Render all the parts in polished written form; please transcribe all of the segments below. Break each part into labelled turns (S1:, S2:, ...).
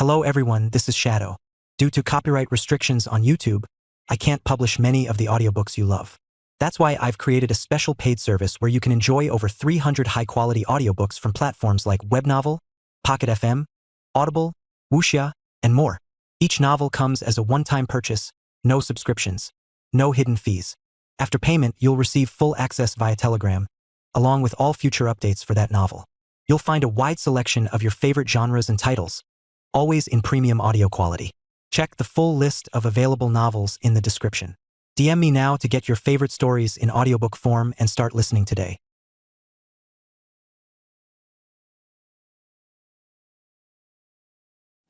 S1: Hello everyone, this is Shadow. Due to copyright restrictions on YouTube, I can't publish many of the audiobooks you love. That's why I've created a special paid service where you can enjoy over 300 high-quality audiobooks from platforms like Webnovel, Pocket FM, Audible, Wuxia, and more. Each novel comes as a one-time purchase, no subscriptions, no hidden fees. After payment, you'll receive full access via Telegram, along with all future updates for that novel. You'll find a wide selection of your favorite genres and titles, always in premium audio quality. Check the full list of available novels in the description. DM me now to get your favorite stories in audiobook form and start listening today.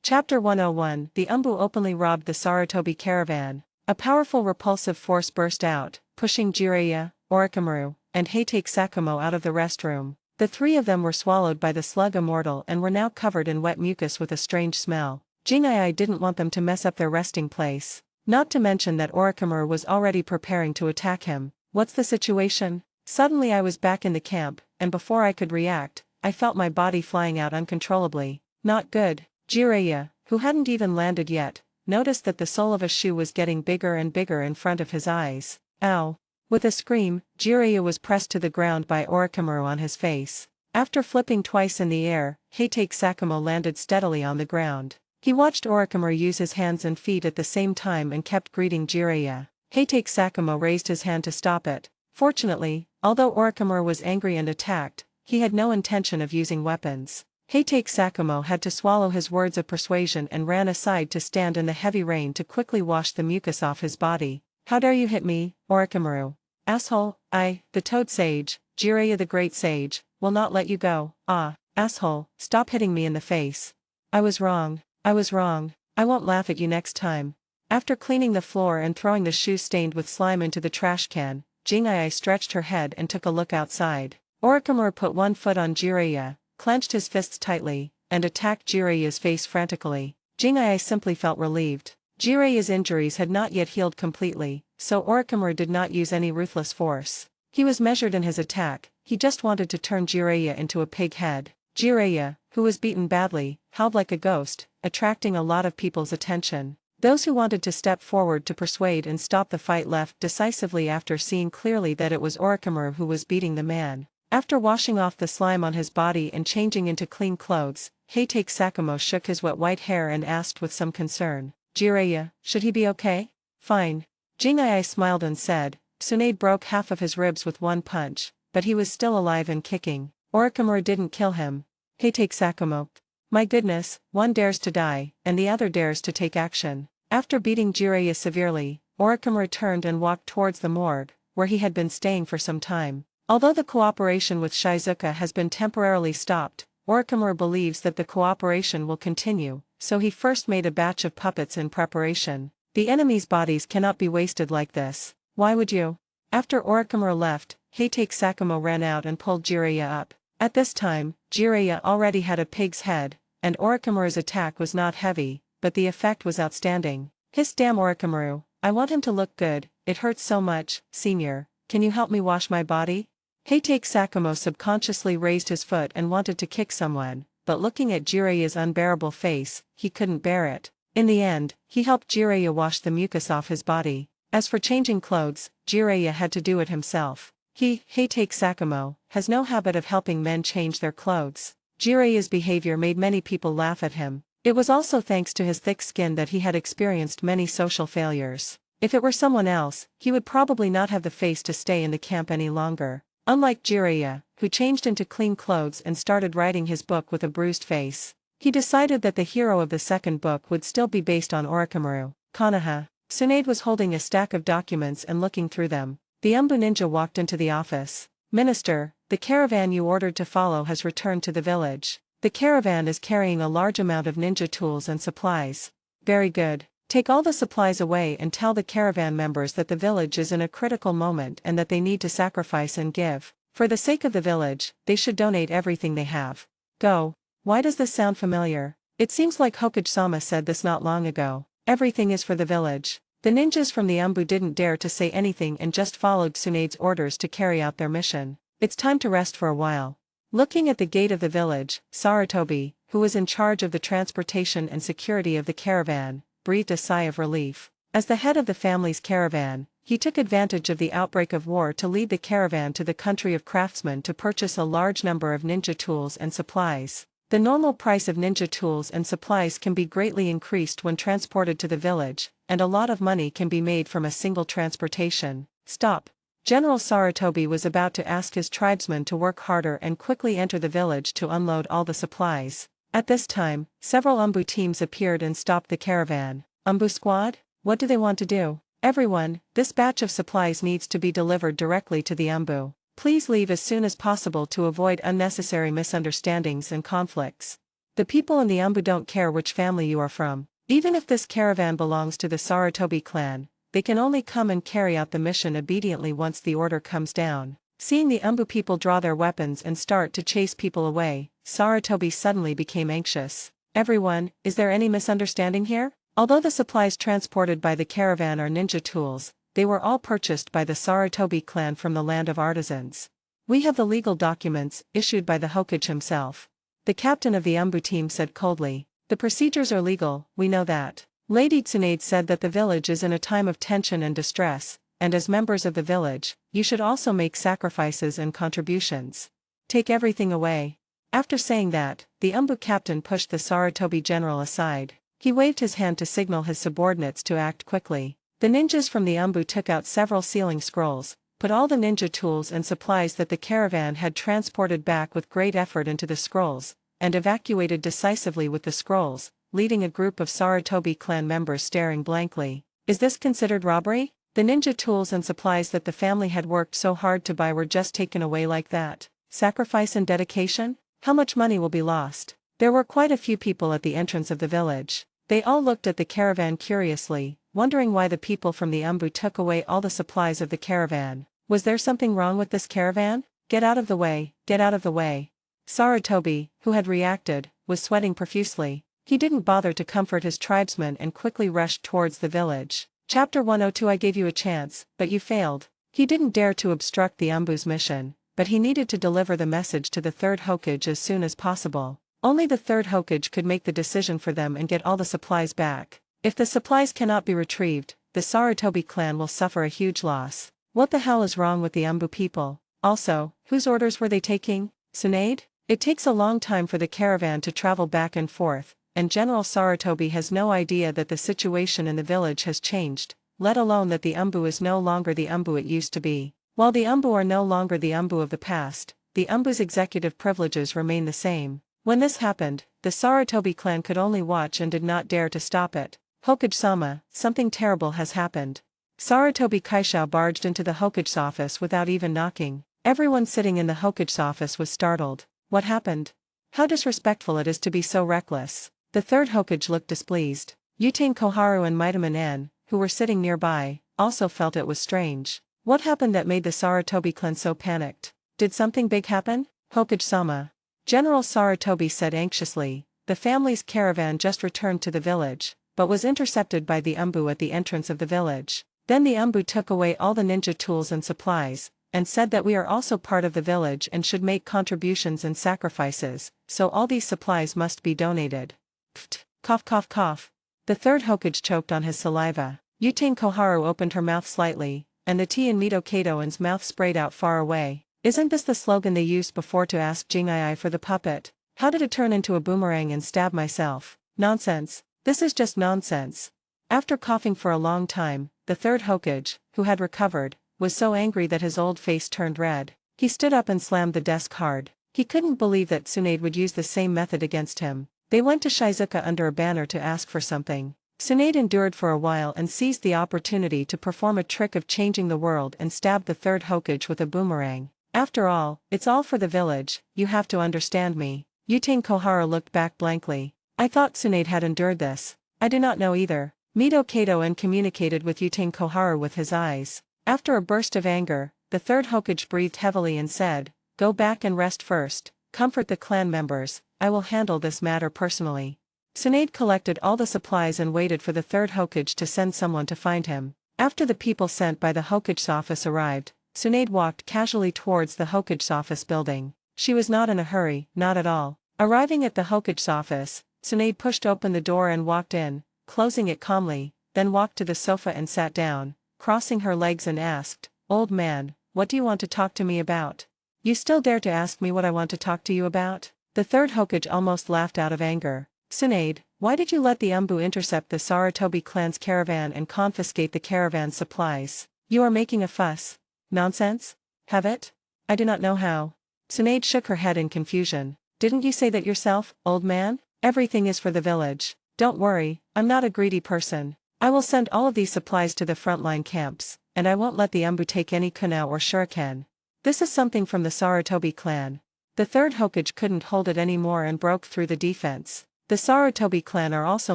S2: Chapter 101 The Umbu openly robbed the Sarutobi caravan. A powerful repulsive force burst out, pushing Jiraiya, Orochimaru, and Heitake Sakumo out of the restroom. The three of them were swallowed by the slug immortal and were now covered in wet mucus with a strange smell. Jingai didn't want them to mess up their resting place. Not to mention that Orochimaru was already preparing to attack him. What's the situation? Suddenly I was back in the camp, and before I could react, I felt my body flying out uncontrollably. Not good. Jiraiya, who hadn't even landed yet, noticed that the sole of a shoe was getting bigger and bigger in front of his eyes. Ow! With a scream, Jiraiya was pressed to the ground by Orochimaru on his face. After flipping twice in the air, Heitake Sakumo landed steadily on the ground. He watched Orochimaru use his hands and feet at the same time and kept greeting Jiraiya. Heitake Sakumo raised his hand to stop it. Fortunately, although Orochimaru was angry and attacked, he had no intention of using weapons. Heitake Sakumo had to swallow his words of persuasion and ran aside to stand in the heavy rain to quickly wash the mucus off his body. How dare you hit me, Orochimaru? Asshole, the Toad Sage, Jiraiya the Great Sage, will not let you go. Ah, asshole, stop hitting me in the face. I was wrong. I won't laugh at you next time. After cleaning the floor and throwing the shoe stained with slime into the trash can, Jingai stretched her head and took a look outside. Orochimaru put one foot on Jiraiya, clenched his fists tightly, and attacked Jiraiya's face frantically. Jingai simply felt relieved. Jiraiya's injuries had not yet healed completely, so Orochimaru did not use any ruthless force. He was measured in his attack, he just wanted to turn Jiraiya into a pig head. Jiraiya, who was beaten badly, howled like a ghost, attracting a lot of people's attention. Those who wanted to step forward to persuade and stop the fight left decisively after seeing clearly that it was Orochimaru who was beating the man. After washing off the slime on his body and changing into clean clothes, Heitake Sakumo shook his wet white hair and asked with some concern, Jiraiya, should he be okay? Fine. Jingai smiled and said, Tsunade broke half of his ribs with one punch, but he was still alive and kicking. Orochimaru didn't kill him. Heitake Sakumo. My goodness, one dares to die, and the other dares to take action. After beating Jiraiya severely, Orochimaru turned and walked towards the morgue, where he had been staying for some time. Although the cooperation with Shizuka has been temporarily stopped, Orochimaru believes that the cooperation will continue, so he first made a batch of puppets in preparation. The enemy's bodies cannot be wasted like this. Why would you? After Orochimaru left, Heitake Sakumo ran out and pulled Jiraiya up. At this time, Jiraiya already had a pig's head, and Orochimaru's attack was not heavy, but the effect was outstanding. Hiss, damn Orochimaru, I want him to look good, it hurts so much, senior, can you help me wash my body? Heitake Sakumo subconsciously raised his foot and wanted to kick someone, but looking at Jiraiya's unbearable face, he couldn't bear it. In the end, he helped Jiraiya wash the mucus off his body. As for changing clothes, Jiraiya had to do it himself. He, Heitake Sakumo, has no habit of helping men change their clothes. Jiraiya's behavior made many people laugh at him. It was also thanks to his thick skin that he had experienced many social failures. If it were someone else, he would probably not have the face to stay in the camp any longer. Unlike Jiraiya, who changed into clean clothes and started writing his book with a bruised face, he decided that the hero of the second book would still be based on Orochimaru. Konoha. Tsunade was holding a stack of documents and looking through them. The Umbu ninja walked into the office. Minister, the caravan you ordered to follow has returned to the village. The caravan is carrying a large amount of ninja tools and supplies. Very good. Take all the supplies away and tell the caravan members that the village is in a critical moment and that they need to sacrifice and give. For the sake of the village, they should donate everything they have. Go. Why does this sound familiar? It seems like Hokage-sama said this not long ago. Everything is for the village. The ninjas from the Umbu didn't dare to say anything and just followed Tsunade's orders to carry out their mission. It's time to rest for a while. Looking at the gate of the village, Sarutobi, who was in charge of the transportation and security of the caravan, breathed a sigh of relief. As the head of the family's caravan, he took advantage of the outbreak of war to lead the caravan to the country of craftsmen to purchase a large number of ninja tools and supplies. The normal price of ninja tools and supplies can be greatly increased when transported to the village, and a lot of money can be made from a single transportation. Stop. General Saratobi was about to ask his tribesmen to work harder and quickly enter the village to unload all the supplies. At this time, several Umbu teams appeared and stopped the caravan. Umbu squad? What do they want to do? Everyone, this batch of supplies needs to be delivered directly to the Umbu. Please leave as soon as possible to avoid unnecessary misunderstandings and conflicts. The people in the Umbu don't care which family you are from. Even if this caravan belongs to the Saratobi clan, they can only come and carry out the mission obediently once the order comes down. Seeing the Umbu people draw their weapons and start to chase people away, Saratobi suddenly became anxious. Everyone, is there any misunderstanding here? Although the supplies transported by the caravan are ninja tools, they were all purchased by the Saratobi clan from the land of artisans. We have the legal documents, issued by the Hokage himself. The captain of the Umbu team said coldly. The procedures are legal, we know that. Lady Tsunade said that the village is in a time of tension and distress, and as members of the village, you should also make sacrifices and contributions. Take everything away. After saying that, the Umbu captain pushed the Saratobi general aside. He waved his hand to signal his subordinates to act quickly. The ninjas from the Umbu took out several sealing scrolls, put all the ninja tools and supplies that the caravan had transported back with great effort into the scrolls, and evacuated decisively with the scrolls, leading a group of Saratobi clan members staring blankly. Is this considered robbery? The ninja tools and supplies that the family had worked so hard to buy were just taken away like that. Sacrifice and dedication? How much money will be lost? There were quite a few people at the entrance of the village. They all looked at the caravan curiously, wondering why the people from the Umbu took away all the supplies of the caravan. Was there something wrong with this caravan? Get out of the way, get out of the way. Saratobi, who had reacted, was sweating profusely. He didn't bother to comfort his tribesmen and quickly rushed towards the village. Chapter 102. I gave you a chance, but you failed. He didn't dare to obstruct the Umbu's mission, but he needed to deliver the message to the third Hokage as soon as possible. Only the third Hokage could make the decision for them and get all the supplies back. If the supplies cannot be retrieved, the Saratobi clan will suffer a huge loss. What the hell is wrong with the Umbu people? Also, whose orders were they taking? Tsunade? It takes a long time for the caravan to travel back and forth, and General Saratobi has no idea that the situation in the village has changed, let alone that the Umbu is no longer the Umbu it used to be. While the Umbu are no longer the Umbu of the past, the Umbu's executive privileges remain the same. When this happened, the Saratobi clan could only watch and did not dare to stop it. Hokage-sama, something terrible has happened. Saratobi Kaishao barged into the Hokage's office without even knocking. Everyone sitting in the Hokage's office was startled. What happened? How disrespectful it is to be so reckless. The third Hokage looked displeased. Yutain Koharu and Maitaman En, who were sitting nearby, also felt it was strange. What happened that made the Saratobi clan so panicked? Did something big happen? Hokage-sama. General Saratobi said anxiously. The family's caravan just returned to the village, but was intercepted by the Umbu at the entrance of the village. Then the Umbu took away all the ninja tools and supplies, and said that we are also part of the village and should make contributions and sacrifices, so all these supplies must be donated. Pfft, cough cough cough. The third Hokage choked on his saliva. Yutain Koharu opened her mouth slightly, and the tea in Mito Katoen's mouth sprayed out far away. Isn't this the slogan they used before to ask Jing'ai for the puppet? How did it turn into a boomerang and stab myself? Nonsense. This is just nonsense. After coughing for a long time, the third Hokage, who had recovered, was so angry that his old face turned red. He stood up and slammed the desk hard. He couldn't believe that Tsunade would use the same method against him. They went to Shizuka under a banner to ask for something. Tsunade endured for a while and seized the opportunity to perform a trick of changing the world and stabbed the third Hokage with a boomerang. After all, it's all for the village, you have to understand me. Yutain Koharu looked back blankly. I thought Tsunade had endured this. I do not know either. Mito Katoen communicated with Yutain Koharu with his eyes. After a burst of anger, the third Hokage breathed heavily and said, Go back and rest first, comfort the clan members, I will handle this matter personally. Tsunade collected all the supplies and waited for the third Hokage to send someone to find him. After the people sent by the Hokage's office arrived, Tsunade walked casually towards the Hokage's office building. She was not in a hurry, not at all. Arriving at the Hokage's office, Tsunade pushed open the door and walked in, closing it calmly, then walked to the sofa and sat down, crossing her legs and asked, "Old man, what do you want to talk to me about? You still dare to ask me what I want to talk to you about?" The third Hokage almost laughed out of anger. "Tsunade, why did you let the Umbu intercept the Sarutobi clan's caravan and confiscate the caravan's supplies? You are making a fuss. Nonsense? Have it? I do not know how." Tsunade shook her head in confusion. "Didn't you say that yourself, old man? Everything is for the village. Don't worry, I'm not a greedy person. I will send all of these supplies to the frontline camps, and I won't let the Umbu take any kunai or shuriken. This is something from the Sarutobi clan." The third Hokage couldn't hold it anymore and broke through the defense. The Sarutobi clan are also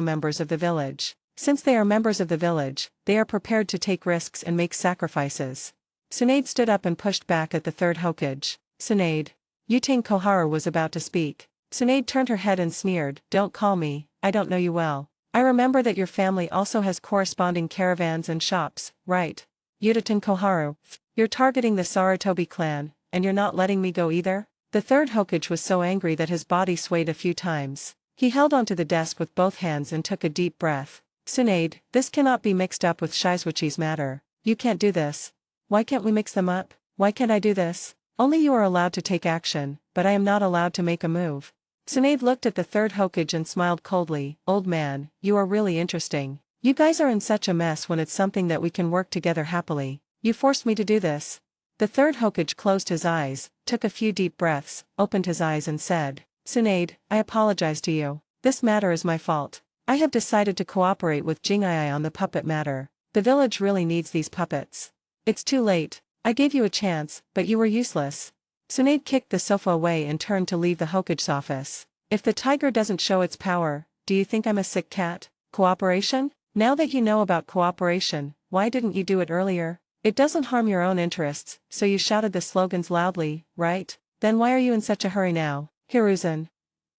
S2: members of the village. Since they are members of the village, they are prepared to take risks and make sacrifices. Tsunade stood up and pushed back at the third Hokage. "Tsunade." Yuting Koharu was about to speak. Tsunade turned her head and sneered, "Don't call me, I don't know you well. I remember that your family also has corresponding caravans and shops, right? Yuting Koharu. You're targeting the Sarutobi clan, and you're not letting me go either?" The third Hokage was so angry that his body swayed a few times. He held onto the desk with both hands and took a deep breath. "Tsunade, this cannot be mixed up with Shizuichi's matter. You can't do this. Why can't we mix them up? Why can't I do this? Only you are allowed to take action, but I am not allowed to make a move." Tsunade looked at the third Hokage and smiled coldly. "Old man, you are really interesting. You guys are in such a mess when it's something that we can work together happily. You forced me to do this." The third Hokage closed his eyes, took a few deep breaths, opened his eyes and said, "Tsunade, I apologize to you. This matter is my fault. I have decided to cooperate with Jingai on the puppet matter. The village really needs these puppets. It's too late. I gave you a chance, but you were useless." Tsunade kicked the sofa away and turned to leave the Hokage's office. "If the tiger doesn't show its power, do you think I'm a sick cat? Cooperation? Now that you know about cooperation, why didn't you do it earlier? It doesn't harm your own interests, so you shouted the slogans loudly, right? Then why are you in such a hurry now, Hiruzen?"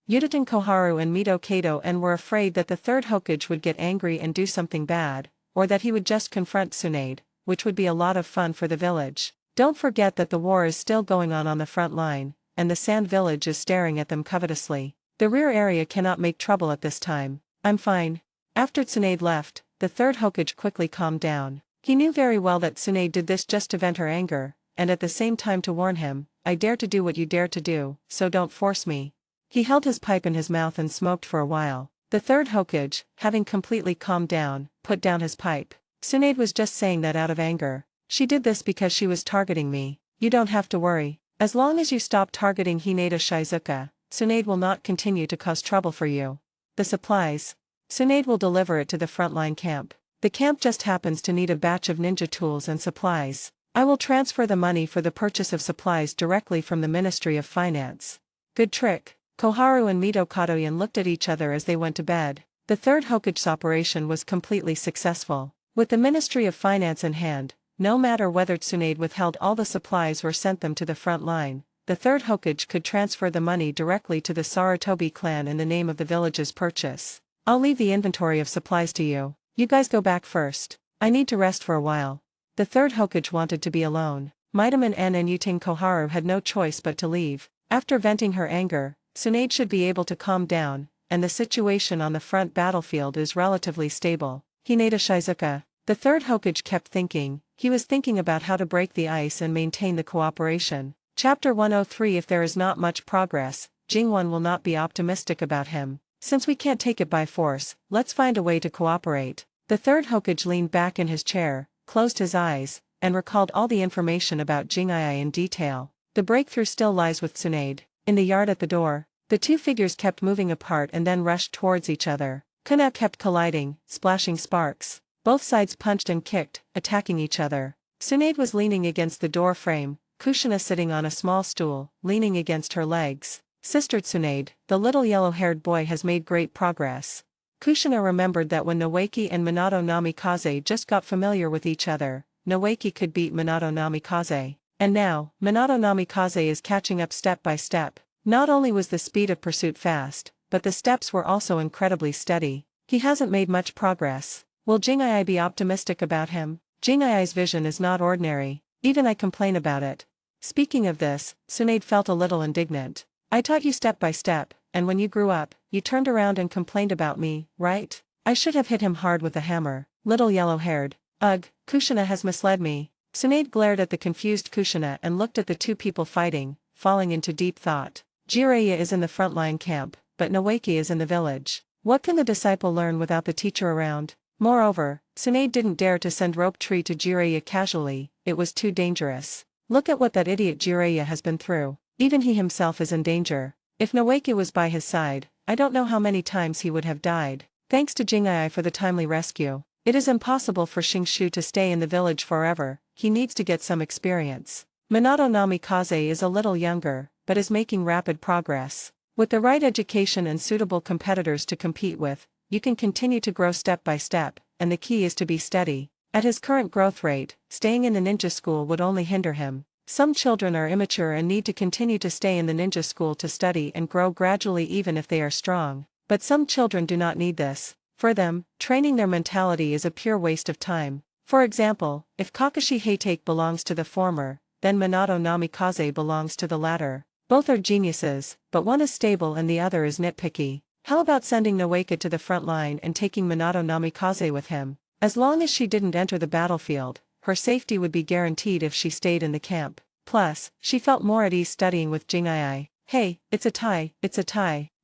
S2: Yutain Koharu and Mito Kato were afraid that the third Hokage would get angry and do something bad, or that he would just confront Tsunade, which would be a lot of fun for the village. Don't forget that the war is still going on the front line, and the Sand Village is staring at them covetously. The rear area cannot make trouble at this time. "I'm fine." After Tsunade left, the third Hokage quickly calmed down. He knew very well that Tsunade did this just to vent her anger, and at the same time to warn him, "I dare to do what you dare to do, so don't force me." He held his pipe in his mouth and smoked for a while. The third Hokage, having completely calmed down, put down his pipe. "Tsunade was just saying that out of anger. She did this because she was targeting me. You don't have to worry. As long as you stop targeting Hinata Shizuka, Tsunade will not continue to cause trouble for you. The supplies. Tsunade will deliver it to the frontline camp. The camp just happens to need a batch of ninja tools and supplies. I will transfer the money for the purchase of supplies directly from the Ministry of Finance." "Good trick." Koharu and Mito Katoyan looked at each other as they went to bed. The third Hokage's operation was completely successful. With the Ministry of Finance in hand, no matter whether Tsunade withheld all the supplies or sent them to the front line, the third Hokage could transfer the money directly to the Sarutobi clan in the name of the village's purchase. "I'll leave the inventory of supplies to you. You guys go back first. I need to rest for a while." The third Hokage wanted to be alone. Mitaman and Yuting Koharu had no choice but to leave. After venting her anger, Tsunade should be able to calm down, and the situation on the front battlefield is relatively stable. Hinata Shizuka. The third Hokage kept thinking. He was thinking about how to break the ice and maintain the cooperation. Chapter 103. If there is not much progress, Jingwon will not be optimistic about him. Since we can't take it by force, let's find a way to cooperate. The third Hokage leaned back in his chair, closed his eyes, and recalled all the information about Jingai in detail. The breakthrough still lies with Tsunade. In the yard at the door, the two figures kept moving apart and then rushed towards each other. Kunai kept colliding, splashing sparks. Both sides punched and kicked, attacking each other. Tsunade was leaning against the door frame, Kushina sitting on a small stool, leaning against her legs. "Sister Tsunade, the little yellow-haired boy has made great progress." Kushina remembered that when Noeki and Minato Namikaze just got familiar with each other, Noeki could beat Minato Namikaze. And now, Minato Namikaze is catching up step by step. Not only was the speed of pursuit fast, but the steps were also incredibly steady. He hasn't made much progress. Will Jingai be optimistic about him? Jingai's vision is not ordinary. Even I complain about it. Speaking of this, Tsunade felt a little indignant. I taught you step by step, and when you grew up, you turned around and complained about me, right? I should have hit him hard with a hammer, little yellow-haired. Ugh, Kushina has misled me. Tsunade glared at the confused Kushina and looked at the two people fighting, falling into deep thought. Jiraiya is in the frontline camp, but Noeki is in the village. What can the disciple learn without the teacher around? Moreover, Tsunade didn't dare to send Rope Tree to Jiraiya casually, it was too dangerous. Look at what that idiot Jiraiya has been through. Even he himself is in danger. If Noeki was by his side, I don't know how many times he would have died. Thanks to Jing'ai for the timely rescue. It is impossible for Xingshu to stay in the village forever, he needs to get some experience. Minato Namikaze is a little younger, but is making rapid progress. With the right education and suitable competitors to compete with, you can continue to grow step by step, and the key is to be steady. At his current growth rate, staying in the ninja school would only hinder him. Some children are immature and need to continue to stay in the ninja school to study and grow gradually even if they are strong. But some children do not need this. For them, training their mentality is a pure waste of time. For example, if Kakashi Hatake belongs to the former, then Minato Namikaze belongs to the latter. Both are geniuses, but one is stable and the other is nitpicky. How about sending Noeka to the front line and taking Minato Namikaze with him? As long as she didn't enter the battlefield, her safety would be guaranteed if she stayed in the camp. Plus, she felt more at ease studying with Jing'ai. Hey, it's a tie.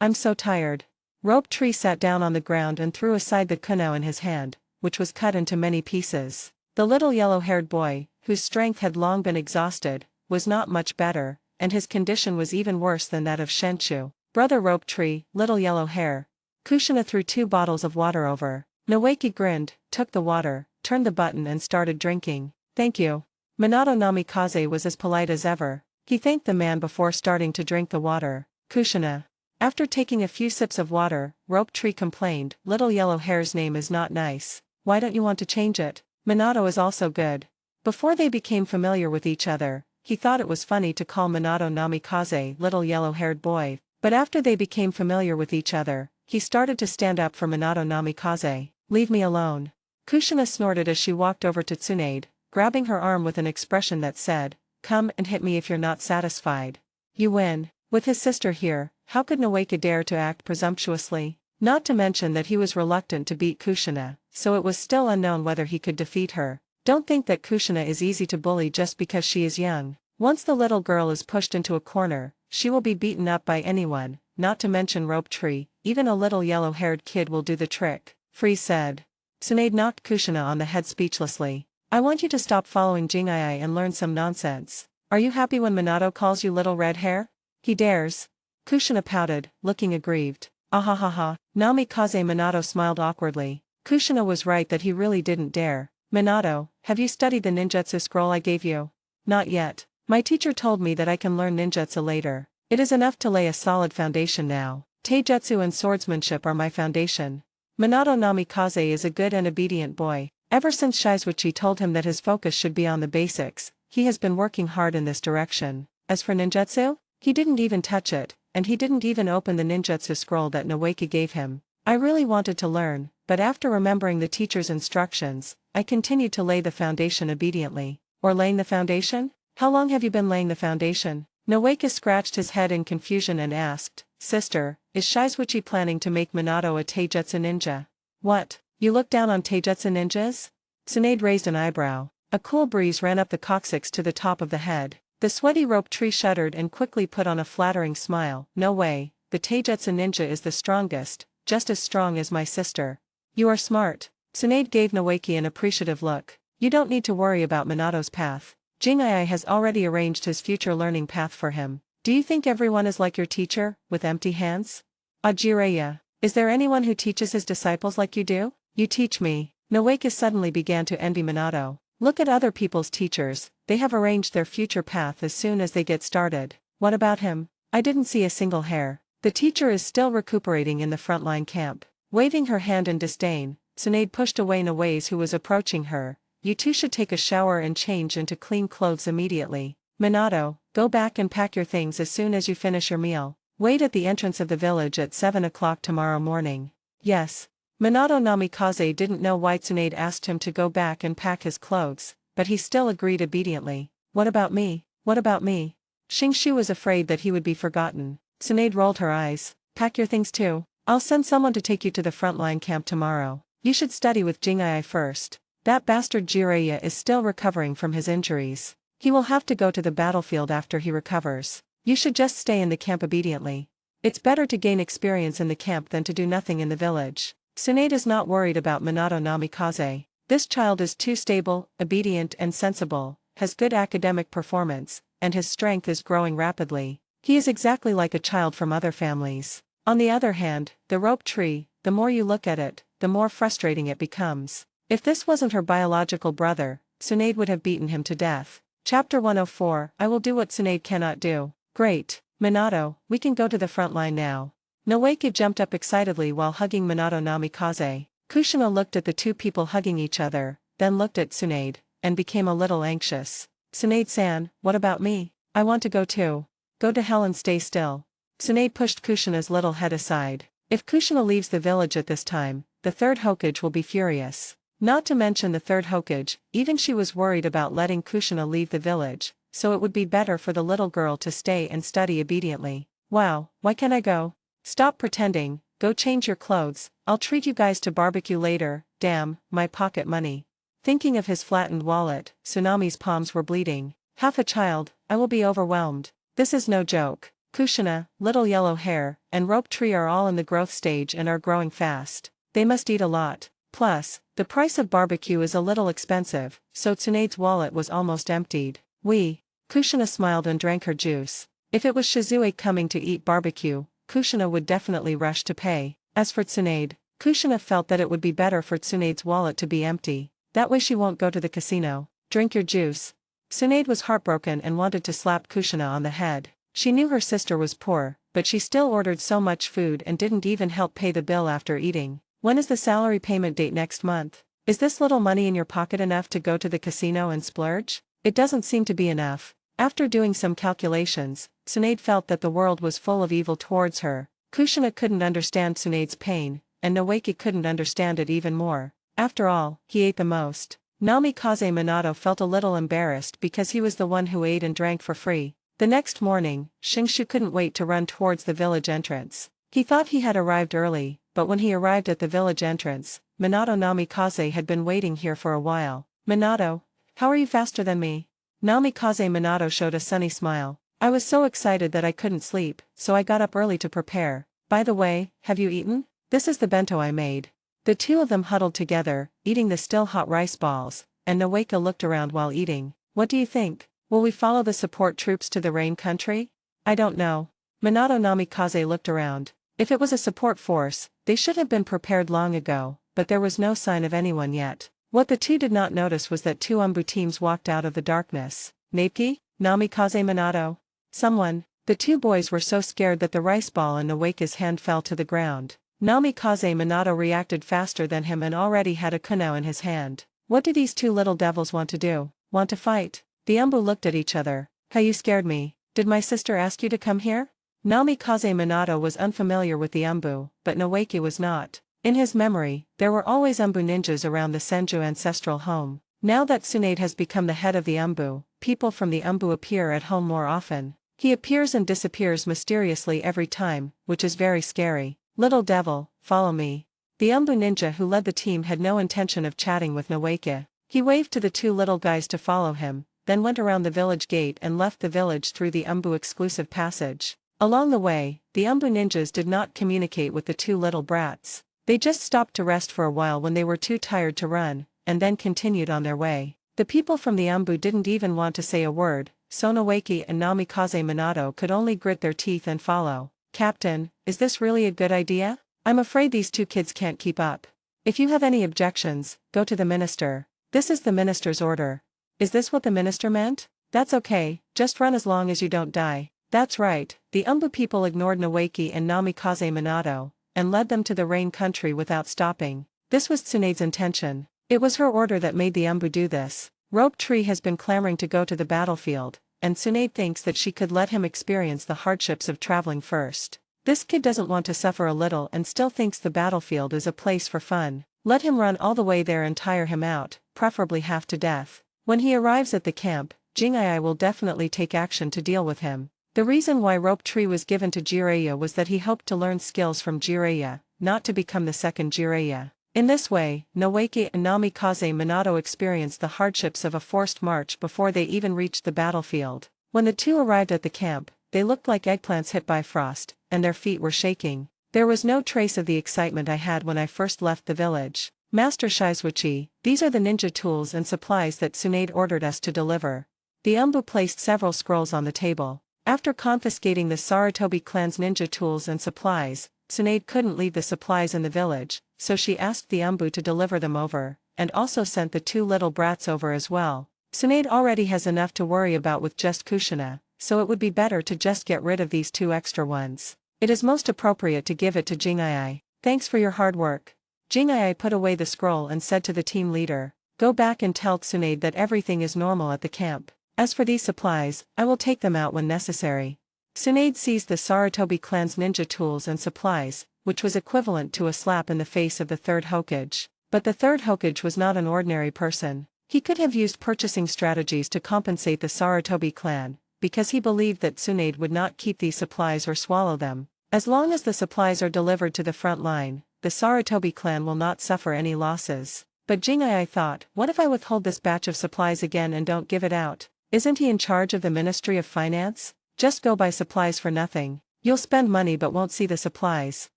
S2: I'm so tired. Rope Tree sat down on the ground and threw aside the kuno in his hand, which was cut into many pieces. The little yellow-haired boy, whose strength had long been exhausted, was not much better, and his condition was even worse than that of Shenshu. Brother Rope Tree, little yellow hair. Kushina threw 2 bottles of water over. Noeki grinned, took the water, turned the button and started drinking. Thank you. Minato Namikaze was as polite as ever. He thanked the man before starting to drink the water. Kushina. After taking a few sips of water, Rope Tree complained, little yellow hair's name is not nice. Why don't you want to change it? Minato is also good. Before they became familiar with each other, he thought it was funny to call Minato Namikaze little yellow-haired boy, but after they became familiar with each other, he started to stand up for Minato Namikaze. Leave me alone. Kushina snorted as she walked over to Tsunade, grabbing her arm with an expression that said, come and hit me if you're not satisfied. You win. With his sister here, how could Noeka dare to act presumptuously? Not to mention that he was reluctant to beat Kushina, so it was still unknown whether he could defeat her. Don't think that Kushina is easy to bully just because she is young. Once the little girl is pushed into a corner, she will be beaten up by anyone, not to mention Rope Tree, even a little yellow-haired kid will do the trick. Freeze said. Tsunade knocked Kushina on the head speechlessly. I want you to stop following Jing'ai and learn some nonsense. Are you happy when Minato calls you little red hair? He dares. Kushina pouted, looking aggrieved. Ahahaha. Namikaze Minato smiled awkwardly. Kushina was right that he really didn't dare. Minato, have you studied the ninjutsu scroll I gave you? Not yet. My teacher told me that I can learn ninjutsu later. It is enough to lay a solid foundation now. Taijutsu and swordsmanship are my foundation. Minato Namikaze is a good and obedient boy. Ever since Shizuichi told him that his focus should be on the basics, he has been working hard in this direction. As for ninjutsu, he didn't even touch it, and he didn't even open the ninjutsu scroll that Noeki gave him. I really wanted to learn, but after remembering the teacher's instructions, I continued to lay the foundation obediently. Or laying the foundation? How long have you been laying the foundation? Noeki scratched his head in confusion and asked, Sister, is Shizuichi planning to make Minato a Taijutsu ninja? What? You look down on Taijutsu ninjas? Tsunade raised an eyebrow. A cool breeze ran up the coccyx to the top of the head. The sweaty Rope Tree shuddered and quickly put on a flattering smile. No way, the Taijutsu ninja is the strongest, just as strong as my sister. You are smart. Tsunade gave Noeki an appreciative look. You don't need to worry about Minato's path. Jing'ai has already arranged his future learning path for him. Do you think everyone is like your teacher, with empty hands? Jiraiya, is there anyone who teaches his disciples like you do? You teach me. Noeki suddenly began to envy Minato. Look at other people's teachers, they have arranged their future path as soon as they get started. What about him? I didn't see a single hair. The teacher is still recuperating in the frontline camp. Waving her hand in disdain, Tsunade pushed away Noes who was approaching her. You two should take a shower and change into clean clothes immediately. Minato, go back and pack your things as soon as you finish your meal. Wait at the entrance of the village at 7 o'clock tomorrow morning. Yes. Minato Namikaze didn't know why Tsunade asked him to go back and pack his clothes, but he still agreed obediently. What about me? What about me? Xingshu was afraid that he would be forgotten. Tsunade rolled her eyes. Pack your things too. I'll send someone to take you to the frontline camp tomorrow. You should study with Jing'ai first. That bastard Jiraiya is still recovering from his injuries. He will have to go to the battlefield after he recovers. You should just stay in the camp obediently. It's better to gain experience in the camp than to do nothing in the village. Tsunade is not worried about Minato Namikaze. This child is too stable, obedient and sensible, has good academic performance, and his strength is growing rapidly. He is exactly like a child from other families. On the other hand, the rope tree, the more you look at it, the more frustrating it becomes. If this wasn't her biological brother, Tsunade would have beaten him to death. Chapter 104, I will do what Tsunade cannot do. Great, Minato, we can go to the front line now. Noeke jumped up excitedly while hugging Minato Namikaze. Kushina looked at the two people hugging each other, then looked at Tsunade, and became a little anxious. Tsunade-san, what about me? I want to go too. Go to hell and stay still. Tsunade pushed Kushina's little head aside. If Kushina leaves the village at this time, the third Hokage will be furious. Not to mention the third Hokage, even she was worried about letting Kushina leave the village, so it would be better for the little girl to stay and study obediently. Wow, why can't I go? Stop pretending, go change your clothes, I'll treat you guys to barbecue later. Damn, my pocket money. Thinking of his flattened wallet, Tsunami's palms were bleeding. Half a child, I will be overwhelmed. This is no joke. Kushina, Little Yellow Hair, and Rope Tree are all in the growth stage and are growing fast. They must eat a lot. Plus, the price of barbecue is a little expensive, so Tsunade's wallet was almost emptied. Kushina smiled and drank her juice. If it was Shizue coming to eat barbecue, Kushina would definitely rush to pay. As for Tsunade, Kushina felt that it would be better for Tsunade's wallet to be empty. That way she won't go to the casino. Drink your juice. Tsunade was heartbroken and wanted to slap Kushina on the head. She knew her sister was poor, but she still ordered so much food and didn't even help pay the bill after eating. When is the salary payment date next month? Is this little money in your pocket enough to go to the casino and splurge? It doesn't seem to be enough. After doing some calculations, Tsunade felt that the world was full of evil towards her. Kushina couldn't understand Tsunade's pain, and Noeke couldn't understand it even more. After all, he ate the most. Namikaze Minato felt a little embarrassed because he was the one who ate and drank for free. The next morning, Shinshu couldn't wait to run towards the village entrance. He thought he had arrived early, but when he arrived at the village entrance, Minato Namikaze had been waiting here for a while. Minato, how are you faster than me? Namikaze Minato showed a sunny smile. I was so excited that I couldn't sleep, so I got up early to prepare. By the way, have you eaten? This is the bento I made. The two of them huddled together, eating the still hot rice balls, and Noeke looked around while eating. What do you think? Will we follow the support troops to the rain country? I don't know. Minato Namikaze looked around. If it was a support force, they should have been prepared long ago, but there was no sign of anyone yet. What the two did not notice was that two Umbu teams walked out of the darkness. Napeki? Namikaze Minato? Someone. The two boys were so scared that the rice ball in Noeke's hand fell to the ground. Namikaze Minato reacted faster than him and already had a kuno in his hand. What do these two little devils want to do? Want to fight? The Umbu looked at each other. Hey, you scared me. Did my sister ask you to come here? Namikaze Minato was unfamiliar with the Umbu, but Noeke was not. In his memory, there were always Umbu ninjas around the Senju ancestral home. Now that Tsunade has become the head of the Umbu, people from the Umbu appear at home more often. He appears and disappears mysteriously every time, which is very scary. Little devil, follow me. The Umbu ninja who led the team had no intention of chatting with Noeke. He waved to the two little guys to follow him, then went around the village gate and left the village through the Umbu exclusive passage. Along the way, the Umbu ninjas did not communicate with the two little brats. They just stopped to rest for a while when they were too tired to run, and then continued on their way. The people from the Umbu didn't even want to say a word, so Noeke and Namikaze Minato could only grit their teeth and follow. Captain, is this really a good idea? I'm afraid these two kids can't keep up. If you have any objections, go to the minister. This is the minister's order. Is this what the minister meant? That's okay, just run as long as you don't die. That's right, the Umbu people ignored Noeke and Namikaze Minato, and led them to the rain country without stopping. This was Tsunade's intention. It was her order that made the Umbu do this. Rope Tree has been clamoring to go to the battlefield, and Tsunade thinks that she could let him experience the hardships of traveling first. This kid doesn't want to suffer a little and still thinks the battlefield is a place for fun. Let him run all the way there and tire him out, preferably half to death. When he arrives at the camp, Jing'ai will definitely take action to deal with him. The reason why rope tree was given to Jiraiya was that he hoped to learn skills from Jiraiya, not to become the second Jiraiya. In this way, Noeke and Namikaze Minato experienced the hardships of a forced march before they even reached the battlefield. When the two arrived at the camp, they looked like eggplants hit by frost, and their feet were shaking. There was no trace of the excitement I had when I first left the village. Master Shizuichi, these are the ninja tools and supplies that Tsunade ordered us to deliver. The Umbu placed several scrolls on the table. After confiscating the Sarutobi clan's ninja tools and supplies, Tsunade couldn't leave the supplies in the village, so she asked the Umbu to deliver them over, and also sent the two little brats over as well. Tsunade already has enough to worry about with just Kushina, so it would be better to just get rid of these two extra ones. It is most appropriate to give it to Jingai. Thanks for your hard work. Jingai put away the scroll and said to the team leader, "Go back and tell Tsunade that everything is normal at the camp. As for these supplies, I will take them out when necessary." Tsunade seized the Sarutobi clan's ninja tools and supplies, which was equivalent to a slap in the face of the third Hokage. But the third Hokage was not an ordinary person. He could have used purchasing strategies to compensate the Sarutobi clan, because he believed that Tsunade would not keep these supplies or swallow them. As long as the supplies are delivered to the front line, the Sarutobi clan will not suffer any losses. But Jingai thought, what if I withhold this batch of supplies again and don't give it out? Isn't he in charge of the Ministry of Finance? Just go buy supplies for nothing. You'll spend money but won't see the supplies.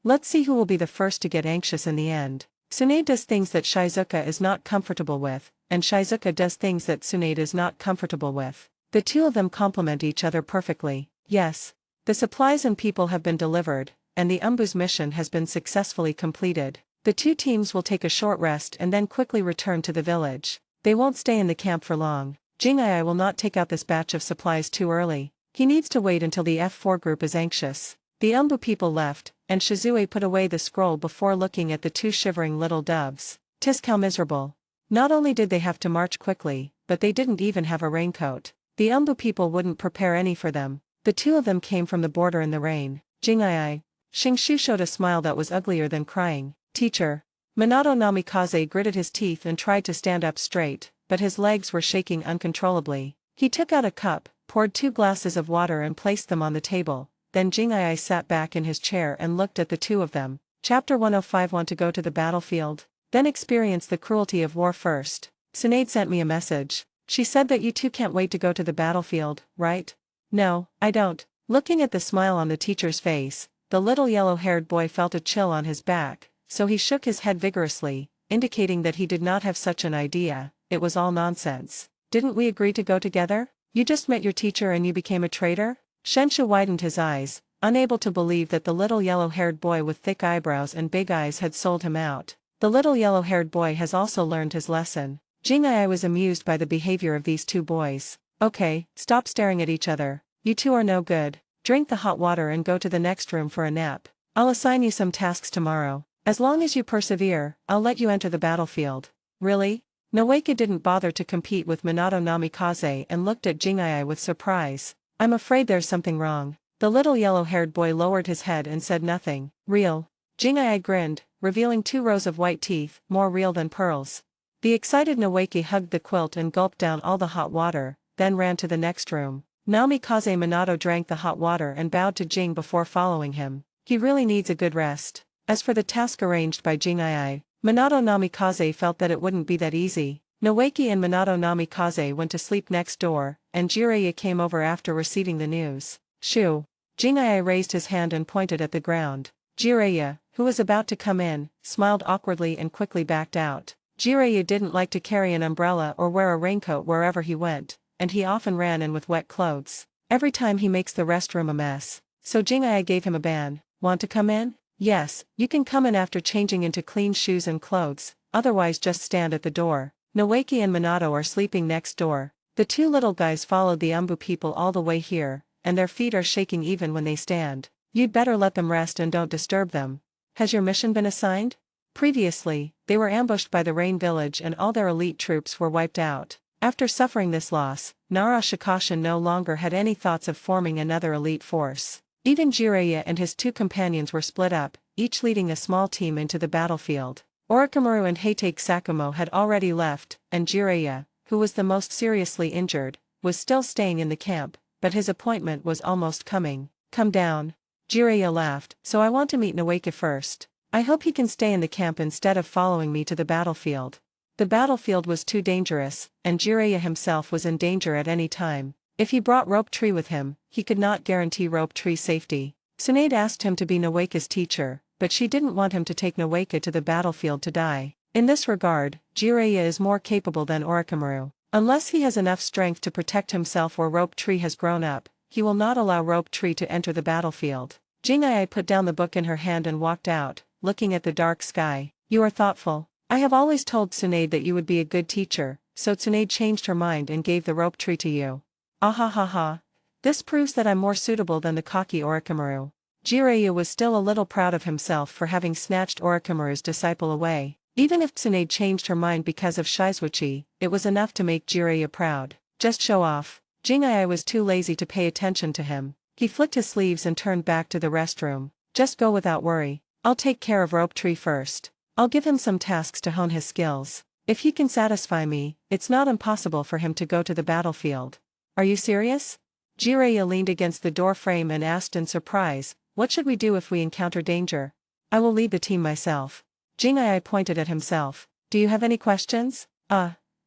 S2: Let's see who will be the first to get anxious in the end. Tsunade does things that Shizuka is not comfortable with, and Shizuka does things that Tsunade is not comfortable with. The two of them complement each other perfectly. Yes. The supplies and people have been delivered, and the Umbu's mission has been successfully completed. The two teams will take a short rest and then quickly return to the village. They won't stay in the camp for long. Jingai will not take out this batch of supplies too early. He needs to wait until the F4 group is anxious. The Umbu people left, and Shizue put away the scroll before looking at the two shivering little doves. "'Tis how miserable. Not only did they have to march quickly, but they didn't even have a raincoat. The Umbu people wouldn't prepare any for them. The two of them came from the border in the rain." Jingai. Shingshu showed a smile that was uglier than crying. "Teacher." Minato Namikaze gritted his teeth and tried to stand up straight, but his legs were shaking uncontrollably. He took out a cup, poured 2 glasses of water and placed them on the table. Then Jingai sat back in his chair and looked at the two of them. Chapter 105. Want to go to the battlefield? Then experience the cruelty of war first. Tsunade sent me a message. She said that you two can't wait to go to the battlefield, right? No, I don't. Looking at the smile on the teacher's face, the little yellow-haired boy felt a chill on his back, so he shook his head vigorously, indicating that he did not have such an idea. It was all nonsense. Didn't we agree to go together? You just met your teacher and you became a traitor? Shenshu widened his eyes, unable to believe that the little yellow-haired boy with thick eyebrows and big eyes had sold him out. The little yellow-haired boy has also learned his lesson. Jingai was amused by the behavior of these two boys. Okay, stop staring at each other. You two are no good. Drink the hot water and go to the next room for a nap. I'll assign you some tasks tomorrow. As long as you persevere, I'll let you enter the battlefield. Really? Noeke didn't bother to compete with Minato Namikaze and looked at Jingai with surprise. I'm afraid there's something wrong. The little yellow-haired boy lowered his head and said nothing. Real. Jingai grinned, revealing 2 rows of white teeth, more real than pearls. The excited Noeke hugged the quilt and gulped down all the hot water, then ran to the next room. Namikaze Minato drank the hot water and bowed to Jing before following him. He really needs a good rest. As for the task arranged by Jingai, Minato Namikaze felt that it wouldn't be that easy. Noeke and Minato Namikaze went to sleep next door, and Jiraiya came over after receiving the news. Shoo. Jingai raised his hand and pointed at the ground. Jiraiya, who was about to come in, smiled awkwardly and quickly backed out. Jiraiya didn't like to carry an umbrella or wear a raincoat wherever he went, and he often ran in with wet clothes. Every time he makes the restroom a mess. So Jingai gave him a ban. Want to come in? Yes, you can come in after changing into clean shoes and clothes, otherwise just stand at the door. Noeke and Minato are sleeping next door. The two little guys followed the Umbu people all the way here, and their feet are shaking even when they stand. You'd better let them rest and don't disturb them. Has your mission been assigned? Previously, they were ambushed by the Rain Village and all their elite troops were wiped out. After suffering this loss, Nara Shikashin no longer had any thoughts of forming another elite force. Even Jiraiya and his 2 companions were split up, each leading a small team into the battlefield. Orochimaru and Heitake Sakumo had already left, and Jiraiya, who was the most seriously injured, was still staying in the camp, but his appointment was almost coming. Come down. Jiraiya laughed, so I want to meet Naoki first. I hope he can stay in the camp instead of following me to the battlefield. The battlefield was too dangerous, and Jiraiya himself was in danger at any time. If he brought Rope Tree with him, he could not guarantee Rope Tree's safety. Tsunade asked him to be Naoki's teacher, but she didn't want him to take Naoki to the battlefield to die. In this regard, Jiraiya is more capable than Orochimaru. Unless he has enough strength to protect himself or Rope Tree has grown up, he will not allow Rope Tree to enter the battlefield. Jingai put down the book in her hand and walked out, looking at the dark sky. You are thoughtful. I have always told Tsunade that you would be a good teacher, so Tsunade changed her mind and gave the Rope Tree to you. Ahahaha. This proves that I'm more suitable than the cocky Orochimaru. Jiraiya was still a little proud of himself for having snatched Orochimaru's disciple away. Even if Tsunade changed her mind because of Shizuichi, it was enough to make Jiraiya proud. Just show off. Jingai was too lazy to pay attention to him. He flicked his sleeves and turned back to the restroom. Just go without worry. I'll take care of Rope Tree first. I'll give him some tasks to hone his skills. If he can satisfy me, it's not impossible for him to go to the battlefield. Are you serious? Jiraiya leaned against the door frame and asked in surprise, what should we do if we encounter danger? I will lead the team myself. Jingai pointed at himself. Do you have any questions?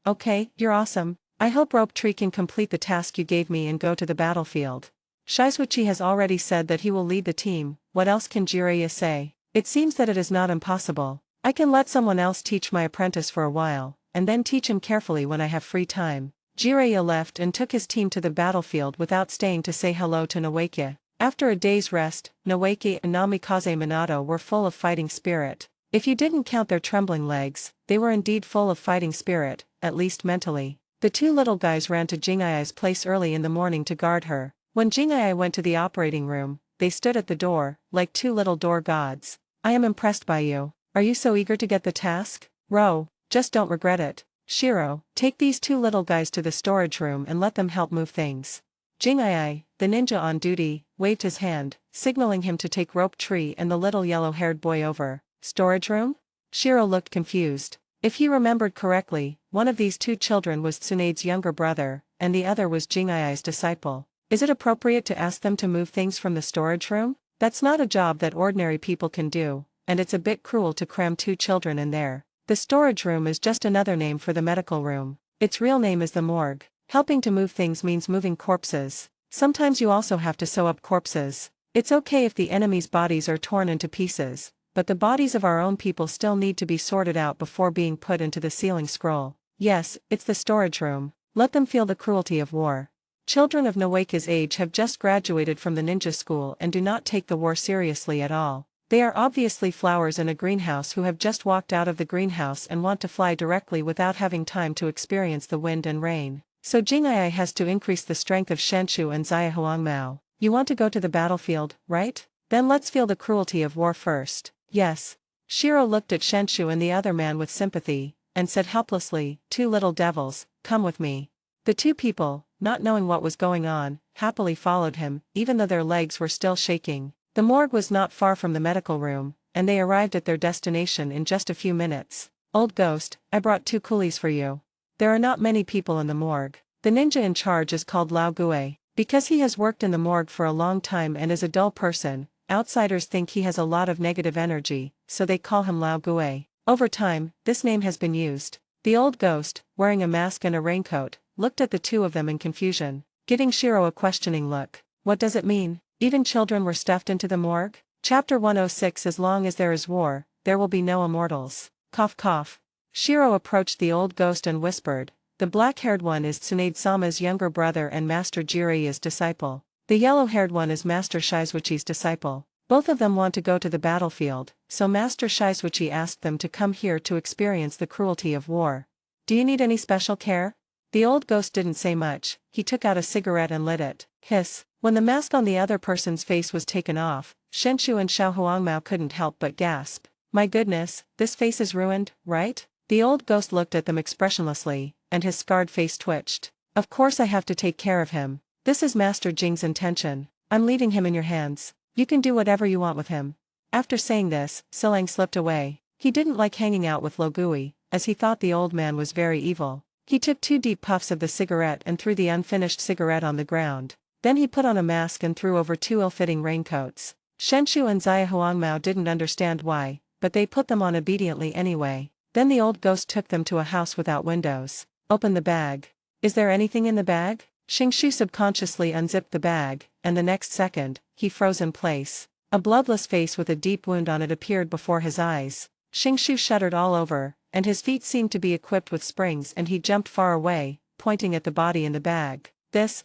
S2: Okay, you're awesome. I hope Rope Tree can complete the task you gave me and go to the battlefield. Shizuichi has already said that he will lead the team, what else can Jiraiya say? It seems that it is not impossible. I can let someone else teach my apprentice for a while, and then teach him carefully when I have free time. Jiraiya left and took his team to the battlefield without staying to say hello to Naoki. After a day's rest, Naoki and Namikaze Minato were full of fighting spirit. If you didn't count their trembling legs, they were indeed full of fighting spirit, at least mentally. The two little guys ran to Jingai's place early in the morning to guard her. When Jingai went to the operating room, they stood at the door, like two little door gods. I am impressed by you. Are you so eager to get the task? Ro, just don't regret it. Shiro, take these two little guys to the storage room and let them help move things. Jingai, the ninja on duty, waved his hand, signaling him to take Rope Tree and the little yellow-haired boy over. Storage room? Shiro looked confused. If he remembered correctly, one of these two children was Tsunade's younger brother, and the other was Jingai's disciple. Is it appropriate to ask them to move things from the storage room? That's not a job that ordinary people can do, and it's a bit cruel to cram two children in there. The storage room is just another name for the medical room. Its real name is the morgue. Helping to move things means moving corpses. Sometimes you also have to sew up corpses. It's okay if the enemy's bodies are torn into pieces, but the bodies of our own people still need to be sorted out before being put into the sealing scroll. Yes, it's the storage room. Let them feel the cruelty of war. Children of Naoki's age have just graduated from the ninja school and do not take the war seriously at all. They are obviously flowers in a greenhouse who have just walked out of the greenhouse and want to fly directly without having time to experience the wind and rain. So Jingai has to increase the strength of Shenshu and Xia Huangmao. You want to go to the battlefield, right? Then let's feel the cruelty of war first. Yes. Shiro looked at Shenshu and the other man with sympathy, and said helplessly, two little devils, come with me. The two people, not knowing what was going on, happily followed him, even though their legs were still shaking. The morgue was not far from the medical room, and they arrived at their destination in just a few minutes. Old Ghost, I brought two coolies for you. There are not many people in the morgue. The ninja in charge is called Lao Gue. Because he has worked in the morgue for a long time and is a dull person, outsiders think he has a lot of negative energy, so they call him Lao Gue. Over time, this name has been used. The old ghost, wearing a mask and a raincoat, looked at the two of them in confusion, giving Shiro a questioning look. What does it mean? Even children were stuffed into the morgue? Chapter 106. As long as there is war, there will be no immortals. Cough cough. Shiro approached the old ghost and whispered, the black-haired one is Tsunade-sama's younger brother and Master Jiraiya's disciple. The yellow-haired one is Master Shizuichi's disciple. Both of them want to go to the battlefield, so Master Shizuichi asked them to come here to experience the cruelty of war. Do you need any special care? The old ghost didn't say much. He took out a cigarette and lit it. Hiss. When the mask on the other person's face was taken off, Shenshu and Xiao Huangmao couldn't help but gasp. My goodness, this face is ruined, right? The old ghost looked at them expressionlessly, and his scarred face twitched. Of course I have to take care of him. This is Master Jing's intention. I'm leaving him in your hands. You can do whatever you want with him. After saying this, Silang slipped away. He didn't like hanging out with Logui, as he thought the old man was very evil. He took 2 deep puffs of the cigarette and threw the unfinished cigarette on the ground. Then he put on a mask and threw over 2 ill-fitting raincoats. Shenshu and Xia Huangmao didn't understand why, but they put them on obediently anyway. Then the old ghost took them to a house without windows. Opened the bag. Is there anything in the bag? Xingshu subconsciously unzipped the bag, and the next second, he froze in place. A bloodless face with a deep wound on it appeared before his eyes. Xingshu shuddered all over, and his feet seemed to be equipped with springs, and he jumped far away, pointing at the body in the bag. This.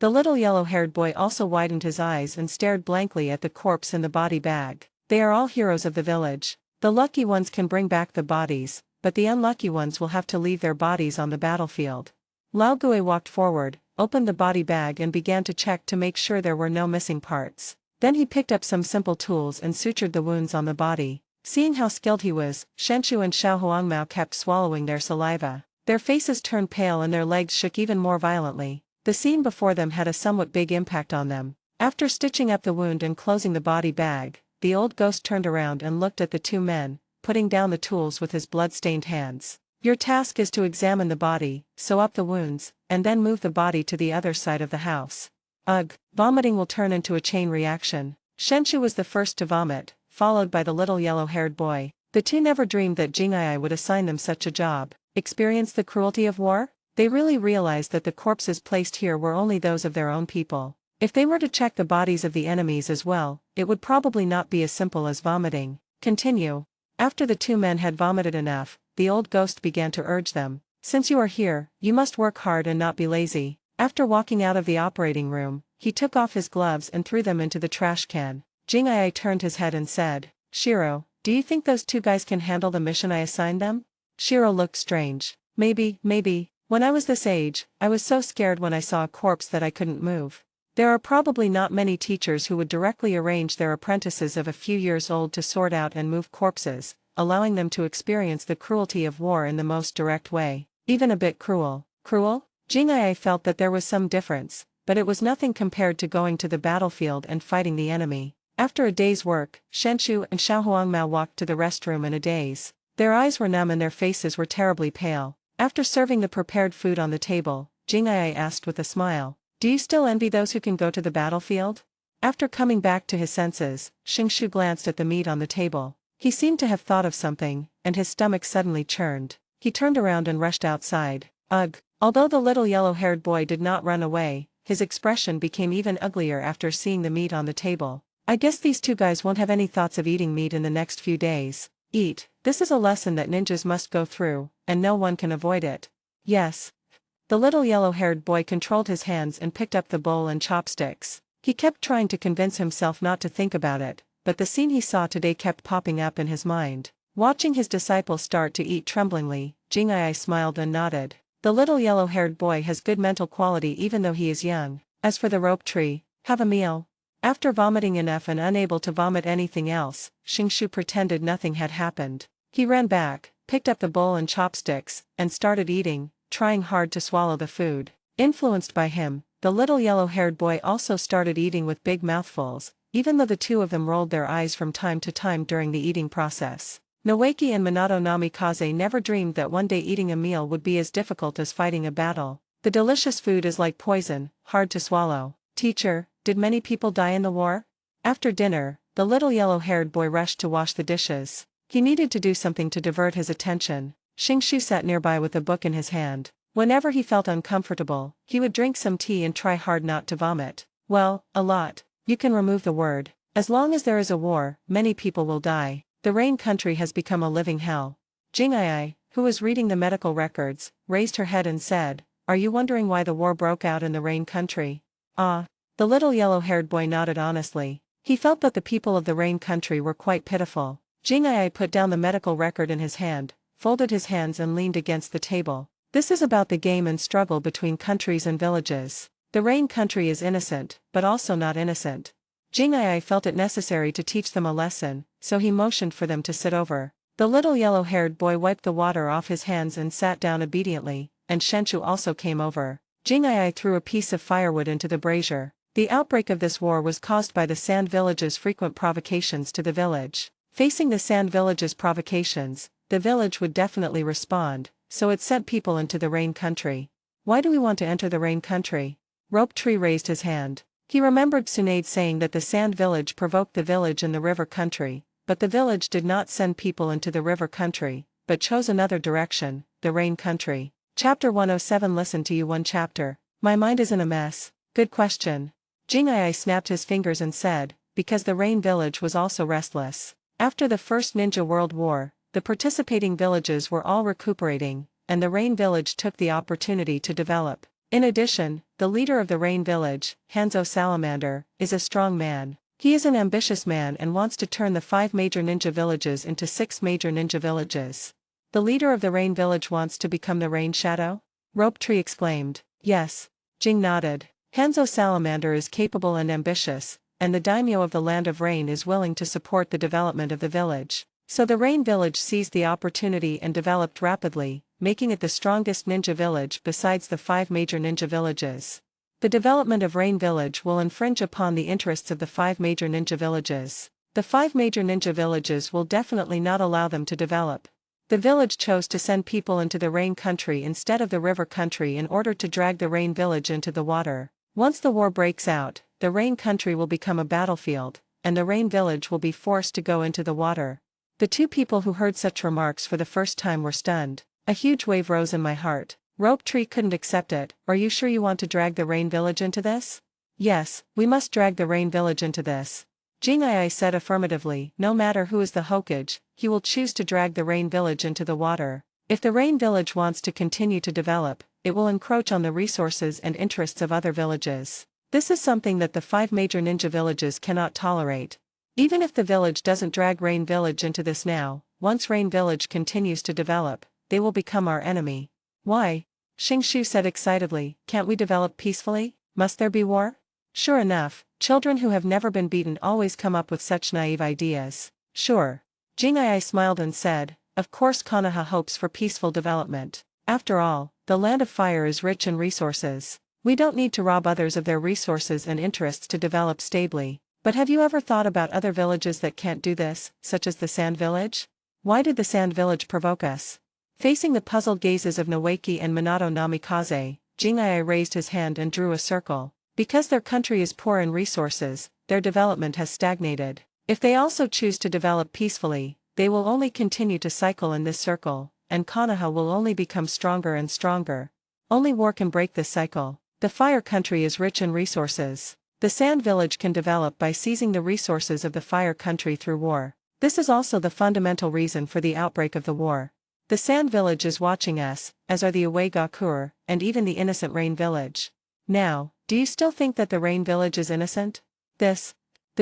S2: The little yellow-haired boy also widened his eyes and stared blankly at the corpse in the body bag. They are all heroes of the village. The lucky ones can bring back the bodies, but the unlucky ones will have to leave their bodies on the battlefield. Lao Gui walked forward, opened the body bag and began to check to make sure there were no missing parts. Then he picked up some simple tools and sutured the wounds on the body. Seeing how skilled he was, Shenshu and Xiao Huangmao kept swallowing their saliva. Their faces turned pale and their legs shook even more violently. The scene before them had a somewhat big impact on them. After stitching up the wound and closing the body bag, the old ghost turned around and looked at the 2 men, putting down the tools with his blood-stained hands. Your task is to examine the body, sew up the wounds, and then move the body to the other side of the house. Ugh, vomiting will turn into a chain reaction. Shenshu was the first to vomit, followed by the little yellow-haired boy. The 2 never dreamed that Jing'ai would assign them such a job. Experience the cruelty of war? They really realized that the corpses placed here were only those of their own people. If they were to check the bodies of the enemies as well, it would probably not be as simple as vomiting. Continue. After the 2 men had vomited enough, the old ghost began to urge them. Since you are here, you must work hard and not be lazy. After walking out of the operating room, he took off his gloves and threw them into the trash can. Jing'ai turned his head and said, Shiro, do you think those 2 guys can handle the mission I assigned them? Shiro looked strange. Maybe. When I was this age, I was so scared when I saw a corpse that I couldn't move. There are probably not many teachers who would directly arrange their apprentices of a few years old to sort out and move corpses, allowing them to experience the cruelty of war in the most direct way. Even a bit cruel. Cruel? Jing'ai felt that there was some difference, but it was nothing compared to going to the battlefield and fighting the enemy. After a day's work, Shenshu and Xiao Huangmao walked to the restroom in a daze. Their eyes were numb and their faces were terribly pale. After serving the prepared food on the table, Jing'ai asked with a smile, do you still envy those who can go to the battlefield? After coming back to his senses, Xingshu glanced at the meat on the table. He seemed to have thought of something, and his stomach suddenly churned. He turned around and rushed outside. Ugh! Although the little yellow-haired boy did not run away, his expression became even uglier after seeing the meat on the table. I guess these 2 guys won't have any thoughts of eating meat in the next few days. Eat. This is a lesson that ninjas must go through, and no one can avoid it. Yes. The little yellow-haired boy controlled his hands and picked up the bowl and chopsticks. He kept trying to convince himself not to think about it, but the scene he saw today kept popping up in his mind. Watching his disciple start to eat tremblingly, Jing'ai smiled and nodded. The little yellow-haired boy has good mental quality even though he is young. As for the rope tree, have a meal. After vomiting enough and unable to vomit anything else, Xingshu pretended nothing had happened. He ran back, picked up the bowl and chopsticks, and started eating, trying hard to swallow the food. Influenced by him, the little yellow-haired boy also started eating with big mouthfuls, even though the 2 of them rolled their eyes from time to time during the eating process. Noeki and Minato Namikaze never dreamed that one day eating a meal would be as difficult as fighting a battle. The delicious food is like poison, hard to swallow. Teacher, did many people die in the war? After dinner, the little yellow-haired boy rushed to wash the dishes. He needed to do something to divert his attention. Xingshu sat nearby with a book in his hand. Whenever he felt uncomfortable, he would drink some tea and try hard not to vomit. Well, a lot. You can remove the word. As long as there is a war, many people will die. The rain country has become a living hell. Jing'ai, who was reading the medical records, raised her head and said, are you wondering why the war broke out in the rain country? Ah. The little yellow-haired boy nodded honestly. He felt that the people of the rain country were quite pitiful. Jing'ai put down the medical record in his hand, folded his hands and leaned against the table. This is about the game and struggle between countries and villages. The rain country is innocent, but also not innocent. Jing'ai felt it necessary to teach them a lesson, so he motioned for them to sit over. The little yellow-haired boy wiped the water off his hands and sat down obediently, and Shenshu also came over. Jing'ai threw a piece of firewood into the brazier. The outbreak of this war was caused by the Sand Village's frequent provocations to the village. Facing the Sand Village's provocations, the village would definitely respond, so it sent people into the rain country. Why do we want to enter the rain country? Rope Tree raised his hand. He remembered Tsunade saying that the Sand Village provoked the village in the river country, but the village did not send people into the river country, but chose another direction, the rain country. Chapter 107. Listen to you. One chapter. My mind is in a mess. Good question. Jing'ai snapped his fingers and said, because the rain village was also restless. After the First Ninja World War, the participating villages were all recuperating, and the rain village took the opportunity to develop. In addition, the leader of the rain village, Hanzo Salamander, is a strong man. He is an ambitious man and wants to turn the 5 major ninja villages into 6 major ninja villages. The leader of the rain village wants to become the rain shadow? Rope Tree exclaimed. Yes. Jing nodded. Hanzo Salamander is capable and ambitious, and the daimyo of the Land of Rain is willing to support the development of the village. So the rain village seized the opportunity and developed rapidly, making it the strongest ninja village besides the 5 major ninja villages. The development of Rain Village will infringe upon the interests of the 5 major ninja villages. The 5 major ninja villages will definitely not allow them to develop. The village chose to send people into the rain country instead of the river country in order to drag the rain village into the water. Once the war breaks out, the rain country will become a battlefield, and the rain village will be forced to go into the water. The 2 people who heard such remarks for the first time were stunned. A huge wave rose in my heart. Rope Tree couldn't accept it. Are you sure you want to drag the rain village into this? Yes, we must drag the rain village into this. Jing'ai said affirmatively. No matter who is the Hokage, he will choose to drag the rain village into the water. If the rain village wants to continue to develop, it will encroach on the resources and interests of other villages. This is something that the 5 major ninja villages cannot tolerate. Even if the village doesn't drag Rain Village into this now, once Rain Village continues to develop, they will become our enemy. Why? Xingshu said excitedly. Can't we develop peacefully? Must there be war? Sure enough, children who have never been beaten always come up with such naive ideas. Sure. Jing'ai smiled and said, of course Konoha hopes for peaceful development. After all, the Land of Fire is rich in resources. We don't need to rob others of their resources and interests to develop stably. But have you ever thought about other villages that can't do this, such as the Sand Village? Why did the Sand Village provoke us? Facing the puzzled gazes of Noeki and Minato Namikaze, Jing'ai raised his hand and drew a circle. Because their country is poor in resources, their development has stagnated. If they also choose to develop peacefully, they will only continue to cycle in this circle, and Konoha will only become stronger and stronger. Only war can break this cycle. The Fire Country is rich in resources. The Sand Village can develop by seizing the resources of the Fire Country through war. This is also the fundamental reason for the outbreak of the war. The Sand Village is watching us, as are the Uegakur, and even the innocent Rain Village. Now, do you still think that the Rain Village is innocent? The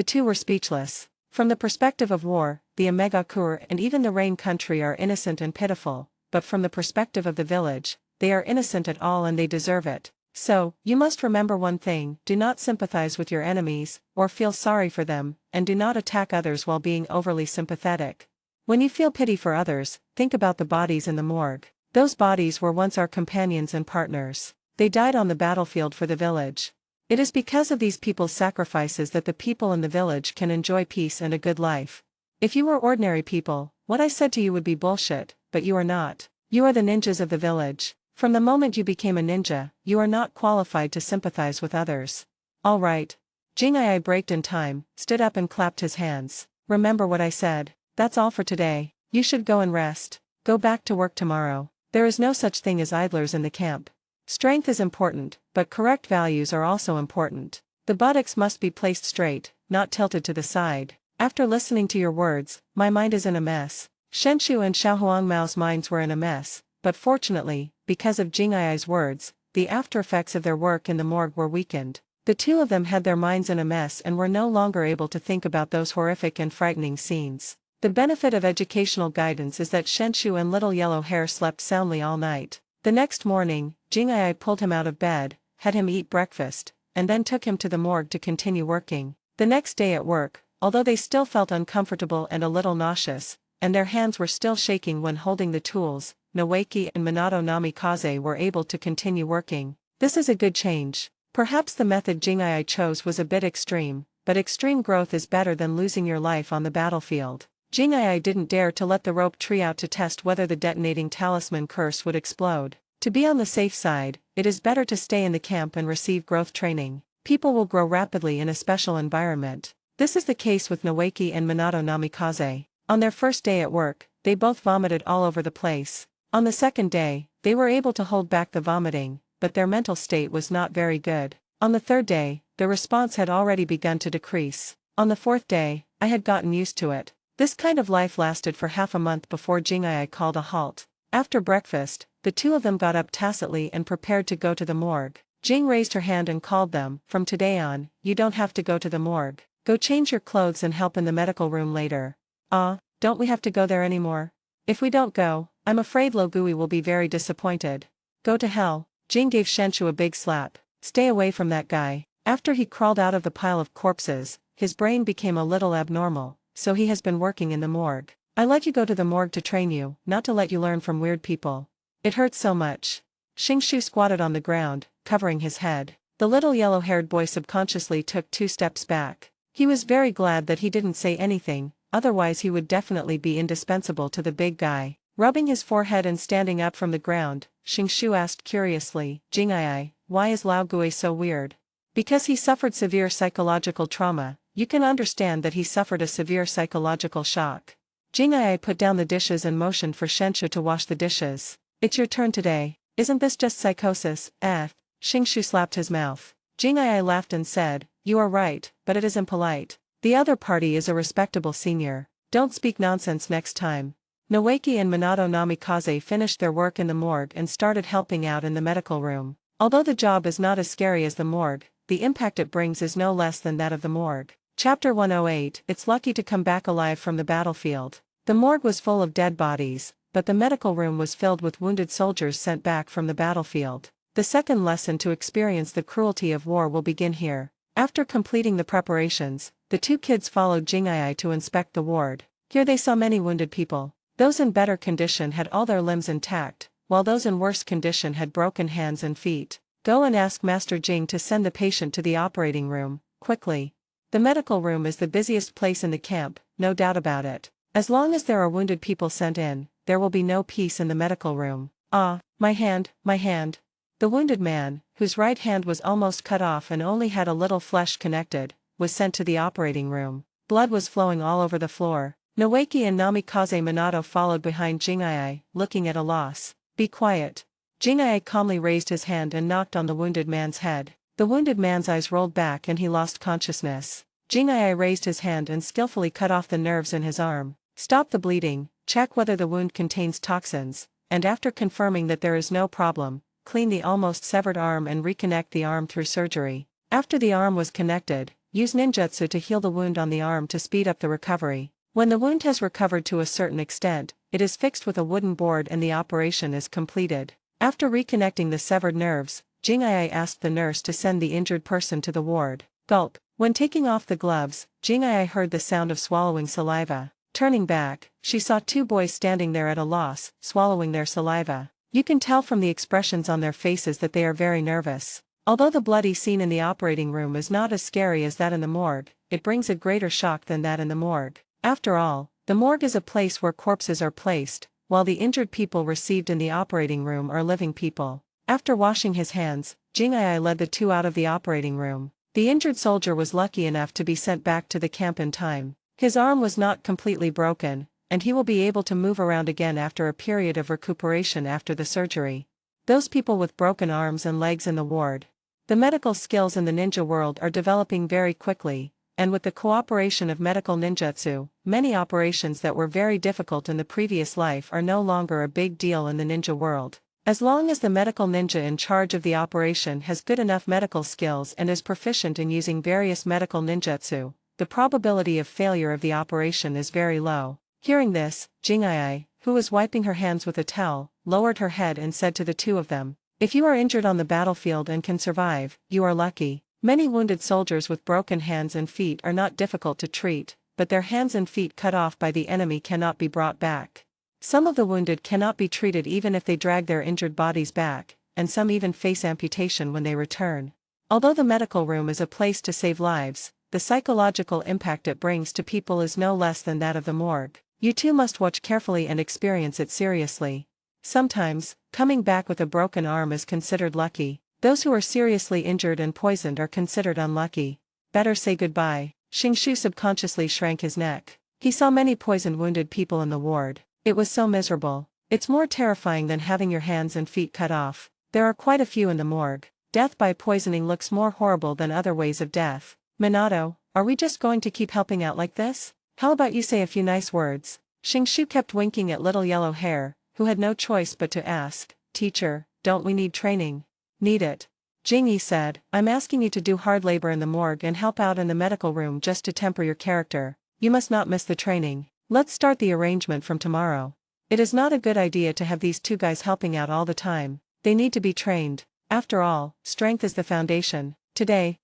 S2: 2 were speechless. From the perspective of war, the Uegakur and even the Rain Country are innocent and pitiful, but from the perspective of the village, they are innocent at all and they deserve it. So, you must remember one thing, do not sympathize with your enemies, or feel sorry for them, and do not attack others while being overly sympathetic. When you feel pity for others, think about the bodies in the morgue. Those bodies were once our companions and partners. They died on the battlefield for the village. It is because of these people's sacrifices that the people in the village can enjoy peace and a good life. If you were ordinary people, what I said to you would be bullshit, but you are not. You are the ninjas of the village. From the moment you became a ninja, you are not qualified to sympathize with others. All right. Jing'ai braked in time, stood up and clapped his hands. Remember what I said. That's all for today. You should go and rest. Go back to work tomorrow. There is no such thing as idlers in the camp. Strength is important, but correct values are also important. The buttocks must be placed straight, not tilted to the side. After listening to your words, my mind is in a mess. Shenshu and Xiaohuangmao's minds were in a mess, but fortunately, because of Jing'ai's words, the after-effects of their work in the morgue were weakened. The 2 of them had their minds in a mess and were no longer able to think about those horrific and frightening scenes. The benefit of educational guidance is that Shenshu and Little Yellow Hair slept soundly all night. The next morning, Jing'ai pulled him out of bed, had him eat breakfast, and then took him to the morgue to continue working. The next day at work, although they still felt uncomfortable and a little nauseous, and their hands were still shaking when holding the tools, Noeki and Minato Namikaze were able to continue working. This is a good change. Perhaps the method Jing'ai chose was a bit extreme, but extreme growth is better than losing your life on the battlefield. Jing'ai didn't dare to let the rope tree out to test whether the detonating talisman curse would explode. To be on the safe side, it is better to stay in the camp and receive growth training. People will grow rapidly in a special environment. This is the case with Noeki and Minato Namikaze. On their first day at work, they both vomited all over the place. On the second day, they were able to hold back the vomiting, but their mental state was not very good. On the third day, the response had already begun to decrease. On the fourth day, I had gotten used to it. This kind of life lasted for half a month before Jingai called a halt. After breakfast, the two of them got up tacitly and prepared to go to the morgue. Jing raised her hand and called them. From today on, you don't have to go to the morgue. Go change your clothes and help in the medical room later. Don't we have to go there anymore? If we don't go, I'm afraid Logui will be very disappointed. Go to hell. Jing gave Shenshu a big slap. Stay away from that guy. After he crawled out of the pile of corpses, his brain became a little abnormal, so he has been working in the morgue. I let you go to the morgue to train you, not to let you learn from weird people. It hurts so much. Shingshu squatted on the ground, covering his head. The little yellow-haired boy subconsciously took 2 steps back. He was very glad that he didn't say anything, otherwise he would definitely be indispensable to the big guy. Rubbing his forehead and standing up from the ground, Shingshu asked curiously, Jing'ai, why is Lao Gui so weird? Because he suffered severe psychological trauma. You can understand that he suffered a severe psychological shock. Jing'ai put down the dishes and motioned for Shenshu to wash the dishes. It's your turn today. Isn't this just psychosis? Shingshu slapped his mouth. Jing'ai laughed and said, you are right, but it is impolite. The other party is a respectable senior. Don't speak nonsense next time. Noeki and Minato Namikaze finished their work in the morgue and started helping out in the medical room. Although the job is not as scary as the morgue, the impact it brings is no less than that of the morgue. Chapter 108. It's lucky to come back alive from the battlefield. The morgue was full of dead bodies, but the medical room was filled with wounded soldiers sent back from the battlefield. The second lesson to experience the cruelty of war will begin here. After completing the preparations, the two kids followed Jing'ai to inspect the ward. Here they saw many wounded people. Those in better condition had all their limbs intact, while those in worse condition had broken hands and feet. Go and ask Master Jing to send the patient to the operating room, quickly. The medical room is the busiest place in the camp, no doubt about it. As long as there are wounded people sent in, there will be no peace in the medical room. My hand, my hand. The wounded man, whose right hand was almost cut off and only had a little flesh connected, was sent to the operating room. Blood was flowing all over the floor. Noeki and Namikaze Minato followed behind Jing'ai, looking at a loss. Be quiet. Jing'ai calmly raised his hand and knocked on the wounded man's head. The wounded man's eyes rolled back and he lost consciousness. Jing'ai raised his hand and skillfully cut off the nerves in his arm. Stop the bleeding, check whether the wound contains toxins, and after confirming that there is no problem, clean the almost severed arm and reconnect the arm through surgery. After the arm was connected, use ninjutsu to heal the wound on the arm to speed up the recovery. When the wound has recovered to a certain extent, it is fixed with a wooden board and the operation is completed. After reconnecting the severed nerves, Jing'ai asked the nurse to send the injured person to the ward. Gulp. When taking off the gloves, Jing'ai heard the sound of swallowing saliva. Turning back, she saw 2 boys standing there at a loss, swallowing their saliva. You can tell from the expressions on their faces that they are very nervous. Although the bloody scene in the operating room is not as scary as that in the morgue, it brings a greater shock than that in the morgue. After all, the morgue is a place where corpses are placed, while the injured people received in the operating room are living people. After washing his hands, Jing'ai led the 2 out of the operating room. The injured soldier was lucky enough to be sent back to the camp in time. His arm was not completely broken, and he will be able to move around again after a period of recuperation after the surgery. Those people with broken arms and legs in the ward. The medical skills in the ninja world are developing very quickly, and with the cooperation of medical ninjutsu, many operations that were very difficult in the previous life are no longer a big deal in the ninja world. As long as the medical ninja in charge of the operation has good enough medical skills and is proficient in using various medical ninjutsu, the probability of failure of the operation is very low. Hearing this, Jing'ai, who was wiping her hands with a towel, lowered her head and said to the 2 of them, if you are injured on the battlefield and can survive, you are lucky. Many wounded soldiers with broken hands and feet are not difficult to treat, but their hands and feet cut off by the enemy cannot be brought back. Some of the wounded cannot be treated even if they drag their injured bodies back, and some even face amputation when they return. Although the medical room is a place to save lives, the psychological impact it brings to people is no less than that of the morgue. You too must watch carefully and experience it seriously. Sometimes, coming back with a broken arm is considered lucky. Those who are seriously injured and poisoned are considered unlucky. Better say goodbye. Xingshu subconsciously shrank his neck. He saw many poisoned wounded people in the ward. It was so miserable. It's more terrifying than having your hands and feet cut off. There are quite a few in the morgue. Death by poisoning looks more horrible than other ways of death. Minato, are we just going to keep helping out like this? How about you say a few nice words? Xingshu kept winking at little yellow hair, who had no choice but to ask, Teacher, don't we need training? Need it. Jingyi said, I'm asking you to do hard labor in the morgue and help out in the medical room just to temper your character. You must not miss the training. Let's start the arrangement from tomorrow. It is not a good idea to have these two guys helping out all the time. They need to be trained. After all, strength is the foundation. Today.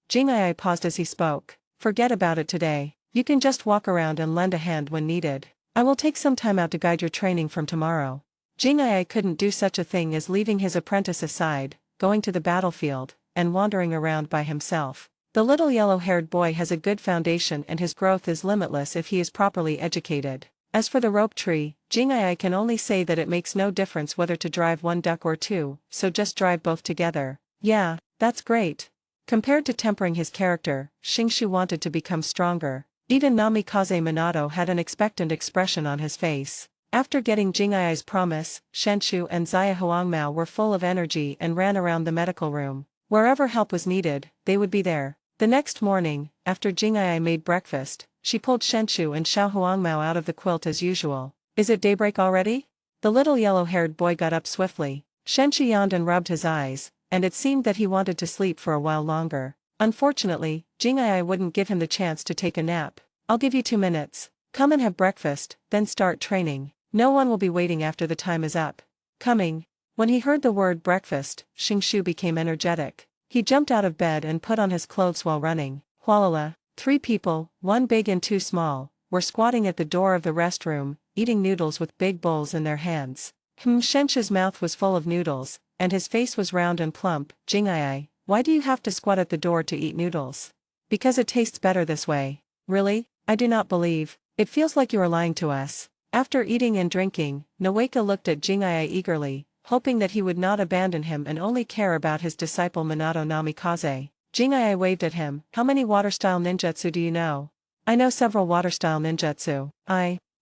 S2: Jingyi paused as he spoke. Forget about it today. You can just walk around and lend a hand when needed. I will take some time out to guide your training from tomorrow. Jingyi couldn't do such a thing as leaving his apprentice aside, going to the battlefield, and wandering around by himself. The little yellow-haired boy has a good foundation and his growth is limitless if he is properly educated. As for the rope tree, Jingyi can only say that it makes no difference whether to drive one duck or two, so just drive both together. Yeah, that's great. Compared to tempering his character, Xingshu wanted to become stronger. Even Namikaze Minato had an expectant expression on his face. After getting Jingyi's promise, Shenshu and Xia Huangmao were full of energy and ran around the medical room. Wherever help was needed, they would be there. The next morning, after Jingyi made breakfast, she pulled Shenshu and Xiao Huangmao out of the quilt as usual. Is it daybreak already? The little yellow-haired boy got up swiftly. Shenshu yawned and rubbed his eyes, and it seemed that he wanted to sleep for a while longer. Unfortunately, Jingyi wouldn't give him the chance to take a nap. I'll give you 2 minutes. Come and have breakfast, then start training. No one will be waiting after the time is up. Coming. When he heard the word breakfast, Xingshu became energetic. He jumped out of bed and put on his clothes while running. Hualala. 3 people, 1 big and 2 small, were squatting at the door of the restroom, eating noodles with big bowls in their hands. Shenshu's mouth was full of noodles, and his face was round and plump. Jingyi, why do you have to squat at the door to eat noodles? Because it tastes better this way. Really? I do not believe. It feels like you are lying to us. After eating and drinking, Noeka looked at Jingyi eagerly, hoping that he would not abandon him and only care about his disciple Minato Namikaze. Jingyi waved at him. How many water-style ninjutsu do you know? I know several water-style ninjutsu.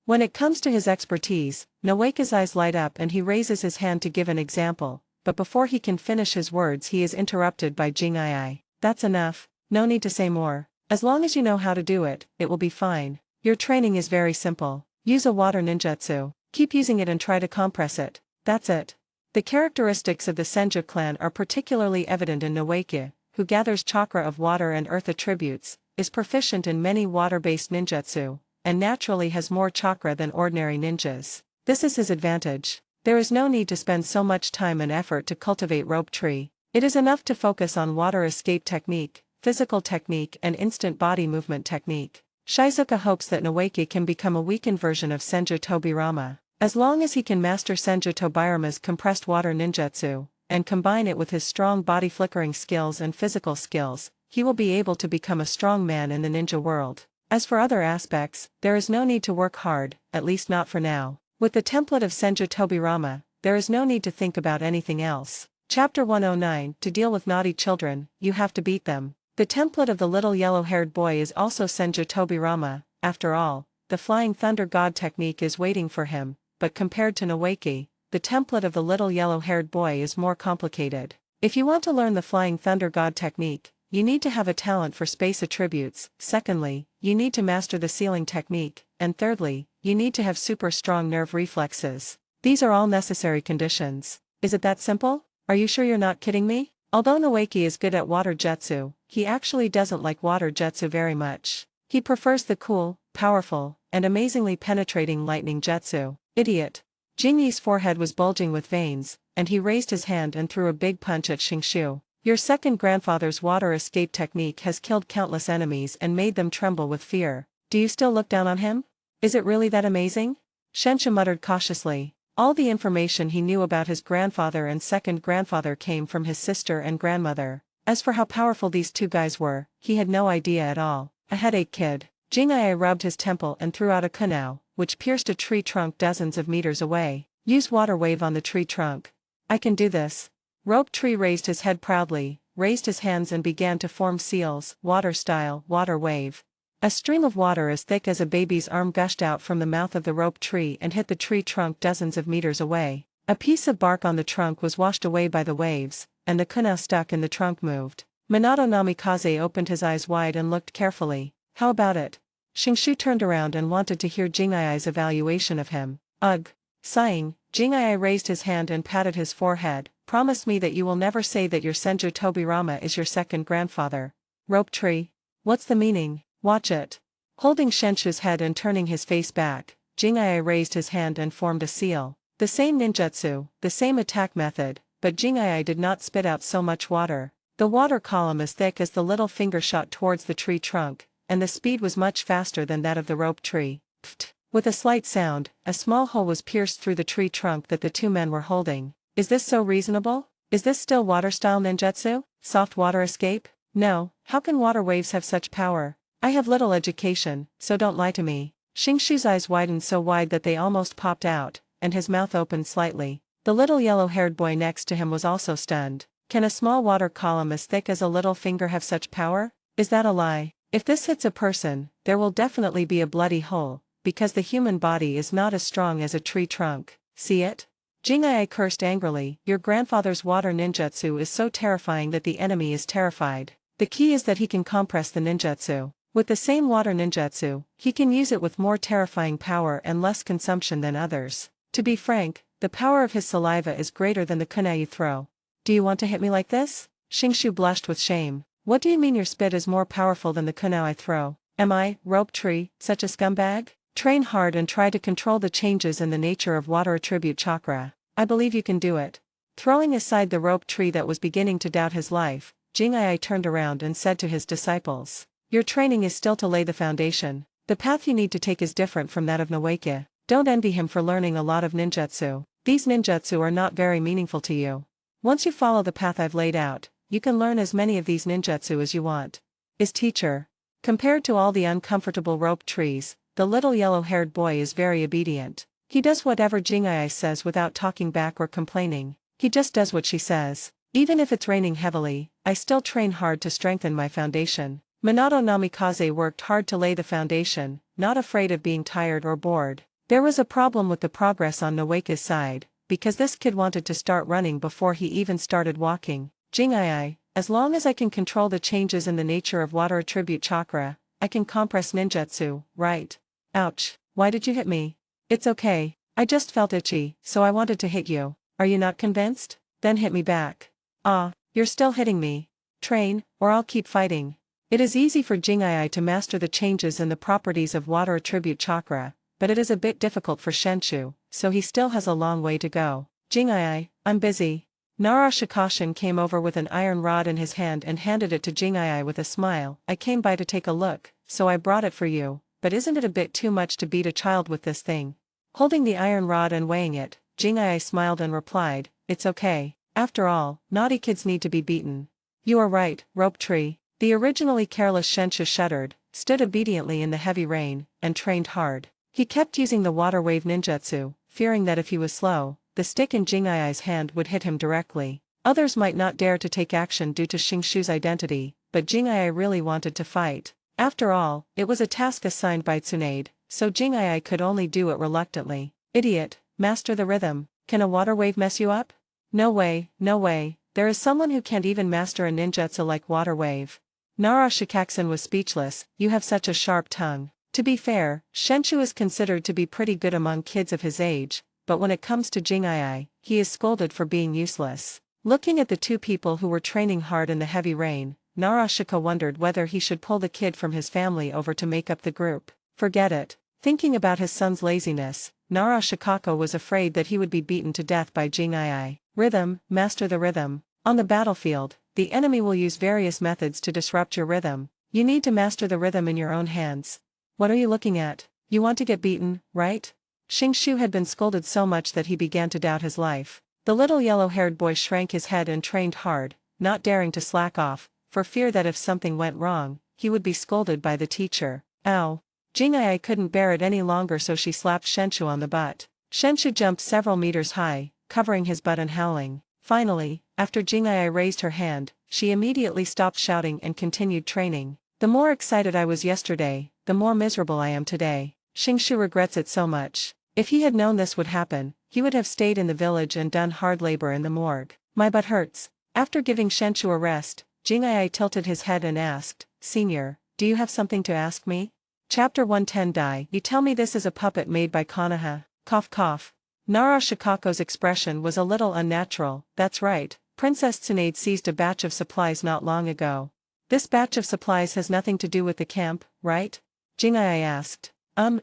S2: When it comes to his expertise, Noeka's eyes light up and he raises his hand to give an example, but before he can finish his words he is interrupted by Jingyi. That's enough. No need to say more. As long as you know how to do it, it will be fine. Your training is very simple. Use a water ninjutsu. Keep using it and try to compress it. That's it. The characteristics of the Senju clan are particularly evident in Noeka, who gathers chakra of water and earth attributes, is proficient in many water-based ninjutsu, and naturally has more chakra than ordinary ninjas. This is his advantage. There is no need to spend so much time and effort to cultivate rope tree. It is enough to focus on water escape technique, physical technique and instant body movement technique. Shizuka hopes that Noeka can become a weakened version of Senju Tobirama. As long as he can master Senju Tobirama's compressed water ninjutsu, and combine it with his strong body flickering skills and physical skills, he will be able to become a strong man in the ninja world. As for other aspects, there is no need to work hard, at least not for now. With the template of Senju Tobirama, there is no need to think about anything else. Chapter 109. To deal with naughty children, you have to beat them. The template of the little yellow-haired boy is also Senju Tobirama. After all, the Flying Thunder God technique is waiting for him, but compared to Noeka, the template of the little yellow-haired boy is more complicated. If you want to learn the Flying Thunder God technique, you need to have a talent for space attributes. Secondly, you need to master the ceiling technique, and thirdly, you need to have super strong nerve reflexes. These are all necessary conditions. Is it that simple? Are you sure you're not kidding me? Although Noeka is good at water jutsu, he actually doesn't like water jutsu very much. He prefers the cool, powerful, and amazingly penetrating lightning jutsu. Idiot. Jingyi's forehead was bulging with veins, and he raised his hand and threw a big punch at Xingshu. Your second grandfather's water escape technique has killed countless enemies and made them tremble with fear. Do you still look down on him? Is it really that amazing? Shenshu muttered cautiously. All the information he knew about his grandfather and second grandfather came from his sister and grandmother. As for how powerful these two guys were, he had no idea at all. A headache kid. Jingyi rubbed his temple and threw out a kunao, which pierced a tree trunk dozens of meters away. Use water wave on the tree trunk. I can do this. Rope tree raised his head proudly, raised his hands and began to form seals, water style, water wave. A stream of water as thick as a baby's arm gushed out from the mouth of the rope tree and hit the tree trunk dozens of meters away. A piece of bark on the trunk was washed away by the waves, and the kunai stuck in the trunk moved. Minato Namikaze opened his eyes wide and looked carefully. How about it? Shinshu turned around and wanted to hear Jingai's evaluation of him. Ugh. Sighing, Jingai raised his hand and patted his forehead. Promise me that you will never say that your Senju Tobirama is your second grandfather. Rope tree? What's the meaning? Watch it. Holding Shenshu's head and turning his face back, Jingai raised his hand and formed a seal. The same ninjutsu, the same attack method, but Jingai did not spit out so much water. The water column as thick as the little finger shot towards the tree trunk, and the speed was much faster than that of the rope tree. Pfft. With a slight sound, a small hole was pierced through the tree trunk that the two men were holding. Is this so reasonable? Is this still water-style ninjutsu? Soft water escape? No, how can water waves have such power? I have little education, so don't lie to me. Shinshu's eyes widened so wide that they almost popped out, and his mouth opened slightly. The little yellow-haired boy next to him was also stunned. Can a small water column as thick as a little finger have such power? Is that a lie? If this hits a person, there will definitely be a bloody hole, because the human body is not as strong as a tree trunk. See it? Jingai cursed angrily. Your grandfather's water ninjutsu is so terrifying that the enemy is terrified. The key is that he can compress the ninjutsu. With the same water ninjutsu, he can use it with more terrifying power and less consumption than others. To be frank, the power of his saliva is greater than the kunai you throw. Do you want to hit me like this? Shinshu blushed with shame. What do you mean your spit is more powerful than the kunai I throw? Am I, rope tree, such a scumbag? Train hard and try to control the changes in the nature of water attribute chakra. I believe you can do it. Throwing aside the rope tree that was beginning to doubt his life, Jingai turned around and said to his disciples. Your training is still to lay the foundation. The path you need to take is different from that of Naoki. Don't envy him for learning a lot of ninjutsu. These ninjutsu are not very meaningful to you. Once you follow the path I've laid out, you can learn as many of these ninjutsu as you want. Is teacher. Compared to all the uncomfortable rope trees, the little yellow-haired boy is very obedient. He does whatever Jingai says without talking back or complaining. He just does what she says. Even if it's raining heavily, I still train hard to strengthen my foundation. Minato Namikaze worked hard to lay the foundation, not afraid of being tired or bored. There was a problem with the progress on Naoki's side, because this kid wanted to start running before he even started walking. Jingai, as long as I can control the changes in the nature of water attribute chakra, I can compress ninjutsu, right? Ouch, why did you hit me? It's okay, I just felt itchy, so I wanted to hit you. Are you not convinced? Then hit me back. Ah, you're still hitting me. Train, or I'll keep fighting. It is easy for Jingai to master the changes in the properties of water attribute chakra, but it is a bit difficult for Shenshu, so he still has a long way to go. Jingai, I'm busy. Nara Shikashin came over with an iron rod in his hand and handed it to Jingai with a smile. I came by to take a look, so I brought it for you, but isn't it a bit too much to beat a child with this thing? Holding the iron rod and weighing it, Jingai smiled and replied, it's okay. After all, naughty kids need to be beaten. You are right, rope tree. The originally careless Shenshu shuddered, stood obediently in the heavy rain, and trained hard. He kept using the water wave ninjutsu, fearing that if he was slow, the stick in Jingai's hand would hit him directly. Others might not dare to take action due to Shinshu's identity, but Jingai really wanted to fight. After all, it was a task assigned by Tsunade, so Jingai could only do it reluctantly. Idiot, master the rhythm. Can a water wave mess you up? No way, no way. There is someone who can't even master a ninjutsu like water wave. Nara Shikaksen was speechless. You have such a sharp tongue. To be fair, Shenshu is considered to be pretty good among kids of his age, but when it comes to Jingai, he is scolded for being useless. Looking at the two people who were training hard in the heavy rain, Nara Shika wondered whether he should pull the kid from his family over to make up the group. Forget it. Thinking about his son's laziness, Nara Shikako was afraid that he would be beaten to death by Jingai. Rhythm, master the rhythm. On the battlefield, the enemy will use various methods to disrupt your rhythm. You need to master the rhythm in your own hands. What are you looking at? You want to get beaten, right? Shinshu had been scolded so much that he began to doubt his life. The little yellow-haired boy shrank his head and trained hard, not daring to slack off, for fear that if something went wrong, he would be scolded by the teacher. Ow! Jingai couldn't bear it any longer, so she slapped Shenshu on the butt. Shenshu jumped several meters high, covering his butt and howling. Finally, after Jing'ai raised her hand, she immediately stopped shouting and continued training. The more excited I was yesterday, the more miserable I am today. Shingshu regrets it so much. If he had known this would happen, he would have stayed in the village and done hard labor in the morgue. My butt hurts. After giving Shenshu a rest, Jing'ai tilted his head and asked, Senior, do you have something to ask me? Chapter 110 Die. You tell me this is a puppet made by Konoha. Cough cough. Nara Shikako's expression was a little unnatural. That's right, Princess Tsunade seized a batch of supplies not long ago. This batch of supplies has nothing to do with the camp, right? Jing'ai asked.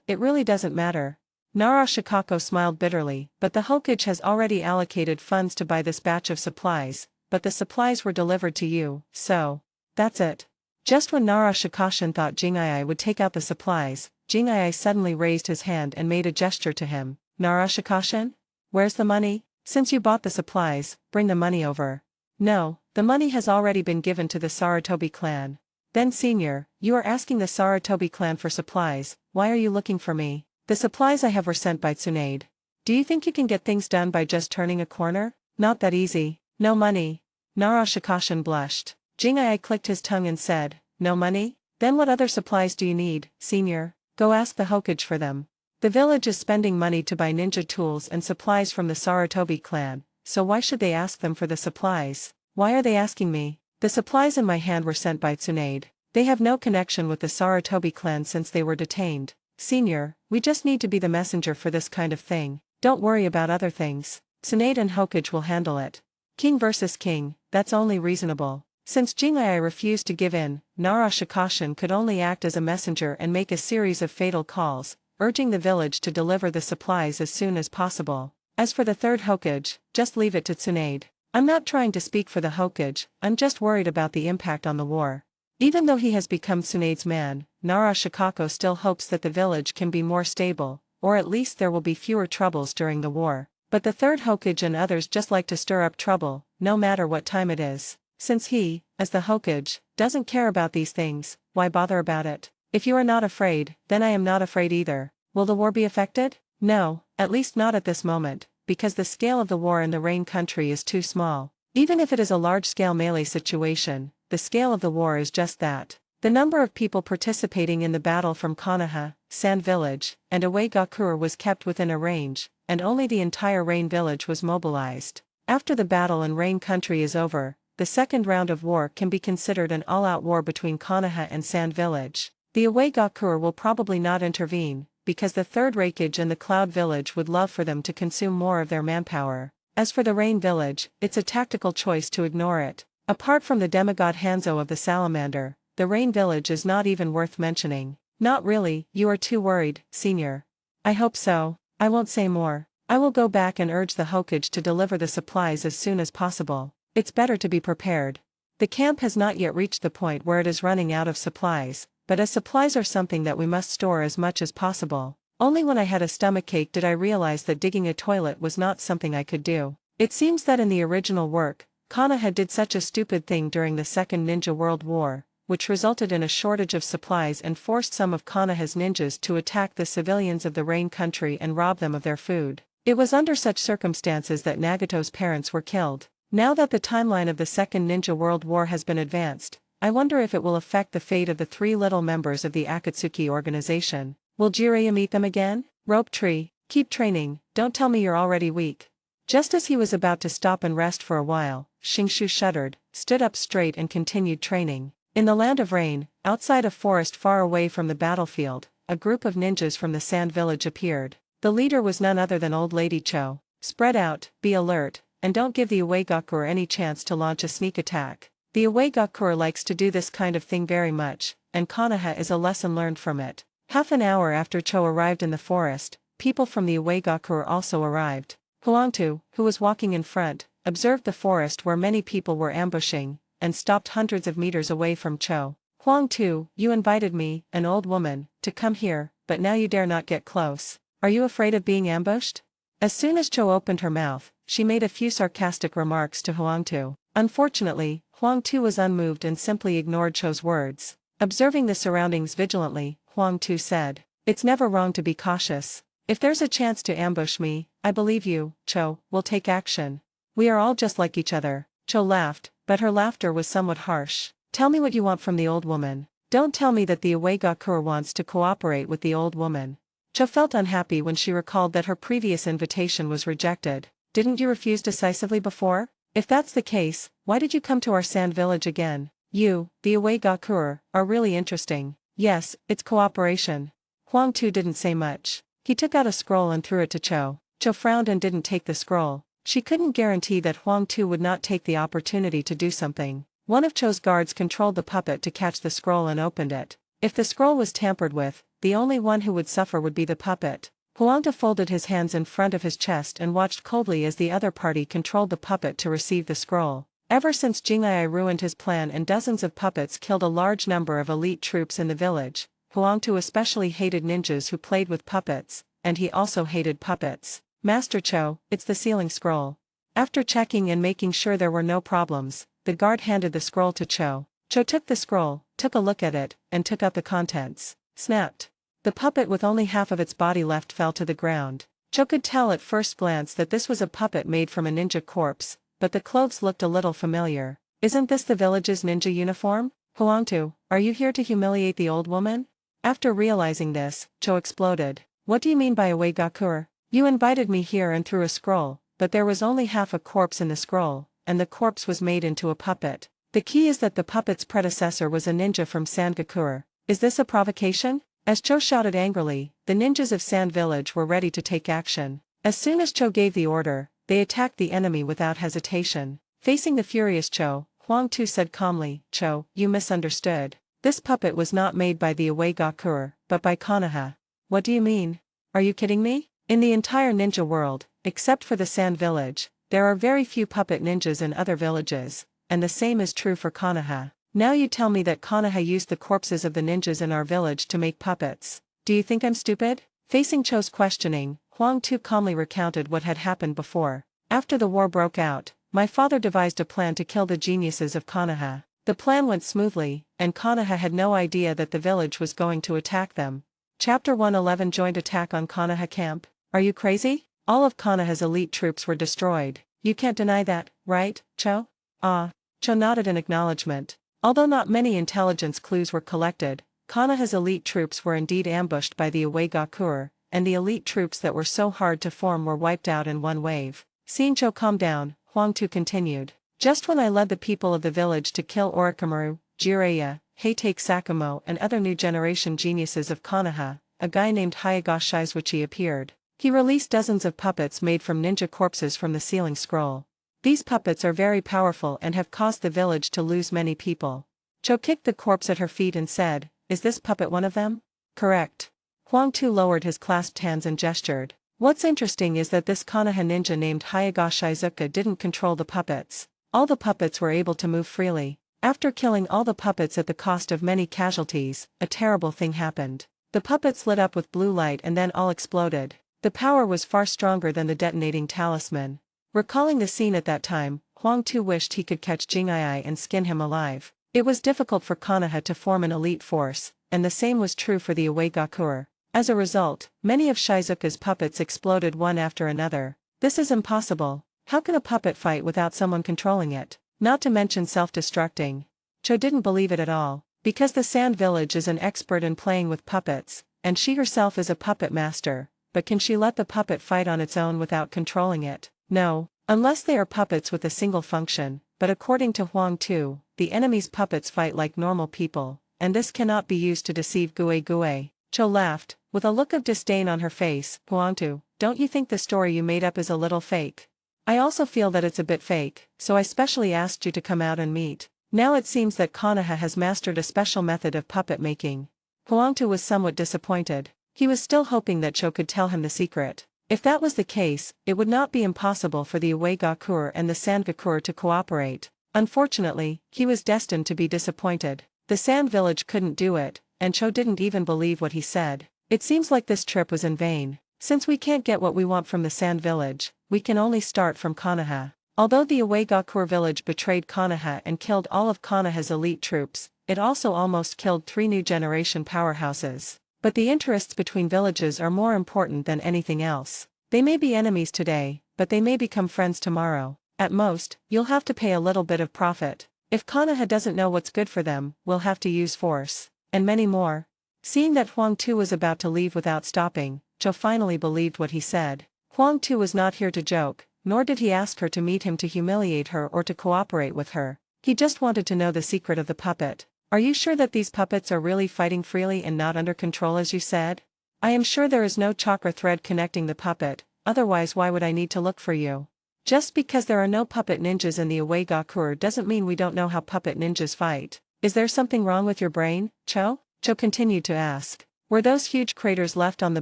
S2: It really doesn't matter. Nara Shikako smiled bitterly, but the Hokage has already allocated funds to buy this batch of supplies, but the supplies were delivered to you, so. That's it. Just when Nara Shikashin thought Jing'ai would take out the supplies, Jing'ai suddenly raised his hand and made a gesture to him. Nara Shikashin? Where's the money? Since you bought the supplies, bring the money over. No, the money has already been given to the Sarutobi clan. Then Senior, you are asking the Sarutobi clan for supplies, why are you looking for me? The supplies I have were sent by Tsunade. Do you think you can get things done by just turning a corner? Not that easy. No money. Nara Shikashin blushed. Jing'ai clicked his tongue and said, no money? Then what other supplies do you need, Senior? Go ask the Hokage for them. The village is spending money to buy ninja tools and supplies from the Sarutobi clan, so why should they ask them for the supplies? Why are they asking me? The supplies in my hand were sent by Tsunade. They have no connection with the Sarutobi clan since they were detained. Senior, we just need to be the messenger for this kind of thing. Don't worry about other things. Tsunade and Hokage will handle it. King versus king, that's only reasonable. Since Jing'ai refused to give in, Nara Shikashin could only act as a messenger and make a series of fatal calls, urging the village to deliver the supplies as soon as possible. As for the third Hokage, just leave it to Tsunade. I'm not trying to speak for the Hokage, I'm just worried about the impact on the war. Even though he has become Tsunade's man, Nara Shikako still hopes that the village can be more stable, or at least there will be fewer troubles during the war. But the third Hokage and others just like to stir up trouble, no matter what time it is. Since he, as the Hokage, doesn't care about these things, why bother about it? If you are not afraid, then I am not afraid either. Will the war be affected? No, at least not at this moment, because the scale of the war in the Rain Country is too small. Even if it is a large-scale melee situation, the scale of the war is just that. The number of people participating in the battle from Konoha, Sand Village, and Uegakure was kept within a range, and only the entire Rain Village was mobilized. After the battle in Rain Country is over, the second round of war can be considered an all-out war between Konoha and Sand Village. The Uegakure will probably not intervene, because the Third Raikage and the Cloud Village would love for them to consume more of their manpower. As for the Rain Village, it's a tactical choice to ignore it. Apart from the demigod Hanzo of the Salamander, the Rain Village is not even worth mentioning. Not really, you are too worried, Senior. I hope so. I won't say more. I will go back and urge the Hokage to deliver the supplies as soon as possible. It's better to be prepared. The camp has not yet reached the point where it is running out of supplies, but as supplies are something that we must store as much as possible. Only when I had a stomachache did I realize that digging a toilet was not something I could do. It seems that in the original work, Konoha did such a stupid thing during the Second Ninja World War, which resulted in a shortage of supplies and forced some of Konoha's ninjas to attack the civilians of the Rain Country and rob them of their food. It was under such circumstances that Nagato's parents were killed. Now that the timeline of the Second Ninja World War has been advanced, I wonder if it will affect the fate of the three little members of the Akatsuki organization. Will Jiraiya meet them again? Rope Tree, keep training, don't tell me you're already weak. Just as he was about to stop and rest for a while, Shingshu shuddered, stood up straight and continued training. In the Land of Rain, outside a forest far away from the battlefield, a group of ninjas from the Sand Village appeared. The leader was none other than Old Lady Cho. Spread out, be alert, and don't give the Uegakure any chance to launch a sneak attack. The Uegakure likes to do this kind of thing very much, and Konoha is a lesson learned from it. Half an hour after Cho arrived in the forest, people from the Uegakure also arrived. Huangtu, who was walking in front, observed the forest where many people were ambushing, and stopped hundreds of meters away from Cho. Huangtu, you invited me, an old woman, to come here, but now you dare not get close. Are you afraid of being ambushed? As soon as Cho opened her mouth, she made a few sarcastic remarks to Huangtu. Unfortunately, Huangtu was unmoved and simply ignored Cho's words. Observing the surroundings vigilantly, Huangtu said, "It's never wrong to be cautious. If there's a chance to ambush me, I believe you, Cho, will take action. We are all just like each other. Cho laughed, but her laughter was somewhat harsh. Tell me what you want from the old woman. Don't tell me that the Uegakur wants to cooperate with the old woman. Cho felt unhappy when she recalled that her previous invitation was rejected. Didn't you refuse decisively before? If that's the case, why did you come to our sand village again? You, the Uegakur, are really interesting. Yes, it's cooperation. Huang Tu didn't say much. He took out a scroll and threw it to Cho. Cho frowned and didn't take the scroll. She couldn't guarantee that Huang Tu would not take the opportunity to do something. One of Cho's guards controlled the puppet to catch the scroll and opened it. If the scroll was tampered with, the only one who would suffer would be the puppet. Huang Tu folded his hands in front of his chest and watched coldly as the other party controlled the puppet to receive the scroll. Ever since Jing'ai ruined his plan and dozens of puppets killed a large number of elite troops in the village, Huang Tu especially hated ninjas who played with puppets, and he also hated puppets. Master Cho, it's the sealing scroll. After checking and making sure there were no problems, the guard handed the scroll to Cho. Cho took the scroll, took a look at it, and took out the contents. Snapped. The puppet with only half of its body left fell to the ground. Cho could tell at first glance that this was a puppet made from a ninja corpse, but the clothes looked a little familiar. Isn't this the village's ninja uniform? Huang Tu, are you here to humiliate the old woman? After realizing this, Cho exploded. What do you mean by a Uegakur? You invited me here and threw a scroll, but there was only half a corpse in the scroll, and the corpse was made into a puppet. The key is that the puppet's predecessor was a ninja from Sandgakur. Is this a provocation? As Cho shouted angrily, the ninjas of Sand Village were ready to take action. As soon as Cho gave the order, they attacked the enemy without hesitation. Facing the furious Cho, Huang Tu said calmly, Cho, you misunderstood. This puppet was not made by the Uegakur, but by Konoha. What do you mean? Are you kidding me? In the entire ninja world, except for the Sand Village, there are very few puppet ninjas in other villages, and the same is true for Konoha. Now you tell me that Konoha used the corpses of the ninjas in our village to make puppets. Do you think I'm stupid? Facing Cho's questioning, Huang Tu calmly recounted what had happened before. After the war broke out, my father devised a plan to kill the geniuses of Konoha. The plan went smoothly, and Konoha had no idea that the village was going to attack them. Chapter 111 Joint attack on Konoha camp. Are you crazy? All of Konoha's elite troops were destroyed. You can't deny that, right, Cho? Cho nodded in acknowledgement. Although not many intelligence clues were collected, Konoha's elite troops were indeed ambushed by the Uegakur, and the elite troops that were so hard to form were wiped out in one wave. Seeing Cho calm down, Huang Tu continued. Just when I led the people of the village to kill Orikamaru, Jiraiya, Heitake Sakumo and other new generation geniuses of Konoha, a guy named Hyagashi Shizuichi appeared. He released dozens of puppets made from ninja corpses from the sealing scroll. These puppets are very powerful and have caused the village to lose many people. Cho kicked the corpse at her feet and said, is this puppet one of them? Correct. Huang Tu lowered his clasped hands and gestured. What's interesting is that this Konoha ninja named Hyagashi Shizuka didn't control the puppets. All the puppets were able to move freely. After killing all the puppets at the cost of many casualties, a terrible thing happened. The puppets lit up with blue light and then all exploded. The power was far stronger than the detonating talisman. Recalling the scene at that time, Huang Tu wished he could catch Jing'ai and skin him alive. It was difficult for Konoha to form an elite force, and the same was true for the Uegakur. As a result, many of Shizuka's puppets exploded one after another. This is impossible. How can a puppet fight without someone controlling it? Not to mention self-destructing. Cho didn't believe it at all. Because the Sand Village is an expert in playing with puppets, and she herself is a puppet master. But can she let the puppet fight on its own without controlling it? No, unless they are puppets with a single function, but according to Huang Tu, the enemy's puppets fight like normal people, and this cannot be used to deceive Gue. Cho laughed, with a look of disdain on her face. Huang Tu, don't you think the story you made up is a little fake? I also feel that it's a bit fake, so I specially asked you to come out and meet. Now it seems that Konoha has mastered a special method of puppet making. Huang Tu was somewhat disappointed. He was still hoping that Cho could tell him the secret. If that was the case, it would not be impossible for the Uegakur and the Sandgakur to cooperate. Unfortunately, he was destined to be disappointed. The Sand Village couldn't do it, and Cho didn't even believe what he said. It seems like this trip was in vain. Since we can't get what we want from the Sand Village, we can only start from Konoha. Although the Uegakur village betrayed Konoha and killed all of Konoha's elite troops, it also almost killed 3 new generation powerhouses. But the interests between villages are more important than anything else. They may be enemies today, but they may become friends tomorrow. At most, you'll have to pay a little bit of profit. If Konoha doesn't know what's good for them, we'll have to use force. And many more. Seeing that Huang Tu was about to leave without stopping, Cho finally believed what he said. Huang Tu was not here to joke, nor did he ask her to meet him to humiliate her or to cooperate with her. He just wanted to know the secret of the puppet. Are you sure that these puppets are really fighting freely and not under control as you said? I am sure there is no chakra thread connecting the puppet, otherwise why would I need to look for you? Just because there are no puppet ninjas in the Uegakur doesn't mean we don't know how puppet ninjas fight. Is there something wrong with your brain, Cho? Cho continued to ask. Were those huge craters left on the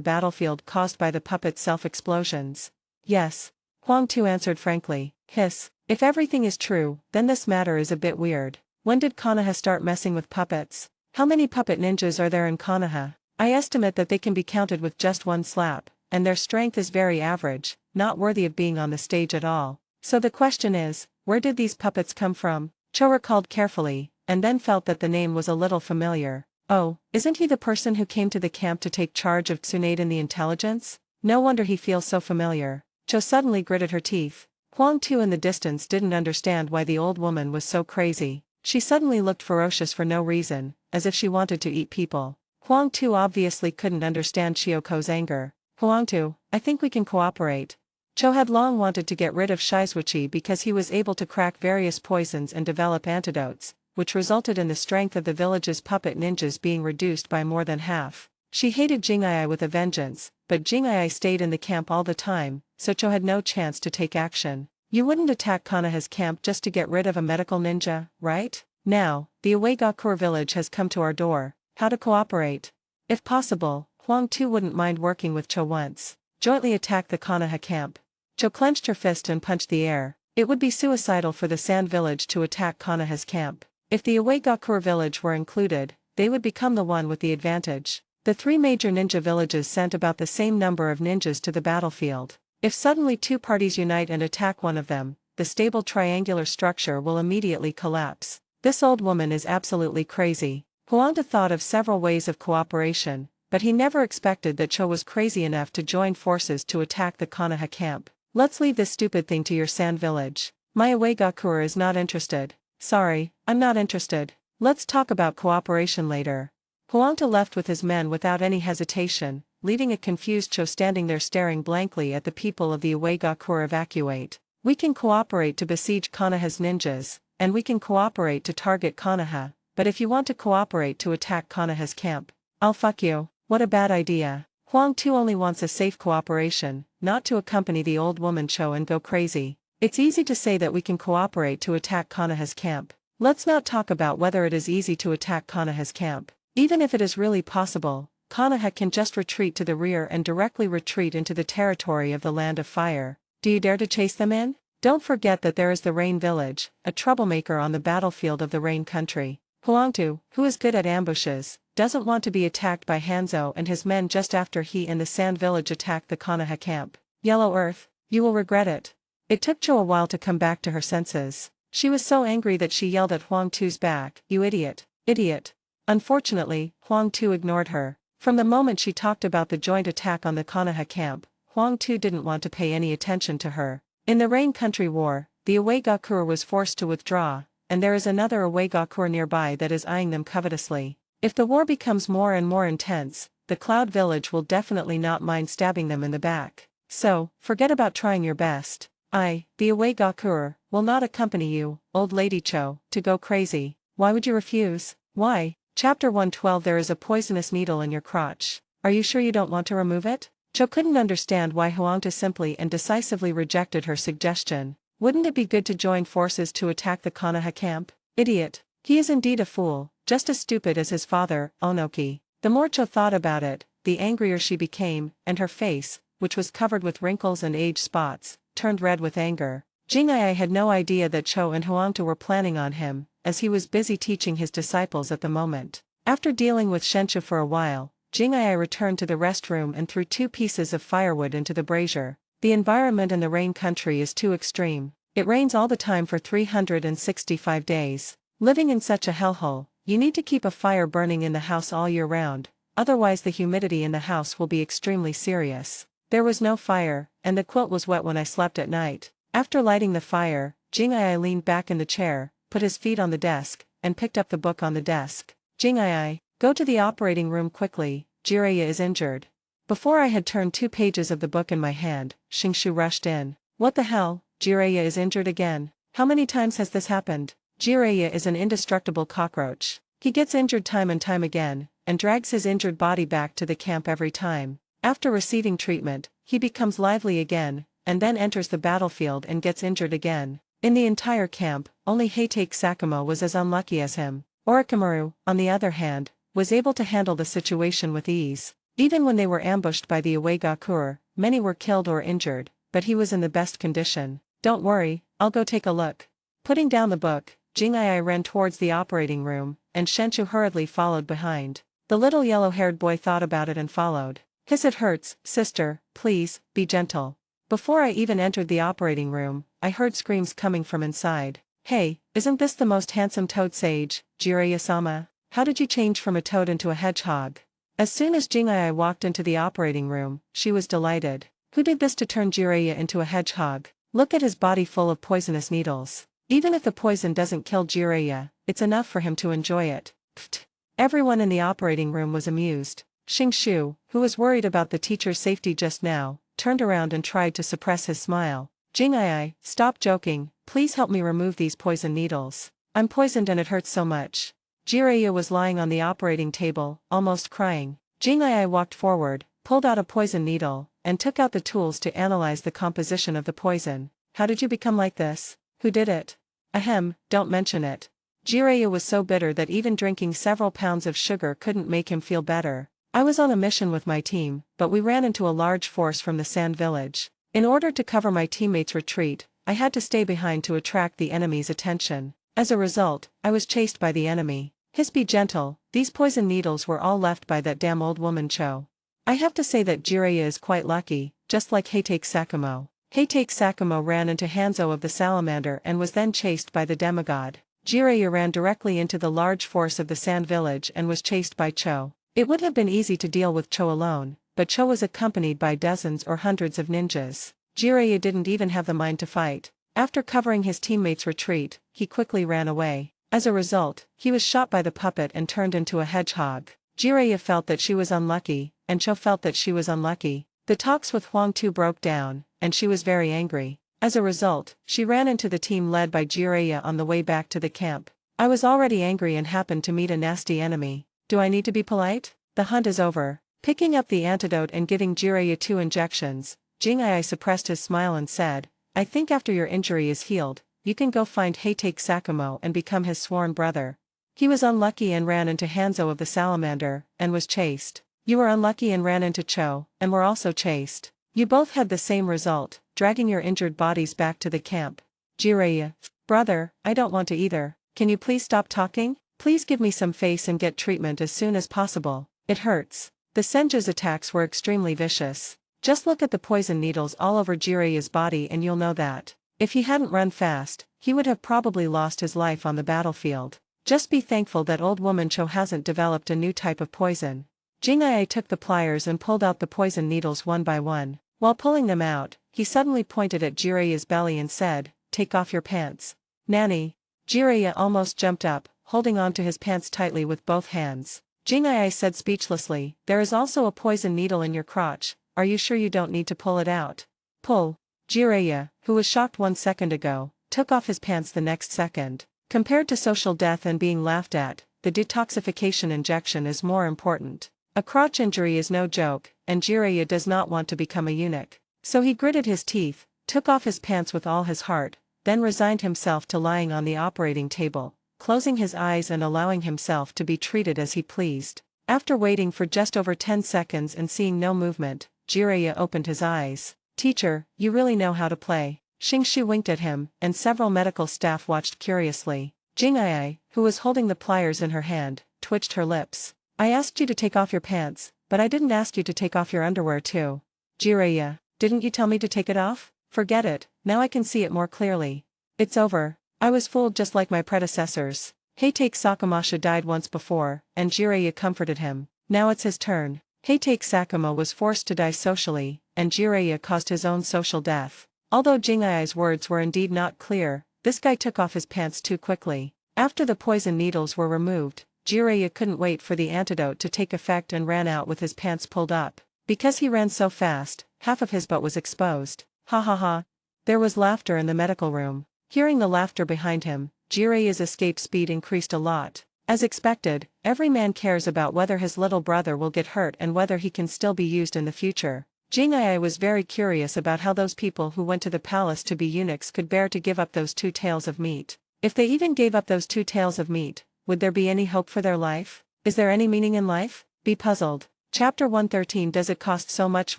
S2: battlefield caused by the puppet's self-explosions? Yes. Huang Tu answered frankly. Hiss. If everything is true, then this matter is a bit weird. When did Konoha start messing with puppets? How many puppet ninjas are there in Konoha? I estimate that they can be counted with just one slap, and their strength is very average, not worthy of being on the stage at all. So the question is, where did these puppets come from? Cho recalled carefully, and then felt that the name was a little familiar. Oh, isn't he the person who came to the camp to take charge of Tsunade and the intelligence? No wonder he feels so familiar. Cho suddenly gritted her teeth. Huang Tu in the distance didn't understand why the old woman was so crazy. She suddenly looked ferocious for no reason, as if she wanted to eat people. Huang Tu obviously couldn't understand Chioko's anger. Huang Tu, I think we can cooperate. Cho had long wanted to get rid of Shizuichi because he was able to crack various poisons and develop antidotes, which resulted in the strength of the village's puppet ninjas being reduced by more than half. She hated Jing'ai with a vengeance, but Jing'ai stayed in the camp all the time, so Cho had no chance to take action. You wouldn't attack Konoha's camp just to get rid of a medical ninja, right? Now, the Uegakur village has come to our door. How to cooperate? If possible, Huang Tu wouldn't mind working with Cho once. Jointly attack the Konoha camp. Cho clenched her fist and punched the air. It would be suicidal for the Sand village to attack Konoha's camp. If the Uegakur village were included, they would become the one with the advantage. The three major ninja villages sent about the same number of ninjas to the battlefield. If suddenly two parties unite and attack one of them, the stable triangular structure will immediately collapse. This old woman is absolutely crazy. Huangta thought of several ways of cooperation, but he never expected that Cho was crazy enough to join forces to attack the Konoha camp. Let's leave this stupid thing to your Sand village. My Uegakur is not interested. Sorry, I'm not interested. Let's talk about cooperation later. Huangta left with his men without any hesitation, leaving a confused Cho standing there staring blankly at the people of the Uegakur evacuate. We can cooperate to besiege Konoha's ninjas, and we can cooperate to target Konoha, but if you want to cooperate to attack Konoha's camp, I'll fuck you. What a bad idea. Huang Tu only wants a safe cooperation, not to accompany the old woman Cho and go crazy. It's easy to say that we can cooperate to attack Konoha's camp. Let's not talk about whether it is easy to attack Konoha's camp. Even if it is really possible, Konoha can just retreat to the rear and directly retreat into the territory of the Land of Fire. Do you dare to chase them in? Don't forget that there is the Rain Village, a troublemaker on the battlefield of the Rain Country. Huangtu, who is good at ambushes, doesn't want to be attacked by Hanzo and his men just after he and the Sand Village attacked the Konoha camp. Yellow Earth, you will regret it. It took Cho a while to come back to her senses. She was so angry that she yelled at Huang Tu's back, "You idiot, idiot." Unfortunately, Huang Tu ignored her. From the moment she talked about the joint attack on the Konoha camp, Huang Tu didn't want to pay any attention to her. In the Rain Country War, the Uegakur was forced to withdraw, and there is another Uegakur nearby that is eyeing them covetously. If the war becomes more and more intense, the Cloud Village will definitely not mind stabbing them in the back. So, forget about trying your best. I, the Uegakur, will not accompany you, old lady Cho, to go crazy. Why would you refuse? Why? Chapter 112. There is a poisonous needle in your crotch. Are you sure you don't want to remove it? Cho couldn't understand why Huangta simply and decisively rejected her suggestion. Wouldn't it be good to join forces to attack the Konoha camp? Idiot. He is indeed a fool, just as stupid as his father, Onoki. The more Cho thought about it, the angrier she became, and her face, which was covered with wrinkles and age spots, turned red with anger. Jing'ai had no idea that Cho and Huangta were planning on him, as he was busy teaching his disciples at the moment. After dealing with Shenshu for a while, Jing'ai returned to the restroom and threw 2 pieces of firewood into the brazier. The environment in the Rain Country is too extreme. It rains all the time for 365 days. Living in such a hellhole, you need to keep a fire burning in the house all year round, otherwise the humidity in the house will be extremely serious. There was no fire, and the quilt was wet when I slept at night. After lighting the fire, Jing'ai leaned back in the chair, put his feet on the desk, and picked up the book on the desk. Jing'ai, go to the operating room quickly, Jiraiya is injured. Before I had turned 2 pages of the book in my hand, Xingshu rushed in. What the hell, Jiraiya is injured again? How many times has this happened? Jiraiya is an indestructible cockroach. He gets injured time and time again, and drags his injured body back to the camp every time. After receiving treatment, he becomes lively again, and then enters the battlefield and gets injured again. In the entire camp, only Heitake Sakumo was as unlucky as him. Orochimaru, on the other hand, was able to handle the situation with ease. Even when they were ambushed by the Uegakure, many were killed or injured, but he was in the best condition. Don't worry, I'll go take a look. Putting down the book, Jing'ai ran towards the operating room, and Shenshu hurriedly followed behind. The little yellow-haired boy thought about it and followed. It hurts, sister, please, be gentle. Before I even entered the operating room, I heard screams coming from inside. Hey, isn't this the most handsome toad sage, Jiraiya-sama? How did you change from a toad into a hedgehog? As soon as Jing'ai walked into the operating room, she was delighted. Who did this to turn Jiraiya into a hedgehog? Look at his body full of poisonous needles. Even if the poison doesn't kill Jiraiya, it's enough for him to enjoy it. Pfft. Everyone in the operating room was amused. Xingshu, who was worried about the teacher's safety just now, turned around and tried to suppress his smile. Jing'ai, stop joking, please help me remove these poison needles. I'm poisoned and it hurts so much. Jiraiya was lying on the operating table, almost crying. Jing'ai walked forward, pulled out a poison needle, and took out the tools to analyze the composition of the poison. How did you become like this? Who did it? Ahem, don't mention it. Jiraiya was so bitter that even drinking several pounds of sugar couldn't make him feel better. I was on a mission with my team, but we ran into a large force from the sand village. In order to cover my teammates' retreat, I had to stay behind to attract the enemy's attention. As a result, I was chased by the enemy. Be gentle, these poison needles were all left by that damn old woman Cho. I have to say that Jiraiya is quite lucky, just like Heitake Sakumo. Heitake Sakumo ran into Hanzo of the Salamander and was then chased by the demigod. Jiraiya ran directly into the large force of the sand village and was chased by Cho. It would have been easy to deal with Cho alone, but Cho was accompanied by dozens or hundreds of ninjas. Jiraiya didn't even have the mind to fight. After covering his teammates' retreat, he quickly ran away. As a result, he was shot by the puppet and turned into a hedgehog. Jiraiya felt that she was unlucky, and Cho felt that she was unlucky. The talks with Huang Tu broke down, and she was very angry. As a result, she ran into the team led by Jiraiya on the way back to the camp. I was already angry and happened to meet a nasty enemy. Do I need to be polite? The hunt is over. Picking up the antidote and giving Jiraiya 2 injections, Jing'ai suppressed his smile and said, I think after your injury is healed, you can go find Heitake Sakumo and become his sworn brother. He was unlucky and ran into Hanzo of the Salamander, and was chased. You were unlucky and ran into Cho, and were also chased. You both had the same result, dragging your injured bodies back to the camp. Jiraiya, brother, I don't want to either. Can you please stop talking? Please give me some face and get treatment as soon as possible. It hurts. The Senju's attacks were extremely vicious. Just look at the poison needles all over Jiraiya's body and you'll know that. If he hadn't run fast, he would have probably lost his life on the battlefield. Just be thankful that old woman Cho hasn't developed a new type of poison. Jing'ai took the pliers and pulled out the poison needles one by one. While pulling them out, he suddenly pointed at Jiraiya's belly and said, Take off your pants. Nanny. Jiraiya almost jumped up, holding on to his pants tightly with both hands. Jing'ai said speechlessly, There is also a poison needle in your crotch, are you sure you don't need to pull it out? Pull. Jiraiya, who was shocked 1 second ago, took off his pants the next second. Compared to social death and being laughed at, the detoxification injection is more important. A crotch injury is no joke, and Jiraiya does not want to become a eunuch. So he gritted his teeth, took off his pants with all his heart, then resigned himself to lying on the operating table, closing his eyes and allowing himself to be treated as he pleased. After waiting for just over 10 seconds and seeing no movement, Jiraiya opened his eyes. Teacher, you really know how to play. Xingshu winked at him, and several medical staff watched curiously. Jing'ai, who was holding the pliers in her hand, twitched her lips. I asked you to take off your pants, but I didn't ask you to take off your underwear too. Jiraiya, didn't you tell me to take it off? Forget it, now I can see it more clearly. It's over. I was fooled just like my predecessors. Heitake Sakumasha died once before, and Jiraiya comforted him. Now it's his turn. Heitake Sakamo was forced to die socially, and Jiraiya caused his own social death. Although Jingai's words were indeed not clear, this guy took off his pants too quickly. After the poison needles were removed, Jiraiya couldn't wait for the antidote to take effect and ran out with his pants pulled up. Because he ran so fast, half of his butt was exposed. Ha ha ha. There was laughter in the medical room. Hearing the laughter behind him, Jiraiya's escape speed increased a lot. As expected, every man cares about whether his little brother will get hurt and whether he can still be used in the future. Jingai was very curious about how those people who went to the palace to be eunuchs could bear to give up those 2 taels of meat. If they even gave up those 2 taels of meat, would there be any hope for their life? Is there any meaning in life? Be puzzled. Chapter 113. Does it cost so much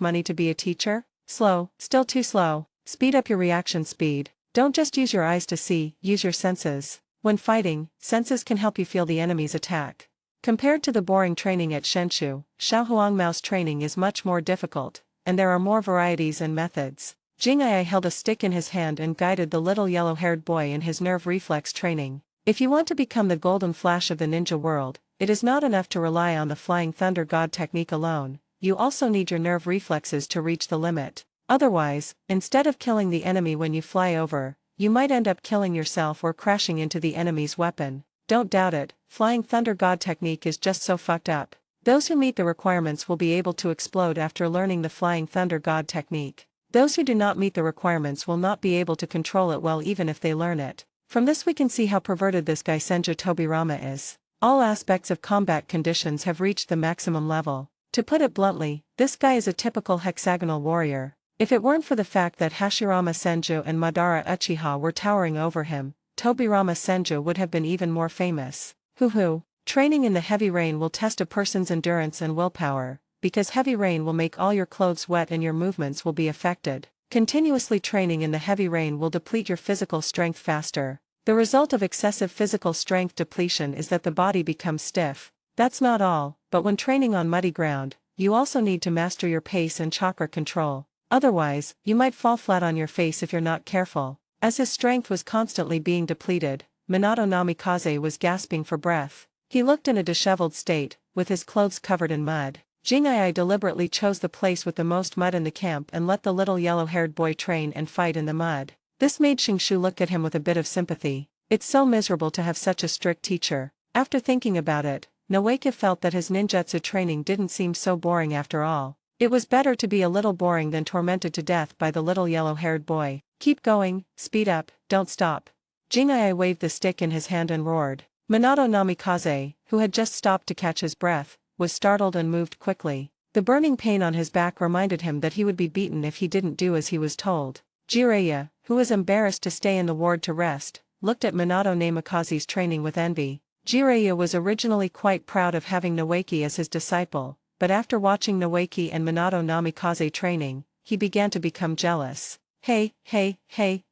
S2: money to be a teacher? Slow, still too slow. Speed up your reaction speed. Don't just use your eyes to see, use your senses. When fighting, senses can help you feel the enemy's attack. Compared to the boring training at Shenshu, Xiaohuangmao's training is much more difficult, and there are more varieties and methods. Jingai held a stick in his hand and guided the little yellow-haired boy in his nerve reflex training. If you want to become the golden flash of the ninja world, it is not enough to rely on the Flying Thunder God technique alone, you also need your nerve reflexes to reach the limit. Otherwise, instead of killing the enemy when you fly over, you might end up killing yourself or crashing into the enemy's weapon. Don't doubt it, Flying Thunder God technique is just so fucked up. Those who meet the requirements will be able to explode after learning the Flying Thunder God technique. Those who do not meet the requirements will not be able to control it well even if they learn it. From this we can see how perverted this guy Senju Tobirama is. All aspects of combat conditions have reached the maximum level. To put it bluntly, this guy is a typical hexagonal warrior. If it weren't for the fact that Hashirama Senju and Madara Uchiha were towering over him, Tobirama Senju would have been even more famous. Hoo-hoo. Training in the heavy rain will test a person's endurance and willpower, because heavy rain will make all your clothes wet and your movements will be affected. Continuously training in the heavy rain will deplete your physical strength faster. The result of excessive physical strength depletion is that the body becomes stiff. That's not all, but when training on muddy ground, you also need to master your pace and chakra control. Otherwise, you might fall flat on your face if you're not careful. As his strength was constantly being depleted, Minato Namikaze was gasping for breath. He looked in a disheveled state, with his clothes covered in mud. Jingai deliberately chose the place with the most mud in the camp and let the little yellow-haired boy train and fight in the mud. This made Shingshu look at him with a bit of sympathy. It's so miserable to have such a strict teacher. After thinking about it, Noeke felt that his ninjutsu training didn't seem so boring after all. It was better to be a little boring than tormented to death by the little yellow-haired boy. Keep going, speed up, don't stop. Jingai waved the stick in his hand and roared. Minato Namikaze, who had just stopped to catch his breath, was startled and moved quickly. The burning pain on his back reminded him that he would be beaten if he didn't do as he was told. Jiraiya, who was embarrassed to stay in the ward to rest, looked at Minato Namikaze's training with envy. Jiraiya was originally quite proud of having Noeke as his disciple, but after watching Noeke and Minato Namikaze training, he began to become jealous. Hey,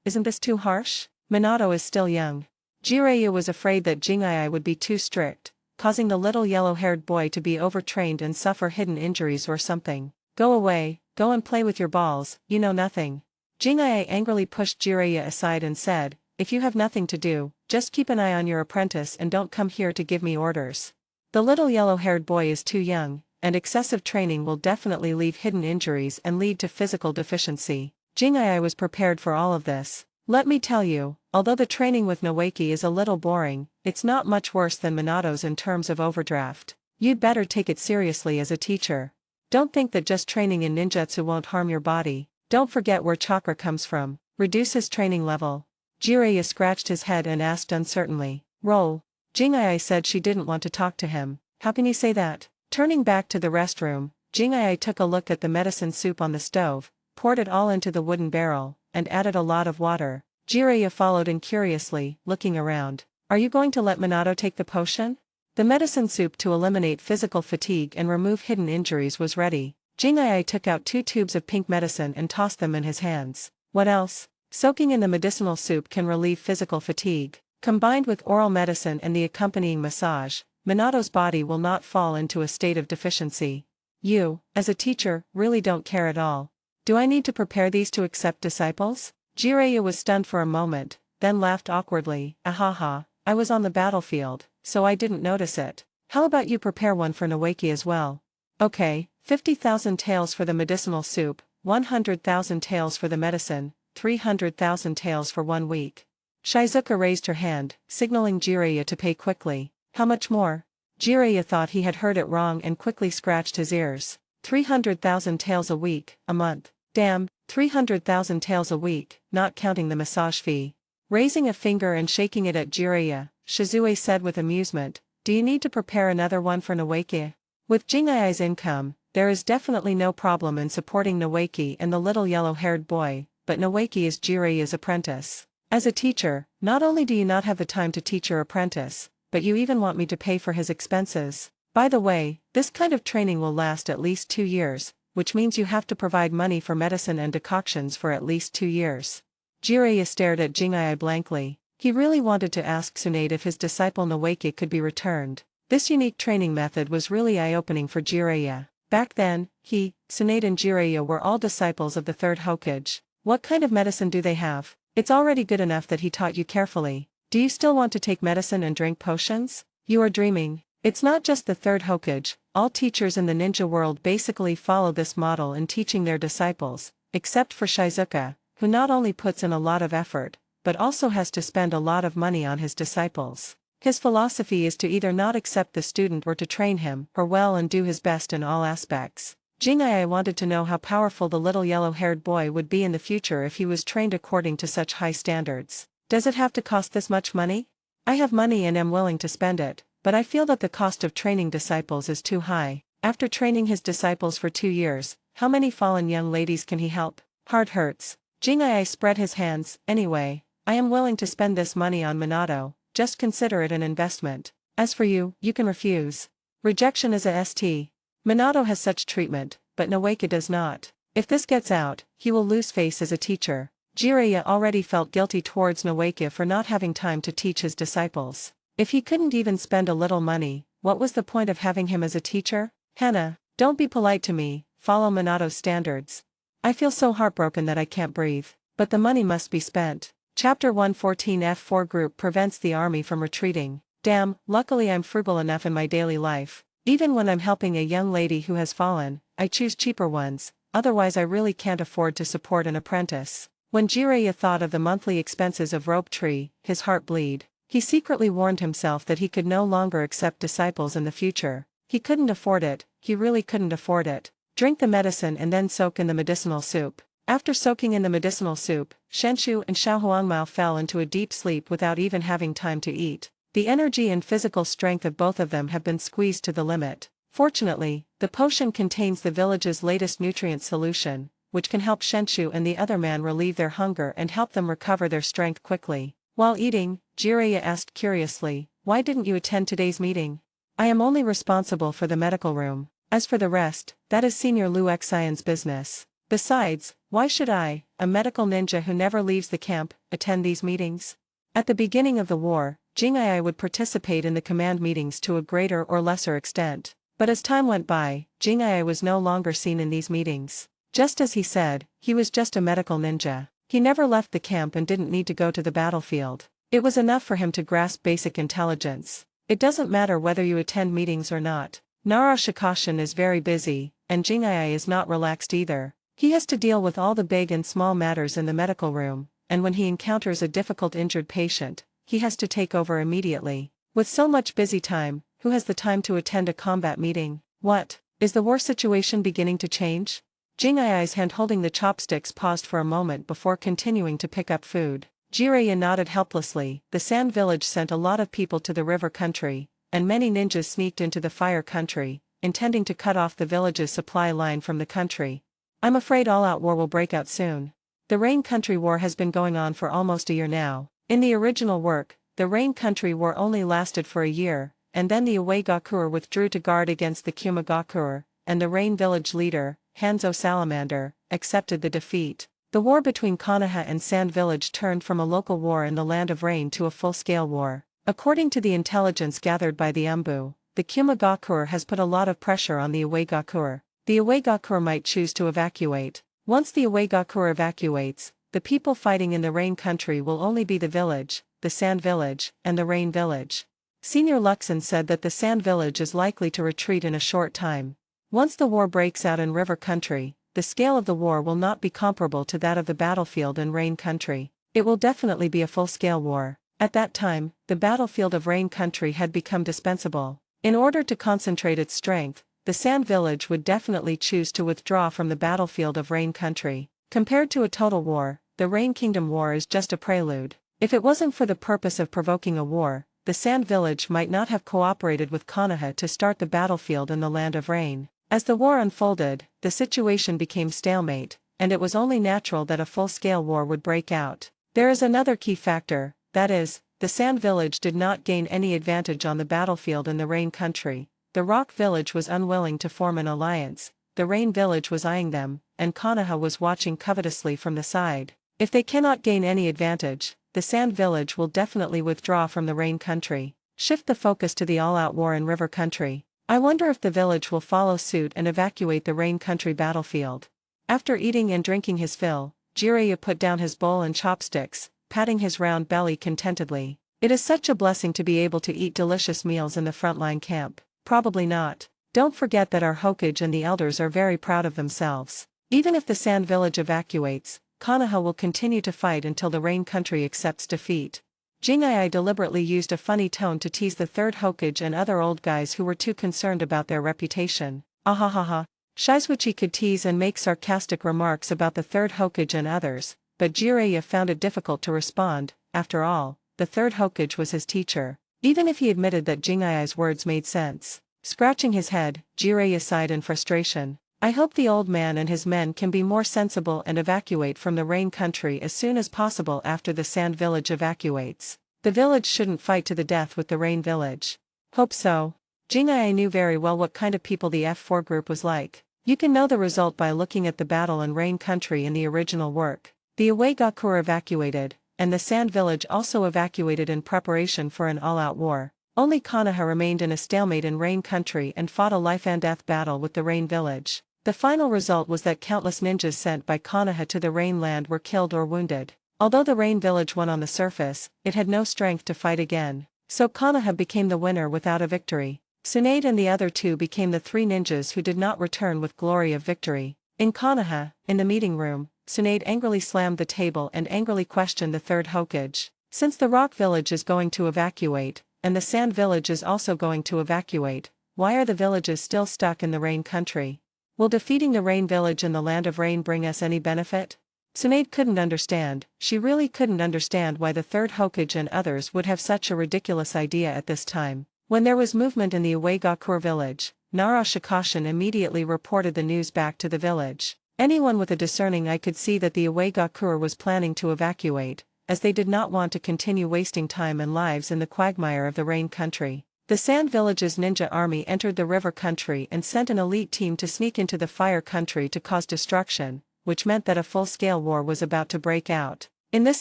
S2: isn't this too harsh? Minato is still young. Jiraiya was afraid that Jingai would be too strict, causing the little yellow-haired boy to be overtrained and suffer hidden injuries or something. Go away, go and play with your balls, you know nothing. Jingai angrily pushed Jiraiya aside and said, if you have nothing to do, just keep an eye on your apprentice and don't come here to give me orders. The little yellow-haired boy is too young, and excessive training will definitely leave hidden injuries and lead to physical deficiency. Jingai was prepared for all of this. Let me tell you, although the training with Noeke is a little boring, it's not much worse than Minato's in terms of overdraft. You'd better take it seriously as a teacher. Don't think that just training in ninjutsu won't harm your body. Don't forget where chakra comes from. Reduce his training level. Jiraiya scratched his head and asked uncertainly. Roll. Jingai said she didn't want to talk to him. How can you say that? Turning back to the restroom, Jingai took a look at the medicine soup on the stove, poured it all into the wooden barrel, and added a lot of water. Jiraiya followed incuriously, looking around. Are you going to let Minato take the potion? The medicine soup to eliminate physical fatigue and remove hidden injuries was ready. Jingai took out 2 tubes of pink medicine and tossed them in his hands. What else? Soaking in the medicinal soup can relieve physical fatigue. Combined with oral medicine and the accompanying massage, Minato's body will not fall into a state of deficiency. You, as a teacher, really don't care at all. Do I need to prepare these to accept disciples? Jiraiya was stunned for a moment, then laughed awkwardly. Ahaha, I was on the battlefield, so I didn't notice it. How about you prepare one for Noeki as well? Okay, 50,000 taels for the medicinal soup, 100,000 taels for the medicine, 300,000 taels for 1 week. Shizuka raised her hand, signaling Jiraiya to pay quickly. How much more? Jiraiya thought he had heard it wrong and quickly scratched his ears. 300,000 taels a week, a month. Damn, 300,000 taels a week, not counting the massage fee. Raising a finger and shaking it at Jiraiya, Shizue said with amusement, do you need to prepare another one for Noeki? With Jingai's income, there is definitely no problem in supporting Noeki and the little yellow-haired boy, but Noeki is Jiraiya's apprentice. As a teacher, not only do you not have the time to teach your apprentice, but you even want me to pay for his expenses. By the way, this kind of training will last at least 2 years, which means you have to provide money for medicine and decoctions for at least 2 years. Jiraiya stared at Jingai blankly. He really wanted to ask Tsunade if his disciple Noeki could be returned. This unique training method was really eye-opening for Jiraiya. Back then, he, Tsunade and Jiraiya were all disciples of the third Hokage. What kind of medicine do they have? It's already good enough that he taught you carefully. Do you still want to take medicine and drink potions? You are dreaming. It's not just the third Hokage, all teachers in the ninja world basically follow this model in teaching their disciples, except for Shizuka, who not only puts in a lot of effort, but also has to spend a lot of money on his disciples. His philosophy is to either not accept the student or to train him or well and do his best in all aspects. Jingai wanted to know how powerful the little yellow-haired boy would be in the future if he was trained according to such high standards. Does it have to cost this much money? I have money and am willing to spend it, but I feel that the cost of training disciples is too high. After training his disciples for 2 years, how many fallen young ladies can he help? Heart hurts. Jingai spread his hands. Anyway, I am willing to spend this money on Minato, just consider it an investment. As for you, you can refuse. Rejection is a ST. Minato has such treatment, but Noeki does not. If this gets out, he will lose face as a teacher. Jiraiya already felt guilty towards Noeki for not having time to teach his disciples. If he couldn't even spend a little money, what was the point of having him as a teacher? Hana, don't be polite to me, follow Minato's standards. I feel so heartbroken that I can't breathe. But the money must be spent. Chapter 114 F4 Group prevents the army from retreating. Damn, luckily I'm frugal enough in my daily life. Even when I'm helping a young lady who has fallen, I choose cheaper ones, otherwise I really can't afford to support an apprentice. When Jiraiya thought of the monthly expenses of Rope Tree, his heart bled. He secretly warned himself that he could no longer accept disciples in the future. He couldn't afford it, he really couldn't afford it. Drink the medicine and then soak in the medicinal soup. After soaking in the medicinal soup, Shenshu and Xiaohuangmao fell into a deep sleep without even having time to eat. The energy and physical strength of both of them have been squeezed to the limit. Fortunately, the potion contains the village's latest nutrient solution, which can help Shenshu and the other man relieve their hunger and help them recover their strength quickly. While eating, Jiraiya asked curiously, why didn't you attend today's meeting? I am only responsible for the medical room. As for the rest, that is Senior Liu Xian's business. Besides, why should I, a medical ninja who never leaves the camp, attend these meetings? At the beginning of the war, Jingai would participate in the command meetings to a greater or lesser extent. But as time went by, Jingai was no longer seen in these meetings. Just as he said, he was just a medical ninja. He never left the camp and didn't need to go to the battlefield. It was enough for him to grasp basic intelligence. It doesn't matter whether you attend meetings or not. Nara Shikashin is very busy, and Jingai is not relaxed either. He has to deal with all the big and small matters in the medical room, and when he encounters a difficult injured patient, he has to take over immediately. With so much busy time, who has the time to attend a combat meeting? What? Is the war situation beginning to change? Jingai's hand holding the chopsticks paused for a moment before continuing to pick up food. Jiraiya nodded helplessly. The Sand Village sent a lot of people to the river country, and many ninjas sneaked into the fire country, intending to cut off the village's supply line from the country. I'm afraid all-out war will break out soon. The Rain Country War has been going on for almost a year now. In the original work, the Rain Country War only lasted for a year, and then the Uegakuer withdrew to guard against the Kumigakuer, and the Rain Village leader, Hanzo Salamander, accepted the defeat. The war between Konoha and Sand Village turned from a local war in the Land of Rain to a full-scale war. According to the intelligence gathered by the Umbu, the Kumigakuer has put a lot of pressure on the Uegakuer. The Uegakuer might choose to evacuate. Once the Uegakuer evacuates, the people fighting in the Rain Country will only be the village, the Sand Village, and the Rain Village. Senior Luxon said that the Sand Village is likely to retreat in a short time. Once the war breaks out in River Country, the scale of the war will not be comparable to that of the battlefield in Rain Country. It will definitely be a full-scale war. At that time, the battlefield of Rain Country had become dispensable. In order to concentrate its strength, the Sand Village would definitely choose to withdraw from the battlefield of Rain Country. Compared to a total war, the Rain Kingdom War is just a prelude. If it wasn't for the purpose of provoking a war, the Sand Village might not have cooperated with Konoha to start the battlefield in the Land of Rain. As the war unfolded, the situation became stalemate, and it was only natural that a full-scale war would break out. There is another key factor, that is, the Sand Village did not gain any advantage on the battlefield in the Rain Country. The Rock Village was unwilling to form an alliance, the Rain Village was eyeing them, and Konoha was watching covetously from the side. If they cannot gain any advantage, the Sand Village will definitely withdraw from the Rain Country. Shift the focus to the all-out war in River Country. I wonder if the village will follow suit and evacuate the Rain Country battlefield. After eating and drinking his fill, Jiraiya put down his bowl and chopsticks, patting his round belly contentedly. It is such a blessing to be able to eat delicious meals in the frontline camp. Probably not. Don't forget that our Hokage and the elders are very proud of themselves. Even if the Sand Village evacuates, Konoha will continue to fight until the Rain Country accepts defeat. Jingai deliberately used a funny tone to tease the third Hokage and other old guys who were too concerned about their reputation. Ahahaha. Shizuichi could tease and make sarcastic remarks about the third Hokage and others, but Jiraiya found it difficult to respond. After all, the third Hokage was his teacher. Even if he admitted that Jingai's words made sense. Scratching his head, Jiraiya sighed in frustration. I hope the old man and his men can be more sensible and evacuate from the Rain Country as soon as possible after the Sand Village evacuates. The village shouldn't fight to the death with the Rain Village. Hope so. Jingai knew very well what kind of people the F4 group was like. You can know the result by looking at the battle in Rain Country in the original work. The Uegakure evacuated, and the Sand Village also evacuated in preparation for an all-out war. Only Konoha remained in a stalemate in Rain Country and fought a life-and-death battle with the Rain Village. The final result was that countless ninjas sent by Konoha to the Rain Land were killed or wounded. Although the Rain Village won on the surface, it had no strength to fight again. So Konoha became the winner without a victory. Tsunade and the other two became the three ninjas who did not return with glory of victory. In Konoha, in the meeting room, Tsunade angrily slammed the table and angrily questioned the third Hokage. Since the Rock Village is going to evacuate, and the Sand Village is also going to evacuate, why are the villages still stuck in the Rain Country? Will defeating the Rain Village in the Land of Rain bring us any benefit? Tsunade couldn't understand, she really couldn't understand why the third Hokage and others would have such a ridiculous idea at this time. When there was movement in the Uegakure village, Nara Shikashin immediately reported the news back to the village. Anyone with a discerning eye could see that the Uegakure was planning to evacuate, as they did not want to continue wasting time and lives in the quagmire of the Rain Country. The Sand Village's ninja army entered the River Country and sent an elite team to sneak into the Fire Country to cause destruction, which meant that a full-scale war was about to break out. In this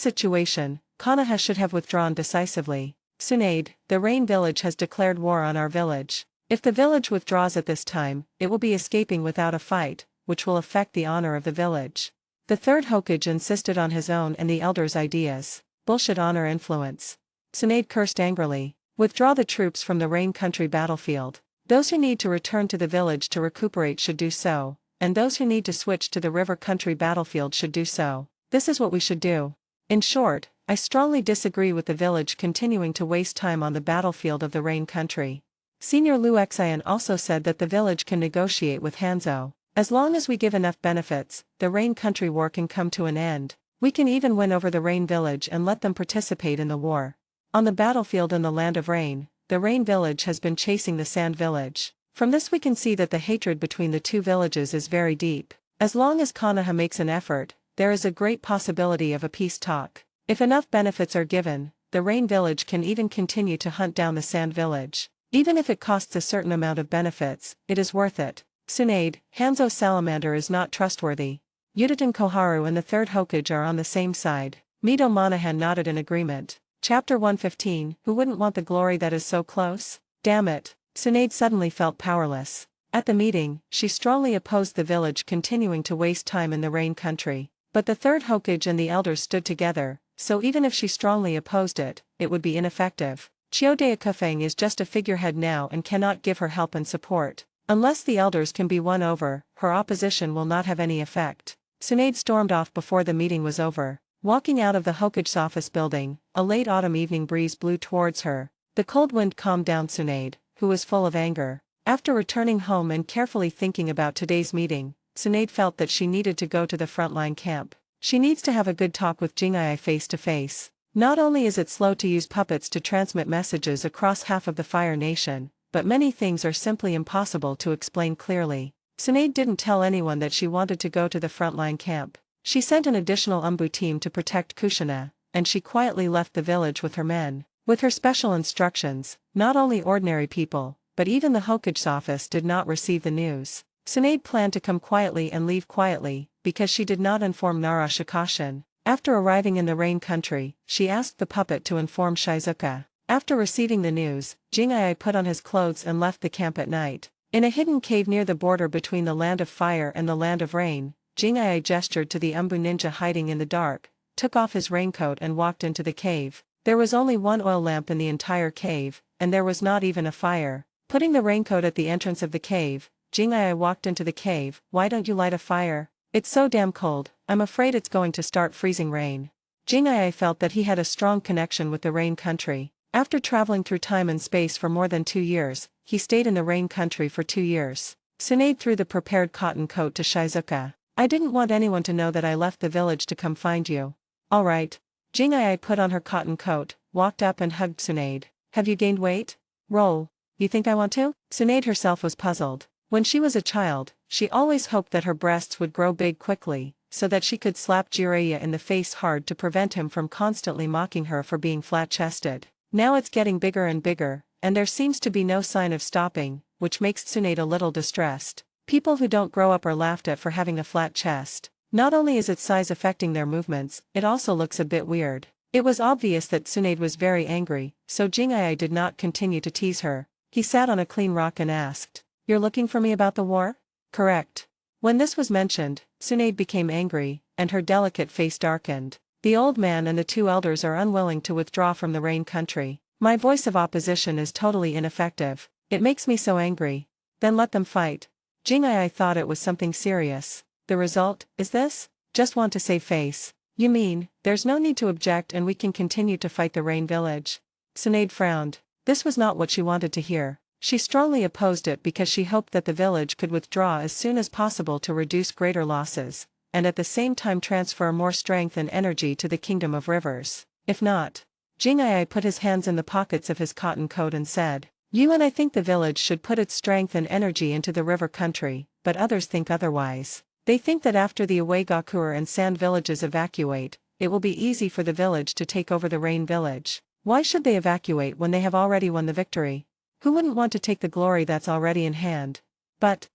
S2: situation, Konoha should have withdrawn decisively. Tsunade, the Rain Village has declared war on our village. If the village withdraws at this time, it will be escaping without a fight, which will affect the honor of the village. The third Hokage insisted on his own and the elders' ideas. Bullshit honor influence. Tsunade cursed angrily. Withdraw the troops from the Rain Country battlefield. Those who need to return to the village to recuperate should do so, and those who need to switch to the River Country battlefield should do so. This is what we should do. In short, I strongly disagree with the village continuing to waste time on the battlefield of the Rain Country. Senior Liu Xian also said that the village can negotiate with Hanzo. As long as we give enough benefits, the Rain Country war can come to an end. We can even win over the Rain Village and let them participate in the war. On the battlefield in the Land of Rain, the Rain Village has been chasing the Sand Village. From this we can see that the hatred between the two villages is very deep. As long as Konoha makes an effort, there is a great possibility of a peace talk. If enough benefits are given, the Rain Village can even continue to hunt down the Sand Village. Even if it costs a certain amount of benefits, it is worth it. Tsunade, Hanzo Salamander is not trustworthy. Yuditen Koharu and the third Hokage are on the same side. Mito Monahan nodded in agreement. Chapter 115, Who wouldn't want the glory that is so close? Damn it. Tsunade suddenly felt powerless. At the meeting, she strongly opposed the village continuing to waste time in the Rain Country. But the third Hokage and the elders stood together, so even if she strongly opposed it, it would be ineffective. Chiodea Kufang is just a figurehead now and cannot give her help and support. Unless the elders can be won over, her opposition will not have any effect. Tsunade stormed off before the meeting was over. Walking out of the Hokage's office building, a late autumn evening breeze blew towards her. The cold wind calmed down Tsunade, who was full of anger. After returning home and carefully thinking about today's meeting, Tsunade felt that she needed to go to the frontline camp. She needs to have a good talk with Jing'ai face to face. Not only is it slow to use puppets to transmit messages across half of the Fire Nation, but many things are simply impossible to explain clearly. Tsunade didn't tell anyone that she wanted to go to the frontline camp. She sent an additional Umbu team to protect Kushina, and she quietly left the village with her men. With her special instructions, not only ordinary people, but even the Hokage's office did not receive the news. Tsunade planned to come quietly and leave quietly, because she did not inform Nara Shikashin. After arriving in the Rain Country, she asked the puppet to inform Shizuka. After receiving the news, Jing'ai put on his clothes and left the camp at night. In a hidden cave near the border between the Land of Fire and the Land of Rain, Jing'ai gestured to the Umbu ninja hiding in the dark, took off his raincoat and walked into the cave. There was only one oil lamp in the entire cave, and there was not even a fire. Putting the raincoat at the entrance of the cave, Jing'ai walked into the cave. "Why don't you light a fire? It's so damn cold, I'm afraid it's going to start freezing rain." Jing'ai felt that he had a strong connection with the Rain Country. After traveling through time and space for more than 2 years, he stayed in the Rain Country for 2 years. Tsunade threw the prepared cotton coat to Shizuka. "I didn't want anyone to know that I left the village to come find you." "Alright." Jing'ai put on her cotton coat, walked up and hugged Tsunade. "Have you gained weight? Roll. You think I want to?" Tsunade herself was puzzled. When she was a child, she always hoped that her breasts would grow big quickly, so that she could slap Jiraiya in the face hard to prevent him from constantly mocking her for being flat-chested. Now it's getting bigger and bigger, and there seems to be no sign of stopping, which makes Tsunade a little distressed. People who don't grow up are laughed at for having a flat chest. Not only is its size affecting their movements, it also looks a bit weird. It was obvious that Tsunade was very angry, so Jing'ai did not continue to tease her. He sat on a clean rock and asked, "You're looking for me about the war?" "Correct." When this was mentioned, Tsunade became angry, and her delicate face darkened. "The old man and the 2 elders are unwilling to withdraw from the Rain Country. My voice of opposition is totally ineffective. It makes me so angry." "Then let them fight." Jing'ai thought it was something serious. "The result is this? Just want to save face." "You mean, there's no need to object and we can continue to fight the Rain Village?" Tsunade frowned. This was not what she wanted to hear. She strongly opposed it because she hoped that the village could withdraw as soon as possible to reduce greater losses, and at the same time transfer more strength and energy to the Kingdom of Rivers. If not, Jing'ai put his hands in the pockets of his cotton coat and said, "You and I think the village should put its strength and energy into the river country, but others think otherwise. They think that after the Uegakuer and Sand villages evacuate, it will be easy for the village to take over the Rain Village. Why should they evacuate when they have already won the victory? Who wouldn't want to take the glory that's already in hand?" But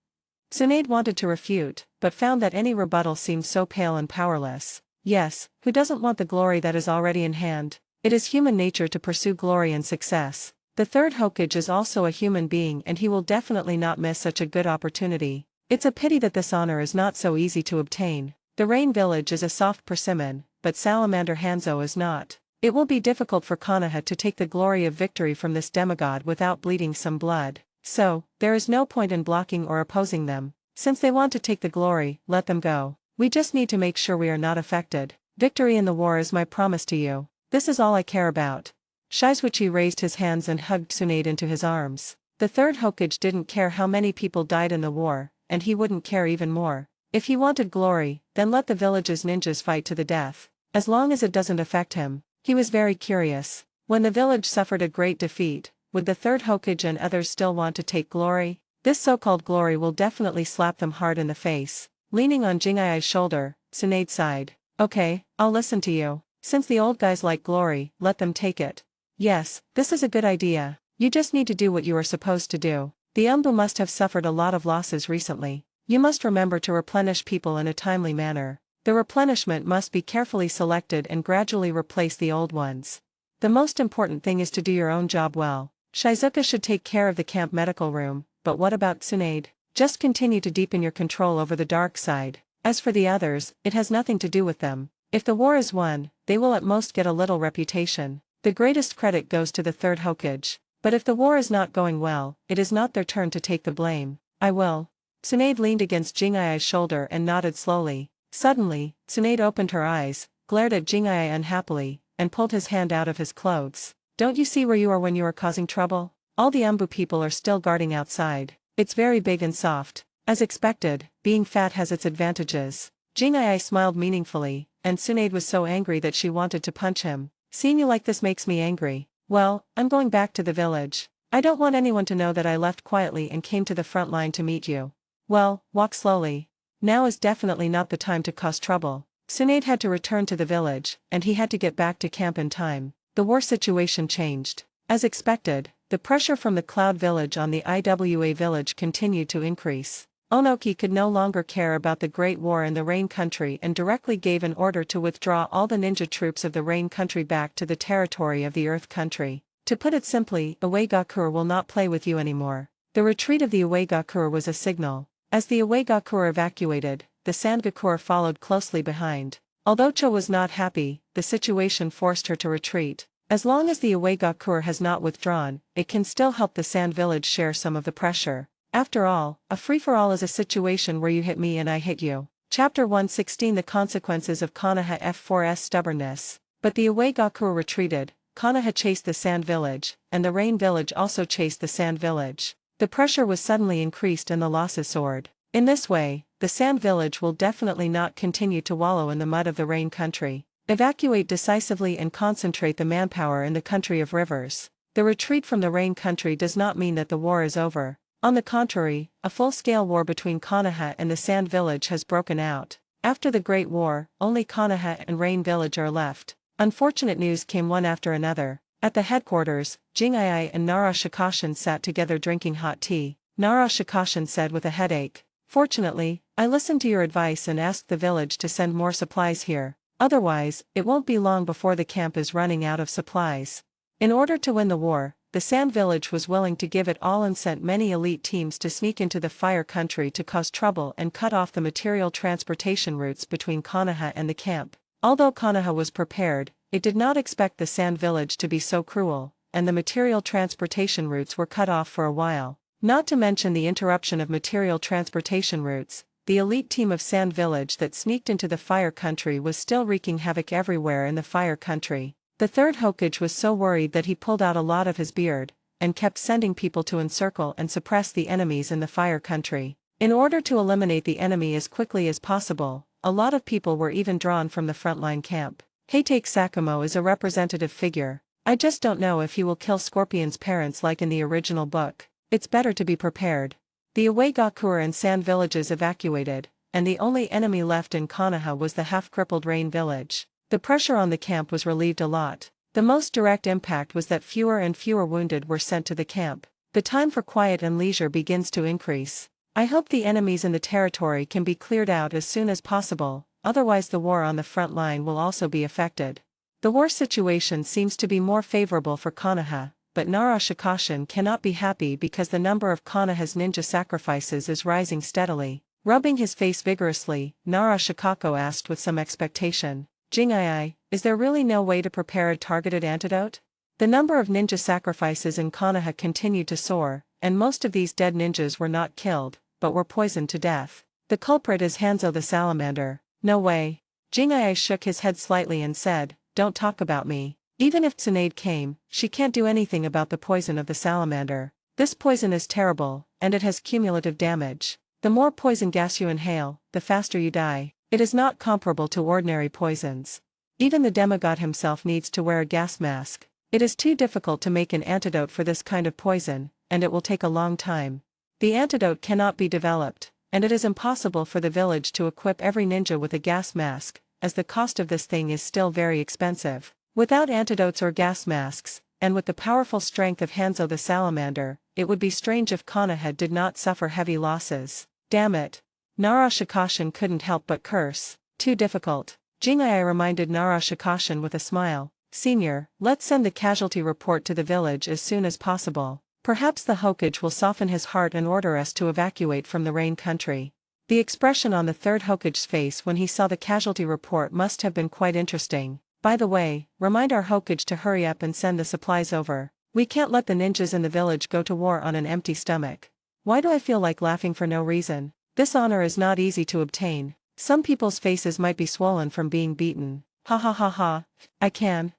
S2: Tsunade wanted to refute, but found that any rebuttal seemed so pale and powerless. Yes, who doesn't want the glory that is already in hand? It is human nature to pursue glory and success. The 3rd Hokage is also a human being and he will definitely not miss such a good opportunity. It's a pity that this honor is not so easy to obtain. The Rain Village is a soft persimmon, but Salamander Hanzo is not. It will be difficult for Konoha to take the glory of victory from this demigod without bleeding some blood. So, there is no point in blocking or opposing them. Since they want to take the glory, let them go. We just need to make sure we are not affected. Victory in the war is my promise to you. This is all I care about." Shizuichi raised his hands and hugged Tsunade into his arms. The 3rd Hokage didn't care how many people died in the war, and he wouldn't care even more. If he wanted glory, then let the village's ninjas fight to the death. As long as it doesn't affect him. He was very curious. When the village suffered a great defeat, would the 3rd Hokage and others still want to take glory? This so-called glory will definitely slap them hard in the face. Leaning on Jing'ai's shoulder, Tsunade sighed. "Okay, I'll listen to you. Since the old guys like glory, let them take it." "Yes, this is a good idea. You just need to do what you are supposed to do. The Umbu must have suffered a lot of losses recently. You must remember to replenish people in a timely manner. The replenishment must be carefully selected and gradually replace the old ones. The most important thing is to do your own job well. Shizuka should take care of the camp medical room, but what about Tsunade? Just continue to deepen your control over the dark side. As for the others, it has nothing to do with them. If the war is won, they will at most get a little reputation. The greatest credit goes to the third Hokage. But if the war is not going well, it is not their turn to take the blame. I will. Tsunade leaned against Jingai's shoulder and nodded slowly. Suddenly, Tsunade opened her eyes, glared at Jingai unhappily, and pulled his hand out of his clothes. Don't you see where you are when you are causing trouble? All the Umbu people are still guarding outside. It's very big and soft. As expected, being fat has its advantages. Jingai smiled meaningfully, and Tsunade was so angry that she wanted to punch him. Seeing you like this makes me angry. Well, I'm going back to the village. I don't want anyone to know that I left quietly and came to the front line to meet you. Well, walk slowly. Now is definitely not the time to cause trouble. Tsunade had to return to the village, and he had to get back to camp in time. The war situation changed. As expected, the pressure from the Cloud Village on the Iwa village continued to increase. Onoki could no longer care about the Great War in the Rain Country and directly gave an order to withdraw all the ninja troops of the Rain Country back to the territory of the Earth Country. To put it simply, Uegakure will not play with you anymore. The retreat of the Uegakure was a signal. As the Uegakure evacuated, the Sandgakure followed closely behind. Although Cho was not happy, the situation forced her to retreat. As long as the Uegakure has not withdrawn, it can still help the Sand Village share some of the pressure. After all, a free-for-all is a situation where you hit me and I hit you. Chapter 116 The Consequences of Konoha F4's Stubbornness. But the Uegakure retreated, Konoha chased the Sand Village, and the Rain Village also chased the Sand Village. The pressure was suddenly increased and the losses soared. In this way, the Sand Village will definitely not continue to wallow in the mud of the Rain Country. Evacuate decisively and concentrate the manpower in the Country of Rivers. The retreat from the Rain Country does not mean that the war is over. On the contrary, a full-scale war between Konoha and the Sand Village has broken out. After the Great War, only Konoha and Rain Village are left. Unfortunate news came one after another. At the headquarters, Jingai and Nara Shikashin sat together drinking hot tea. Nara Shikashin said with a headache, "Fortunately, I listened to your advice and asked the village to send more supplies here. Otherwise, it won't be long before the camp is running out of supplies." In order to win the war, the Sand Village was willing to give it all and sent many elite teams to sneak into the Fire Country to cause trouble and cut off the material transportation routes between Konoha and the camp. Although Konoha was prepared, it did not expect the Sand Village to be so cruel, and the material transportation routes were cut off for a while. Not to mention the interruption of material transportation routes, the elite team of Sand Village that sneaked into the Fire Country was still wreaking havoc everywhere in the Fire Country. The third Hokage was so worried that he pulled out a lot of his beard, and kept sending people to encircle and suppress the enemies in the Fire Country. In order to eliminate the enemy as quickly as possible, a lot of people were even drawn from the frontline camp. Heitake Sakumo is a representative figure. I just don't know if he will kill Scorpion's parents like in the original book. It's better to be prepared. The Uegakure and Sand Villages evacuated, and the only enemy left in Konoha was the half-crippled Rain Village. The pressure on the camp was relieved a lot. The most direct impact was that fewer and fewer wounded were sent to the camp. The time for quiet and leisure begins to increase. I hope the enemies in the territory can be cleared out as soon as possible, otherwise the war on the front line will also be affected. The war situation seems to be more favorable for Konoha, but Nara Shikashin cannot be happy because the number of Konoha's ninja sacrifices is rising steadily. Rubbing his face vigorously, Nara Shikako asked with some expectation, "Jingai, is there really no way to prepare a targeted antidote?" The number of ninja sacrifices in Konoha continued to soar, and most of these dead ninjas were not killed, but were poisoned to death. The culprit is Hanzo the Salamander. No way. Jingai shook his head slightly and said, "Don't talk about me. Even if Tsunade came, she can't do anything about the poison of the salamander. This poison is terrible, and it has cumulative damage. The more poison gas you inhale, the faster you die. It is not comparable to ordinary poisons. Even the demigod himself needs to wear a gas mask. It is too difficult to make an antidote for this kind of poison, and it will take a long time. The antidote cannot be developed, and it is impossible for the village to equip every ninja with a gas mask, as the cost of this thing is still very expensive. Without antidotes or gas masks, and with the powerful strength of Hanzo the Salamander, it would be strange if Konoha did not suffer heavy losses. Damn it. Nara Shikashin couldn't help but curse. Too difficult. Jingai reminded Nara Shikashin with a smile. "Senior, let's send the casualty report to the village as soon as possible. Perhaps the Hokage will soften his heart and order us to evacuate from the Rain Country." The expression on the third Hokage's face when he saw the casualty report must have been quite interesting. By the way, remind our Hokage to hurry up and send the supplies over. We can't let the ninjas in the village go to war on an empty stomach. Why do I feel like laughing for no reason? This honor is not easy to obtain. Some people's faces might be swollen from being beaten. Ha ha ha ha, I can.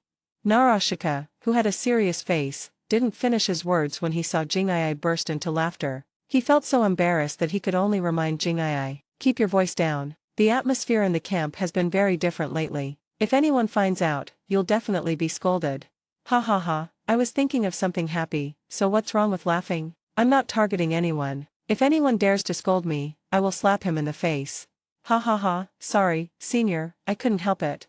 S2: Narashika, who had a serious face, didn't finish his words when he saw Jing'ai burst into laughter. He felt so embarrassed that he could only remind Jing'ai, keep your voice down. The atmosphere in the camp has been very different lately. If anyone finds out, you'll definitely be scolded. Ha ha ha, I was thinking of something happy, so what's wrong with laughing? I'm not targeting anyone. If anyone dares to scold me, I will slap him in the face. Ha ha ha, sorry, senior, I couldn't help it.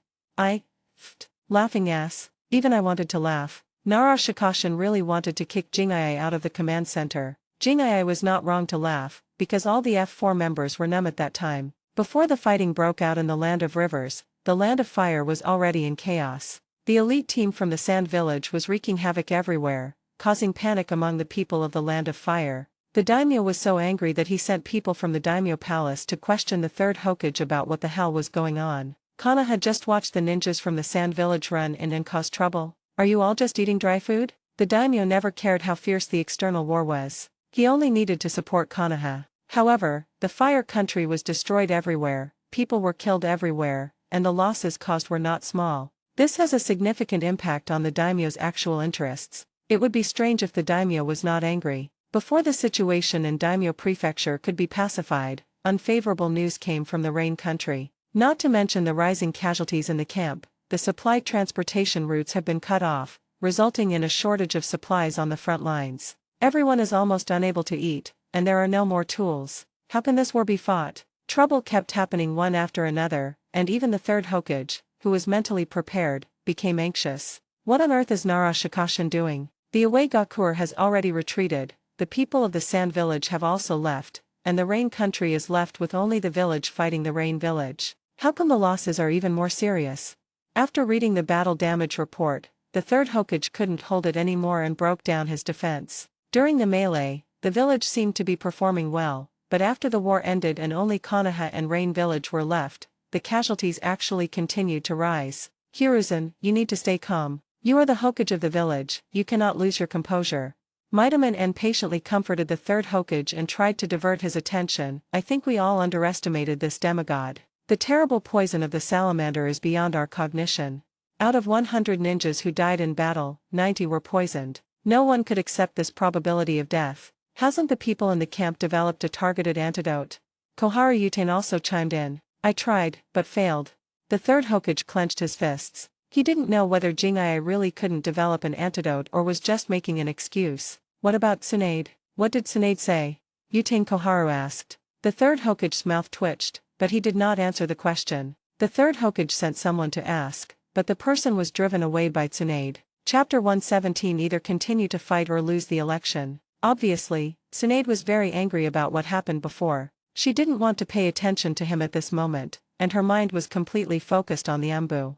S2: Laughing ass. Even I wanted to laugh. Narashikashin really wanted to kick Jing'ai out of the command center. Jing'ai was not wrong to laugh, because all the F4 members were numb at that time. Before the fighting broke out in the Land of Rivers, the Land of Fire was already in chaos. The elite team from the Sand Village was wreaking havoc everywhere, causing panic among the people of the Land of Fire. The daimyo was so angry that he sent people from the daimyo palace to question the third Hokage about what the hell was going on. Kana had just watched the ninjas from the Sand Village run in and cause trouble. Are you all just eating dry food? The daimyo never cared how fierce the external war was. He only needed to support Konoha. However, the fire country was destroyed everywhere, people were killed everywhere, and the losses caused were not small. This has a significant impact on the daimyo's actual interests. It would be strange if the daimyo was not angry. Before the situation in daimyo prefecture could be pacified, unfavorable news came from the rain country. Not to mention the rising casualties in the camp, the supply transportation routes have been cut off, resulting in a shortage of supplies on the front lines. Everyone is almost unable to eat, and there are no more tools. How can this war be fought? Trouble kept happening one after another, and even the third Hokage, who was mentally prepared, became anxious. What on earth is Narashikashin doing? The Away Gakur has already retreated, the people of the Sand Village have also left, and the Rain Country is left with only the village fighting the Rain Village. How come the losses are even more serious? After reading the battle damage report, the third Hokage couldn't hold it anymore and broke down his defense. During the melee, the village seemed to be performing well, but after the war ended and only Konoha and Rain Village were left, the casualties actually continued to rise. Hiruzen, you need to stay calm. You are the Hokage of the village, you cannot lose your composure. Midaman N patiently comforted the third Hokage and tried to divert his attention. I think we all underestimated this demigod. The terrible poison of the salamander is beyond our cognition. Out of 100 ninjas who died in battle, 90 were poisoned. No one could accept this probability of death. Hasn't the people in the camp developed a targeted antidote? Koharu Yuten also chimed in. I tried, but failed. The third Hokage clenched his fists. He didn't know whether Jing'ai really couldn't develop an antidote or was just making an excuse. What about Tsunade? What did Tsunade say? Yuten Koharu asked. The third Hokage's mouth twitched, but he did not answer the question. The third Hokage sent someone to ask, but the person was driven away by Tsunade. Chapter 117. Either continue to fight or lose the election. Obviously, Tsunade was very angry about what happened before. She didn't want to pay attention to him at this moment, and her mind was completely focused on the Embu.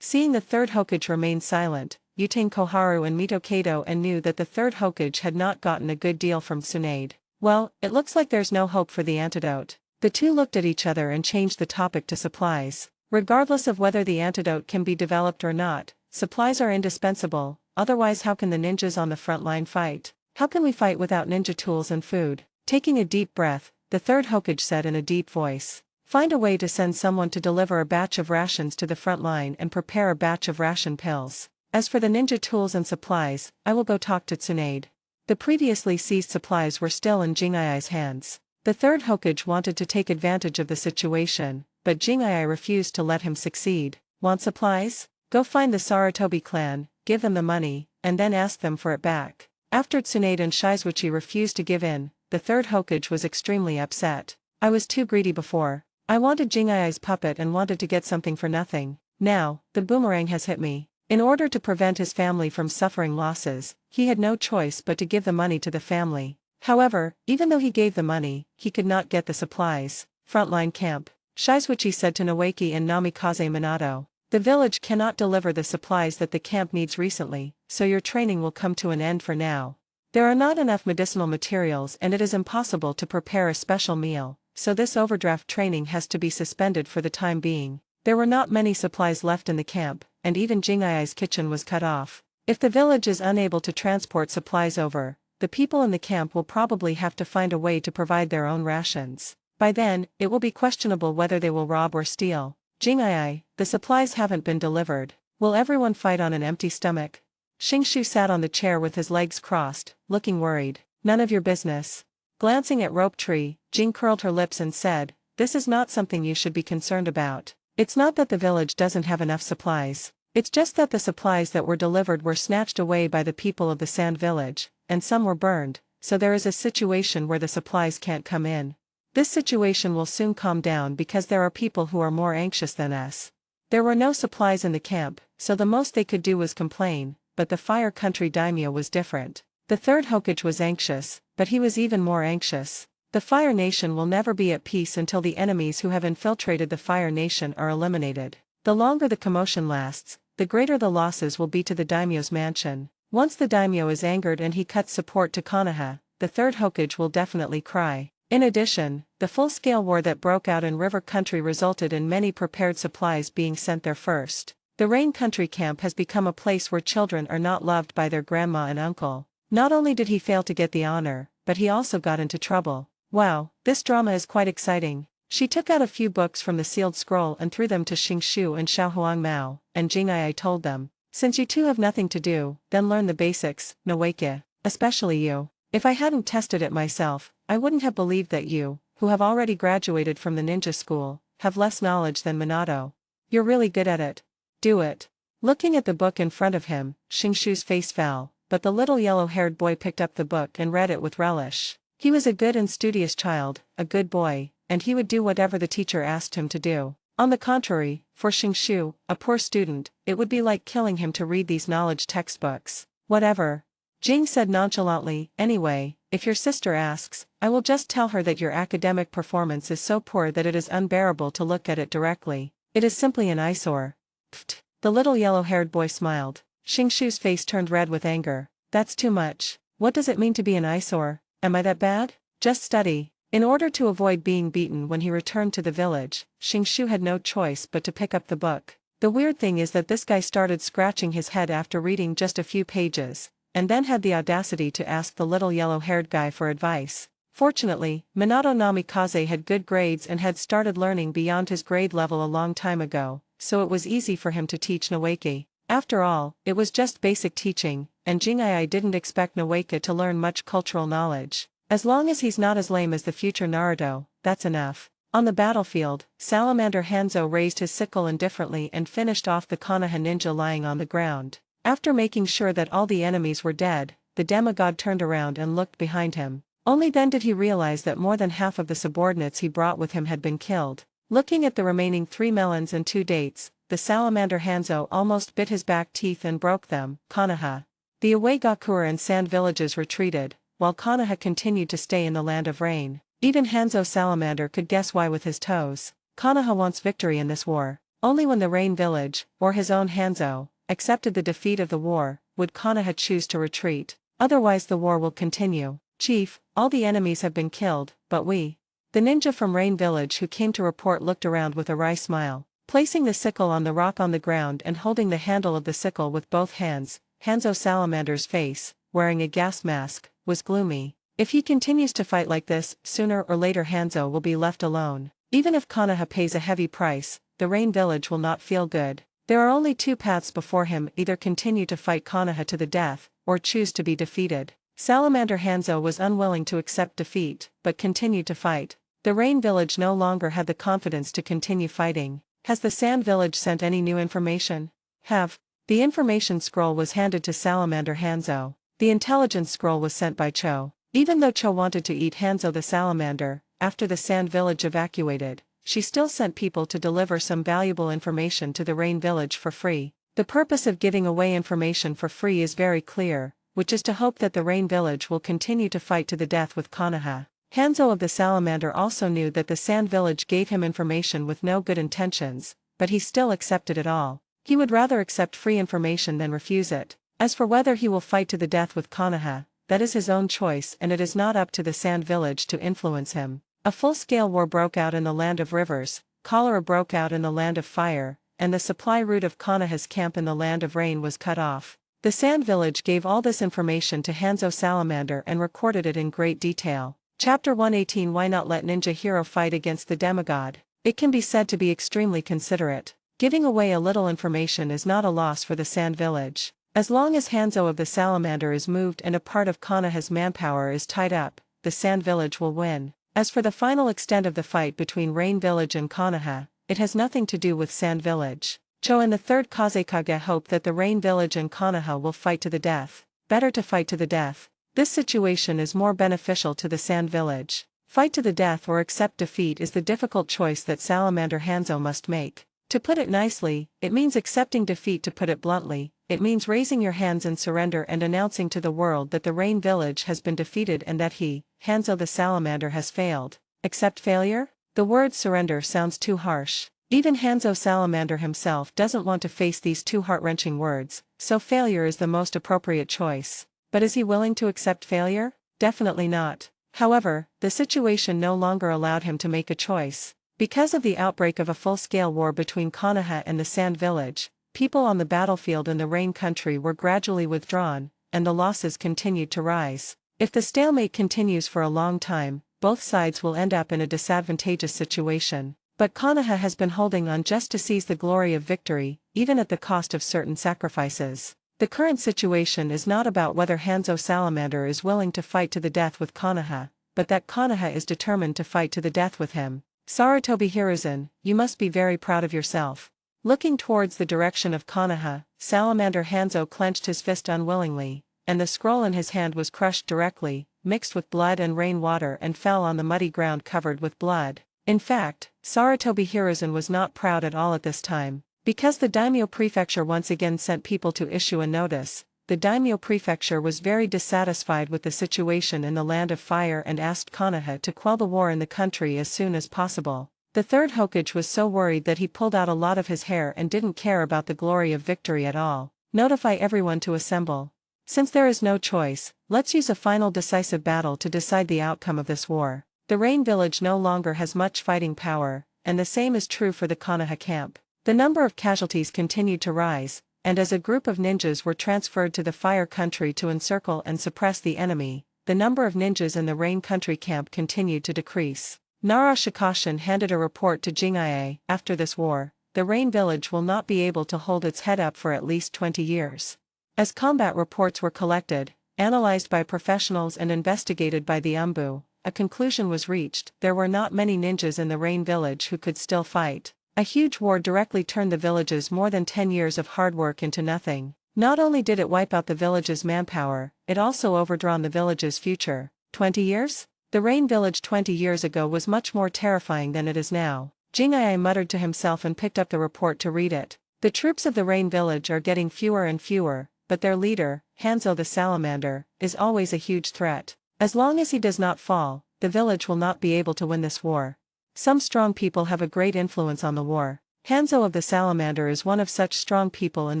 S2: Seeing the third Hokage remain silent, Yuten Koharu and Mito Kato and knew that the third Hokage had not gotten a good deal from Tsunade. Well, it looks like there's no hope for the antidote. The two looked at each other and changed the topic to supplies. Regardless of whether the antidote can be developed or not, supplies are indispensable, otherwise how can the ninjas on the front line fight? How can we fight without ninja tools and food? Taking a deep breath, the third Hokage said in a deep voice. Find a way to send someone to deliver a batch of rations to the front line and prepare a batch of ration pills. As for the ninja tools and supplies, I will go talk to Tsunade. The previously seized supplies were still in Jing'ai's hands. The third Hokage wanted to take advantage of the situation, but Jing'ai refused to let him succeed. Want supplies? Go find the Sarutobi clan, give them the money, and then ask them for it back. After Tsunade and Shizuichi refused to give in, the third Hokage was extremely upset. I was too greedy before. I wanted Jing'ai's puppet and wanted to get something for nothing. Now, the boomerang has hit me. In order to prevent his family from suffering losses, he had no choice but to give the money to the family. However, even though he gave the money, he could not get the supplies. Frontline camp. Shizuichi said to Noeki and Namikaze Minato. The village cannot deliver the supplies that the camp needs recently, so your training will come to an end for now. There are not enough medicinal materials and it is impossible to prepare a special meal, so this overdraft training has to be suspended for the time being. There were not many supplies left in the camp, and even Jingai's kitchen was cut off. If the village is unable to transport supplies over, the people in the camp will probably have to find a way to provide their own rations. By then, it will be questionable whether they will rob or steal. Jingai, the supplies haven't been delivered. Will everyone fight on an empty stomach? Xingshu sat on the chair with his legs crossed, looking worried. None of your business. Glancing at Rope Tree, Jing curled her lips and said, this is not something you should be concerned about. It's not that the village doesn't have enough supplies. It's just that the supplies that were delivered were snatched away by the people of the Sand Village, and some were burned, so there is a situation where the supplies can't come in. This situation will soon calm down because there are people who are more anxious than us. There were no supplies in the camp, so the most they could do was complain, but the Fire Country daimyo was different. The third Hokage was anxious, but he was even more anxious. The Fire Nation will never be at peace until the enemies who have infiltrated the Fire Nation are eliminated. The longer the commotion lasts, the greater the losses will be to the daimyo's mansion. Once the daimyo is angered and he cuts support to Konoha, the third Hokage will definitely cry. In addition, the full-scale war that broke out in River Country resulted in many prepared supplies being sent there first. The Rain Country camp has become a place where children are not loved by their grandma and uncle. Not only did he fail to get the honor, but he also got into trouble. Wow, this drama is quite exciting. She took out a few books from the sealed scroll and threw them to Xingshu and Xiaohuang Mao, and Jing'ai told them, since you two have nothing to do, then learn the basics, Noeke, especially you. If I hadn't tested it myself, I wouldn't have believed that you, who have already graduated from the ninja school, have less knowledge than Minato. You're really good at it. Do it. Looking at the book in front of him, Xingshu's face fell, but the little yellow-haired boy picked up the book and read it with relish. He was a good and studious child, a good boy, and he would do whatever the teacher asked him to do. On the contrary, for Xingshu, a poor student, it would be like killing him to read these knowledge textbooks. Whatever. Jing said nonchalantly, anyway, if your sister asks, I will just tell her that your academic performance is so poor that it is unbearable to look at it directly. It is simply an eyesore. Pfft. The little yellow-haired boy smiled. Xingshu's face turned red with anger. That's too much. What does it mean to be an eyesore? Am I that bad? Just study. In order to avoid being beaten when he returned to the village, Xingshu had no choice but to pick up the book. The weird thing is that this guy started scratching his head after reading just a few pages, and then had the audacity to ask the little yellow-haired guy for advice. Fortunately, Minato Namikaze had good grades and had started learning beyond his grade level a long time ago, so it was easy for him to teach Noeke. After all, it was just basic teaching, and Jing'ai didn't expect Noeke to learn much cultural knowledge. As long as he's not as lame as the future Naruto, that's enough. On the battlefield, Salamander Hanzo raised his sickle indifferently and finished off the Konoha ninja lying on the ground. After making sure that all the enemies were dead, the demigod turned around and looked behind him. Only then did he realize that more than half of the subordinates he brought with him had been killed. Looking at the remaining 3 melons and 2 dates, the Salamander Hanzo almost bit his back teeth and broke them. Konoha. The Uegakure and Sand villages retreated, while Konoha continued to stay in the land of rain. Even Hanzo Salamander could guess why with his toes. Konoha wants victory in this war. Only when the Rain Village, or his own Hanzo, accepted the defeat of the war, would Konoha choose to retreat. Otherwise the war will continue. Chief, all the enemies have been killed, but we. The ninja from Rain Village who came to report looked around with a wry smile. Placing the sickle on the rock on the ground and holding the handle of the sickle with both hands, Hanzo Salamander's face, wearing a gas mask, was gloomy. If he continues to fight like this, sooner or later Hanzo will be left alone. Even if Konoha pays a heavy price, the Rain Village will not feel good. There are only 2 paths before him: either continue to fight Konoha to the death, or choose to be defeated. Salamander Hanzo was unwilling to accept defeat, but continued to fight. The Rain Village no longer had the confidence to continue fighting. Has the Sand Village sent any new information? The information scroll was handed to Salamander Hanzo. The intelligence scroll was sent by Cho. Even though Cho wanted to eat Hanzo the salamander, after the Sand Village evacuated, she still sent people to deliver some valuable information to the Rain Village for free. The purpose of giving away information for free is very clear, which is to hope that the Rain Village will continue to fight to the death with Konoha. Hanzo of the Salamander also knew that the Sand Village gave him information with no good intentions, but he still accepted it all. He would rather accept free information than refuse it. As for whether he will fight to the death with Konoha, that is his own choice and it is not up to the Sand Village to influence him. A full-scale war broke out in the Land of Rivers, cholera broke out in the land of fire, and the supply route of Konoha's camp in the land of rain was cut off. The Sand Village gave all this information to Hanzo Salamander and recorded it in great detail. Chapter 118. Why not let Ninja Hero fight against the demigod? It can be said to be extremely considerate. Giving away a little information is not a loss for the Sand Village. As long as Hanzo of the Salamander is moved and a part of Konoha's manpower is tied up, the Sand Village will win. As for the final extent of the fight between Rain Village and Konoha, it has nothing to do with Sand Village. Cho and the third Kazekage hope that the Rain Village and Konoha will fight to the death. Better to fight to the death. This situation is more beneficial to the Sand Village. Fight to the death or accept defeat is the difficult choice that Salamander Hanzo must make. To put it nicely, it means accepting defeat. To put it bluntly, it means raising your hands in surrender and announcing to the world that the Rain Village has been defeated and that he, Hanzo the Salamander, has failed. Accept failure? The word surrender sounds too harsh. Even Hanzo Salamander himself doesn't want to face these two heart-wrenching words, so failure is the most appropriate choice. But is he willing to accept failure? Definitely not. However, the situation no longer allowed him to make a choice. Because of the outbreak of a full-scale war between Konoha and the Sand Village, people on the battlefield in the Rain Country were gradually withdrawn, and the losses continued to rise. If the stalemate continues for a long time, both sides will end up in a disadvantageous situation. But Konoha has been holding on just to seize the glory of victory, even at the cost of certain sacrifices. The current situation is not about whether Hanzo Salamander is willing to fight to the death with Konoha, but that Konoha is determined to fight to the death with him. Sarutobi Hiruzen, you must be very proud of yourself. Looking towards the direction of Konoha, Salamander Hanzo clenched his fist unwillingly, and the scroll in his hand was crushed directly, mixed with blood and rainwater, and fell on the muddy ground covered with blood. In fact, Sarutobi Hiruzen was not proud at all at this time. Because the daimyo prefecture once again sent people to issue a notice, the daimyo prefecture was very dissatisfied with the situation in the land of fire and asked Konoha to quell the war in the country as soon as possible. The third Hokage was so worried that he pulled out a lot of his hair and didn't care about the glory of victory at all. Notify everyone to assemble. Since there is no choice, let's use a final decisive battle to decide the outcome of this war. The Rain Village no longer has much fighting power, and the same is true for the Konoha camp. The number of casualties continued to rise, and as a group of ninjas were transferred to the Fire Country to encircle and suppress the enemy, the number of ninjas in the Rain Country camp continued to decrease. Nara Shikashin handed a report to Jingae. After this war, the Rain Village will not be able to hold its head up for at least 20 years. As combat reports were collected, analyzed by professionals and investigated by the Umbu, a conclusion was reached: there were not many ninjas in the Rain Village who could still fight. A huge war directly turned the village's more than 10 years of hard work into nothing. Not only did it wipe out the village's manpower, it also overdrawn the village's future. 20 years? The Rain Village 20 years ago was much more terrifying than it is now. Jingae muttered to himself and picked up the report to read it. The troops of the Rain Village are getting fewer and fewer, but their leader, Hanzo the Salamander, is always a huge threat. As long as he does not fall, the village will not be able to win this war. Some strong people have a great influence on the war. Hanzo of the Salamander is one of such strong people in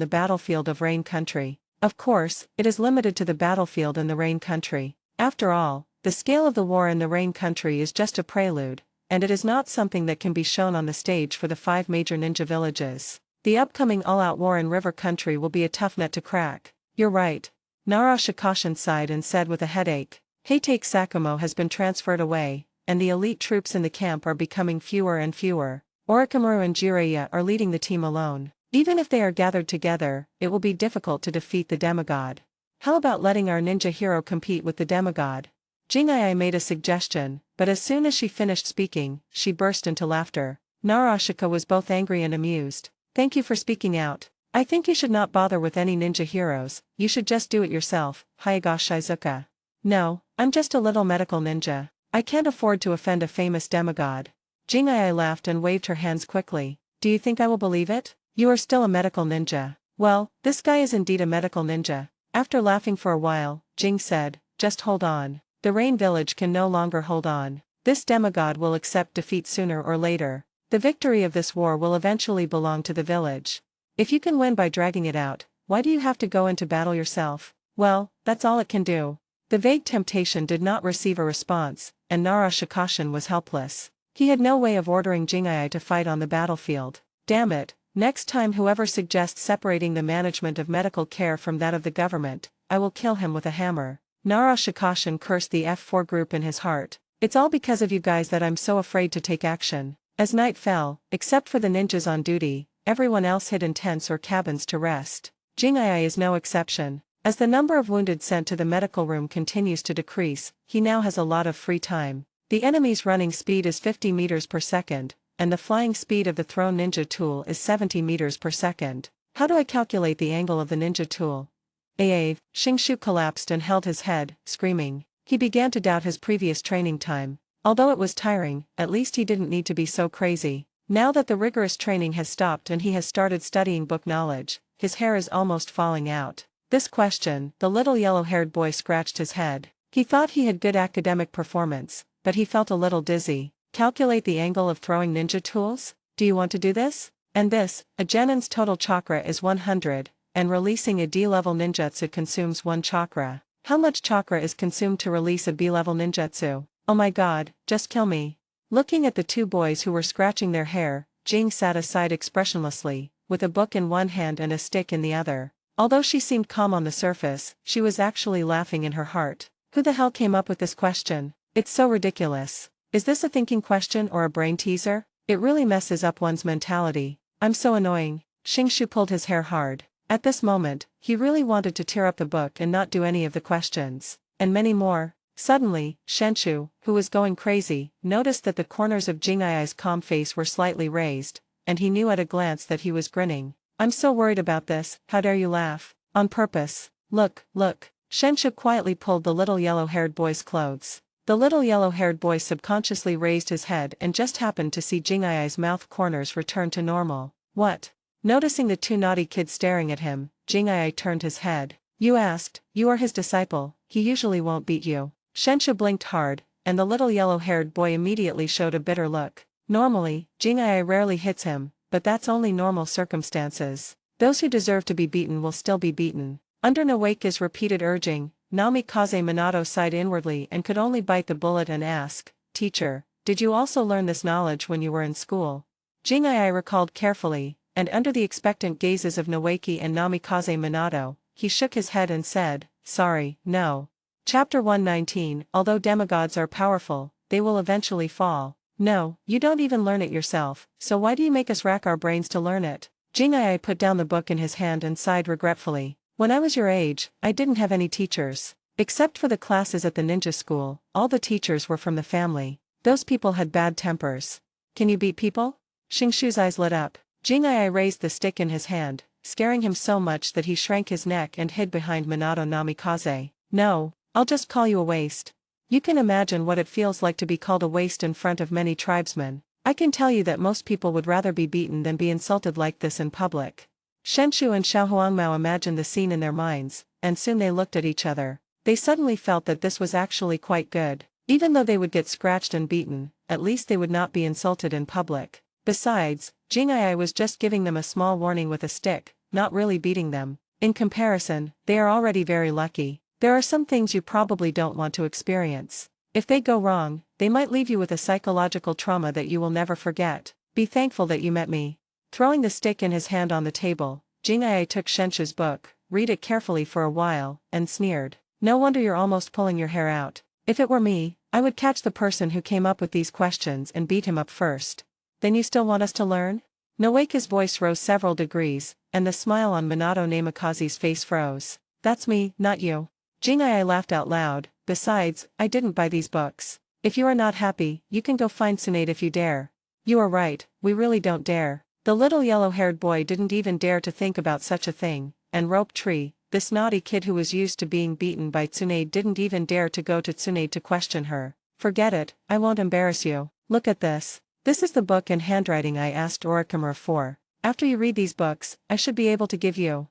S2: the battlefield of Rain Country. Of course, it is limited to the battlefield in the Rain Country. After all, the scale of the war in the Rain Country is just a prelude, and it is not something that can be shown on the stage for the 5 major ninja villages. The upcoming all-out war in River Country will be a tough nut to crack. You're right. Nara Shikashin sighed and said with a headache. Heitake Sakumo has been transferred away, and the elite troops in the camp are becoming fewer and fewer. Orikamaru and Jiraiya are leading the team alone. Even if they are gathered together, it will be difficult to defeat the demigod. How about letting our ninja hero compete with the demigod? Jingae made a suggestion, but as soon as she finished speaking, she burst into laughter. Narashika was both angry and amused. Thank you for speaking out. I think you should not bother with any ninja heroes, you should just do it yourself, Hayagashi Shizuka. No, I'm just a little medical ninja. I can't afford to offend a famous demigod. Jingae laughed and waved her hands quickly. Do you think I will believe it? You are still a medical ninja. Well, this guy is indeed a medical ninja. After laughing for a while, Jing said, just hold on. The Rain Village can no longer hold on. This demigod will accept defeat sooner or later. The victory of this war will eventually belong to the village. If you can win by dragging it out, why do you have to go into battle yourself? Well, that's all it can do. The vague temptation did not receive a response, and Nara Shikashin was helpless. He had no way of ordering Jing'ai to fight on the battlefield. Damn it, next time whoever suggests separating the management of medical care from that of the government, I will kill him with a hammer. Nara Shikashin cursed the F4 group in his heart. It's all because of you guys that I'm so afraid to take action. As night fell, except for the ninjas on duty, everyone else hid in tents or cabins to rest. Jing'ai is no exception. As the number of wounded sent to the medical room continues to decrease, he now has a lot of free time. The enemy's running speed is 50 meters per second, and the flying speed of the thrown ninja tool is 70 meters per second. How do I calculate the angle of the ninja tool? Xingshu collapsed and held his head, screaming. He began to doubt his previous training time. Although it was tiring, at least he didn't need to be so crazy. Now that the rigorous training has stopped and he has started studying book knowledge, his hair is almost falling out. This question, the little yellow-haired boy scratched his head. He thought he had good academic performance, but he felt a little dizzy. Calculate the angle of throwing ninja tools? Do you want to do this? And this, a genin's total chakra is 100, and releasing a D-level ninjutsu consumes 1 chakra. How much chakra is consumed to release a B-level ninjutsu? Oh my god, just kill me. Looking at the two boys who were scratching their hair, Jing sat aside expressionlessly, with a book in one hand and a stick in the other. Although she seemed calm on the surface, she was actually laughing in her heart. Who the hell came up with this question? It's so ridiculous. Is this a thinking question or a brain teaser? It really messes up one's mentality. I'm so annoying. Xingshu pulled his hair hard. At this moment, he really wanted to tear up the book and not do any of the questions. And many more. Suddenly, Shenshu, who was going crazy, noticed that the corners of Jing'ai's calm face were slightly raised, and he knew at a glance that he was grinning. I'm so worried about this, how dare you laugh? On purpose. Look, look. Shenshu quietly pulled the little yellow-haired boy's clothes. The little yellow-haired boy subconsciously raised his head and just happened to see Jing'ai's mouth corners return to normal. What? Noticing the two naughty kids staring at him, Jing'ai turned his head. You asked, you are his disciple, he usually won't beat you. Shenshu blinked hard, and the little yellow-haired boy immediately showed a bitter look. Normally, Jing'ai rarely hits him, but that's only normal circumstances. Those who deserve to be beaten will still be beaten. Under Nowake's repeated urging, Namikaze Minato sighed inwardly and could only bite the bullet and ask, Teacher, did you also learn this knowledge when you were in school? Jing'ai recalled carefully, and under the expectant gazes of Nowake and Namikaze Minato, he shook his head and said, Sorry, no. Chapter 119. Although demigods are powerful, they will eventually fall. No, you don't even learn it yourself, so why do you make us rack our brains to learn it? Jing'ai put down the book in his hand and sighed regretfully. When I was your age, I didn't have any teachers. Except for the classes at the ninja school, all the teachers were from the family. Those people had bad tempers. Can you beat people? Xingshu's eyes lit up. Jing'ai raised the stick in his hand, scaring him so much that he shrank his neck and hid behind Minato Namikaze. No, I'll just call you a waste. You can imagine what it feels like to be called a waste in front of many tribesmen. I can tell you that most people would rather be beaten than be insulted like this in public. Shenshu and Xiaohuangmao imagined the scene in their minds, and soon they looked at each other. They suddenly felt that this was actually quite good. Even though they would get scratched and beaten, at least they would not be insulted in public. Besides, Jing'ai was just giving them a small warning with a stick, not really beating them. In comparison, they are already very lucky. There are some things you probably don't want to experience. If they go wrong, they might leave you with a psychological trauma that you will never forget. Be thankful that you met me. Throwing the stick in his hand on the table, Jing'ai took Shenshu's book, read it carefully for a while, and sneered. No wonder you're almost pulling your hair out. If it were me, I would catch the person who came up with these questions and beat him up first. Then you still want us to learn? Nowake's voice rose several degrees, and the smile on Minato Namikaze's face froze. That's me, not you. Jing'ai laughed out loud. Besides, I didn't buy these books. If you are not happy, you can go find Tsunade if you dare. You are right, we really don't dare. The little yellow-haired boy didn't even dare to think about such a thing, and Rope Tree, this naughty kid who was used to being beaten by Tsunade, didn't even dare to go to Tsunade to question her. Forget it, I won't embarrass you. Look at this. This is the book and handwriting I asked Orochimaru for. After you read these books, I should be able to give you.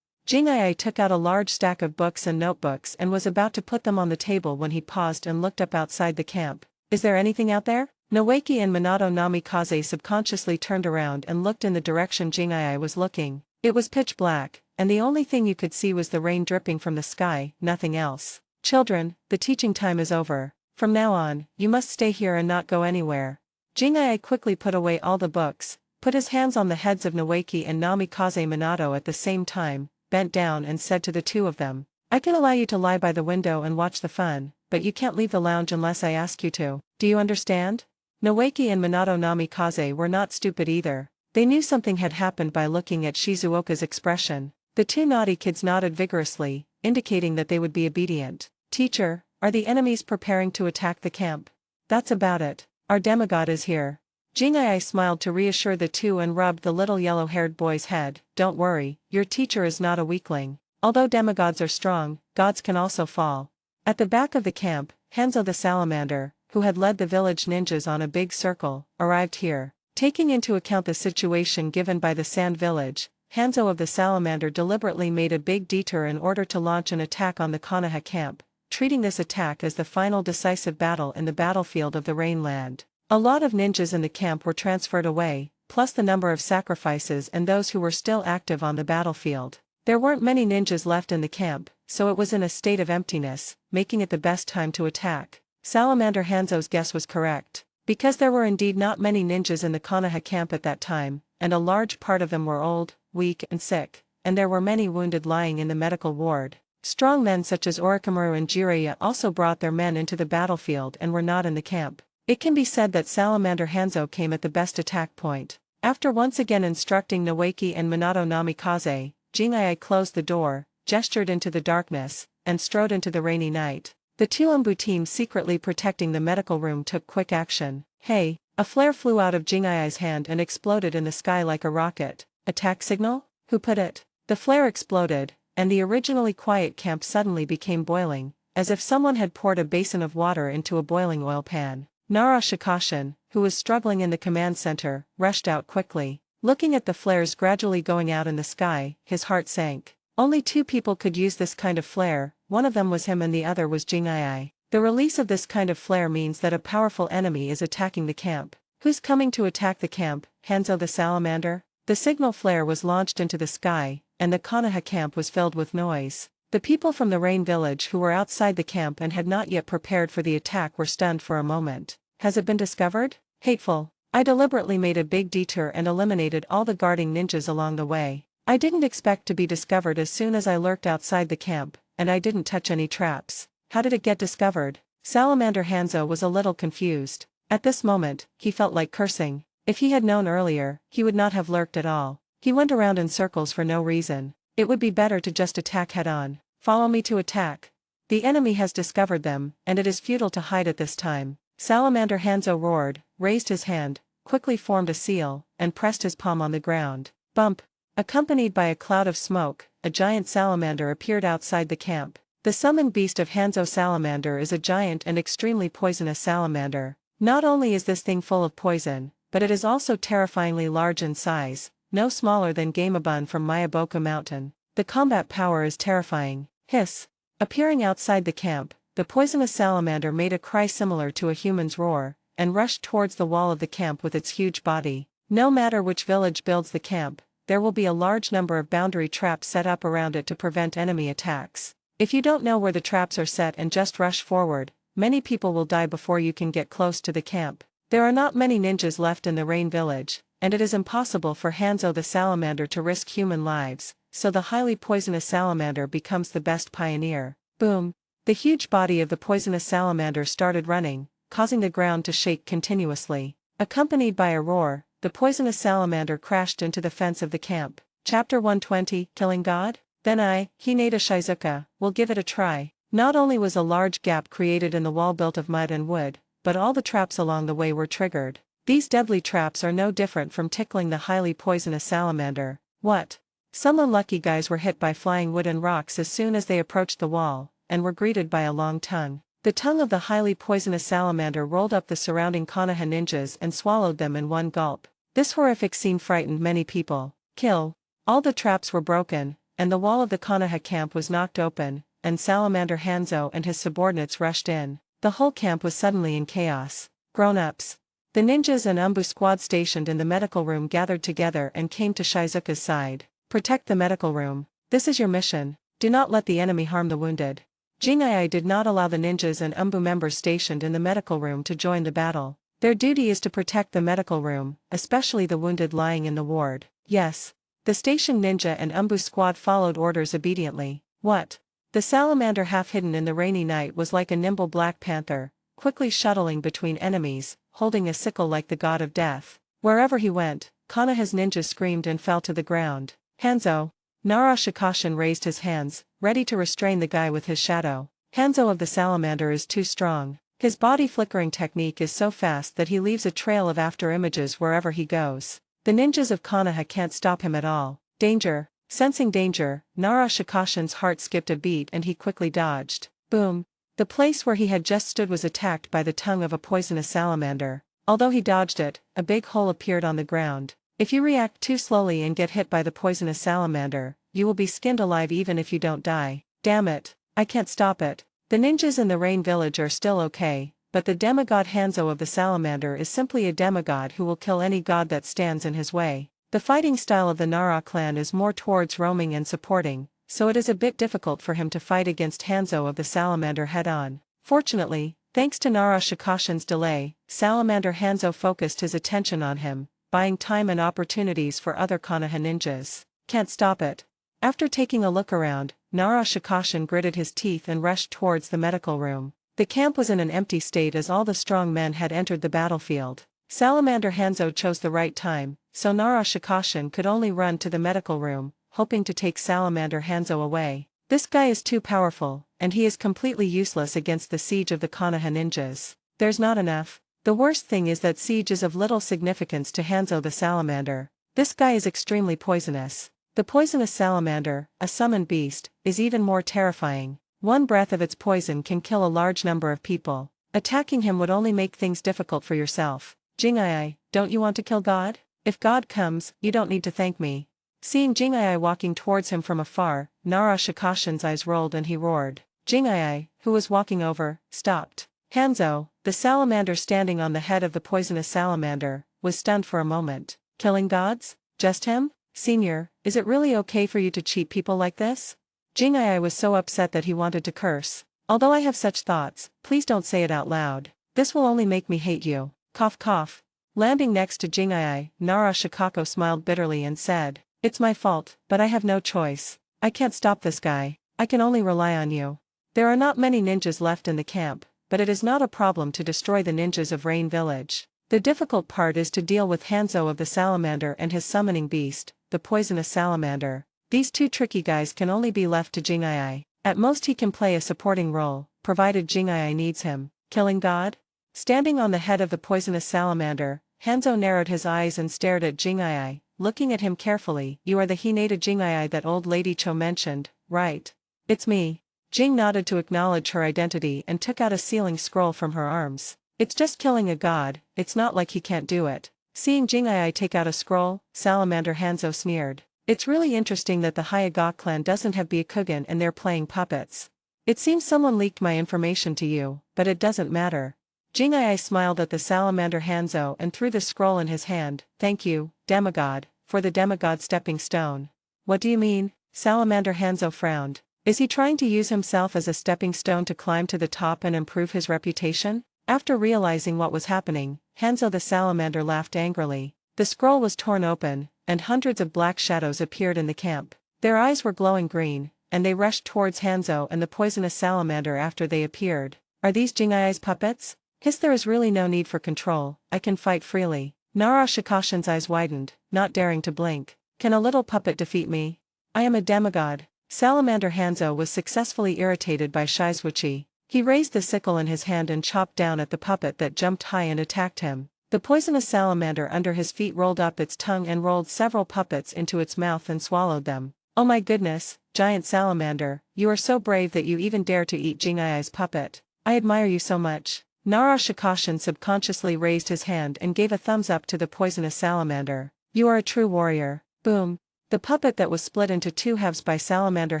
S2: Jing'ai took out a large stack of books and notebooks and was about to put them on the table when he paused and looked up outside the camp. Is there anything out there? Nowake and Minato Namikaze subconsciously turned around and looked in the direction Jing'ai was looking. It was pitch black, and the only thing you could see was the rain dripping from the sky, nothing else. Children, the teaching time is over. From now on, you must stay here and not go anywhere. Jingai quickly put away all the books, put his hands on the heads of Noeki and Namikaze Minato at the same time, bent down and said to the two of them, I can allow you to lie by the window and watch the fun, but you can't leave the lounge unless I ask you to. Do you understand? Noeki and Minato Namikaze were not stupid either. They knew something had happened by looking at Shizuoka's expression. The two naughty kids nodded vigorously, indicating that they would be obedient. Teacher, are the enemies preparing to attack the camp? That's about it. Our demigod is here. Jingai smiled to reassure the two and rubbed the little yellow-haired boy's head. Don't worry, your teacher is not a weakling. Although demigods are strong, gods can also fall. At the back of the camp, Hanzo the salamander, who had led the village ninjas on a big circle, arrived here. Taking into account the situation given by the sand village, Hanzo of the salamander deliberately made a big detour in order to launch an attack on the Konoha camp, treating this attack as the final decisive battle in the battlefield of the Rainland. A lot of ninjas in the camp were transferred away, plus the number of sacrifices and those who were still active on the battlefield. There weren't many ninjas left in the camp, so it was in a state of emptiness, making it the best time to attack. Salamander Hanzo's guess was correct. Because there were indeed not many ninjas in the Konoha camp at that time, and a large part of them were old, weak and sick, and there were many wounded lying in the medical ward. Strong men such as Orochimaru and Jiraiya also brought their men into the battlefield and were not in the camp. It can be said that Salamander Hanzo came at the best attack point. After once again instructing Noeki and Minato Namikaze, Jingai closed the door, gestured into the darkness, and strode into the rainy night. The two Umbu teams secretly protecting the medical room took quick action. Hey! A flare flew out of Jingai's hand and exploded in the sky like a rocket. Attack signal? Who put it? The flare exploded, and the originally quiet camp suddenly became boiling, as if someone had poured a basin of water into a boiling oil pan. Nara Shikashin, who was struggling in the command center, rushed out quickly. Looking at the flares gradually going out in the sky, his heart sank. Only two people could use this kind of flare, one of them was him and the other was Jingai. The release of this kind of flare means that a powerful enemy is attacking the camp. Who's coming to attack the camp? Hanzo the salamander? The signal flare was launched into the sky, and the Konoha camp was filled with noise. The people from the Rain Village who were outside the camp and had not yet prepared for the attack were stunned for a moment. Has it been discovered? Hateful. I deliberately made a big detour and eliminated all the guarding ninjas along the way. I didn't expect to be discovered as soon as I lurked outside the camp, and I didn't touch any traps. How did it get discovered? Salamander Hanzo was a little confused. At this moment, he felt like cursing. If he had known earlier, he would not have lurked at all. He went around in circles for no reason. It would be better to just attack head-on. Follow me to attack. The enemy has discovered them, and it is futile to hide at this time. Salamander Hanzo roared, raised his hand, quickly formed a seal, and pressed his palm on the ground. Bump! Accompanied by a cloud of smoke, a giant salamander appeared outside the camp. The summoned beast of Hanzo Salamander is a giant and extremely poisonous salamander. Not only is this thing full of poison, but it is also terrifyingly large in size, no smaller than Gamabun from Mayaboka Mountain. The combat power is terrifying. Hiss! Appearing outside the camp, the poisonous salamander made a cry similar to a human's roar, and rushed towards the wall of the camp with its huge body. No matter which village builds the camp, there will be a large number of boundary traps set up around it to prevent enemy attacks. If you don't know where the traps are set and just rush forward, many people will die before you can get close to the camp. There are not many ninjas left in the Rain Village, and it is impossible for Hanzo the salamander to risk human lives, so the highly poisonous salamander becomes the best pioneer. Boom! The huge body of the poisonous salamander started running, causing the ground to shake continuously. Accompanied by a roar, the poisonous salamander crashed into the fence of the camp. Chapter 120, Killing God? Then I, Hinata Shizuka, will give it a try. Not only was a large gap created in the wall built of mud and wood, but all the traps along the way were triggered. These deadly traps are no different from tickling the highly poisonous salamander. What? Some unlucky guys were hit by flying wood and rocks as soon as they approached the wall, and were greeted by a long tongue. The tongue of the highly poisonous salamander rolled up the surrounding Konoha ninjas and swallowed them in one gulp. This horrific scene frightened many people. Kill! All the traps were broken, and the wall of the Konoha camp was knocked open, and Salamander Hanzo and his subordinates rushed in. The whole camp was suddenly in chaos. Grown-ups. The ninjas and Umbu squad stationed in the medical room gathered together and came to Shizuka's side. Protect the medical room. This is your mission. Do not let the enemy harm the wounded. Jingai did not allow the ninjas and Umbu members stationed in the medical room to join the battle. Their duty is to protect the medical room, especially the wounded lying in the ward. Yes. The station ninja and Umbu squad followed orders obediently. What? The salamander half hidden in the rainy night was like a nimble black panther, quickly shuttling between enemies, holding a sickle like the god of death. Wherever he went, Konoha's ninjas screamed and fell to the ground. Hanzo. Nara Shikashin raised his hands, ready to restrain the guy with his shadow. Hanzo of the salamander is too strong. His body flickering technique is so fast that he leaves a trail of after images wherever he goes. The ninjas of Konoha can't stop him at all. Danger. Sensing danger, Nara Shikashin's heart skipped a beat and he quickly dodged. Boom. The place where he had just stood was attacked by the tongue of a poisonous salamander. Although he dodged it, a big hole appeared on the ground. If you react too slowly and get hit by the poisonous salamander, you will be skinned alive even if you don't die. Damn it. I can't stop it. The ninjas in the Rain Village are still okay, but the demigod Hanzo of the salamander is simply a demigod who will kill any god that stands in his way. The fighting style of the Nara clan is more towards roaming and supporting, so it is a bit difficult for him to fight against Hanzo of the salamander head-on. Fortunately, thanks to Nara Shikashin's delay, Salamander Hanzo focused his attention on him, buying time and opportunities for other Konoha ninjas. Can't stop it. After taking a look around, Nara Shikashin gritted his teeth and rushed towards the medical room. The camp was in an empty state as all the strong men had entered the battlefield. Salamander Hanzo chose the right time, so Nara Shikashin could only run to the medical room, hoping to take Salamander Hanzo away. This guy is too powerful, and he is completely useless against the siege of the Konoha ninjas. There's not enough. The worst thing is that siege is of little significance to Hanzo the salamander. This guy is extremely poisonous. The poisonous salamander, a summoned beast, is even more terrifying. One breath of its poison can kill a large number of people. Attacking him would only make things difficult for yourself. Jing'ai, don't you want to kill God? If God comes, you don't need to thank me. Seeing Jing'ai walking towards him from afar, Nara Shikashin's eyes rolled and he roared. Jing'ai, who was walking over, stopped. Hanzo, the salamander standing on the head of the poisonous salamander, was stunned for a moment. Killing gods? Just him? Senior, is it really okay for you to cheat people like this? Jing'ai was so upset that he wanted to curse. Although I have such thoughts, please don't say it out loud. This will only make me hate you. Cough cough. Landing next to Jing'ai, Nara Shikako smiled bitterly and said, "It's my fault, but I have no choice. I can't stop this guy. I can only rely on you." There are not many ninjas left in the camp, but it is not a problem to destroy the ninjas of Rain Village. The difficult part is to deal with Hanzo of the salamander and his summoning beast, the poisonous salamander. These two tricky guys can only be left to Jing'ai. At most he can play a supporting role, provided Jing'ai needs him. Killing God? Standing on the head of the poisonous salamander, Hanzo narrowed his eyes and stared at Jing'ai, looking at him carefully. "You are the Hinata Jing'ai that old lady Cho mentioned, right?" "It's me." Jing nodded to acknowledge her identity and took out a sealing scroll from her arms. "It's just killing a god, it's not like he can't do it." Seeing Jing'ai take out a scroll, Salamander Hanzo sneered. "It's really interesting that the Hyuga clan doesn't have Byakugan and they're playing puppets. It seems someone leaked my information to you, but it doesn't matter." Jing'ai smiled at the Salamander Hanzo and threw the scroll in his hand. "Thank you, demigod, for the demigod stepping stone." "What do you mean?" Salamander Hanzo frowned. Is he trying to use himself as a stepping stone to climb to the top and improve his reputation? After realizing what was happening, Hanzo the salamander laughed angrily. The scroll was torn open, and hundreds of black shadows appeared in the camp. Their eyes were glowing green, and they rushed towards Hanzo and the poisonous salamander after they appeared. "Are these Jing'ai's puppets?" "Hiss, there is really no need for control, I can fight freely." Nara Shikashin's eyes widened, not daring to blink. "Can a little puppet defeat me? I am a demigod." Salamander Hanzo was successfully irritated by Shizuichi. He raised the sickle in his hand and chopped down at the puppet that jumped high and attacked him. The poisonous salamander under his feet rolled up its tongue and rolled several puppets into its mouth and swallowed them. "Oh my goodness, giant salamander, you are so brave that you even dare to eat Jing'ai's puppet. I admire you so much." Nara Shikashin subconsciously raised his hand and gave a thumbs up to the poisonous salamander. "You are a true warrior." Boom. The puppet that was split into two halves by Salamander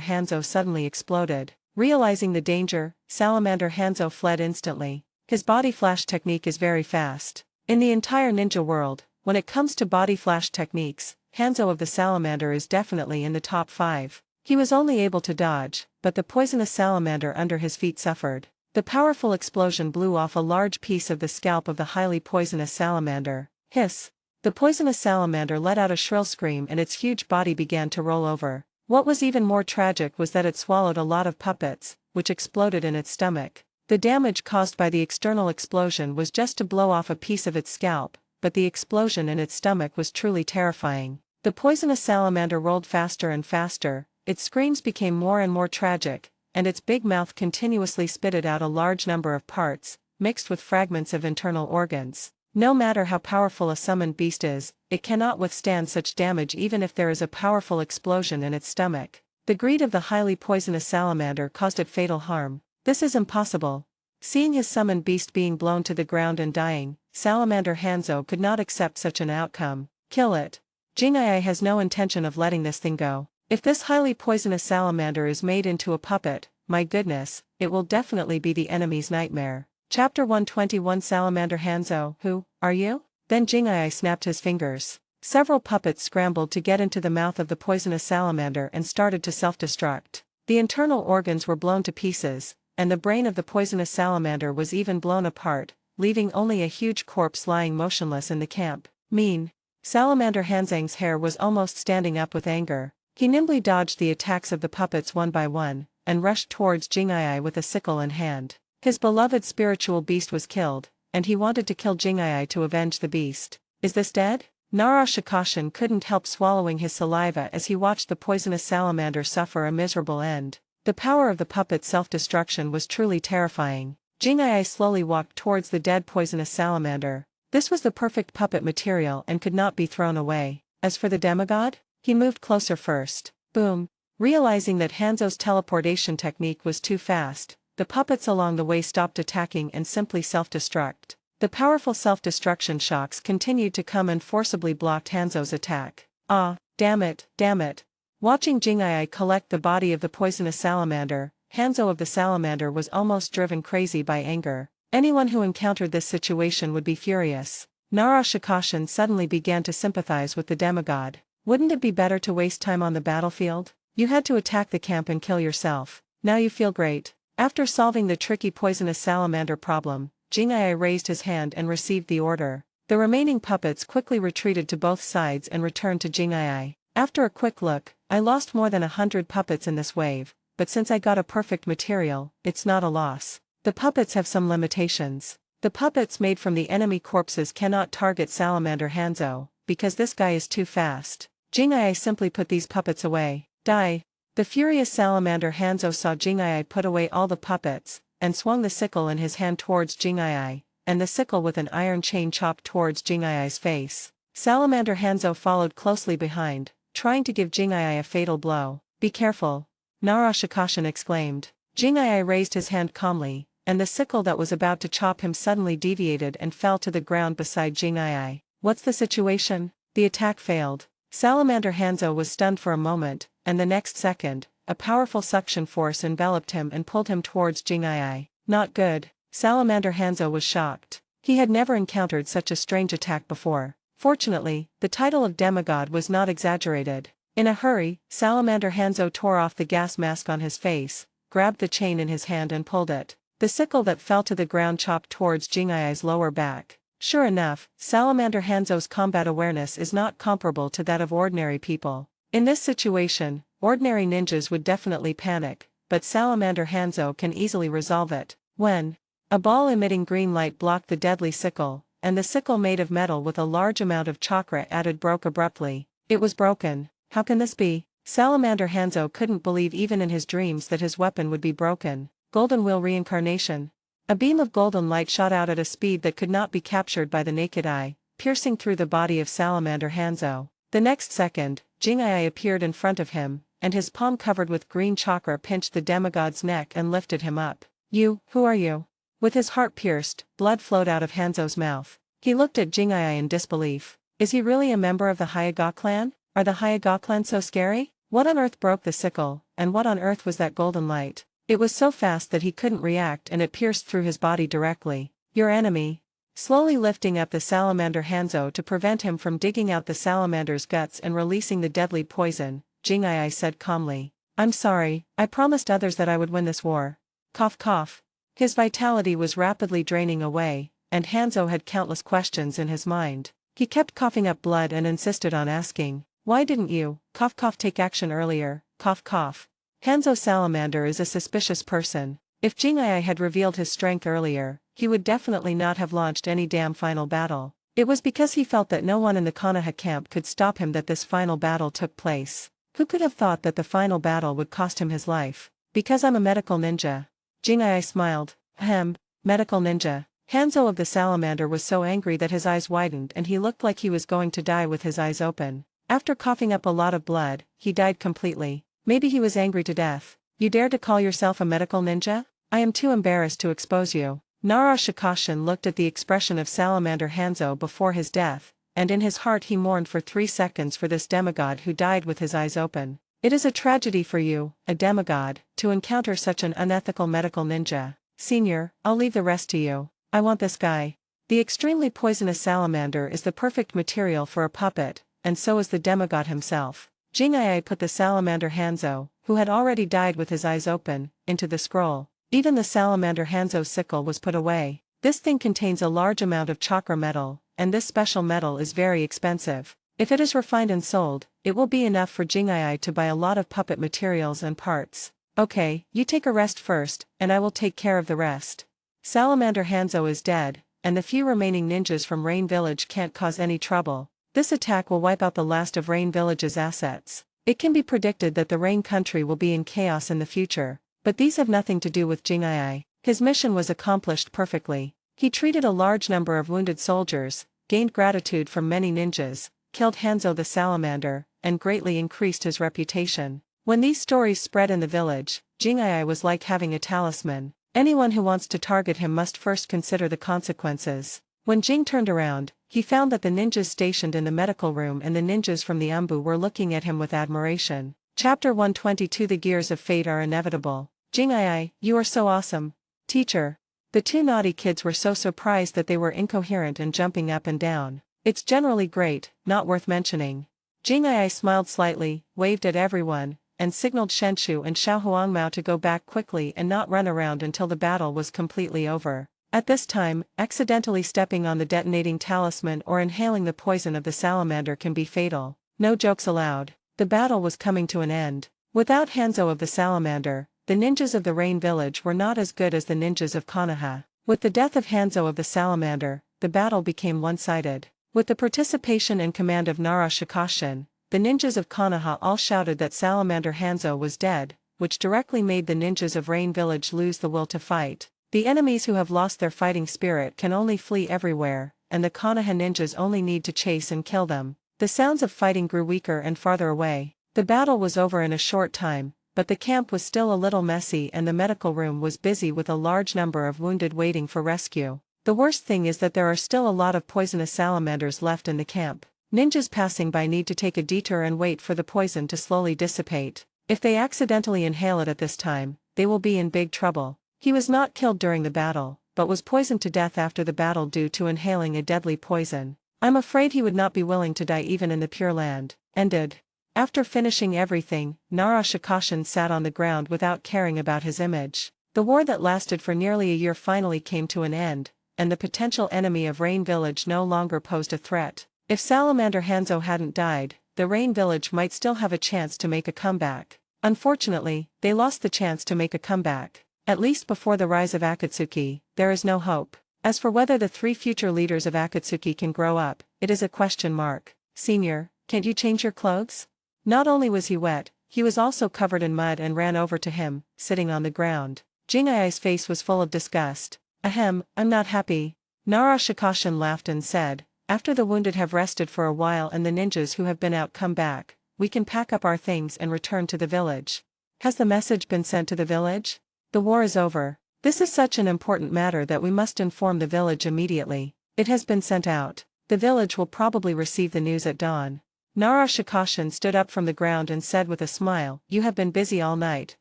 S2: Hanzo suddenly exploded. Realizing the danger, Salamander Hanzo fled instantly. His body flash technique is very fast. In the entire ninja world, when it comes to body flash techniques, Hanzo of the salamander is definitely in the top 5. He was only able to dodge, but the poisonous salamander under his feet suffered. The powerful explosion blew off a large piece of the scalp of the highly poisonous salamander. Hiss! The poisonous salamander let out a shrill scream and its huge body began to roll over. What was even more tragic was that it swallowed a lot of puppets, which exploded in its stomach. The damage caused by the external explosion was just to blow off a piece of its scalp, but the explosion in its stomach was truly terrifying. The poisonous salamander rolled faster and faster, its screams became more and more tragic, and its big mouth continuously spitted out a large number of parts, mixed with fragments of internal organs. No matter how powerful a summoned beast is, it cannot withstand such damage even if there is a powerful explosion in its stomach. The greed of the highly poisonous salamander caused it fatal harm. This is impossible. Seeing his summoned beast being blown to the ground and dying, Salamander Hanzo could not accept such an outcome. Kill it. Jing'ai has no intention of letting this thing go. If this highly poisonous salamander is made into a puppet, my goodness, it will definitely be the enemy's nightmare. Chapter 121 Salamander Hanzo, who are you? Then Jing'ai snapped his fingers. Several puppets scrambled to get into the mouth of the poisonous salamander and started to self-destruct. The internal organs were blown to pieces, and the brain of the poisonous salamander was even blown apart, leaving only a huge corpse lying motionless in the camp. Mean. Salamander Hanzang's hair was almost standing up with anger. He nimbly dodged the attacks of the puppets one by one, and rushed towards Jing'ai with a sickle in hand. His beloved spiritual beast was killed, and he wanted to kill Jing'ai to avenge the beast. Is this dead? Nara Shikashin couldn't help swallowing his saliva as he watched the poisonous salamander suffer a miserable end. The power of the puppet's self-destruction was truly terrifying. Jing'ai slowly walked towards the dead poisonous salamander. This was the perfect puppet material and could not be thrown away. As for the demigod, he moved closer first. Boom! Realizing that Hanzo's teleportation technique was too fast, the puppets along the way stopped attacking and simply self-destruct. The powerful self-destruction shocks continued to come and forcibly blocked Hanzo's attack. Ah, damn it, damn it. Watching Jing'ai collect the body of the poisonous salamander, Hanzo of the salamander was almost driven crazy by anger. Anyone who encountered this situation would be furious. Nara Shikashin suddenly began to sympathize with the demigod. Wouldn't it be better to waste time on the battlefield? You had to attack the camp and kill yourself. Now you feel great. After solving the tricky poisonous salamander problem, Jing'ai raised his hand and received the order. The remaining puppets quickly retreated to both sides and returned to Jing'ai. After a quick look, I lost more than 100 puppets in this wave, but since I got a perfect material, it's not a loss. The puppets have some limitations. The puppets made from the enemy corpses cannot target Salamander Hanzo, because this guy is too fast. Jing'ai simply put these puppets away. Die! The furious Salamander Hanzo saw Jing'ai put away all the puppets, and swung the sickle in his hand towards Jing'ai, and the sickle with an iron chain chopped towards Jing'ai's face. Salamander Hanzo followed closely behind, trying to give Jing'ai a fatal blow. Be careful! Nara Shikashin exclaimed. Jing'ai raised his hand calmly, and the sickle that was about to chop him suddenly deviated and fell to the ground beside Jing'ai. What's the situation? The attack failed. Salamander Hanzo was stunned for a moment, and the next second, a powerful suction force enveloped him and pulled him towards Jing'ai. Not good. Salamander Hanzo was shocked. He had never encountered such a strange attack before. Fortunately, the title of demigod was not exaggerated. In a hurry, Salamander Hanzo tore off the gas mask on his face, grabbed the chain in his hand and pulled it. The sickle that fell to the ground chopped towards Jing'ai's lower back. Sure enough, Salamander Hanzo's combat awareness is not comparable to that of ordinary people. In this situation, ordinary ninjas would definitely panic, but Salamander Hanzo can easily resolve it. When a ball emitting green light blocked the deadly sickle, and the sickle made of metal with a large amount of chakra added broke abruptly. It was broken. How can this be? Salamander Hanzo couldn't believe even in his dreams that his weapon would be broken. Golden Wheel Reincarnation. A beam of golden light shot out at a speed that could not be captured by the naked eye, piercing through the body of Salamander Hanzo. The next second, Jing'ai appeared in front of him, and his palm covered with green chakra pinched the demigod's neck and lifted him up. Who are you? With his heart pierced, blood flowed out of Hanzo's mouth. He looked at Jing'ai in disbelief. Is he really a member of the Hyaga clan? Are the Hyaga clan so scary? What on earth broke the sickle, and what on earth was that golden light? It was so fast that he couldn't react and it pierced through his body directly. Your enemy. Slowly lifting up the Salamander Hanzo to prevent him from digging out the salamander's guts and releasing the deadly poison, Jing'ai said calmly. I'm sorry, I promised others that I would win this war. Cough cough. His vitality was rapidly draining away, and Hanzo had countless questions in his mind. He kept coughing up blood and insisted on asking, "Why didn't you, cough cough, take action earlier, cough cough?" Hanzo Salamander is a suspicious person. If Jing'ai had revealed his strength earlier, he would definitely not have launched any damn final battle. It was because he felt that no one in the Konoha camp could stop him that this final battle took place. Who could have thought that the final battle would cost him his life? Because I'm a medical ninja. Jing'ai smiled. Ahem, medical ninja. Hanzo of the Salamander was so angry that his eyes widened and he looked like he was going to die with his eyes open. After coughing up a lot of blood, he died completely. Maybe he was angry to death. You dare to call yourself a medical ninja? I am too embarrassed to expose you. Nara Shikashin looked at the expression of Salamander Hanzo before his death, and in his heart he mourned for 3 seconds for this demigod who died with his eyes open. It is a tragedy for you, a demigod, to encounter such an unethical medical ninja. Senior, I'll leave the rest to you. I want this guy. The extremely poisonous salamander is the perfect material for a puppet, and so is the demigod himself. Jing'ai put the salamander Hanzo, who had already died with his eyes open, into the scroll. Even the salamander Hanzo sickle was put away. This thing contains a large amount of chakra metal, and this special metal is very expensive. If it is refined and sold, it will be enough for Jing'ai to buy a lot of puppet materials and parts. Okay, you take a rest first, and I will take care of the rest. Salamander Hanzo is dead, and the few remaining ninjas from Rain Village can't cause any trouble. This attack will wipe out the last of Rain Village's assets. It can be predicted that the Rain country will be in chaos in the future, but these have nothing to do with Jing'ai. His mission was accomplished perfectly. He treated a large number of wounded soldiers, gained gratitude from many ninjas, killed Hanzo the Salamander, and greatly increased his reputation. When these stories spread in the village, Jing'ai was like having a talisman. Anyone who wants to target him must first consider the consequences. When Jing turned around, he found that the ninjas stationed in the medical room and the ninjas from the Umbu were looking at him with admiration. Chapter 122 The Gears of Fate Are Inevitable. Jing'ai, you are so awesome. Teacher. The 2 naughty kids were so surprised that they were incoherent and jumping up and down. It's generally great, not worth mentioning. Jing'ai smiled slightly, waved at everyone, and signaled Shenshu and Xiaohuangmao to go back quickly and not run around until the battle was completely over. At this time, accidentally stepping on the detonating talisman or inhaling the poison of the salamander can be fatal. No jokes allowed. The battle was coming to an end. Without Hanzo of the salamander, the ninjas of the Rain Village were not as good as the ninjas of Konoha. With the death of Hanzo of the salamander, the battle became one-sided. With the participation and command of Nara Shikashin, the ninjas of Konoha all shouted that Salamander Hanzo was dead, which directly made the ninjas of Rain Village lose the will to fight. The enemies who have lost their fighting spirit can only flee everywhere, and the Konoha ninjas only need to chase and kill them. The sounds of fighting grew weaker and farther away. The battle was over in a short time, but the camp was still a little messy and the medical room was busy with a large number of wounded waiting for rescue. The worst thing is that there are still a lot of poisonous salamanders left in the camp. Ninjas passing by need to take a detour and wait for the poison to slowly dissipate. If they accidentally inhale it at this time, they will be in big trouble. He was not killed during the battle, but was poisoned to death after the battle due to inhaling a deadly poison. I'm afraid he would not be willing to die even in the Pure Land. Ended. After finishing everything, Nara Shikashin sat on the ground without caring about his image. The war that lasted for nearly a year finally came to an end, and the potential enemy of Rain Village no longer posed a threat. If Salamander Hanzo hadn't died, the Rain Village might still have a chance to make a comeback. Unfortunately, they lost the chance to make a comeback. At least before the rise of Akatsuki, there is no hope. As for whether the 3 future leaders of Akatsuki can grow up, it is a question mark. Senior, can't you change your clothes? Not only was he wet, he was also covered in mud and ran over to him, sitting on the ground. Jing'ai's face was full of disgust. Ahem, I'm not happy. Nara Shikashin laughed and said, after the wounded have rested for a while and the ninjas who have been out come back, we can pack up our things and return to the village. Has the message been sent to the village? The war is over. This is such an important matter that we must inform the village immediately. It has been sent out. The village will probably receive the news at dawn. Nara Shikashin stood up from the ground and said with a smile, you have been busy all night,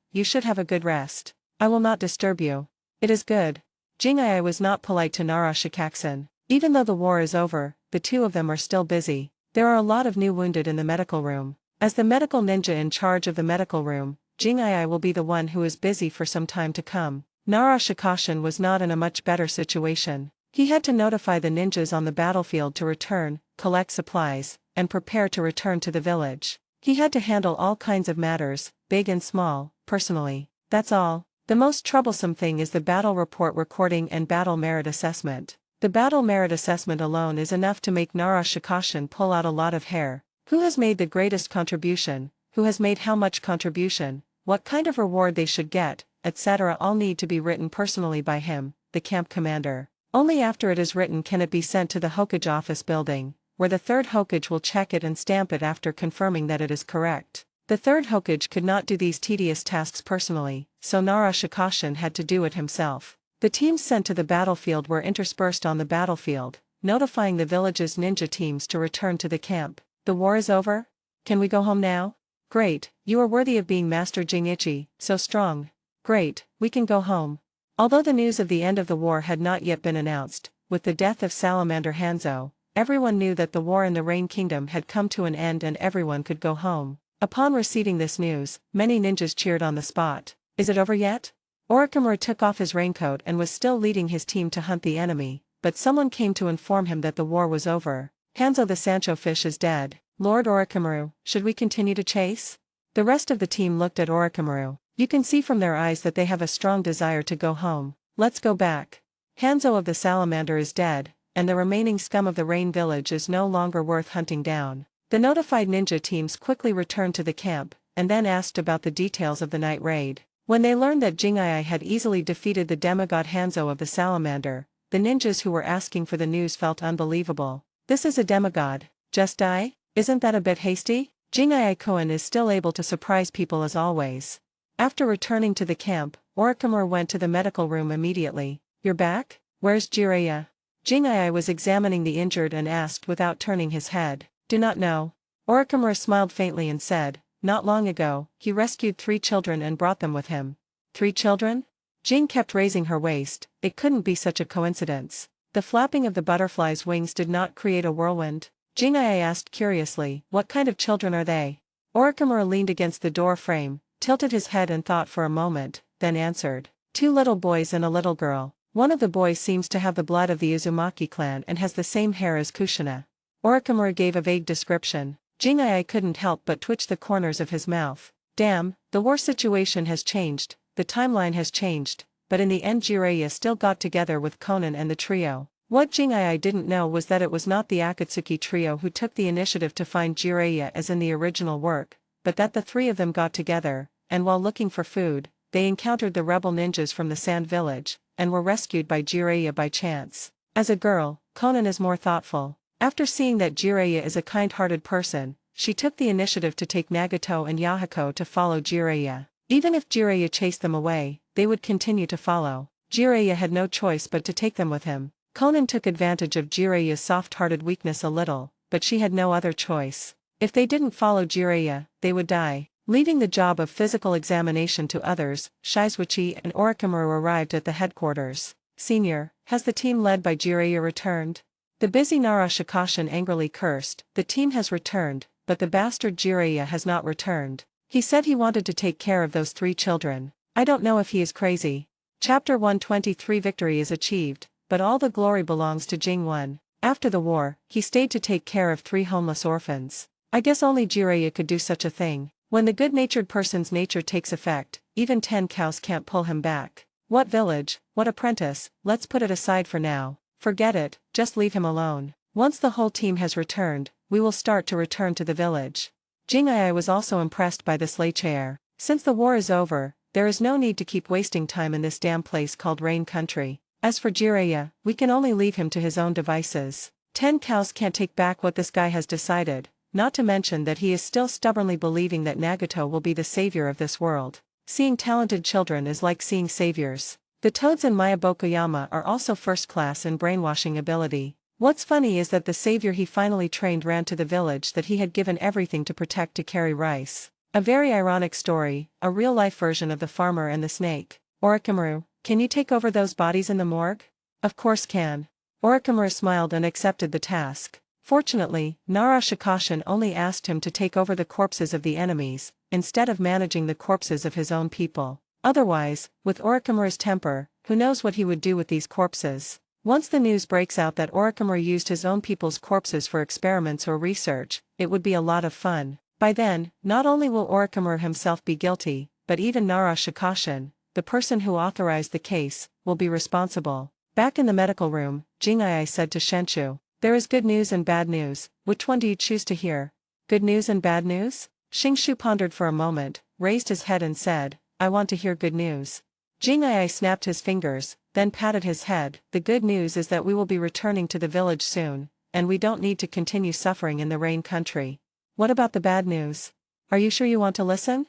S2: you should have a good rest. I will not disturb you. It is good. Jing'ai was not polite to Nara Shikashin. Even though the war is over, the 2 of them are still busy. There are a lot of new wounded in the medical room. As the medical ninja in charge of the medical room, Jing'ai will be the one who is busy for some time to come. Nara Shikashin was not in a much better situation. He had to notify the ninjas on the battlefield to return, collect supplies, and prepare to return to the village. He had to handle all kinds of matters, big and small, personally. That's all. The most troublesome thing is the battle report recording and battle merit assessment. The battle merit assessment alone is enough to make Nara Shikashin pull out a lot of hair. Who has made the greatest contribution, who has made how much contribution, what kind of reward they should get, etc. all need to be written personally by him, the camp commander. Only after it is written can it be sent to the Hokage office building, where the third Hokage will check it and stamp it after confirming that it is correct. The third Hokage could not do these tedious tasks personally, so Nara Shikashin had to do it himself. The teams sent to the battlefield were interspersed on the battlefield, notifying the village's ninja teams to return to the camp. The war is over? Can we go home now? Great, you are worthy of being Master Jin'ichi, so strong. Great, we can go home. Although the news of the end of the war had not yet been announced, with the death of Salamander Hanzo, everyone knew that the war in the Rain Kingdom had come to an end and everyone could go home. Upon receiving this news, many ninjas cheered on the spot. Is it over yet? Orochimaru took off his raincoat and was still leading his team to hunt the enemy, but someone came to inform him that the war was over. Hanzo the Sancho fish is dead. Lord Orochimaru, should we continue to chase? The rest of the team looked at Orochimaru. You can see from their eyes that they have a strong desire to go home. Let's go back. Hanzo of the Salamander is dead, and the remaining scum of the Rain Village is no longer worth hunting down. The notified ninja teams quickly returned to the camp, and then asked about the details of the night raid. When they learned that Jingai had easily defeated the demigod Hanzo of the Salamander, the ninjas who were asking for the news felt unbelievable. This is a demigod. Just die? Isn't that a bit hasty? Jingai-kun is still able to surprise people as always. After returning to the camp, Orochimaru went to the medical room immediately. You're back? Where's Jiraiya? Jingai was examining the injured and asked without turning his head. Do not know. Orochimaru smiled faintly and said, not long ago, he rescued 3 children and brought them with him. 3 children? Jing kept raising her waist. It couldn't be such a coincidence. The flapping of the butterfly's wings did not create a whirlwind. Jingai asked curiously, what kind of children are they? Orochimaru leaned against the door frame, tilted his head and thought for a moment, then answered. 2 little boys and a little girl. One of the boys seems to have the blood of the Uzumaki clan and has the same hair as Kushina. Orochimaru gave a vague description. Jingai couldn't help but twitch the corners of his mouth. Damn, the war situation has changed, the timeline has changed, but in the end Jiraiya still got together with Conan and the trio. What Jingai didn't know was that it was not the Akatsuki trio who took the initiative to find Jiraiya as in the original work, but that the 3 of them got together, and while looking for food, they encountered the rebel ninjas from the Sand Village, and were rescued by Jiraiya by chance. As a girl, Conan is more thoughtful. After seeing that Jiraiya is a kind-hearted person, she took the initiative to take Nagato and Yahiko to follow Jiraiya. Even if Jiraiya chased them away, they would continue to follow. Jiraiya had no choice but to take them with him. Conan took advantage of Jiraiya's soft-hearted weakness a little, but she had no other choice. If they didn't follow Jiraiya, they would die. Leaving the job of physical examination to others, Shizuichi and Orochimaru arrived at the headquarters. Senior, has the team led by Jiraiya returned? The busy Nara Shikashin angrily cursed. The team has returned, but the bastard Jiraiya has not returned. He said he wanted to take care of those 3 children. I don't know if he is crazy. Chapter 123 Victory is achieved, but all the glory belongs to Jing-won. After the war, he stayed to take care of 3 homeless orphans. I guess only Jiraiya could do such a thing. When the good-natured person's nature takes effect, even 10 cows can't pull him back. What village, what apprentice, let's put it aside for now. Forget it, just leave him alone. Once the whole team has returned, we will start to return to the village. Jingai was also impressed by this chair. Since the war is over, there is no need to keep wasting time in this damn place called Rain Country. As for Jiraiya, we can only leave him to his own devices. 10 cows can't take back what this guy has decided, not to mention that he is still stubbornly believing that Nagato will be the savior of this world. Seeing talented children is like seeing saviors. The toads in Mayabokoyama are also first class in brainwashing ability. What's funny is that the savior he finally trained ran to the village that he had given everything to protect to carry rice. A very ironic story, a real-life version of the farmer and the snake. Orochimaru, can you take over those bodies in the morgue? Of course can. Orochimaru smiled and accepted the task. Fortunately, Nara Shikashin only asked him to take over the corpses of the enemies, instead of managing the corpses of his own people. Otherwise, with Orochimaru's temper, who knows what he would do with these corpses. Once the news breaks out that Orochimaru used his own people's corpses for experiments or research, it would be a lot of fun. By then, not only will Orochimaru himself be guilty, but even Nara Shikashin, the person who authorized the case, will be responsible. Back in the medical room, Jing'ai said to Shenshu, "There is good news and bad news, which one do you choose to hear?" "Good news and bad news?" Shingshu pondered for a moment, raised his head and said, "I want to hear good news." Jing'ai snapped his fingers, then patted his head. "The good news is that we will be returning to the village soon, and we don't need to continue suffering in the rain country." "What about the bad news? Are you sure you want to listen?"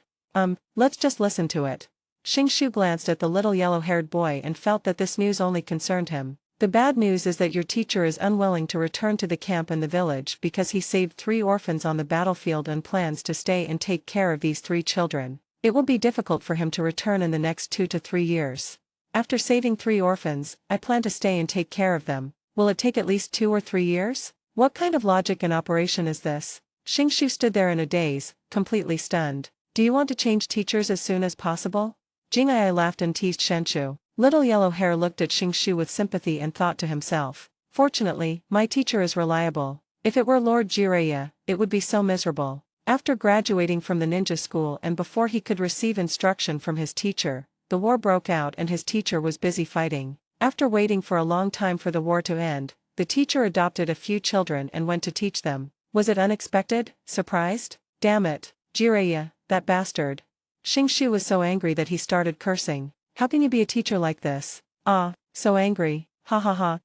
S2: Let's just listen to it." Shingshu glanced at the little yellow-haired boy and felt that this news only concerned him. "The bad news is that your teacher is unwilling to return to the camp in the village because he saved 3 orphans on the battlefield and plans to stay and take care of these 3 children. It will be difficult for him to return in the next 2 to 3 years. After saving 3 orphans, I plan to stay and take care of them. Will it take at least 2 or 3 years? What kind of logic and operation is this?" Shingshu stood there in a daze, completely stunned. "Do you want to change teachers as soon as possible?" Jing'ai laughed and teased Shenshu. Little Yellow Hair looked at Shingshu with sympathy and thought to himself, "Fortunately, my teacher is reliable. If it were Lord Jiraiya, it would be so miserable." After graduating from the ninja school and before he could receive instruction from his teacher, the war broke out and his teacher was busy fighting. After waiting for a long time for the war to end, the teacher adopted a few children and went to teach them. Was it unexpected, surprised? "Damn it, Jiraiya, that bastard." Shingshu was so angry that he started cursing. "How can you be a teacher like this? Ah, so angry, ha ha ha."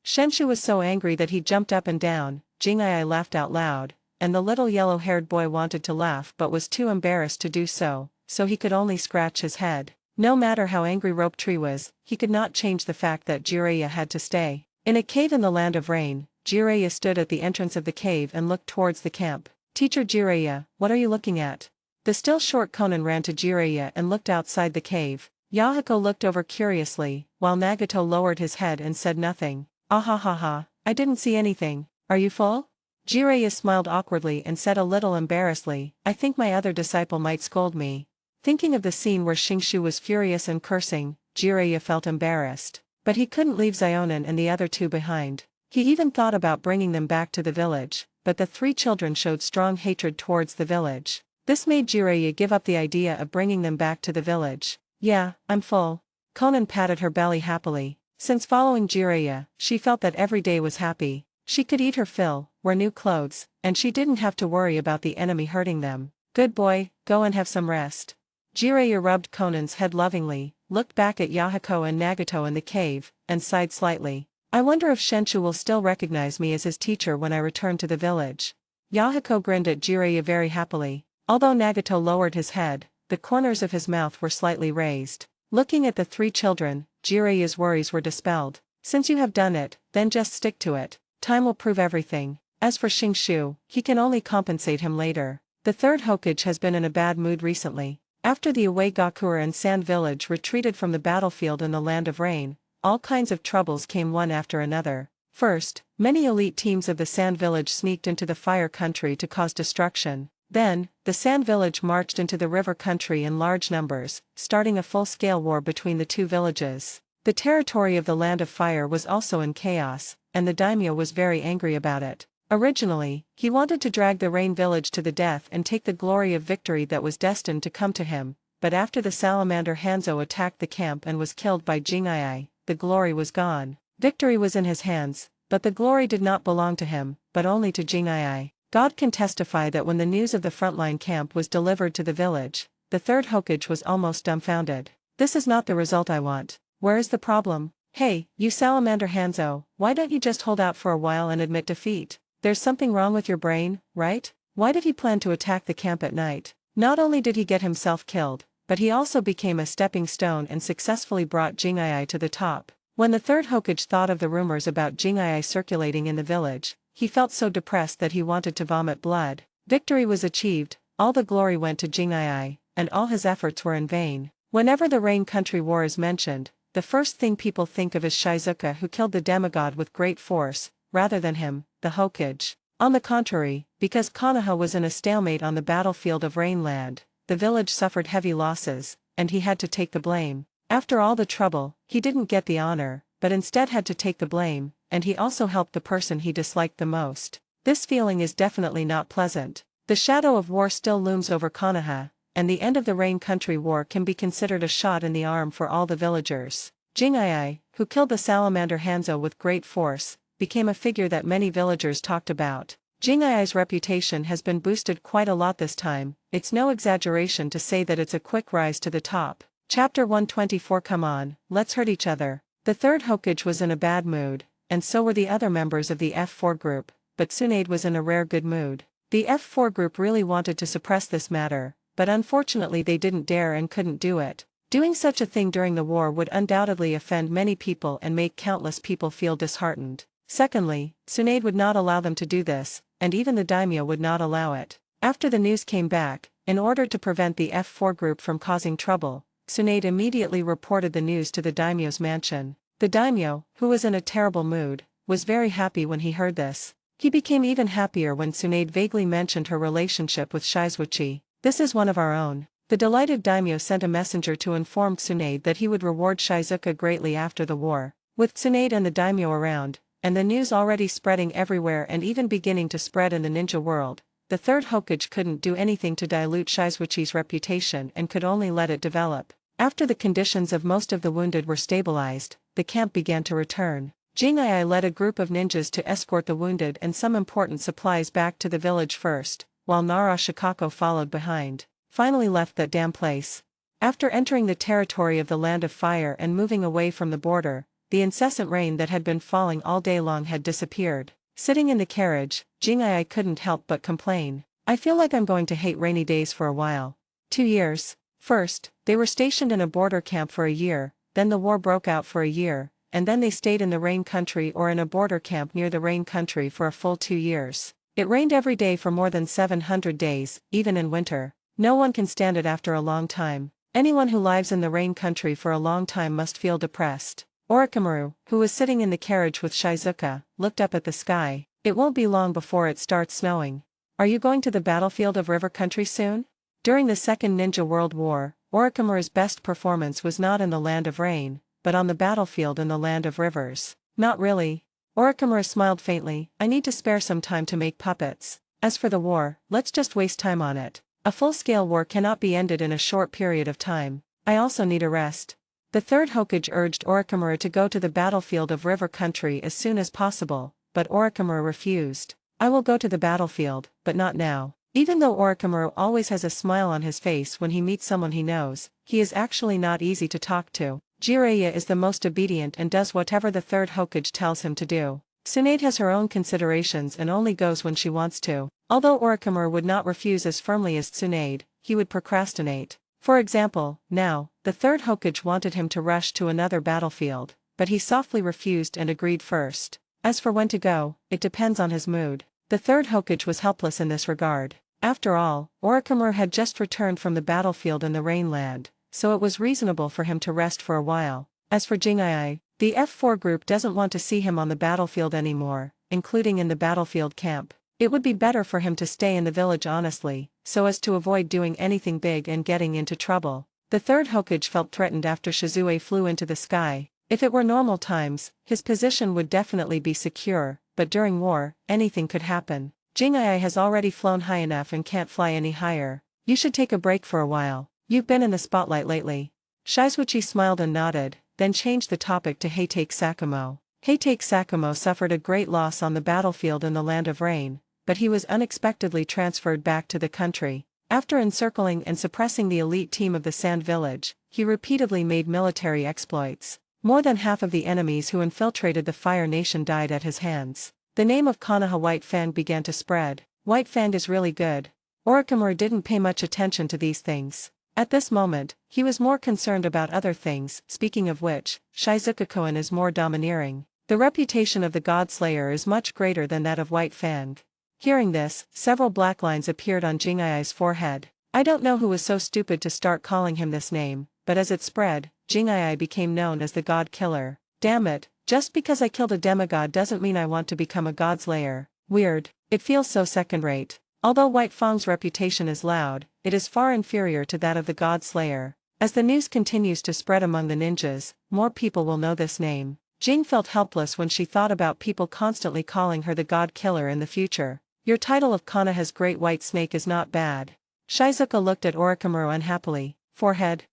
S2: Shenshu was so angry that he jumped up and down. Jing'ai laughed out loud, and the little yellow-haired boy wanted to laugh but was too embarrassed to do so, so he could only scratch his head. No matter how angry Rope Tree was, he could not change the fact that Jiraiya had to stay. In a cave in the land of rain, Jiraiya stood at the entrance of the cave and looked towards the camp. "Teacher Jiraiya, what are you looking at?" The still short Conan ran to Jiraiya and looked outside the cave. Yahiko looked over curiously, while Nagato lowered his head and said nothing. "Ah ha ha ha, I didn't see anything. Are you full?" Jiraiya smiled awkwardly and said a little embarrassedly, "I think my other disciple might scold me." Thinking of the scene where Shingshu was furious and cursing, Jiraiya felt embarrassed. But he couldn't leave Xionin and the other 2 behind. He even thought about bringing them back to the village, but the 3 children showed strong hatred towards the village. This made Jiraiya give up the idea of bringing them back to the village. "Yeah, I'm full." Conan patted her belly happily. Since following Jiraiya, she felt that every day was happy. She could eat her fill, wear new clothes, and she didn't have to worry about the enemy hurting them. "Good boy, go and have some rest." Jiraiya rubbed Conan's head lovingly, looked back at Yahiko and Nagato in the cave, and sighed slightly. "I wonder if Shenshu will still recognize me as his teacher when I return to the village." Yahiko grinned at Jiraiya very happily. Although Nagato lowered his head, the corners of his mouth were slightly raised. Looking at the 3 children, Jiraiya's worries were dispelled. "Since you have done it, then just stick to it. Time will prove everything. As for Shingshu, he can only compensate him later." The 3rd Hokage has been in a bad mood recently. After the Away Gakura and Sand Village retreated from the battlefield in the Land of Rain, all kinds of troubles came one after another. First, many elite teams of the Sand Village sneaked into the Fire Country to cause destruction. Then, the Sand Village marched into the River Country in large numbers, starting a full-scale war between the 2 villages. The territory of the Land of Fire was also in chaos, and the daimyo was very angry about it. Originally, he wanted to drag the Rain Village to the death and take the glory of victory that was destined to come to him, but after the salamander Hanzo attacked the camp and was killed by Jing'ai, the glory was gone. Victory was in his hands, but the glory did not belong to him, but only to Jing'ai. God can testify that when the news of the frontline camp was delivered to the village, the 3rd Hokage was almost dumbfounded. "This is not the result I want. Where is the problem? Hey, you salamander Hanzo, why don't you just hold out for a while and admit defeat? There's something wrong with your brain, right? Why did he plan to attack the camp at night? Not only did he get himself killed, but he also became a stepping stone and successfully brought Jing'ai to the top." When the 3rd Hokage thought of the rumors about Jing'ai circulating in the village, he felt so depressed that he wanted to vomit blood. Victory was achieved, all the glory went to Jing'ai, and all his efforts were in vain. Whenever the Rain Country War is mentioned, the first thing people think of is Shizuka, who killed the demigod with great force, rather than him, the Hokage. On the contrary, because Konoha was in a stalemate on the battlefield of Rainland, the village suffered heavy losses, and he had to take the blame. After all the trouble, he didn't get the honor, but instead had to take the blame, and he also helped the person he disliked the most. This feeling is definitely not pleasant. The shadow of war still looms over Konoha, and the end of the Rain Country War can be considered a shot in the arm for all the villagers. Jingai, who killed the salamander Hanzo with great force, became a figure that many villagers talked about. Jingai's reputation has been boosted quite a lot this time. It's no exaggeration to say that it's a quick rise to the top. Chapter 124. Come on, let's hurt each other. The third Hokage was in a bad mood, and so were the other members of the F4 group, but Tsunade was in a rare good mood. The F4 group really wanted to suppress this matter, but unfortunately they didn't dare and couldn't do it. Doing such a thing during the war would undoubtedly offend many people and make countless people feel disheartened. Secondly, Tsunade would not allow them to do this, and even the daimyo would not allow it. After the news came back, in order to prevent the F4 group from causing trouble, Tsunade immediately reported the news to the daimyo's mansion. The daimyo, who was in a terrible mood, was very happy when he heard this. He became even happier when Tsunade vaguely mentioned her relationship with Shizuichi. This is one of our own. The delighted daimyo sent a messenger to inform Tsunade that he would reward Shizuka greatly after the war. With Tsunade and the daimyo around, and the news already spreading everywhere and even beginning to spread in the ninja world, the third Hokage couldn't do anything to dilute Shizuichi's reputation and could only let it develop. After the conditions of most of the wounded were stabilized, the camp began to return. Jingai led a group of ninjas to escort the wounded and some important supplies back to the village first, while Nara Shikako followed behind. Finally left that damn place. After entering the territory of the Land of Fire and moving away from the border, the incessant rain that had been falling all day long had disappeared. Sitting in the carriage, Jingai couldn't help but complain. I feel like I'm going to hate rainy days for a while. 2 years. First, they were stationed in a border camp for a year, then the war broke out for a year, and then they stayed in the Rain Country or in a border camp near the Rain Country for a full 2 years. It rained every day for more than 700 days, even in winter. No one can stand it after a long time. Anyone who lives in the Rain Country for a long time must feel depressed. Orochimaru, who was sitting in the carriage with Shizuka, looked up at the sky. It won't be long before it starts snowing. Are you going to the battlefield of River Country soon? During the Second Ninja World War, Orochimaru's best performance was not in the Land of Rain, but on the battlefield in the Land of Rivers. Not really. Orochimaru smiled faintly. I need to spare some time to make puppets. As for the war, let's just waste time on it. A full-scale war cannot be ended in a short period of time. I also need a rest. The third Hokage urged Orochimaru to go to the battlefield of River Country as soon as possible, but Orochimaru refused. I will go to the battlefield, but not now. Even though Orochimaru always has a smile on his face when he meets someone he knows, he is actually not easy to talk to. Jiraiya is the most obedient and does whatever the third Hokage tells him to do. Tsunade has her own considerations and only goes when she wants to. Although Orochimaru would not refuse as firmly as Tsunade, he would procrastinate. For example, now, the third Hokage wanted him to rush to another battlefield, but he softly refused and agreed first. As for when to go, it depends on his mood. The third Hokage was helpless in this regard. After all, Orochimaru had just returned from the battlefield in the Rainland, so it was reasonable for him to rest for a while. As for Jingai, the F4 group doesn't want to see him on the battlefield anymore, including in the battlefield camp. It would be better for him to stay in the village honestly, so as to avoid doing anything big and getting into trouble. The third Hokage felt threatened after Shizue flew into the sky. If it were normal times, his position would definitely be secure, but during war, anything could happen. Jingai has already flown high enough and can't fly any higher. You should take a break for a while. You've been in the spotlight lately. Shizuichi smiled and nodded, then changed the topic to Heitake Sakumo. Heitake Sakumo suffered a great loss on the battlefield in the Land of Rain, but he was unexpectedly transferred back to the country. After encircling and suppressing the elite team of the Sand Village, he repeatedly made military exploits. More than half of the enemies who infiltrated the Fire Nation died at his hands. The name of Konoha White Fang began to spread. White Fang is really good. Orochimaru didn't pay much attention to these things. At this moment, he was more concerned about other things. Speaking of which, Shizuka-kun is more domineering. The reputation of the God Slayer is much greater than that of White Fang. Hearing this, several black lines appeared on Jingai's forehead. I don't know who was so stupid to start calling him this name, but as it spread, Jingai became known as the God Killer. Damn it, just because I killed a demigod doesn't mean I want to become a God Slayer. Weird. It feels so second-rate. Although White Fang's reputation is loud, it is far inferior to that of the God Slayer. As the news continues to spread among the ninjas, more people will know this name. Jing felt helpless when she thought about people constantly calling her the God Killer in the future. Your title of Konoha's Great White Snake is not bad. Shizuka looked at Orochimaru unhappily. Forehead.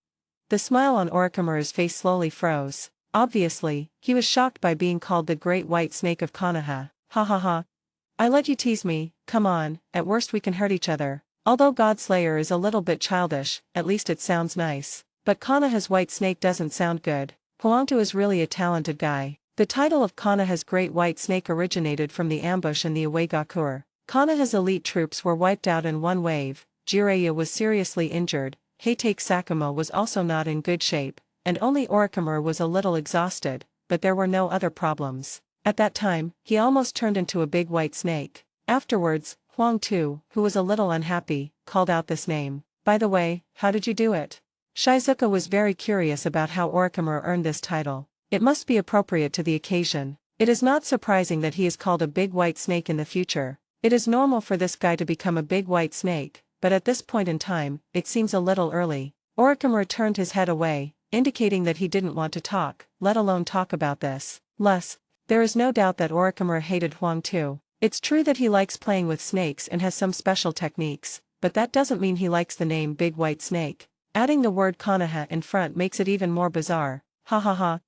S2: The smile on Orochimaru's face slowly froze. Obviously, he was shocked by being called the Great White Snake of Konoha. Ha ha ha. I let you tease me, come on, at worst we can hurt each other. Although Godslayer is a little bit childish, at least it sounds nice. But Konoha's White Snake doesn't sound good. Huangtu is really a talented guy. The title of Konoha's Great White Snake originated from the ambush in the Uegakur. Konoha's elite troops were wiped out in one wave, Jiraiya was seriously injured, Heitake Sakumo was also not in good shape, and only Orochimaru was a little exhausted, but there were no other problems. At that time, he almost turned into a big white snake. Afterwards, Huangtu, who was a little unhappy, called out this name. By the way, how did you do it? Shizuka was very curious about how Orochimaru earned this title. It must be appropriate to the occasion. It is not surprising that he is called a big white snake in the future. It is normal for this guy to become a big white snake, but at this point in time, it seems a little early. Orochimaru turned his head away, indicating that he didn't want to talk, let alone talk about this. There is no doubt that Orochimaru hated Huangtu. It's true that he likes playing with snakes and has some special techniques, but that doesn't mean he likes the name Big White Snake. Adding the word Konoha in front makes it even more bizarre. Ha ha ha.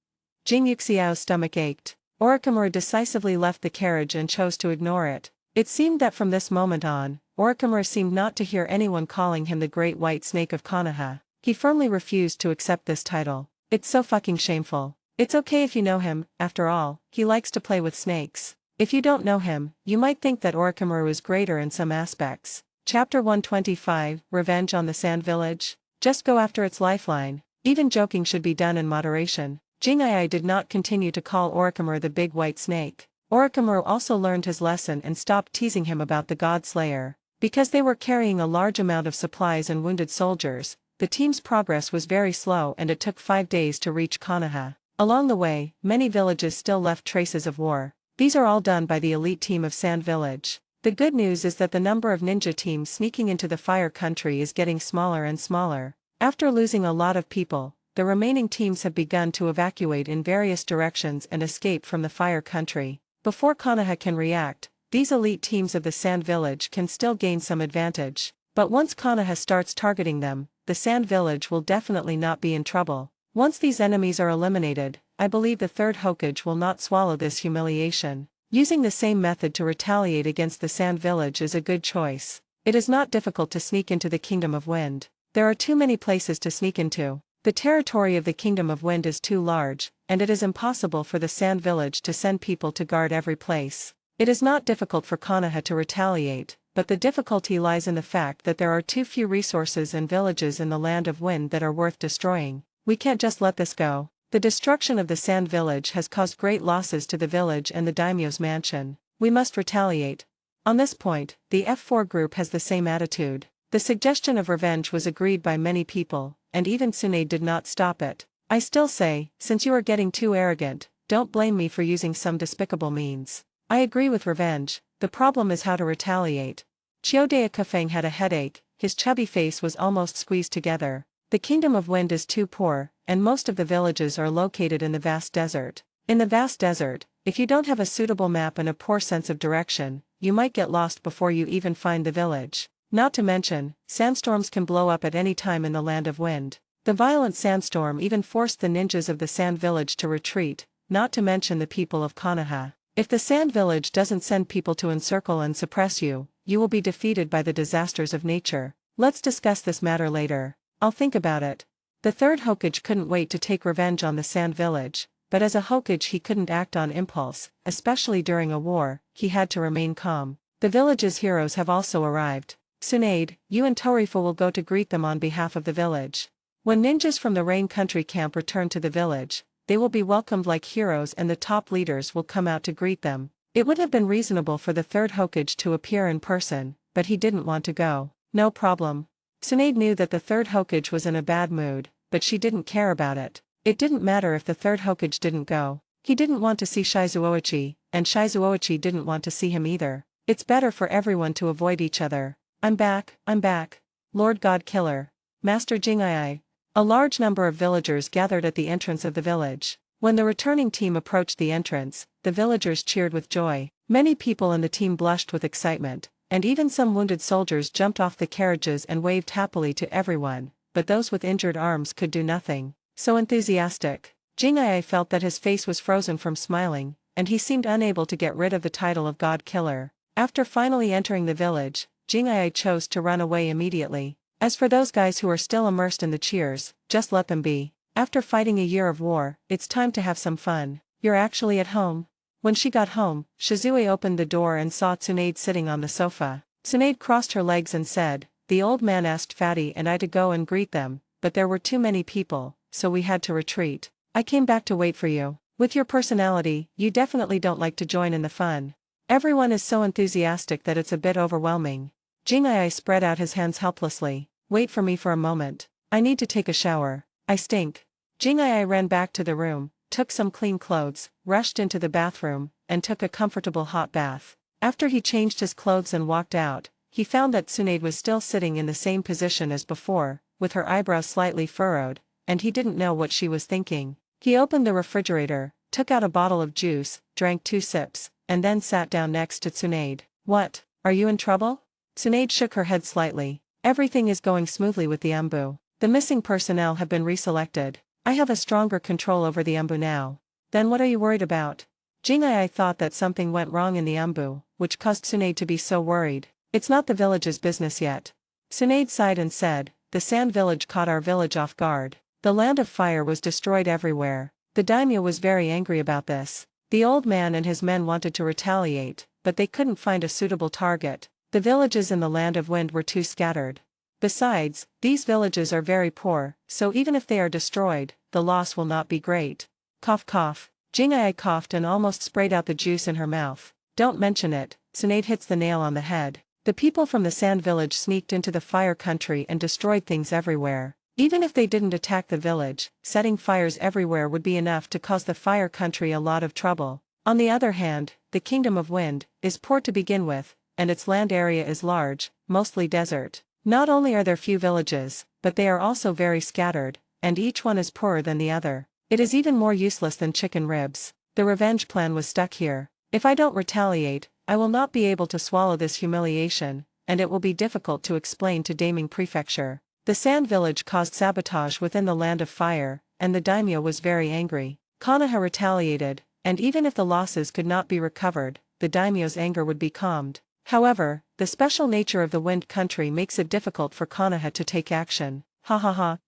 S2: Jing Yuxiao's stomach ached. Orochimaru decisively left the carriage and chose to ignore it. It seemed that from this moment on, Orochimaru seemed not to hear anyone calling him the Great White Snake of Konoha. He firmly refused to accept this title. It's so fucking shameful. It's okay if you know him, after all, he likes to play with snakes. If you don't know him, you might think that Orochimaru is greater in some aspects. Chapter 125, Revenge on the Sand Village. Just go after its lifeline. Even joking should be done in moderation. Jingai did not continue to call Orochimaru the Big White Snake. Orochimaru also learned his lesson and stopped teasing him about the God Slayer. Because they were carrying a large amount of supplies and wounded soldiers, the team's progress was very slow and it took 5 days to reach Konoha. Along the way, many villages still left traces of war. These are all done by the elite team of Sand Village. The good news is that the number of ninja teams sneaking into the Fire Country is getting smaller and smaller. After losing a lot of people, the remaining teams have begun to evacuate in various directions and escape from the Fire Country. Before Konoha can react, these elite teams of the Sand Village can still gain some advantage. But once Konoha starts targeting them, the Sand Village will definitely not be in trouble. Once these enemies are eliminated, I believe the third Hokage will not swallow this humiliation. Using the same method to retaliate against the Sand Village is a good choice. It is not difficult to sneak into the Kingdom of Wind. There are too many places to sneak into. The territory of the Kingdom of Wind is too large, and it is impossible for the Sand Village to send people to guard every place. It is not difficult for Konoha to retaliate, but the difficulty lies in the fact that there are too few resources and villages in the Land of Wind that are worth destroying. We can't just let this go. The destruction of the Sand Village has caused great losses to the village and the daimyo's mansion. We must retaliate. On this point, the F4 group has the same attitude. The suggestion of revenge was agreed by many people, and even Tsunade did not stop it. I still say, since you are getting too arrogant, don't blame me for using some despicable means. I agree with revenge, the problem is how to retaliate. Chiodaya Kafang had a headache, his chubby face was almost squeezed together. The Kingdom of Wind is too poor, and most of the villages are located in the vast desert. In the vast desert, if you don't have a suitable map and a poor sense of direction, you might get lost before you even find the village. Not to mention, sandstorms can blow up at any time in the Land of Wind. The violent sandstorm even forced the ninjas of the Sand Village to retreat, not to mention the people of Konoha. If the Sand Village doesn't send people to encircle and suppress you, you will be defeated by the disasters of nature. Let's discuss this matter later. I'll think about it. The third Hokage couldn't wait to take revenge on the Sand Village, but as a Hokage he couldn't act on impulse, especially during a war, he had to remain calm. The village's heroes have also arrived. Tsunade, you and Torifu will go to greet them on behalf of the village. When ninjas from the Rain Country camp return to the village, they will be welcomed like heroes and the top leaders will come out to greet them. It would have been reasonable for the third Hokage to appear in person, but he didn't want to go. No problem. Tsunade knew that the third Hokage was in a bad mood, but she didn't care about it. It didn't matter if the third Hokage didn't go. He didn't want to see Shizuoichi, and Shizuoichi didn't want to see him either. It's better for everyone to avoid each other. I'm back, Lord God Killer. Master Jingai. A large number of villagers gathered at the entrance of the village. When the returning team approached the entrance, the villagers cheered with joy. Many people in the team blushed with excitement, and even some wounded soldiers jumped off the carriages and waved happily to everyone, but those with injured arms could do nothing. So enthusiastic. Jing'ai felt that his face was frozen from smiling, and he seemed unable to get rid of the title of God Killer. After finally entering the village, Jing'ai chose to run away immediately. As for those guys who are still immersed in the cheers, just let them be. After fighting a year of war, it's time to have some fun. You're actually at home? When she got home, Shizue opened the door and saw Tsunade sitting on the sofa. Tsunade crossed her legs and said, "The old man asked Fatty and I to go and greet them, but there were too many people, so we had to retreat. I came back to wait for you. With your personality, you definitely don't like to join in the fun. Everyone is so enthusiastic that it's a bit overwhelming." Jing'ai spread out his hands helplessly. "Wait for me for a moment. I need to take a shower. I stink." Jing'ai ran back to the room, took some clean clothes, rushed into the bathroom, and took a comfortable hot bath. After he changed his clothes and walked out, he found that Tsunade was still sitting in the same position as before, with her eyebrows slightly furrowed, and he didn't know what she was thinking. He opened the refrigerator, took out a bottle of juice, drank 2 sips, and then sat down next to Tsunade. "What? Are you in trouble?" Tsunade shook her head slightly. "Everything is going smoothly with the Embu. The missing personnel have been reselected. I have a stronger control over the Embu now." "Then what are you worried about?" Jing'ai thought that something went wrong in the Embu, which caused Tsunade to be so worried. "It's not the village's business yet." Tsunade sighed and said, "The sand village caught our village off guard. The land of fire was destroyed everywhere. The daimyo was very angry about this. The old man and his men wanted to retaliate, but they couldn't find a suitable target. The villages in the land of wind were too scattered. Besides, these villages are very poor, so even if they are destroyed, the loss will not be great." Cough cough. Jing'ai coughed and almost sprayed out the juice in her mouth. "Don't mention it." Tsunade hits the nail on the head. "The people from the sand village sneaked into the fire country and destroyed things everywhere. Even if they didn't attack the village, setting fires everywhere would be enough to cause the fire country a lot of trouble. On the other hand, the Kingdom of Wind is poor to begin with, and its land area is large, mostly desert. Not only are there few villages, but they are also very scattered, and each one is poorer than the other. It is even more useless than chicken ribs. The revenge plan was stuck here. If I don't retaliate, I will not be able to swallow this humiliation, and it will be difficult to explain to Daming Prefecture. The sand village caused sabotage within the land of fire, and the daimyo was very angry. Konoha retaliated, and even if the losses could not be recovered, the daimyo's anger would be calmed. However, the special nature of the wind country makes it difficult for Konoha to take action. Ha ha ha.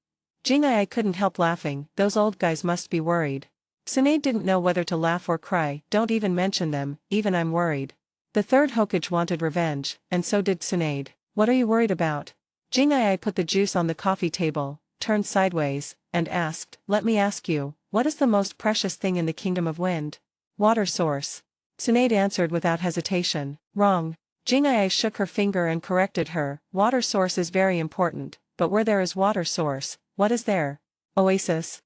S2: Jing'ai couldn't help laughing. Those old guys must be worried. Tsunade didn't know whether to laugh or cry. "Don't even mention them, even I'm worried." The third Hokage wanted revenge, and so did Tsunade. "What are you worried about?" Jing'ai put the juice on the coffee table, turned sideways, and asked, "Let me ask you, what is the most precious thing in the Kingdom of Wind?" "Water source." Tsunade answered without hesitation. "Wrong." Jing'ai shook her finger and corrected her. "Water source is very important, but where there is water source, what is there?" "Oasis."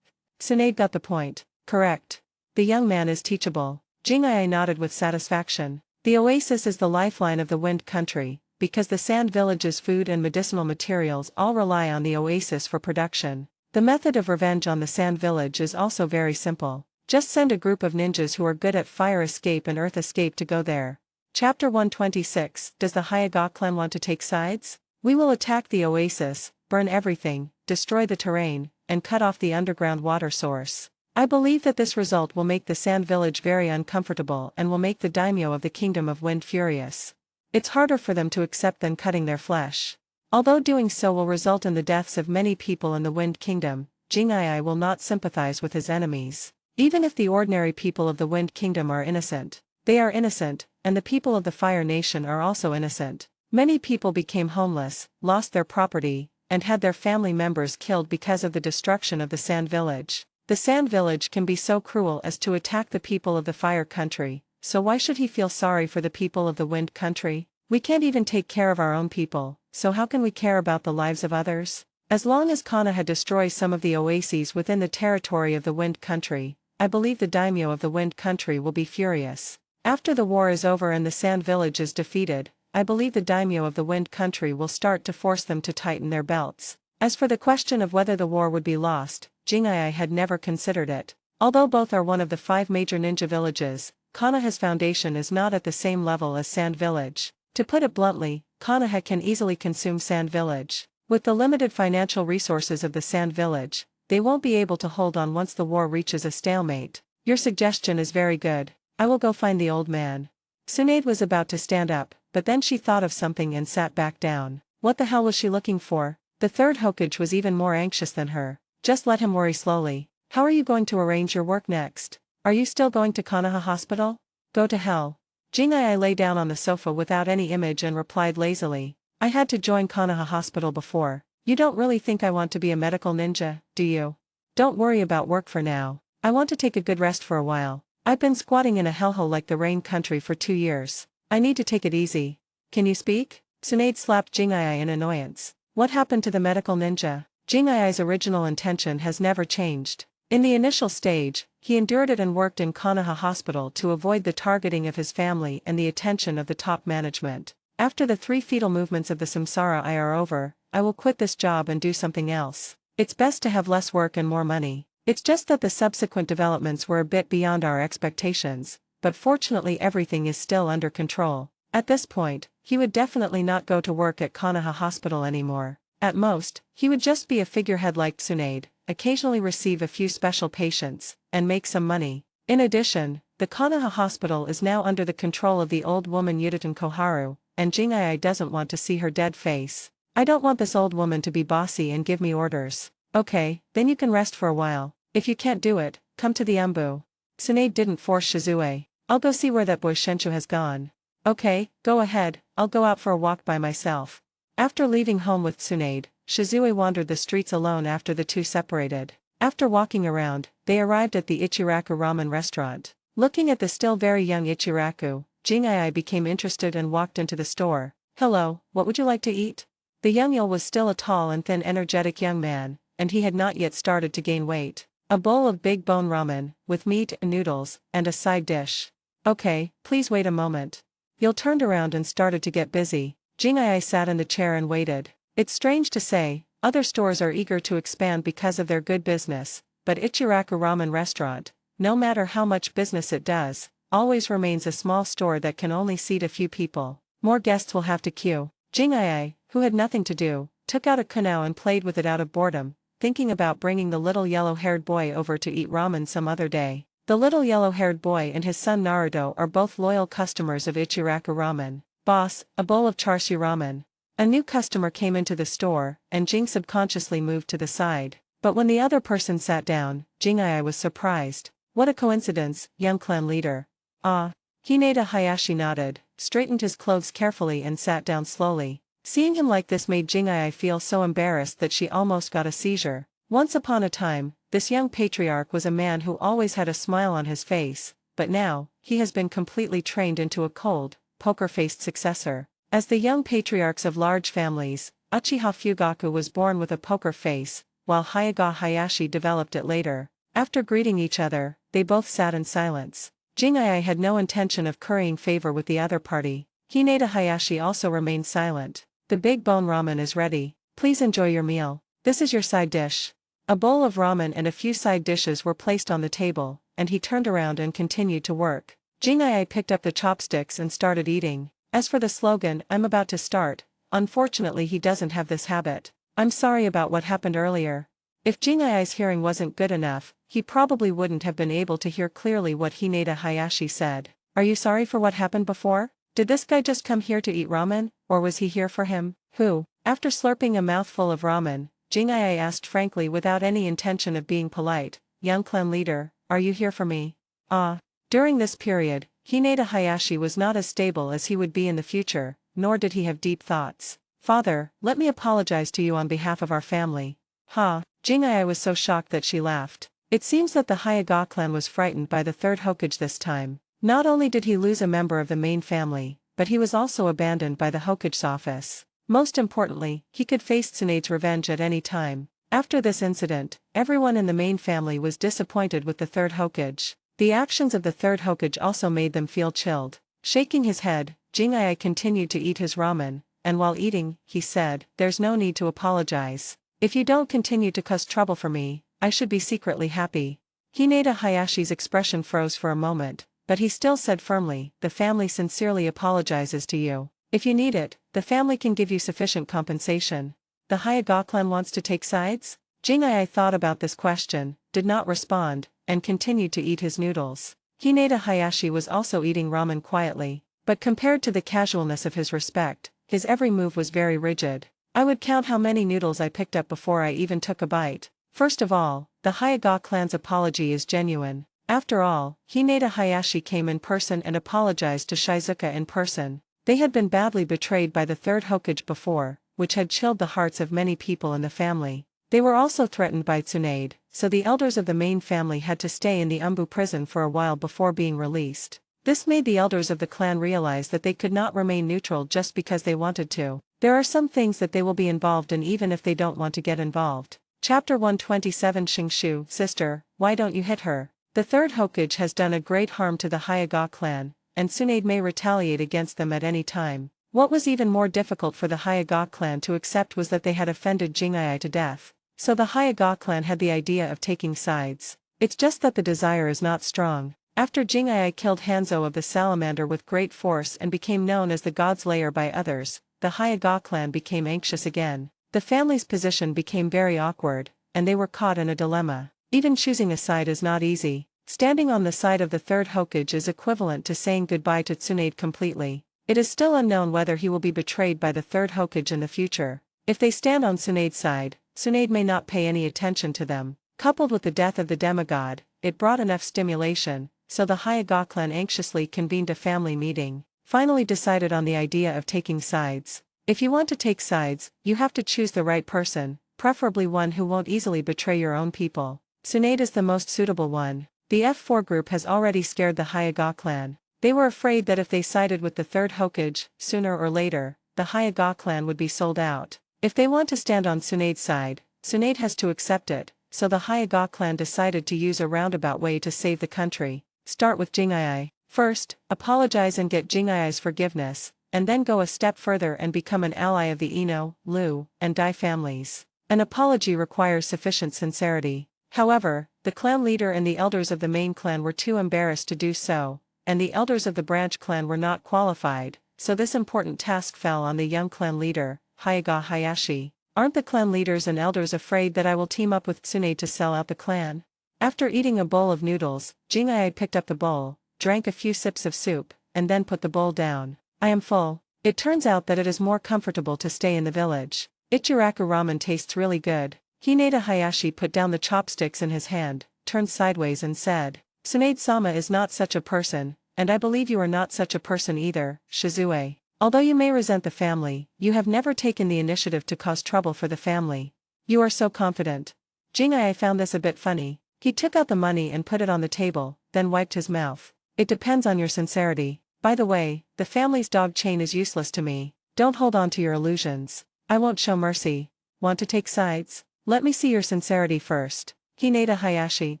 S2: Tsunade got the point. "Correct. The young man is teachable." Jing'ai nodded with satisfaction. The oasis is the lifeline of the wind country, because the sand village's food and medicinal materials all rely on the oasis for production. The method of revenge on the sand village is also very simple. Just send a group of ninjas who are good at fire escape and earth escape to go there. Chapter 126. Does the Hyuga clan want to take sides? We will attack the oasis, burn everything, destroy the terrain, and cut off the underground water source. I believe that this result will make the sand village very uncomfortable and will make the daimyo of the Kingdom of Wind furious. It's harder for them to accept than cutting their flesh. Although doing so will result in the deaths of many people in the Wind Kingdom, Jing'ai will not sympathize with his enemies. Even if the ordinary people of the Wind Kingdom are innocent, they are innocent, and the people of the Fire Nation are also innocent. Many people became homeless, lost their property, and had their family members killed because of the destruction of the Sand Village. The Sand Village can be so cruel as to attack the people of the Fire Country, so why should he feel sorry for the people of the Wind Country? We can't even take care of our own people, so how can we care about the lives of others? As long as Konoha destroys some of the oases within the territory of the Wind Country, I believe the daimyo of the Wind Country will be furious. After the war is over and the Sand Village is defeated, I believe the daimyo of the Wind Country will start to force them to tighten their belts. As for the question of whether the war would be lost, Jing'ai had never considered it. Although both are one of the 5 major ninja villages, Konoha's foundation is not at the same level as Sand Village. To put it bluntly, Konoha can easily consume Sand Village. With the limited financial resources of the Sand Village, they won't be able to hold on once the war reaches a stalemate. Your suggestion is very good. I will go find the old man. Tsunade was about to stand up, but then she thought of something and sat back down. What the hell was she looking for? The third Hokage was even more anxious than her. Just let him worry slowly. How are you going to arrange your work next? Are you still going to Konoha Hospital? Go to hell. Jing'ai lay down on the sofa without any image and replied lazily. I had to join Konoha Hospital before. You don't really think I want to be a medical ninja, do you? Don't worry about work for now. I want to take a good rest for a while. I've been squatting in a hellhole like the rain country for 2 years. I need to take it easy. Can you speak? Tsunade slapped Jing'ai in annoyance. What happened to the medical ninja? Jing'ai's original intention has never changed. In the initial stage, he endured it and worked in Konoha Hospital to avoid the targeting of his family and the attention of the top management. After the 3 fetal movements of the Samsara are over, I will quit this job and do something else. It's best to have less work and more money. It's just that the subsequent developments were a bit beyond our expectations, but fortunately everything is still under control. At this point, he would definitely not go to work at Konoha Hospital anymore. At most, he would just be a figurehead like Tsunade, occasionally receive a few special patients, and make some money. In addition, the Konoha Hospital is now under the control of the old woman Yuditen Koharu, and Jing'ai doesn't want to see her dead face. I don't want this old woman to be bossy and give me orders. Okay, then you can rest for a while. If you can't do it, come to the Embu. Tsunade didn't force Shizue. I'll go see where that boy Shenshu has gone. Okay, go ahead, I'll go out for a walk by myself. After leaving home with Tsunade, Shizue wandered the streets alone after the two separated. After walking around, they arrived at the Ichiraku ramen restaurant. Looking at the still very young Ichiraku, Jing'ai became interested and walked into the store. Hello, what would you like to eat? The young il was still a tall and thin energetic young man, and he had not yet started to gain weight. A bowl of big bone ramen, with meat and noodles, and a side dish. Okay, please wait a moment. Il turned around and started to get busy. Jing'ai sat in the chair and waited. It's strange to say, other stores are eager to expand because of their good business, but Ichiraku Ramen Restaurant, no matter how much business it does, always remains a small store that can only seat a few people. More guests will have to queue. Jing'ai, who had nothing to do, took out a kunao and played with it out of boredom, thinking about bringing the little yellow-haired boy over to eat ramen some other day. The little yellow-haired boy and his son Naruto are both loyal customers of Ichiraku Ramen. Boss, a bowl of char-siu ramen. A new customer came into the store, and Jing subconsciously moved to the side. But when the other person sat down, Jing'ai was surprised. What a coincidence, young clan leader. Ah. Hinata Hayashi nodded, straightened his clothes carefully and sat down slowly. Seeing him like this made Jing'ai feel so embarrassed that she almost got a seizure. Once upon a time, this young patriarch was a man who always had a smile on his face, but now, he has been completely trained into a cold, poker-faced successor. As the young patriarchs of large families, Uchiha Fugaku was born with a poker face, while Hayaga Hayashi developed it later. After greeting each other, they both sat in silence. Jing'ai had no intention of currying favor with the other party. Hinata Hayashi also remained silent. The big bone ramen is ready. Please enjoy your meal. This is your side dish. A bowl of ramen and a few side dishes were placed on the table, and he turned around and continued to work. Jing'ai picked up the chopsticks and started eating. As for the slogan, I'm about to start, unfortunately he doesn't have this habit. I'm sorry about what happened earlier. If Jing'ai's hearing wasn't good enough, he probably wouldn't have been able to hear clearly what Hinata Hayashi said. Are you sorry for what happened before? Did this guy just come here to eat ramen, or was he here for him? Who? After slurping a mouthful of ramen, Jing'ai asked frankly without any intention of being polite, young clan leader, are you here for me? Ah. During this period, Hinata Hayashi was not as stable as he would be in the future, nor did he have deep thoughts. Father, let me apologize to you on behalf of our family. Ha. Jing'ai was so shocked that she laughed. It seems that the Hayaga clan was frightened by the third Hokage this time. Not only did he lose a member of the main family, but he was also abandoned by the Hokage's office. Most importantly, he could face Tsunade's revenge at any time. After this incident, everyone in the main family was disappointed with the third Hokage. The actions of the third Hokage also made them feel chilled. Shaking his head, Jing'ai continued to eat his ramen, and while eating, he said, there's no need to apologize. If you don't continue to cause trouble for me, I should be secretly happy. Hinata Hayashi's expression froze for a moment, but he still said firmly, the family sincerely apologizes to you. If you need it, the family can give you sufficient compensation. The Hayaga clan wants to take sides? Jing'ai thought about this question, did not respond, and continued to eat his noodles. Hinata Hayashi was also eating ramen quietly, but compared to the casualness of his respect, his every move was very rigid. I would count how many noodles I picked up before I even took a bite. First of all, the Hayaga clan's apology is genuine. After all, Hinata Hayashi came in person and apologized to Shizuka in person. They had been badly betrayed by the third Hokage before, which had chilled the hearts of many people in the family. They were also threatened by Tsunade, so the elders of the main family had to stay in the Umbu prison for a while before being released. This made the elders of the clan realize that they could not remain neutral just because they wanted to. There are some things that they will be involved in even if they don't want to get involved. Chapter 127 Shingshu, sister, why don't you hit her? The third Hokage has done a great harm to the Hayaga clan, and Tsunade may retaliate against them at any time. What was even more difficult for the Hayaga clan to accept was that they had offended Jing'ai to death. So the Hayaga clan had the idea of taking sides. It's just that the desire is not strong. After Jing'ai killed Hanzo of the Salamander with great force and became known as the God's Lair by others, the Hayaga clan became anxious again. The family's position became very awkward, and they were caught in a dilemma. Even choosing a side is not easy. Standing on the side of the third Hokage is equivalent to saying goodbye to Tsunade completely. It is still unknown whether he will be betrayed by the third Hokage in the future. If they stand on Tsunade's side, Tsunade may not pay any attention to them. Coupled with the death of the demigod, it brought enough stimulation, so the Hayaga clan anxiously convened a family meeting, finally decided on the idea of taking sides. If you want to take sides, you have to choose the right person, preferably one who won't easily betray your own people. Tsunade is the most suitable one. The F4 group has already scared the Hayaga clan. They were afraid that if they sided with the third Hokage, sooner or later, the Hayaga clan would be sold out. If they want to stand on Tsunade's side, Tsunade has to accept it, so the Hayaga clan decided to use a roundabout way to save the country. Start with Jing'ai. First, apologize and get Jing'ai's forgiveness, and then go a step further and become an ally of the Ino, Lu, and Dai families. An apology requires sufficient sincerity. However, the clan leader and the elders of the main clan were too embarrassed to do so, and the elders of the branch clan were not qualified, so this important task fell on the young clan leader, Hayaga Hayashi. Aren't the clan leaders and elders afraid that I will team up with Tsunade to sell out the clan? After eating a bowl of noodles, Jing'ai picked up the bowl, drank a few sips of soup, and then put the bowl down. I am full. It turns out that it is more comfortable to stay in the village. Ichiraku ramen tastes really good. Hinata Hayashi put down the chopsticks in his hand, turned sideways and said, Tsunade-sama is not such a person, and I believe you are not such a person either, Shizue. Although you may resent the family, you have never taken the initiative to cause trouble for the family. You are so confident. Jing'ai found this a bit funny. He took out the money and put it on the table, then wiped his mouth. It depends on your sincerity. By the way, the family's dog chain is useless to me. Don't hold on to your illusions. I won't show mercy. Want to take sides? Let me see your sincerity first. Hinata Hayashi.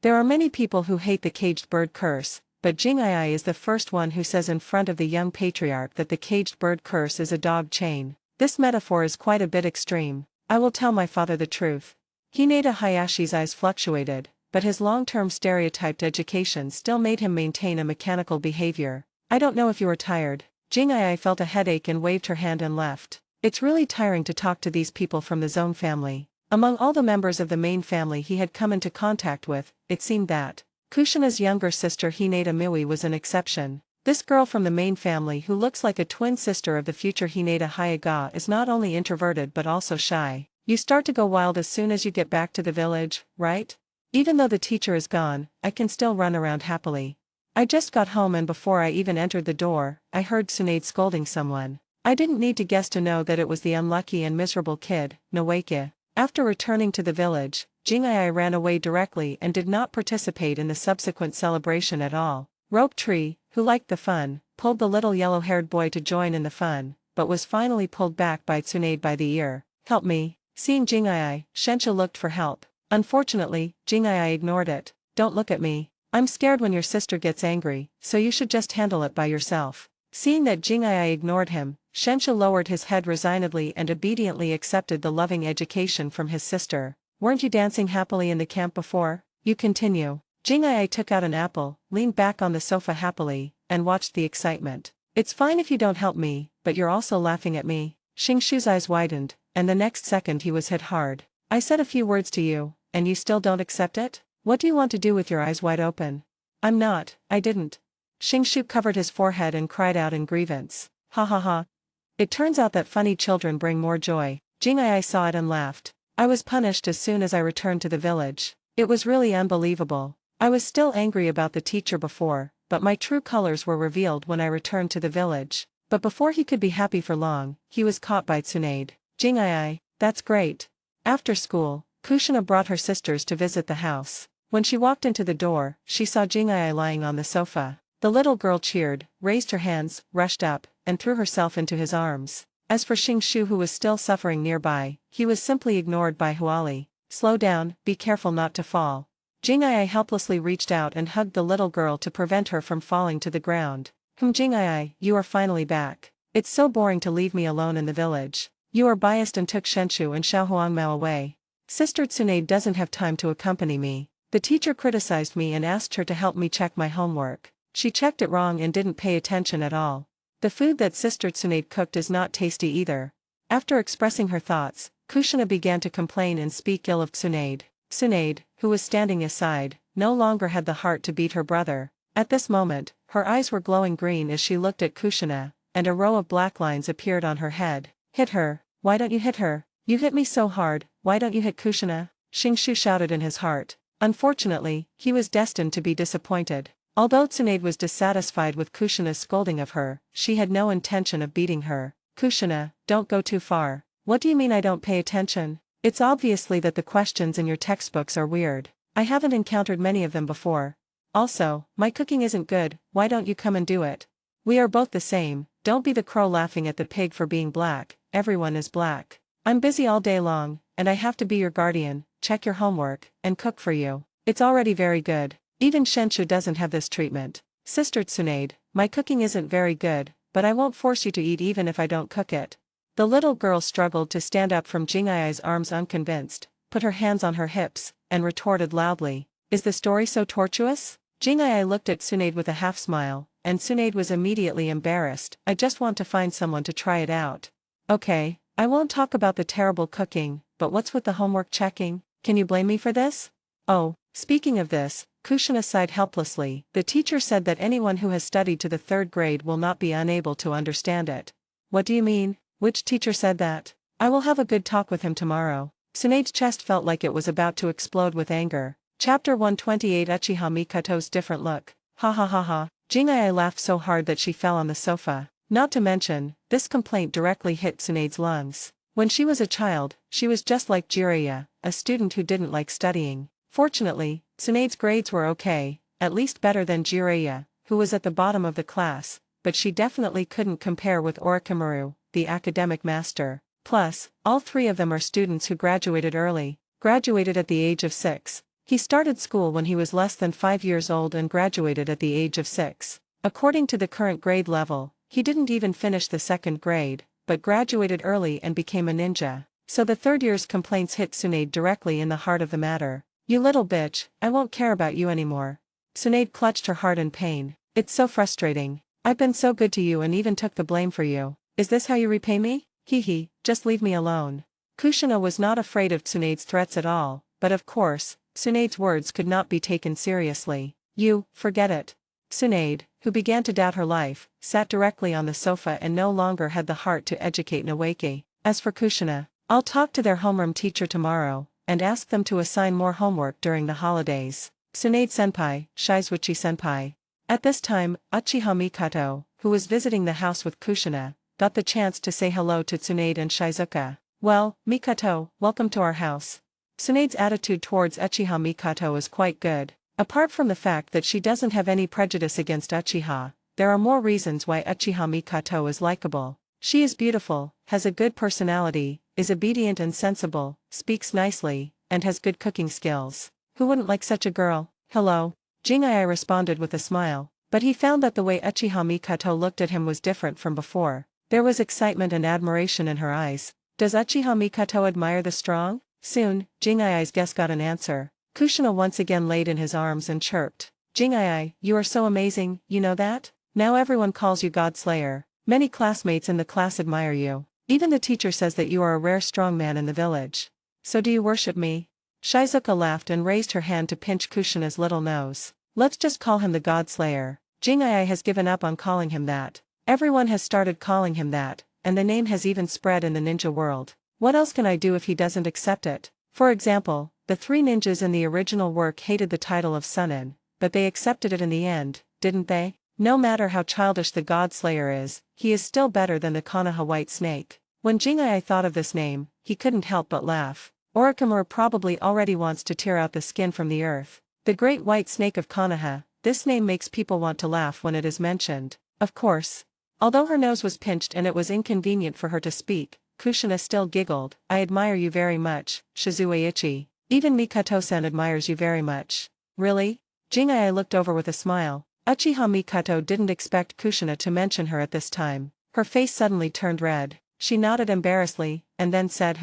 S2: There are many people who hate the caged bird curse, but Jing'ai is the first one who says in front of the young patriarch that the caged bird curse is a dog chain. This metaphor is quite a bit extreme. I will tell my father the truth. Hinata Hayashi's eyes fluctuated, but his long-term stereotyped education still made him maintain a mechanical behavior. I don't know if you are tired. Jing'ai felt a headache and waved her hand and left. It's really tiring to talk to these people from the Zone family. Among all the members of the main family he had come into contact with, it seemed that Kushina's younger sister Hinata Miui was an exception. This girl from the main family who looks like a twin sister of the future Hinata Hayaga is not only introverted but also shy. You start to go wild as soon as you get back to the village, right? Even though the teacher is gone, I can still run around happily. I just got home and before I even entered the door, I heard Tsunade scolding someone. I didn't need to guess to know that it was the unlucky and miserable kid, Noeke. After returning to the village, Jing'ai ran away directly and did not participate in the subsequent celebration at all. Rope Tree, who liked the fun, pulled the little yellow-haired boy to join in the fun, but was finally pulled back by Tsunade by the ear. Help me. Seeing Jing'ai, Shensha looked for help. Unfortunately, Jing'ai ignored it. Don't look at me. I'm scared when your sister gets angry, so you should just handle it by yourself. Seeing that Jing'ai ignored him, Shenshu lowered his head resignedly and obediently accepted the loving education from his sister. Weren't you dancing happily in the camp before? You continue. Jing'ai took out an apple, leaned back on the sofa happily, and watched the excitement. It's fine if you don't help me, but you're also laughing at me. Xingshu's eyes widened, and the next second he was hit hard. I said a few words to you, and you still don't accept it? What do you want to do with your eyes wide open? I didn't. Xingshu covered his forehead and cried out in grievance. Ha ha ha. It turns out that funny children bring more joy. Jing'ai saw it and laughed. I was punished as soon as I returned to the village. It was really unbelievable. I was still angry about the teacher before, but my true colors were revealed when I returned to the village. But before he could be happy for long, he was caught by Tsunade. Jing'ai, that's great. After school, Kushina brought her sisters to visit the house. When she walked into the door, she saw Jing'ai lying on the sofa. The little girl cheered, raised her hands, rushed up, and threw herself into his arms. As for Xingshu, who was still suffering nearby, he was simply ignored by Huali. Slow down, be careful not to fall. Jing'ai helplessly reached out and hugged the little girl to prevent her from falling to the ground. Jing'ai, you are finally back. It's so boring to leave me alone in the village. You are biased and took Shenshu and Xiaohuangmao away. Sister Tsunade doesn't have time to accompany me. The teacher criticized me and asked her to help me check my homework. She checked it wrong and didn't pay attention at all. The food that Sister Tsunade cooked is not tasty either. After expressing her thoughts, Kushina began to complain and speak ill of Tsunade. Tsunade, who was standing aside, no longer had the heart to beat her brother. At this moment, her eyes were glowing green as she looked at Kushina, and a row of black lines appeared on her head. Hit her, why don't you hit her? You hit me so hard, why don't you hit Kushina? Xingshu shouted in his heart. Unfortunately, he was destined to be disappointed. Although Tsunade was dissatisfied with Kushina's scolding of her, she had no intention of beating her. Kushina, don't go too far. What do you mean I don't pay attention? It's obviously that the questions in your textbooks are weird. I haven't encountered many of them before. Also, my cooking isn't good, why don't you come and do it? We are both the same, don't be the crow laughing at the pig for being black, everyone is black. I'm busy all day long, and I have to be your guardian, check your homework, and cook for you. It's already very good. Even Shenshu doesn't have this treatment. Sister Tsunade, my cooking isn't very good, but I won't force you to eat even if I don't cook it. The little girl struggled to stand up from Jing'ai's arms unconvinced, put her hands on her hips, and retorted loudly. Is the story so tortuous? Jing'ai looked at Tsunade with a half smile, and Tsunade was immediately embarrassed. I just want to find someone to try it out. Okay, I won't talk about the terrible cooking, but what's with the homework checking? Can you blame me for this? Oh, speaking of this, Kushina sighed helplessly. The teacher said that anyone who has studied to the 3rd grade will not be unable to understand it. What do you mean? Which teacher said that? I will have a good talk with him tomorrow. Tsunade's chest felt like it was about to explode with anger. Chapter 128 Uchiha Mikato's different look. Ha ha ha ha. Jing'ai laughed so hard that she fell on the sofa. Not to mention, this complaint directly hit Tsunade's lungs. When she was a child, she was just like Jiraiya, a student who didn't like studying. Fortunately, Tsunade's grades were okay, at least better than Jiraiya, who was at the bottom of the class, but she definitely couldn't compare with Orochimaru, the academic master. Plus, all 3 of them are students who graduated early, graduated at the age of 6. He started school when he was less than 5 years old and graduated at the age of 6. According to the current grade level, he didn't even finish the 2nd grade, but graduated early and became a ninja. So the 3rd year's complaints hit Tsunade directly in the heart of the matter. You little bitch, I won't care about you anymore. Tsunade clutched her heart in pain. It's so frustrating. I've been so good to you and even took the blame for you. Is this how you repay me? Hee, just leave me alone. Kushina was not afraid of Tsunade's threats at all, but of course, Tsunade's words could not be taken seriously. Forget it. Tsunade, who began to doubt her life, sat directly on the sofa and no longer had the heart to educate Nawaki. As for Kushina, I'll talk to their homeroom teacher tomorrow, and ask them to assign more homework during the holidays. Tsunade-senpai, Shizuchi-senpai. At this time, Uchiha Mikato, who was visiting the house with Kushina, got the chance to say hello to Tsunade and Shizuka. Well, Mikato, welcome to our house. Tsunade's attitude towards Uchiha Mikato is quite good. Apart from the fact that she doesn't have any prejudice against Uchiha, there are more reasons why Uchiha Mikato is likable. She is beautiful, has a good personality, is obedient and sensible, speaks nicely, and has good cooking skills. Who wouldn't like such a girl? Hello. Jing'ai responded with a smile, but he found that the way Uchiha Mikato looked at him was different from before. There was excitement and admiration in her eyes. Does Uchiha Mikoto admire the strong? Soon, Jingai's guess got an answer. Kushina once again laid in his arms and chirped. Jingai, you are so amazing, you know that? Now everyone calls you God Slayer. Many classmates in the class admire you. Even the teacher says that you are a rare strong man in the village. So do you worship me? Shizuka laughed and raised her hand to pinch Kushina's little nose. Let's just call him the God Slayer. Jingai has given up on calling him that. Everyone has started calling him that, and the name has even spread in the ninja world. What else can I do if he doesn't accept it? For example, the three ninjas in the original work hated the title of Sunin, but they accepted it in the end, didn't they? No matter how childish the God Slayer is, he is still better than the Konoha White Snake. When Jingai thought of this name, he couldn't help but laugh. Orochimaru probably already wants to tear out the skin from the earth. The Great White Snake of Konoha, this name makes people want to laugh when it is mentioned. Of course. Although her nose was pinched and it was inconvenient for her to speak, Kushina still giggled. I admire you very much, Shizueichi. Even Mikoto-san admires you very much. Really? Jingai looked over with a smile. Uchiha Mikoto didn't expect Kushina to mention her at this time. Her face suddenly turned red. She nodded embarrassedly, and then said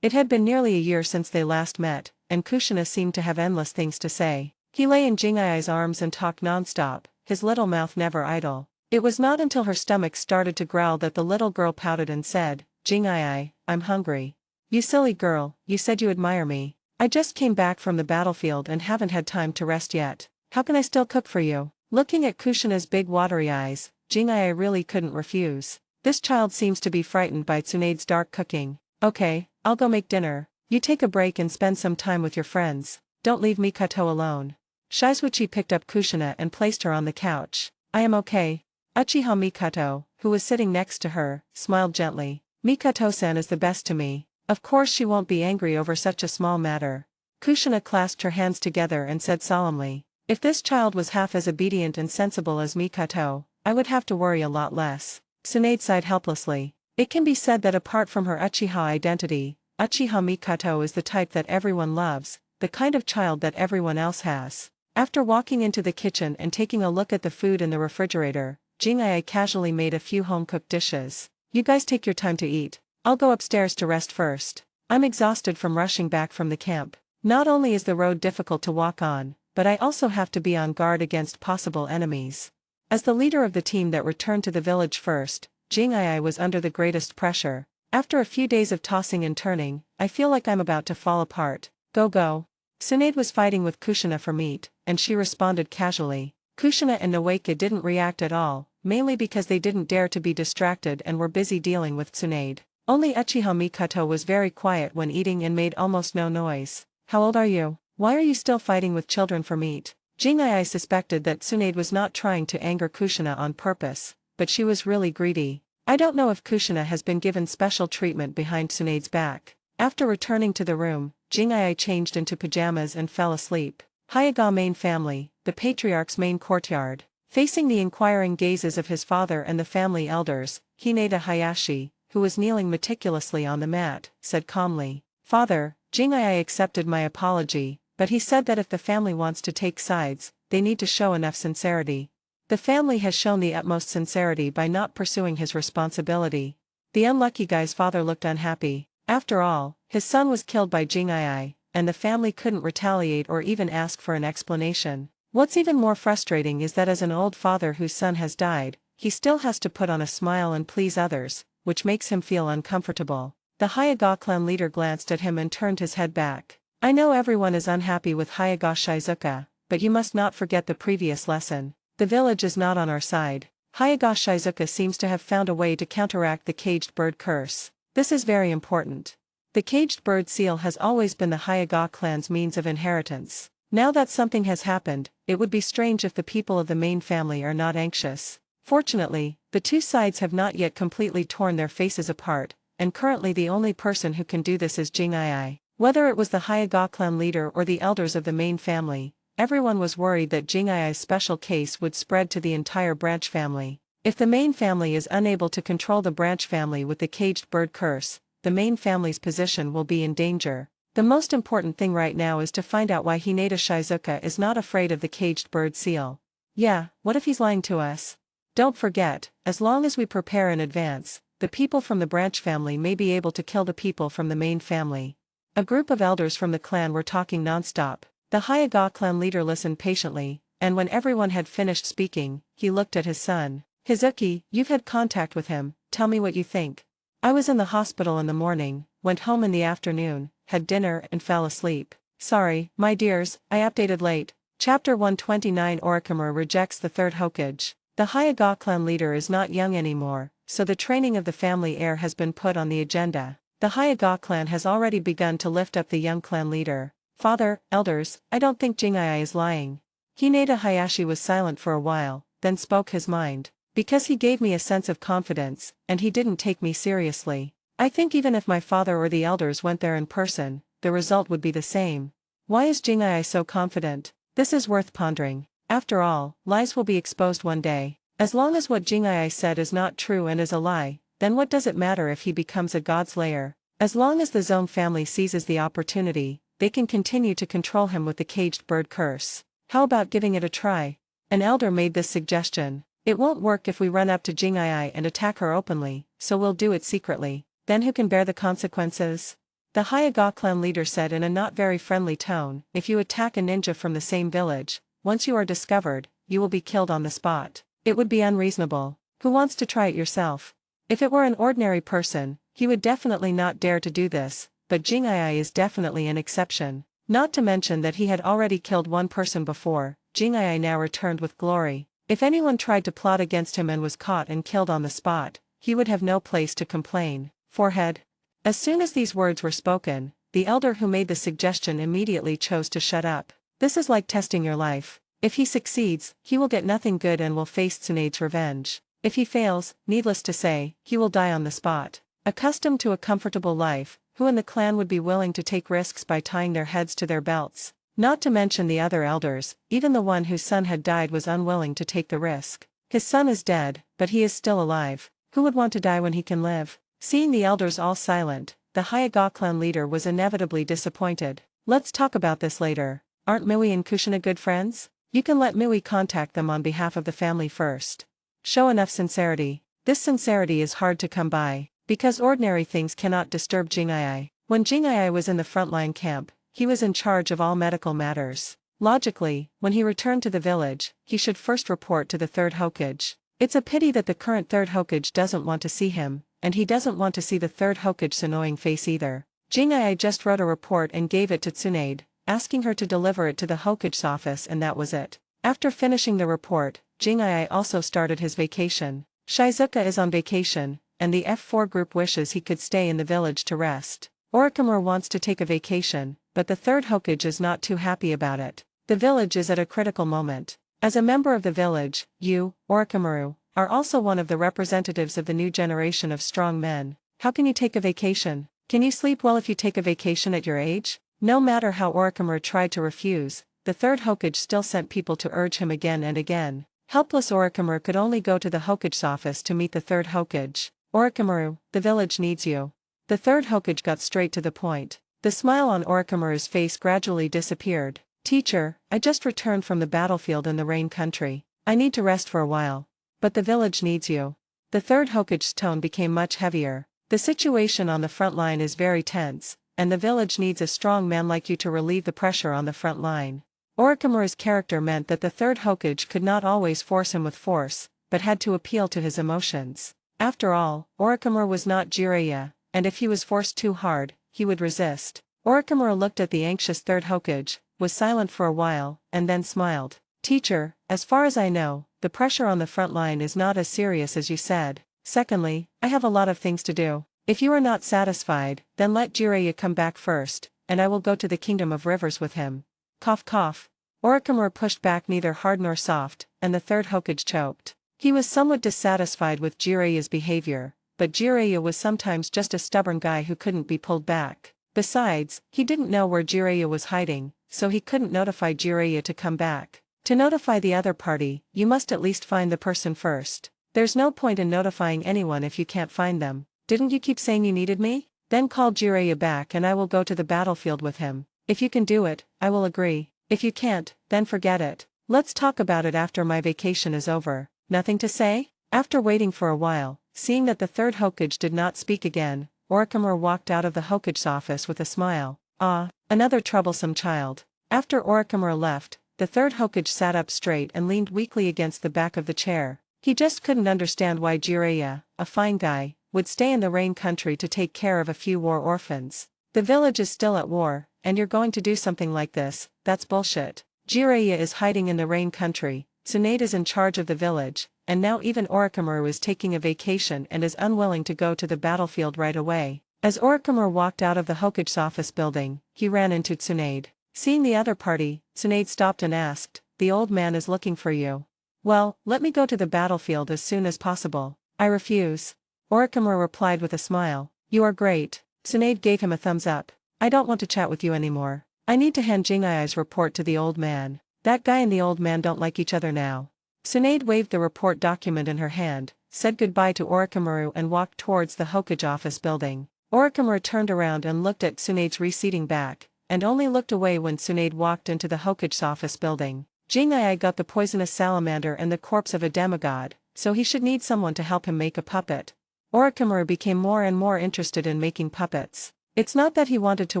S2: It had been nearly a year since they last met, and Kushina seemed to have endless things to say. He lay in Jingai's arms and talked non-stop, his little mouth never idle. It was not until her stomach started to growl that the little girl pouted and said, Jingai, I'm hungry. You silly girl, you said you admire me. I just came back from the battlefield and haven't had time to rest yet. How can I still cook for you? Looking at Kushina's big watery eyes, Jingai really couldn't refuse. This child seems to be frightened by Tsunade's dark cooking. Okay, I'll go make dinner. You take a break and spend some time with your friends. Don't leave Mikoto alone. Shizuichi picked up Kushina and placed her on the couch. I am okay. Uchiha Mikoto, who was sitting next to her, smiled gently. Mikoto-san is the best to me. Of course she won't be angry over such a small matter. Kushina clasped her hands together and said solemnly, if this child was half as obedient and sensible as Mikoto, I would have to worry a lot less. Tsunade sighed helplessly. It can be said that apart from her Uchiha identity, Uchiha Mikoto is the type that everyone loves, the kind of child that everyone else has. After walking into the kitchen and taking a look at the food in the refrigerator, Jingai casually made a few home-cooked dishes. You guys take your time to eat. I'll go upstairs to rest first. I'm exhausted from rushing back from the camp. Not only is the road difficult to walk on, but I also have to be on guard against possible enemies. As the leader of the team that returned to the village first, Jingai was under the greatest pressure. After a few days of tossing and turning, I feel like I'm about to fall apart. Go. Tsunade was fighting with Kushina for meat, and she responded casually. Kushina and Noeka didn't react at all, mainly because they didn't dare to be distracted and were busy dealing with Tsunade. Only Uchiha Mikoto was very quiet when eating and made almost no noise. How old are you? Why are you still fighting with children for meat? Jingai suspected that Tsunade was not trying to anger Kushina on purpose, but she was really greedy. I don't know if Kushina has been given special treatment behind Tsunade's back. After returning to the room, Jingai changed into pajamas and fell asleep. Hayaga main family, the patriarch's main courtyard. Facing the inquiring gazes of his father and the family elders, Hineda Hayashi, who was kneeling meticulously on the mat, said calmly, Father, Jingai accepted my apology, but he said that if the family wants to take sides, they need to show enough sincerity. The family has shown the utmost sincerity by not pursuing his responsibility. The unlucky guy's father looked unhappy. After all, his son was killed by Jingai, and the family couldn't retaliate or even ask for an explanation. What's even more frustrating is that as an old father whose son has died, he still has to put on a smile and please others, which makes him feel uncomfortable. The Hayaga clan leader glanced at him and turned his head back. I know everyone is unhappy with Hayaga Shizuka, but you must not forget the previous lesson. The village is not on our side. Hayaga Shizuka seems to have found a way to counteract the caged bird curse. This is very important. The caged bird seal has always been the Hayaga clan's means of inheritance. Now that something has happened, it would be strange if the people of the main family are not anxious. Fortunately, the two sides have not yet completely torn their faces apart, and currently the only person who can do this is Jingai. Whether it was the Hayaga clan leader or the elders of the main family, everyone was worried that Jingai's special case would spread to the entire branch family. If the main family is unable to control the branch family with the caged bird curse, the main family's position will be in danger. The most important thing right now is to find out why Hineda Shizuka is not afraid of the caged bird seal. Yeah, what if he's lying to us? Don't forget, as long as we prepare in advance, the people from the branch family may be able to kill the people from the main family. A group of elders from the clan were talking non-stop. The Hyuga clan leader listened patiently, and when everyone had finished speaking, he looked at his son. Hizuki, you've had contact with him, tell me what you think. I was in the hospital in the morning, went home in the afternoon, had dinner and fell asleep. Sorry, my dears, I updated late. Chapter 129 Orochimaru rejects the third Hokage. The Hyuga clan leader is not young anymore, so the training of the family heir has been put on the agenda. The Hyuga clan has already begun to lift up the young clan leader. Father, elders, I don't think Jingai is lying. Hinata Hayashi was silent for a while, then spoke his mind. Because he gave me a sense of confidence, and he didn't take me seriously. I think even if my father or the elders went there in person, the result would be the same. Why is Jingai so confident? This is worth pondering. After all, lies will be exposed one day. As long as what Jingai said is not true and is a lie, then what does it matter if he becomes a godslayer? As long as the Zone family seizes the opportunity, they can continue to control him with the caged bird curse. How about giving it a try? An elder made this suggestion. It won't work if we run up to Jingai and attack her openly, so we'll do it secretly. Then who can bear the consequences? The Hyuga clan leader said in a not very friendly tone, if you attack a ninja from the same village, once you are discovered, you will be killed on the spot. It would be unreasonable. Who wants to try it yourself? If it were an ordinary person, he would definitely not dare to do this, but Jingai is definitely an exception. Not to mention that he had already killed one person before. Jingai now returned with glory. If anyone tried to plot against him and was caught and killed on the spot, he would have no place to complain. Forehead. As soon as these words were spoken, the elder who made the suggestion immediately chose to shut up. This is like testing your life. If he succeeds, he will get nothing good and will face Tsunade's revenge. If he fails, needless to say, he will die on the spot. Accustomed to a comfortable life, who in the clan would be willing to take risks by tying their heads to their belts? Not to mention the other elders, even the one whose son had died was unwilling to take the risk. His son is dead, but he is still alive. Who would want to die when he can live? Seeing the elders all silent, the Hyuga clan leader was inevitably disappointed. Let's talk about this later. Aren't Miui and Kushina good friends? You can let Miui contact them on behalf of the family first. Show enough sincerity. This sincerity is hard to come by, because ordinary things cannot disturb Jingai. When Jingai was in the frontline camp, he was in charge of all medical matters. Logically, when he returned to the village, he should first report to the third Hokage. It's a pity that the current third Hokage doesn't want to see him, and he doesn't want to see the third Hokage's annoying face either. Jingai just wrote a report and gave it to Tsunade, asking her to deliver it to the Hokage's office, and that was it. After finishing the report, Jingai also started his vacation. Shizuka is on vacation, and the F4 group wishes he could stay in the village to rest. Orochimaru wants to take a vacation, but the third Hokage is not too happy about it. The village is at a critical moment. As a member of the village, you, Orochimaru, are also one of the representatives of the new generation of strong men. How can you take a vacation? Can you sleep well if you take a vacation at your age? No matter how Orochimaru tried to refuse, the third Hokage still sent people to urge him again and again. Helpless Orochimaru could only go to the Hokage's office to meet the third Hokage. Orochimaru, the village needs you. The third Hokage got straight to the point. The smile on Orochimaru's face gradually disappeared. Teacher, I just returned from the battlefield in the Rain Country. I need to rest for a while. But the village needs you. The third Hokage's tone became much heavier. The situation on the front line is very tense, and the village needs a strong man like you to relieve the pressure on the front line. Orochimaru's character meant that the third Hokage could not always force him with force, but had to appeal to his emotions. After all, Orochimaru was not Jiraiya, and if he was forced too hard, he would resist. Orochimaru looked at the anxious third Hokage, was silent for a while, and then smiled. Teacher, as far as I know, the pressure on the front line is not as serious as you said. Secondly, I have a lot of things to do. If you are not satisfied, then let Jiraiya come back first, and I will go to the Kingdom of Rivers with him. Cough cough. Orochimaru pushed back neither hard nor soft, and the third Hokage choked. He was somewhat dissatisfied with Jiraiya's behavior, but Jiraiya was sometimes just a stubborn guy who couldn't be pulled back. Besides, he didn't know where Jiraiya was hiding, so he couldn't notify Jiraiya to come back. To notify the other party, you must at least find the person first. There's no point in notifying anyone if you can't find them. Didn't you keep saying you needed me? Then call Jiraiya back and I will go to the battlefield with him. If you can do it, I will agree. If you can't, then forget it. Let's talk about it after my vacation is over. Nothing to say? After waiting for a while, Seeing that the third Hokage did not speak again, Orochimaru walked out of the Hokage's office with a smile. Ah, another troublesome child. After Orochimaru left, the third Hokage sat up straight and leaned weakly against the back of the chair. He just couldn't understand why Jiraiya, a fine guy, would stay in the Rain Country to take care of a few war orphans. The village is still at war, and you're going to do something like this, that's bullshit. Jiraiya is hiding in the Rain Country, Tsunade is in charge of the village, and now even Orochimaru is taking a vacation and is unwilling to go to the battlefield right away. As Orochimaru walked out of the Hokage's office building, he ran into Tsunade. Seeing the other party, Tsunade stopped and asked, "The old man is looking for you." "Well, let me go to the battlefield as soon as possible." "I refuse." Orochimaru replied with a smile. "You are great." Tsunade gave him a thumbs up. "I don't want to chat with you anymore. I need to hand Jingai's report to the old man. That guy and the old man don't like each other now." Tsunade waved the report document in her hand, said goodbye to Orochimaru and walked towards the Hokage office building. Orochimaru turned around and looked at Tsunade's receding back, and only looked away when Tsunade walked into the Hokage's office building. Jingai got the poisonous salamander and the corpse of a demigod, so he should need someone to help him make a puppet. Orochimaru became more and more interested in making puppets. It's not that he wanted to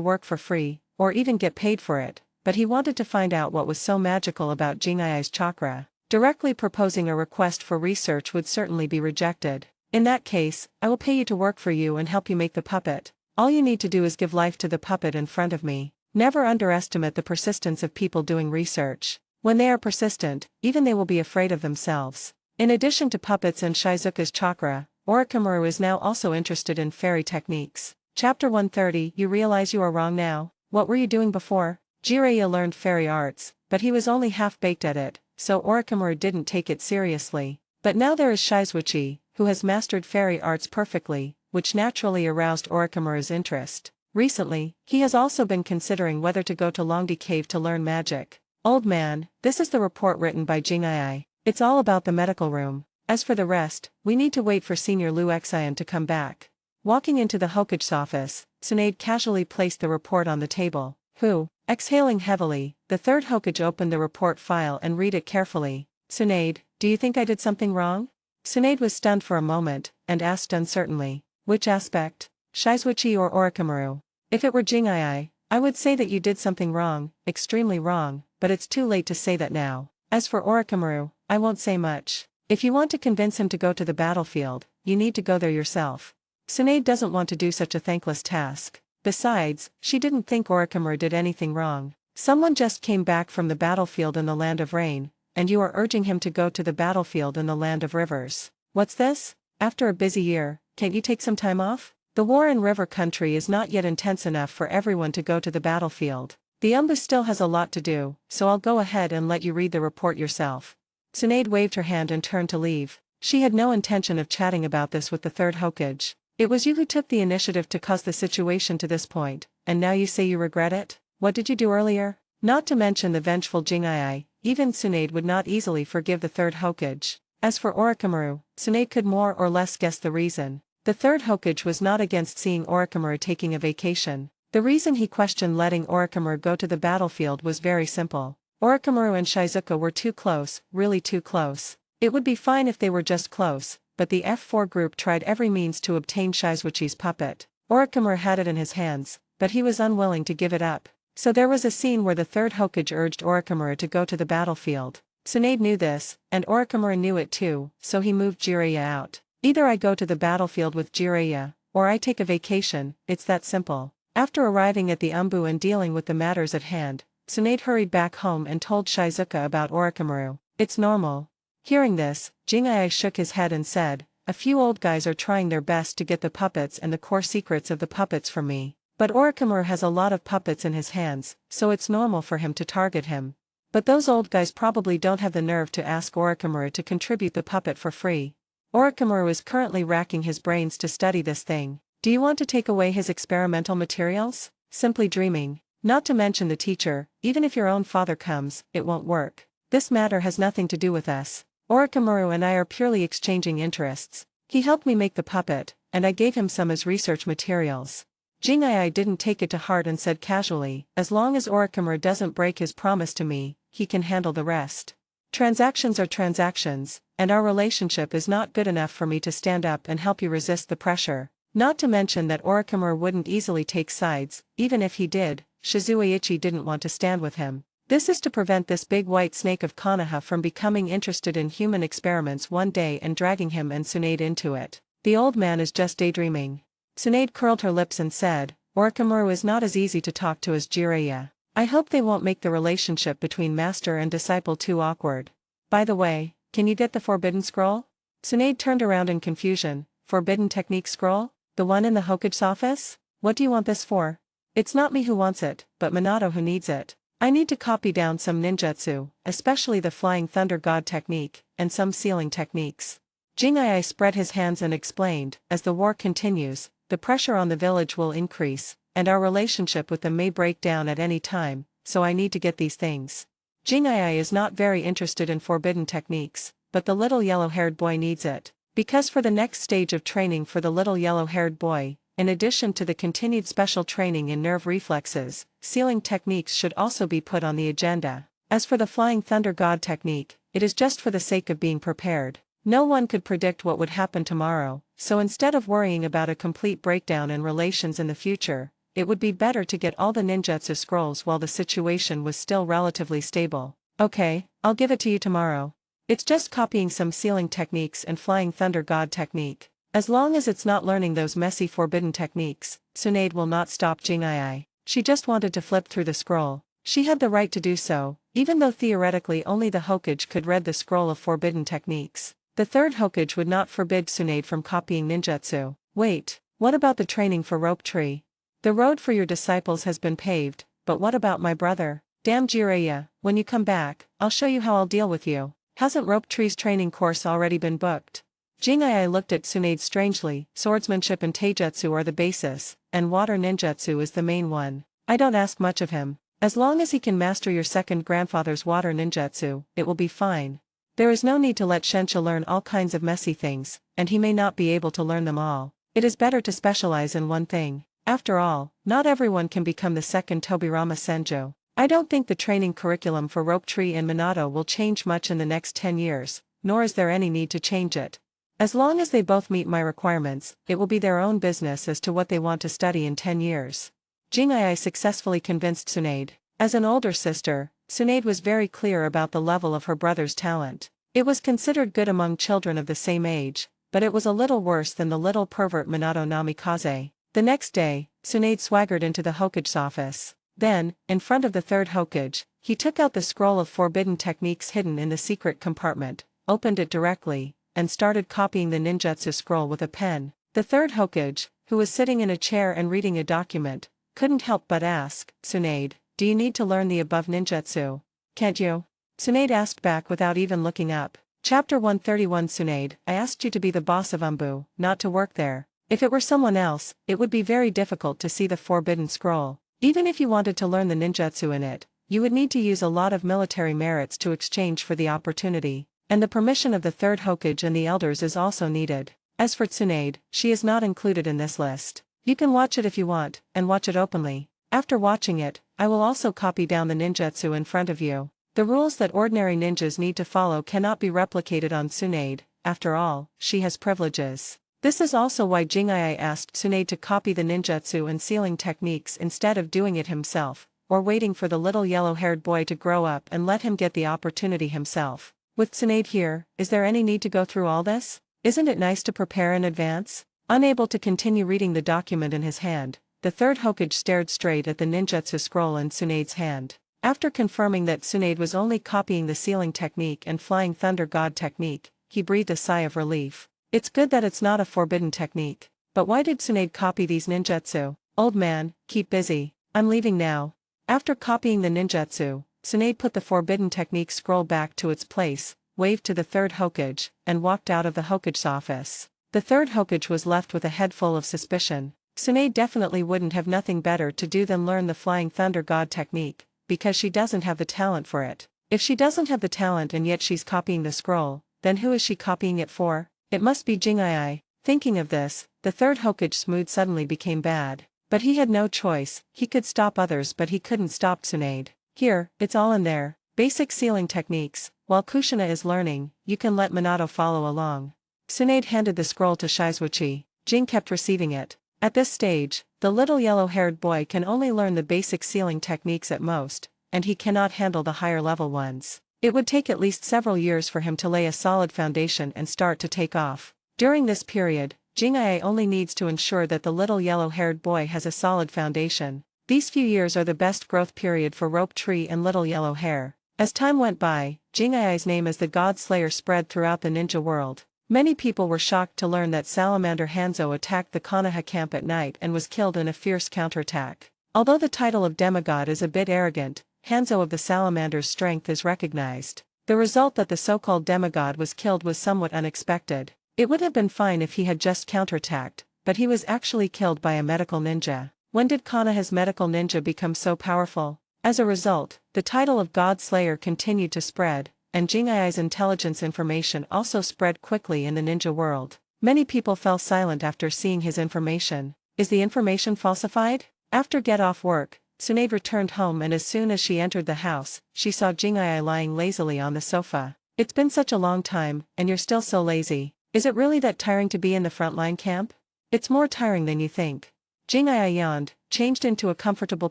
S2: work for free, or even get paid for it, but he wanted to find out what was so magical about Jingai's chakra. Directly proposing a request for research would certainly be rejected. "In that case, I will pay you to work for you and help you make the puppet. All you need to do is give life to the puppet in front of me." Never underestimate the persistence of people doing research. When they are persistent, even they will be afraid of themselves. In addition to puppets and Shizuka's chakra, Orochimaru is now also interested in fairy techniques. Chapter 130. You realize you are wrong now? What were you doing before? Jiraiya learned fairy arts, but he was only half-baked at it, so Orochimaru didn't take it seriously. But now there is Shizuchi, who has mastered fairy arts perfectly, which naturally aroused Orochimaru's interest. Recently, he has also been considering whether to go to Longdi Cave to learn magic. "Old man, this is the report written by Jingai. It's all about the medical room. As for the rest, we need to wait for Senior Liu Xian to come back." Walking into the Hokage's office, Tsunade casually placed the report on the table. "Who?" Exhaling heavily, the third Hokage opened the report file and read it carefully. "Tsunade, do you think I did something wrong?" Tsunade was stunned for a moment, and asked uncertainly, "Which aspect? Shizuchi or Orochimaru?" "If it were Jingai, I would say that you did something wrong, extremely wrong, but it's too late to say that now. As for Orochimaru, I won't say much. If you want to convince him to go to the battlefield, you need to go there yourself." Tsunade doesn't want to do such a thankless task. Besides, she didn't think Orochimaru did anything wrong. Someone just came back from the battlefield in the Land of Rain, and you are urging him to go to the battlefield in the Land of Rivers. What's this? After a busy year, can't you take some time off? The war in River Country is not yet intense enough for everyone to go to the battlefield. The Umbu still has a lot to do, so I'll go ahead and let you read the report yourself. Tsunade waved her hand and turned to leave. She had no intention of chatting about this with the third Hokage. "It was you who took the initiative to cause the situation to this point, and now you say you regret it? What did you do earlier?" Not to mention the vengeful Jingai, even Tsunade would not easily forgive the third Hokage. As for Orochimaru, Tsunade could more or less guess the reason. The third Hokage was not against seeing Orochimaru taking a vacation. The reason he questioned letting Orochimaru go to the battlefield was very simple. Orochimaru and Shizuka were too close, really too close. It would be fine if they were just close, but the F4 group tried every means to obtain Shizuchi's puppet. Orochimaru had it in his hands, but he was unwilling to give it up. So there was a scene where the third Hokage urged Orochimaru to go to the battlefield. Tsunade knew this, and Orochimaru knew it too, so he moved Jiraiya out. "Either I go to the battlefield with Jiraiya, or I take a vacation, it's that simple." After arriving at the Umbu and dealing with the matters at hand, Tsunade hurried back home and told Shizuka about Orochimaru. "It's normal." Hearing this, Jingai shook his head and said, "A few old guys are trying their best to get the puppets and the core secrets of the puppets from me. But Orochimaru has a lot of puppets in his hands, so it's normal for him to target him. But those old guys probably don't have the nerve to ask Orochimaru to contribute the puppet for free. Orochimaru is currently racking his brains to study this thing. Do you want to take away his experimental materials? Simply dreaming. Not to mention the teacher, even if your own father comes, it won't work. This matter has nothing to do with us. Orochimaru and I are purely exchanging interests. He helped me make the puppet, and I gave him some as research materials." Jingai didn't take it to heart and said casually, "As long as Orochimaru doesn't break his promise to me, he can handle the rest." Transactions are transactions, and our relationship is not good enough for me to stand up and help you resist the pressure. Not to mention that Orochimaru wouldn't easily take sides, even if he did, Shizueiichi didn't want to stand with him. This is to prevent this big white snake of Konoha from becoming interested in human experiments one day and dragging him and Tsunade into it. The old man is just daydreaming. Tsunade curled her lips and said, Orochimaru is not as easy to talk to as Jiraiya. I hope they won't make the relationship between master and disciple too awkward. By the way, can you get the Forbidden Scroll? Tsunade turned around in confusion. Forbidden Technique Scroll? The one in the Hokage's office? What do you want this for? It's not me who wants it, but Minato who needs it. I need to copy down some ninjutsu, especially the Flying Thunder God technique, and some sealing techniques. Jingai spread his hands and explained, as the war continues, the pressure on the village will increase, and our relationship with them may break down at any time, so I need to get these things. Jingai is not very interested in forbidden techniques, but the little yellow-haired boy needs it, because for the next stage of training for the little yellow-haired boy, in addition to the continued special training in nerve reflexes, sealing techniques should also be put on the agenda. As for the Flying Thunder God technique, it is just for the sake of being prepared. No one could predict what would happen tomorrow, so instead of worrying about a complete breakdown in relations in the future, it would be better to get all the ninjutsu scrolls while the situation was still relatively stable. Okay, I'll give it to you tomorrow. It's just copying some sealing techniques and Flying Thunder God technique. As long as it's not learning those messy forbidden techniques, Tsunade will not stop Jingai. She just wanted to flip through the scroll. She had the right to do so, even though theoretically only the Hokage could read the scroll of forbidden techniques. The third Hokage would not forbid Tsunade from copying ninjutsu. Wait, what about the training for Rope Tree? The road for your disciples has been paved, but what about my brother? Damn Jiraiya, when you come back, I'll show you how I'll deal with you. Hasn't Rope Tree's training course already been booked? Jingai looked at Tsunade strangely. Swordsmanship and taijutsu are the basis, and water ninjutsu is the main one. I don't ask much of him. As long as he can master your second grandfather's water ninjutsu, it will be fine. There is no need to let Shensha learn all kinds of messy things, and he may not be able to learn them all. It is better to specialize in one thing. After all, not everyone can become the second Tobirama Senju. I don't think the training curriculum for Rope Tree and Minato will change much in the next 10 years, nor is there any need to change it. As long as they both meet my requirements, it will be their own business as to what they want to study in 10 years. Jingai successfully convinced Tsunade. As an older sister, Tsunade was very clear about the level of her brother's talent. It was considered good among children of the same age, but it was a little worse than the little pervert Minato Namikaze. The next day, Tsunade swaggered into the Hokage's office. Then, in front of the third Hokage, he took out the scroll of forbidden techniques hidden in the secret compartment, opened it directly, and started copying the ninjutsu scroll with a pen. The third Hokage, who was sitting in a chair and reading a document, couldn't help but ask, Tsunade, do you need to learn the above ninjutsu? Can't you? Tsunade asked back without even looking up. Chapter 131 Tsunade, I asked you to be the boss of Umbu, not to work there. If it were someone else, it would be very difficult to see the forbidden scroll. Even if you wanted to learn the ninjutsu in it, you would need to use a lot of military merits to exchange for the opportunity. And the permission of the third Hokage and the elders is also needed. As for Tsunade, she is not included in this list. You can watch it if you want, and watch it openly. After watching it, I will also copy down the ninjutsu in front of you. The rules that ordinary ninjas need to follow cannot be replicated on Tsunade. After all, she has privileges. This is also why Jingai asked Tsunade to copy the ninjutsu and sealing techniques instead of doing it himself, or waiting for the little yellow-haired boy to grow up and let him get the opportunity himself. With Tsunade here, is there any need to go through all this? Isn't it nice to prepare in advance? Unable to continue reading the document in his hand, the third Hokage stared straight at the ninjutsu scroll in Tsunade's hand. After confirming that Tsunade was only copying the sealing technique and Flying Thunder God technique, he breathed a sigh of relief. It's good that it's not a forbidden technique. But why did Tsunade copy these ninjutsu? Old man, keep busy. I'm leaving now. After copying the ninjutsu, Tsunade put the forbidden technique scroll back to its place, waved to the third Hokage, and walked out of the Hokage's office. The third Hokage was left with a head full of suspicion. Tsunade definitely wouldn't have nothing better to do than learn the Flying Thunder God technique, because she doesn't have the talent for it. If she doesn't have the talent and yet she's copying the scroll, then who is she copying it for? It must be Jingai. Thinking of this, the third Hokage's mood suddenly became bad. But he had no choice. He could stop others but he couldn't stop Tsunade. Here, it's all in there. Basic sealing techniques. While Kushina is learning, you can let Minato follow along. Tsunade handed the scroll to Shizuchi. Jing kept receiving it. At this stage, the little yellow-haired boy can only learn the basic sealing techniques at most, and he cannot handle the higher-level ones. It would take at least several years for him to lay a solid foundation and start to take off. During this period, Jing-ai only needs to ensure that the little yellow-haired boy has a solid foundation. These few years are the best growth period for Rope Tree and Little Yellow Hair. As time went by, Jing-ai's name as the God Slayer spread throughout the ninja world. Many people were shocked to learn that Salamander Hanzo attacked the Konoha camp at night and was killed in a fierce counterattack. Although the title of demigod is a bit arrogant, Hanzo of the Salamander's strength is recognized. The result that the so-called demigod was killed was somewhat unexpected. It would have been fine if he had just counterattacked, but he was actually killed by a medical ninja. When did Konoha's medical ninja become so powerful? As a result, the title of God Slayer continued to spread, and Jing-ai's intelligence information also spread quickly in the ninja world. Many people fell silent after seeing his information. Is the information falsified? After get off work, Tsunade returned home, and as soon as she entered the house, she saw Jing-ai lying lazily on the sofa. It's been such a long time, and you're still so lazy. Is it really that tiring to be in the frontline camp? It's more tiring than you think. Jing-ai yawned, changed into a comfortable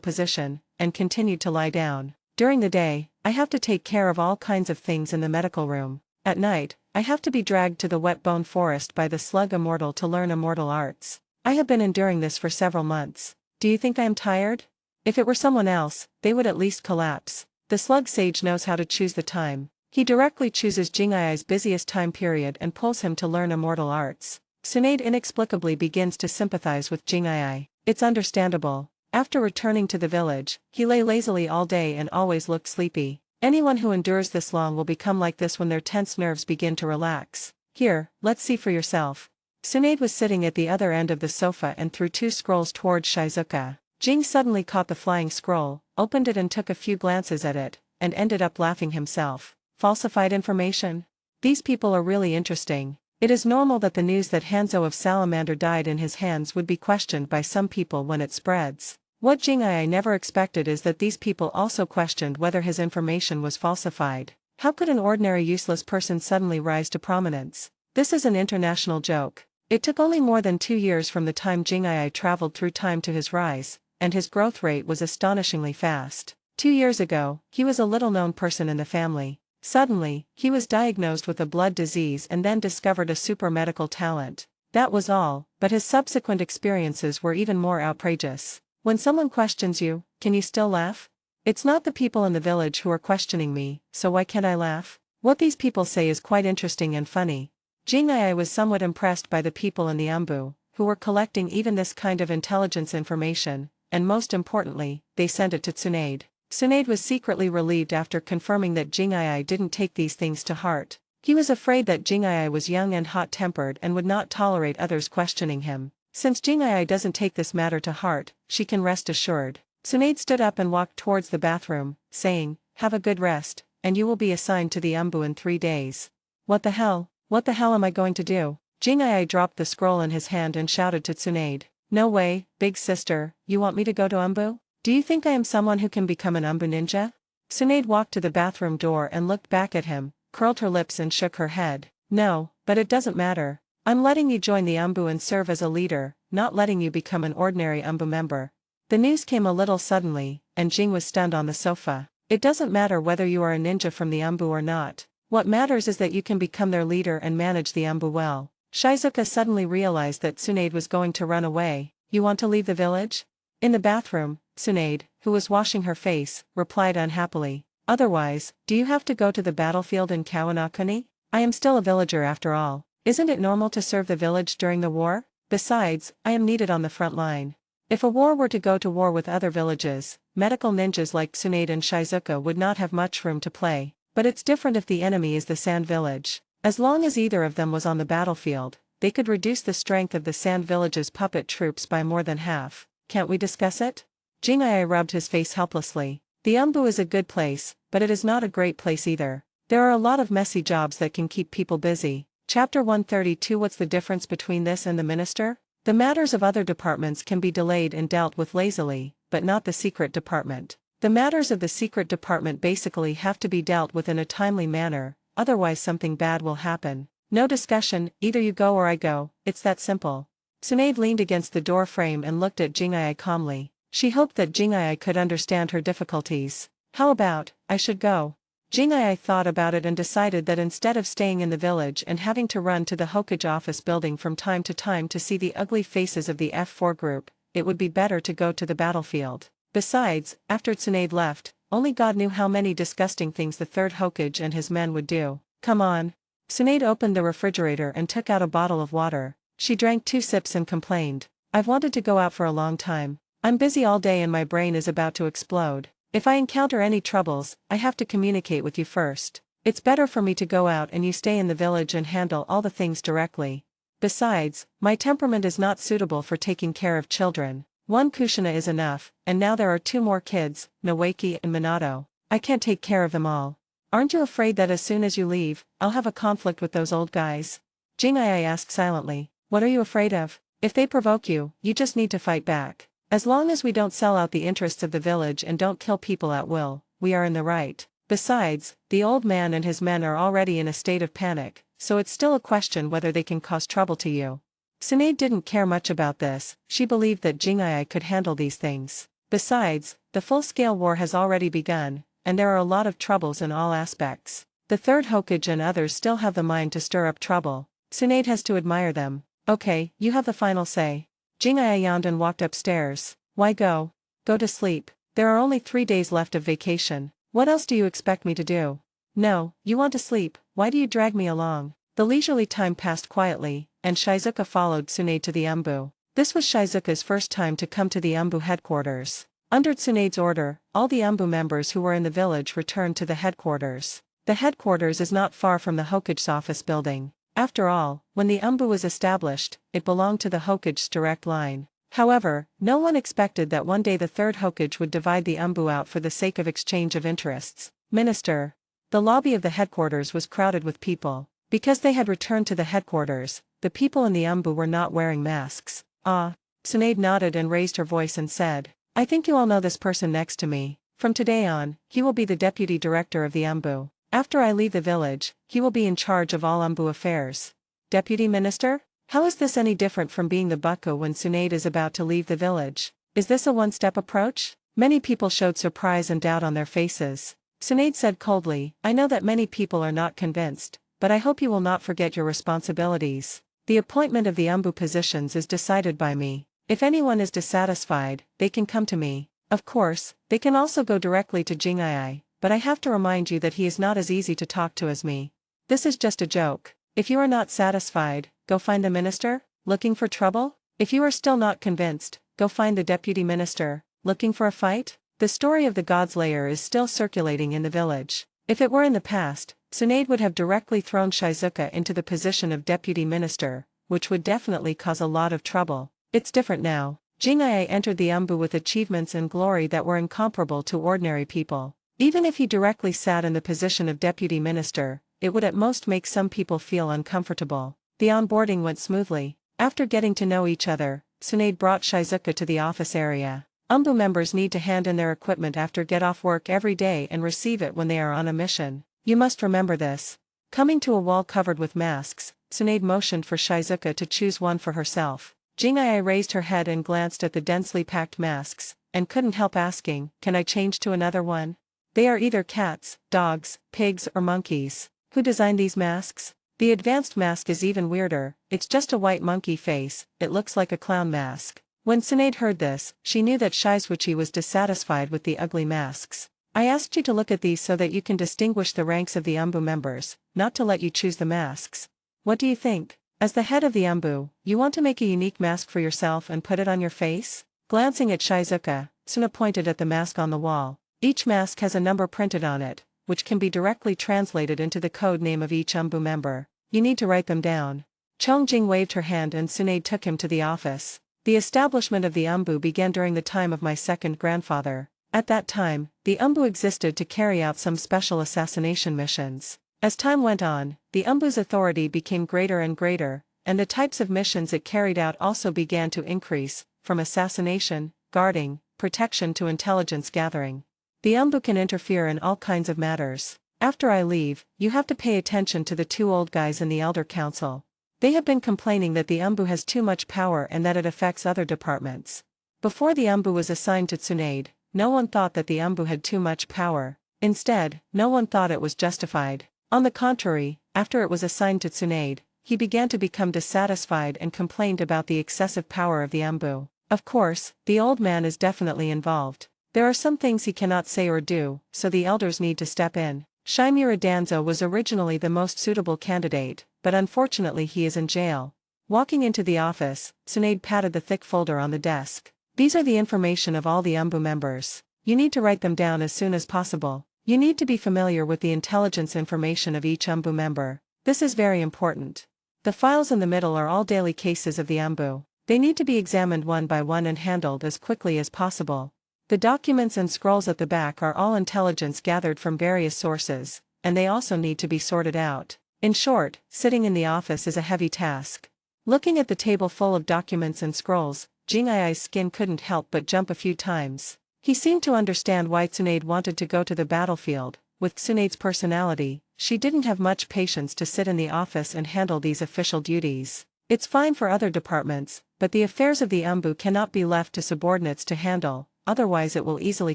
S2: position, and continued to lie down. During the day, I have to take care of all kinds of things in the medical room. At night, I have to be dragged to the wet bone forest by the slug immortal to learn immortal arts. I have been enduring this for several months. Do you think I am tired? If it were someone else, they would at least collapse. The slug sage knows how to choose the time. He directly chooses Jing-ai's busiest time period and pulls him to learn immortal arts. Tsunade inexplicably begins to sympathize with Jing-ai. It's understandable. After returning to the village, he lay lazily all day and always looked sleepy. Anyone who endures this long will become like this when their tense nerves begin to relax. Here, let's see for yourself. Tsunade was sitting at the other end of the sofa and threw 2 scrolls towards Shizuka. Jing suddenly caught the flying scroll, opened it and took a few glances at it, and ended up laughing himself. Falsified information? These people are really interesting. It is normal that the news that Hanzo of Salamander died in his hands would be questioned by some people when it spreads. What Jing-ai never expected is that these people also questioned whether his information was falsified. How could an ordinary useless person suddenly rise to prominence? This is an international joke. It took only more than 2 years from the time Jing-ai traveled through time to his rise, and his growth rate was astonishingly fast. 2 years ago, he was a little-known person in the family. Suddenly, he was diagnosed with a blood disease and then discovered a super medical talent. That was all, but his subsequent experiences were even more outrageous. When someone questions you, can you still laugh? It's not the people in the village who are questioning me, so why can't I laugh? What these people say is quite interesting and funny. Jing-ai was somewhat impressed by the people in the Ambu, who were collecting even this kind of intelligence information, and most importantly, they sent it to Tsunade. Tsunade was secretly relieved after confirming that Jing-ai didn't take these things to heart. He was afraid that Jing-ai was young and hot-tempered and would not tolerate others questioning him. Since Jing-ai doesn't take this matter to heart, she can rest assured. Tsunade stood up and walked towards the bathroom, saying, "Have a good rest, and you will be assigned to the Ambu in 3 days." What the hell? What the hell am I going to do? Jing-ai dropped the scroll in his hand and shouted to Tsunade. No way, big sister, you want me to go to Ambu? Do you think I am someone who can become an Ambu ninja? Tsunade walked to the bathroom door and looked back at him, curled her lips and shook her head. No, but it doesn't matter. I'm letting you join the Ambu and serve as a leader, not letting you become an ordinary Ambu member. The news came a little suddenly, and Jing was stunned on the sofa. It doesn't matter whether you are a ninja from the Ambu or not. What matters is that you can become their leader and manage the Ambu well. Shizuka suddenly realized that Tsunade was going to run away. You want to leave the village? In the bathroom, Tsunade, who was washing her face, replied unhappily. Otherwise, do you have to go to the battlefield in Kawanakuni? I am still a villager after all. Isn't it normal to serve the village during the war? Besides, I am needed on the front line. If a war were to go to war with other villages, medical ninjas like Tsunade and Shizuka would not have much room to play. But it's different if the enemy is the Sand Village. As long as either of them was on the battlefield, they could reduce the strength of the Sand Village's puppet troops by more than half. Can't we discuss it? Jing-ai rubbed his face helplessly. The Ambu is a good place, but it is not a great place either. There are a lot of messy jobs that can keep people busy. Chapter 132. What's the difference between this and the minister? The matters of other departments can be delayed and dealt with lazily, but not the secret department. The matters of the secret department basically have to be dealt with in a timely manner, otherwise something bad will happen. No discussion, either you go or I go, it's that simple. Tsunade leaned against the door frame and looked at Jing'ai calmly. She hoped that Jing'ai could understand her difficulties. How about, I should go? Jing'ai thought about it and decided that instead of staying in the village and having to run to the Hokage office building from time to see the ugly faces of the F4 group, it would be better to go to the battlefield. Besides, after Tsunade left, only God knew how many disgusting things the third Hokage and his men would do. Come on. Tsunade opened the refrigerator and took out a bottle of water. She drank 2 sips and complained. I've wanted to go out for a long time. I'm busy all day and my brain is about to explode. If I encounter any troubles, I have to communicate with you first. It's better for me to go out and you stay in the village and handle all the things directly. Besides, my temperament is not suitable for taking care of children. 1 Kushina is enough, and now there are 2 more kids, Nawaki and Minato. I can't take care of them all. Aren't you afraid that as soon as you leave, I'll have a conflict with those old guys? Jing'ai asked silently. What are you afraid of? If they provoke you, you just need to fight back. As long as we don't sell out the interests of the village and don't kill people at will, we are in the right. Besides, the old man and his men are already in a state of panic, so it's still a question whether they can cause trouble to you. Tsunade didn't care much about this, she believed that Jing'ai could handle these things. Besides, the full-scale war has already begun, and there are a lot of troubles in all aspects. The third Hokage and others still have the mind to stir up trouble. Tsunade has to admire them. Okay, you have the final say. Jing'ai yawned and walked upstairs. Why go? Go to sleep. There are only 3 days left of vacation. What else do you expect me to do? No, you want to sleep, why do you drag me along? The leisurely time passed quietly, and Shizuka followed Tsunade to the Embu. This was Shizuka's first time to come to the Embu headquarters. Under Tsunade's order, all the Embu members who were in the village returned to the headquarters. The headquarters is not far from the Hokage's office building. After all, when the Embu was established, it belonged to the Hokage's direct line. However, no one expected that one day the third Hokage would divide the Embu out for the sake of exchange of interests. Minister. The lobby of the headquarters was crowded with people. Because they had returned to the headquarters, the people in the Embu were not wearing masks. Tsunade nodded and raised her voice and said, I think you all know this person next to me. From today on, he will be the deputy director of the Embu. After I leave the village, he will be in charge of all Embu affairs. Deputy Minister? How is this any different from being the bucko when Tsunade is about to leave the village? Is this a one-step approach? Many people showed surprise and doubt on their faces. Tsunade said coldly, I know that many people are not convinced, but I hope you will not forget your responsibilities. The appointment of the Embu positions is decided by me. If anyone is dissatisfied, they can come to me. Of course, they can also go directly to Jing'ai, but I have to remind you that he is not as easy to talk to as me. This is just a joke. If you are not satisfied, go find the minister, looking for trouble? If you are still not convinced, go find the deputy minister, looking for a fight? The story of the God's Lair is still circulating in the village. If it were in the past, Tsunade would have directly thrown Shizuka into the position of deputy minister, which would definitely cause a lot of trouble. It's different now. Jing'ai entered the Embu with achievements and glory that were incomparable to ordinary people. Even if he directly sat in the position of deputy minister, it would at most make some people feel uncomfortable. The onboarding went smoothly. After getting to know each other, Tsunade brought Shizuka to the office area. Embu members need to hand in their equipment after get off work every day and receive it when they are on a mission. You must remember this. Coming to a wall covered with masks, Tsunade motioned for Shizuka to choose one for herself. Jing'ai raised her head and glanced at the densely packed masks, and couldn't help asking, can I change to another one? They are either cats, dogs, pigs or monkeys. Who designed these masks? The advanced mask is even weirder, it's just a white monkey face, it looks like a clown mask. When Tsunade heard this, she knew that Shizuchi was dissatisfied with the ugly masks. I asked you to look at these so that you can distinguish the ranks of the Embu members, not to let you choose the masks. What do you think? As the head of the Embu, you want to make a unique mask for yourself and put it on your face? Glancing at Shizuka, Tsuna pointed at the mask on the wall. Each mask has a number printed on it, which can be directly translated into the code name of each Embu member. You need to write them down. Chongjing waved her hand and Tsunade took him to the office. The establishment of the Embu began during the time of my second grandfather. At that time, the Embu existed to carry out some special assassination missions. As time went on, the Embu's authority became greater and greater, and the types of missions it carried out also began to increase, from assassination, guarding, protection to intelligence gathering. The Umbu can interfere in all kinds of matters. After I leave, you have to pay attention to the two old guys in the Elder Council. They have been complaining that the Umbu has too much power and that it affects other departments. Before the Umbu was assigned to Tsunade, no one thought that the Umbu had too much power. Instead, no one thought it was justified. On the contrary, after it was assigned to Tsunade, he began to become dissatisfied and complained about the excessive power of the Umbu. Of course, the old man is definitely involved. There are some things he cannot say or do, so the elders need to step in. Shimura Danzo was originally the most suitable candidate, but unfortunately he is in jail. Walking into the office, Tsunade patted the thick folder on the desk. These are the information of all the Umbu members. You need to write them down as soon as possible. You need to be familiar with the intelligence information of each Umbu member. This is very important. The files in the middle are all daily cases of the Umbu. They need to be examined one by one and handled as quickly as possible. The documents and scrolls at the back are all intelligence gathered from various sources, and they also need to be sorted out. In short, sitting in the office is a heavy task. Looking at the table full of documents and scrolls, Jingai's skin couldn't help but jump a few times. He seemed to understand why Tsunade wanted to go to the battlefield. With Tsunade's personality, she didn't have much patience to sit in the office and handle these official duties. It's fine for other departments, but the affairs of the Umbu cannot be left to subordinates to handle, otherwise it will easily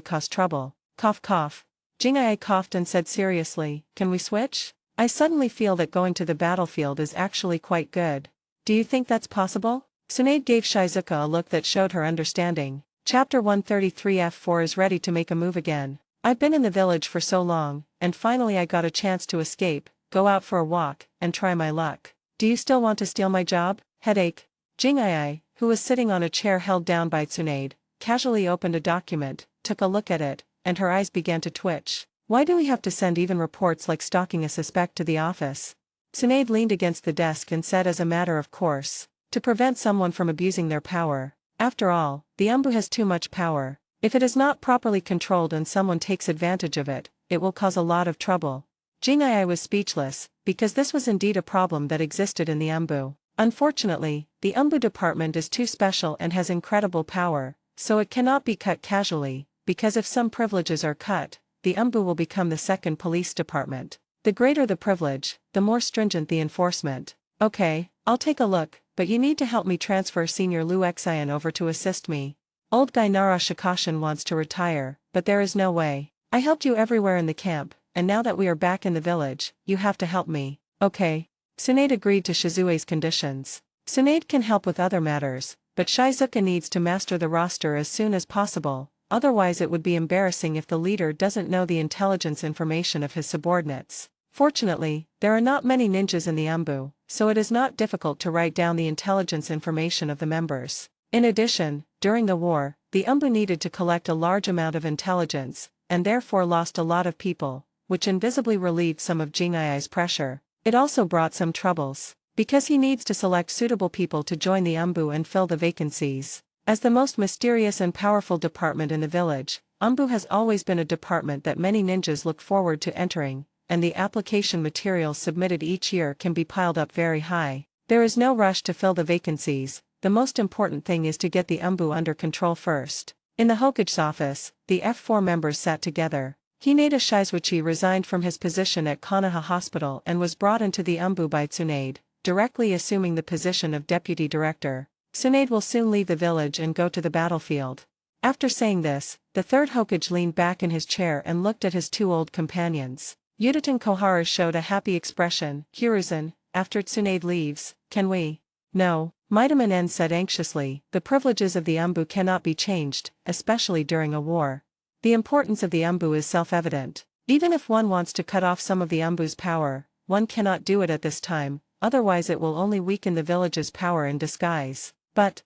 S2: cause trouble. Cough cough. Jingai coughed and said seriously, "Can we switch? I suddenly feel that going to the battlefield is actually quite good. Do you think that's possible?" Tsunade gave Shizuka a look that showed her understanding. Chapter 133F4 is ready to make a move again. I've been in the village for so long, and finally I got a chance to escape, go out for a walk, and try my luck. Do you still want to steal my job? Headache. Jingai, who was sitting on a chair held down by Tsunade, casually opened a document, took a look at it, and her eyes began to twitch. Why do we have to send even reports like stalking a suspect to the office? Tsunade leaned against the desk and said as a matter of course, to prevent someone from abusing their power. After all, the Umbu has too much power. If it is not properly controlled and someone takes advantage of it, it will cause a lot of trouble. Jingai was speechless, because this was indeed a problem that existed in the Umbu. Unfortunately, the Umbu department is too special and has incredible power, so it cannot be cut casually, because if some privileges are cut, the Umbu will become the second police department. The greater the privilege, the more stringent the enforcement. Okay, I'll take a look, but you need to help me transfer Senior Liu Xian over to assist me. Old guy Nara Shikashin wants to retire, but there is no way. I helped you everywhere in the camp, and now that we are back in the village, you have to help me. Okay. Tsunade agreed to Shizue's conditions. Tsunade can help with other matters, but Shizuka needs to master the roster as soon as possible, otherwise it would be embarrassing if the leader doesn't know the intelligence information of his subordinates. Fortunately, there are not many ninjas in the Umbu, so it is not difficult to write down the intelligence information of the members. In addition, during the war, the Umbu needed to collect a large amount of intelligence, and therefore lost a lot of people, which invisibly relieved some of Jingai's pressure. It also brought some troubles, because he needs to select suitable people to join the Umbu and fill the vacancies. As the most mysterious and powerful department in the village, Umbu has always been a department that many ninjas look forward to entering, and the application materials submitted each year can be piled up very high. There is no rush to fill the vacancies. The most important thing is to get the Umbu under control first. In the Hokage's office, the F4 members sat together. Hinata Shizuichi resigned from his position at Konoha Hospital and was brought into the Umbu by Tsunade, directly assuming the position of deputy director. Tsunade will soon leave the village and go to the battlefield. After saying this, the third Hokage leaned back in his chair and looked at his two old companions. Yuditen Kohara showed a happy expression. Hiruzen, after Tsunade leaves, can we? No. Midaman N said anxiously, the privileges of the Umbu cannot be changed, especially during a war. The importance of the Umbu is self-evident. Even if one wants to cut off some of the Umbu's power, one cannot do it at this time, otherwise it will only weaken the village's power in disguise. But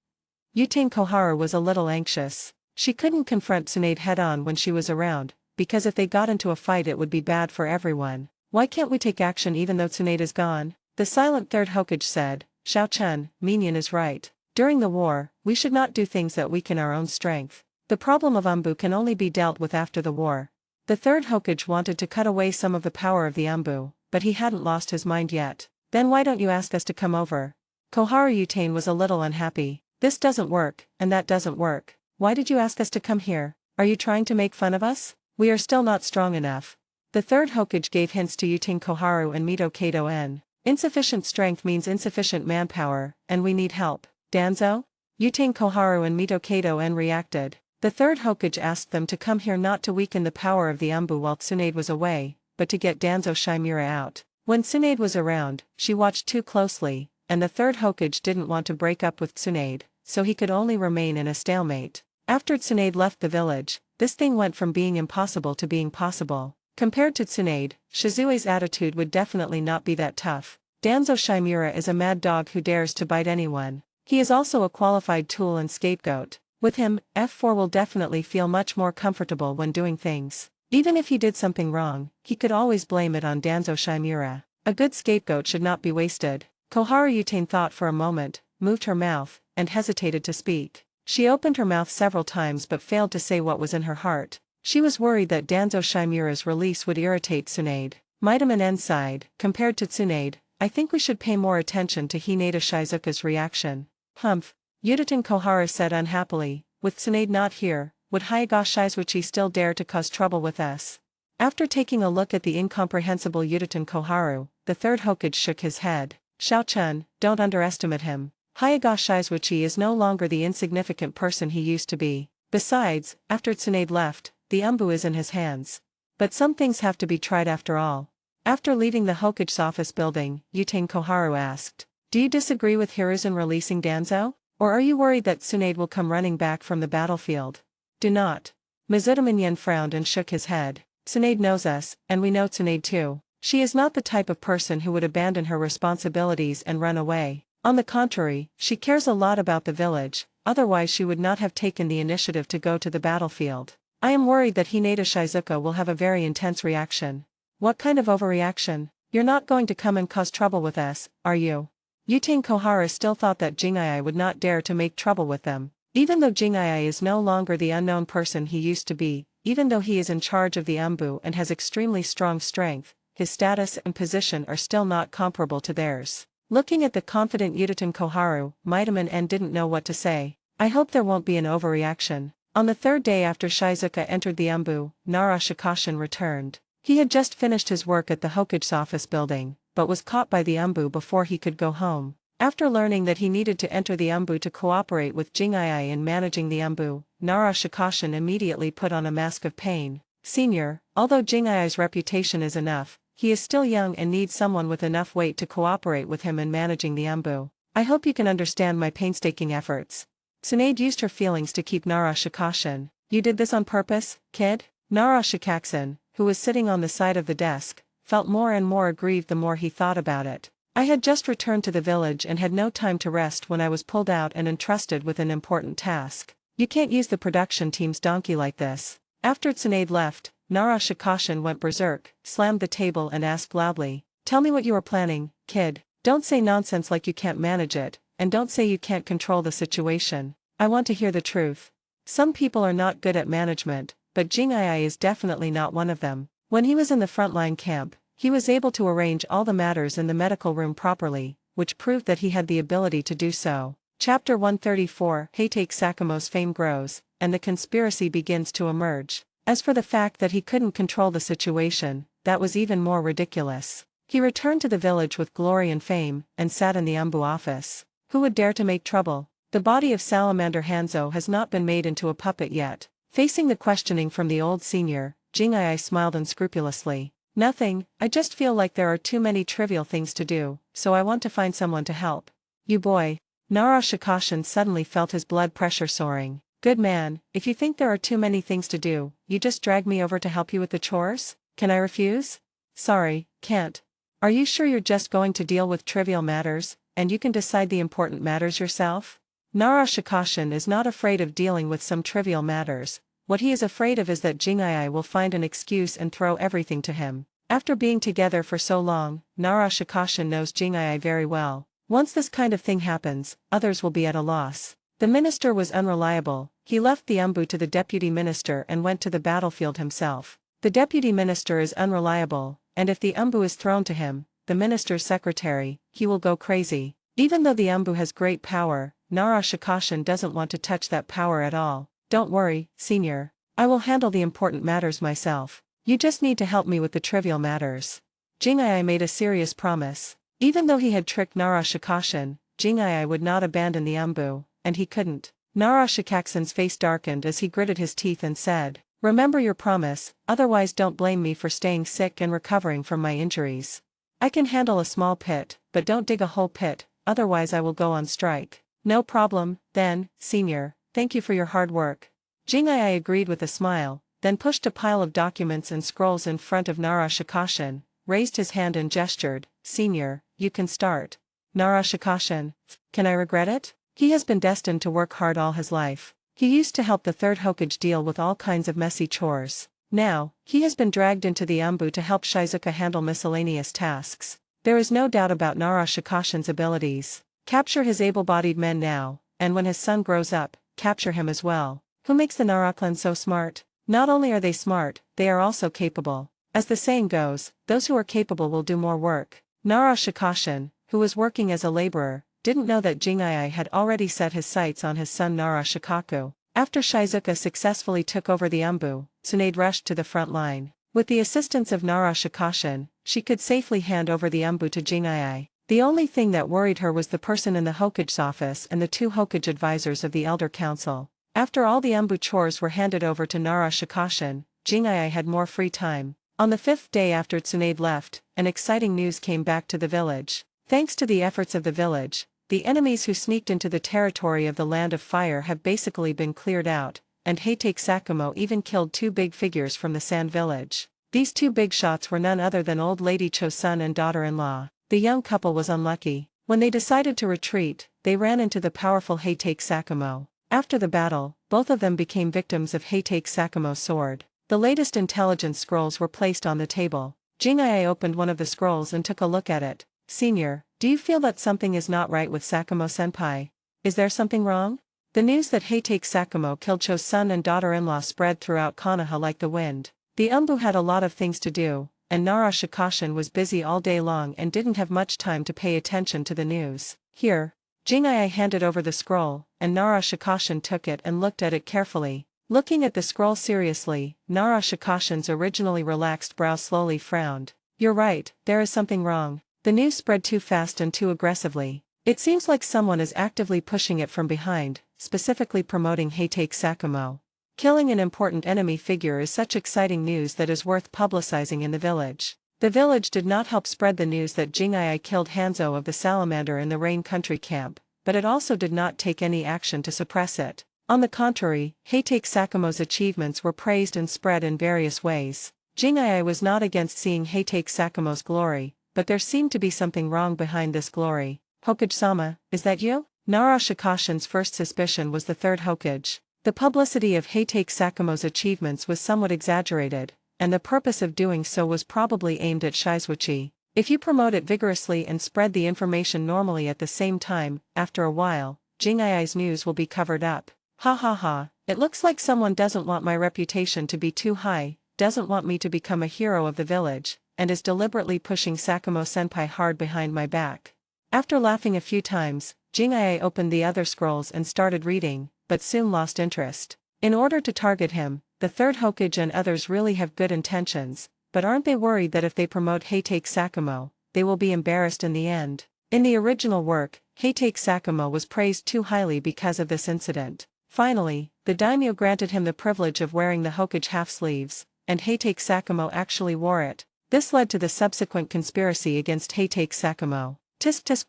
S2: Yutane Kohara was a little anxious. She couldn't confront Tsunade head-on when she was around, because if they got into a fight it would be bad for everyone. Why can't we take action even though Tsunade is gone? The silent third Hokage said. Xiao Chen, Minyan is right. During the war, we should not do things that weaken our own strength. The problem of Umbu can only be dealt with after the war. The third Hokage wanted to cut away some of the power of the Umbu, but he hadn't lost his mind yet. Then why don't you ask us to come over? Kohara Yutane was a little unhappy. This doesn't work, and that doesn't work. Why did you ask us to come here? Are you trying to make fun of us? We are still not strong enough. The third Hokage gave hints to Yuting Koharu and Mito Kato-en. Insufficient strength means insufficient manpower, and we need help. Danzo? Yuting Koharu and Mito Kato-en reacted. The third Hokage asked them to come here not to weaken the power of the Anbu while Tsunade was away, but to get Danzo Shimura out. When Tsunade was around, she watched too closely, and the third Hokage didn't want to break up with Tsunade, so he could only remain in a stalemate. After Tsunade left the village, this thing went from being impossible to being possible. Compared to Tsunade, Shizue's attitude would definitely not be that tough. Danzo Shimura is a mad dog who dares to bite anyone. He is also a qualified tool and scapegoat. With him, F4 will definitely feel much more comfortable when doing things. Even if he did something wrong, he could always blame it on Danzo Shimura. A good scapegoat should not be wasted. Koharu Yutain thought for a moment, moved her mouth, and hesitated to speak. She opened her mouth several times but failed to say what was in her heart. She was worried that Danzo Shimura's release would irritate Tsunade. Midaman N sighed. Compared to Tsunade, I think we should pay more attention to Hinata Shizuka's reaction. Humph. Yutain Koharu said unhappily, with Tsunade not here, would Hyuga Shizuchi still dare to cause trouble with us? After taking a look at the incomprehensible Yutain Koharu, the third Hokage shook his head. Shao-chun, don't underestimate him. Hyuga Shizuchi is no longer the insignificant person he used to be. Besides, after Tsunade left, the Anbu is in his hands. But some things have to be tried after all. After leaving the Hokage's office building, Yutain Koharu asked, do you disagree with Hiruzen releasing Danzo? Or are you worried that Tsunade will come running back from the battlefield? Do not. Mizuta Minyan frowned and shook his head. Tsunade knows us, and we know Tsunade too. She is not the type of person who would abandon her responsibilities and run away. On the contrary, she cares a lot about the village, otherwise she would not have taken the initiative to go to the battlefield. I am worried that Hinata Shizuka will have a very intense reaction. What kind of overreaction? You're not going to come and cause trouble with us, are you? Yutain Koharu still thought that Jingai would not dare to make trouble with them. Even though Jingai is no longer the unknown person he used to be, even though he is in charge of the Anbu and has extremely strong strength, his status and position are still not comparable to theirs. Looking at the confident Yutain Koharu, Midaman N didn't know what to say. I hope there won't be an overreaction. On the third day after Shizuka entered the Anbu, Nara Shikashin returned. He had just finished his work at the Hokage's office building, but was caught by the Anbu before he could go home. After learning that he needed to enter the Anbu to cooperate with Jingai in managing the Anbu, Nara Shikashin immediately put on a mask of pain. Senior, although Jingai's reputation is enough, he is still young and needs someone with enough weight to cooperate with him in managing the Anbu. I hope you can understand my painstaking efforts. Tsunade used her feelings to keep Nara Shikashin. You did this on purpose, kid? Nara Shikaksen, who was sitting on the side of the desk, felt more and more aggrieved the more he thought about it. I had just returned to the village and had no time to rest when I was pulled out and entrusted with an important task. You can't use the production team's donkey like this. After Tsunade left, Nara Shikashin went berserk, slammed the table and asked loudly, tell me what you are planning, kid. Don't say nonsense like you can't manage it, and don't say you can't control the situation. I want to hear the truth. Some people are not good at management, but Jingai is definitely not one of them. When he was in the frontline camp, he was able to arrange all the matters in the medical room properly, which proved that he had the ability to do so. Chapter 134 Heitake Sakamo's fame grows, and the conspiracy begins to emerge. As for the fact that he couldn't control the situation, that was even more ridiculous. He returned to the village with glory and fame, and sat in the Anbu office. Who would dare to make trouble? The body of Salamander Hanzo has not been made into a puppet yet. Facing the questioning from the old senior, Jingai smiled unscrupulously. Nothing, I just feel like there are too many trivial things to do, so I want to find someone to help. You boy. Nara Shikashin suddenly felt his blood pressure soaring. Good man, if you think there are too many things to do, you just drag me over to help you with the chores? Can I refuse? Sorry, can't. Are you sure you're just going to deal with trivial matters, and you can decide the important matters yourself? Nara Shikashin is not afraid of dealing with some trivial matters. What he is afraid of is that Jingai will find an excuse and throw everything to him. After being together for so long, Nara Shikashin knows Jingai very well. Once this kind of thing happens, others will be at a loss. The minister was unreliable. He left the Anbu to the deputy minister and went to the battlefield himself. The deputy minister is unreliable, and if the Anbu is thrown to him, the minister's secretary, he will go crazy. Even though the Anbu has great power, Nara Shikashin doesn't want to touch that power at all. Don't worry, senior. I will handle the important matters myself. You just need to help me with the trivial matters. Jing'ai made a serious promise. Even though he had tricked Nara Shikashin, Jing'ai would not abandon the Umbu, and he couldn't. Nara Shikashin's face darkened as he gritted his teeth and said, "Remember your promise, otherwise don't blame me for staying sick and recovering from my injuries. I can handle a small pit, but don't dig a whole pit, otherwise I will go on strike." "No problem, then, senior, thank you for your hard work." Jing'ai agreed with a smile, then pushed a pile of documents and scrolls in front of Nara Shikashin, raised his hand and gestured, "Senior, you can start." Nara Shikashin, "Can I regret it? He has been destined to work hard all his life. He used to help the third Hokage deal with all kinds of messy chores. Now, he has been dragged into the Umbu to help Shizuka handle miscellaneous tasks. There is no doubt about Nara Shikashin's abilities. Capture his able-bodied men now, and when his son grows up, capture him as well. Who makes the Nara clan so smart? Not only are they smart, they are also capable. As the saying goes, those who are capable will do more work." Nara Shikashin, who was working as a laborer, didn't know that Jing'ai had already set his sights on his son Nara Shikaku. After Shizuka successfully took over the Umbu, Tsunade rushed to the front line. With the assistance of Nara Shikashin, she could safely hand over the Umbu to Jing'ai. The only thing that worried her was the person in the Hokage's office and the 2 Hokage advisors of the Elder Council. After all the Umbu chores were handed over to Nara Shikashin, Jing'ai had more free time. On the 5th day after Tsunade left, an exciting news came back to the village. Thanks to the efforts of the village, the enemies who sneaked into the territory of the Land of Fire have basically been cleared out, and Heitake Sakumo even killed 2 big figures from the Sand Village. These 2 big shots were none other than old lady Cho's son and daughter-in-law. The young couple was unlucky. When they decided to retreat, they ran into the powerful Heitake Sakumo. After the battle, both of them became victims of Heitake Sakumo's sword. The latest intelligence scrolls were placed on the table. Jing'ai opened one of the scrolls and took a look at it. "Senior, do you feel that something is not right with Sakumo-senpai? Is there something wrong?" The news that Heitake Sakumo killed Cho's son and daughter-in-law spread throughout Konoha like the wind. The Umbu had a lot of things to do, and Nara Shikashin was busy all day long and didn't have much time to pay attention to the news. "Here." Jing'ai handed over the scroll, and Nara Shikashin took it and looked at it carefully. Looking at the scroll seriously, Nara Shikashin's originally relaxed brow slowly frowned. "You're right, there is something wrong. The news spread too fast and too aggressively. It seems like someone is actively pushing it from behind, specifically promoting Heitake Sakumo. Killing an important enemy figure is such exciting news that is worth publicizing in the village." The village did not help spread the news that Jing'ai killed Hanzo of the Salamander in the Rain Country camp, but it also did not take any action to suppress it. On the contrary, Heitake Sakumo's achievements were praised and spread in various ways. Jing'ai was not against seeing Heitake Sakumo's glory, but there seemed to be something wrong behind this glory. "Hokage-sama, is that you?" Nara Shikashin's first suspicion was the 3rd Hokage. The publicity of Heitake Sakumo's achievements was somewhat exaggerated, and the purpose of doing so was probably aimed at Shizuchi. If you promote it vigorously and spread the information normally at the same time, after a while, Jing'ai's news will be covered up. "Ha ha ha, it looks like someone doesn't want my reputation to be too high, doesn't want me to become a hero of the village, and is deliberately pushing Sakumo-senpai hard behind my back." After laughing a few times, Jing'ai opened the other scrolls and started reading, but soon lost interest. In order to target him, the 3rd Hokage and others really have good intentions, but aren't they worried that if they promote Heitake Sakumo, they will be embarrassed in the end? In the original work, Heitake Sakumo was praised too highly because of this incident. Finally, the daimyo granted him the privilege of wearing the Hokage half-sleeves, and Heitake Sakumo actually wore it. This led to the subsequent conspiracy against Heitake Sakumo. "Tisk tisk,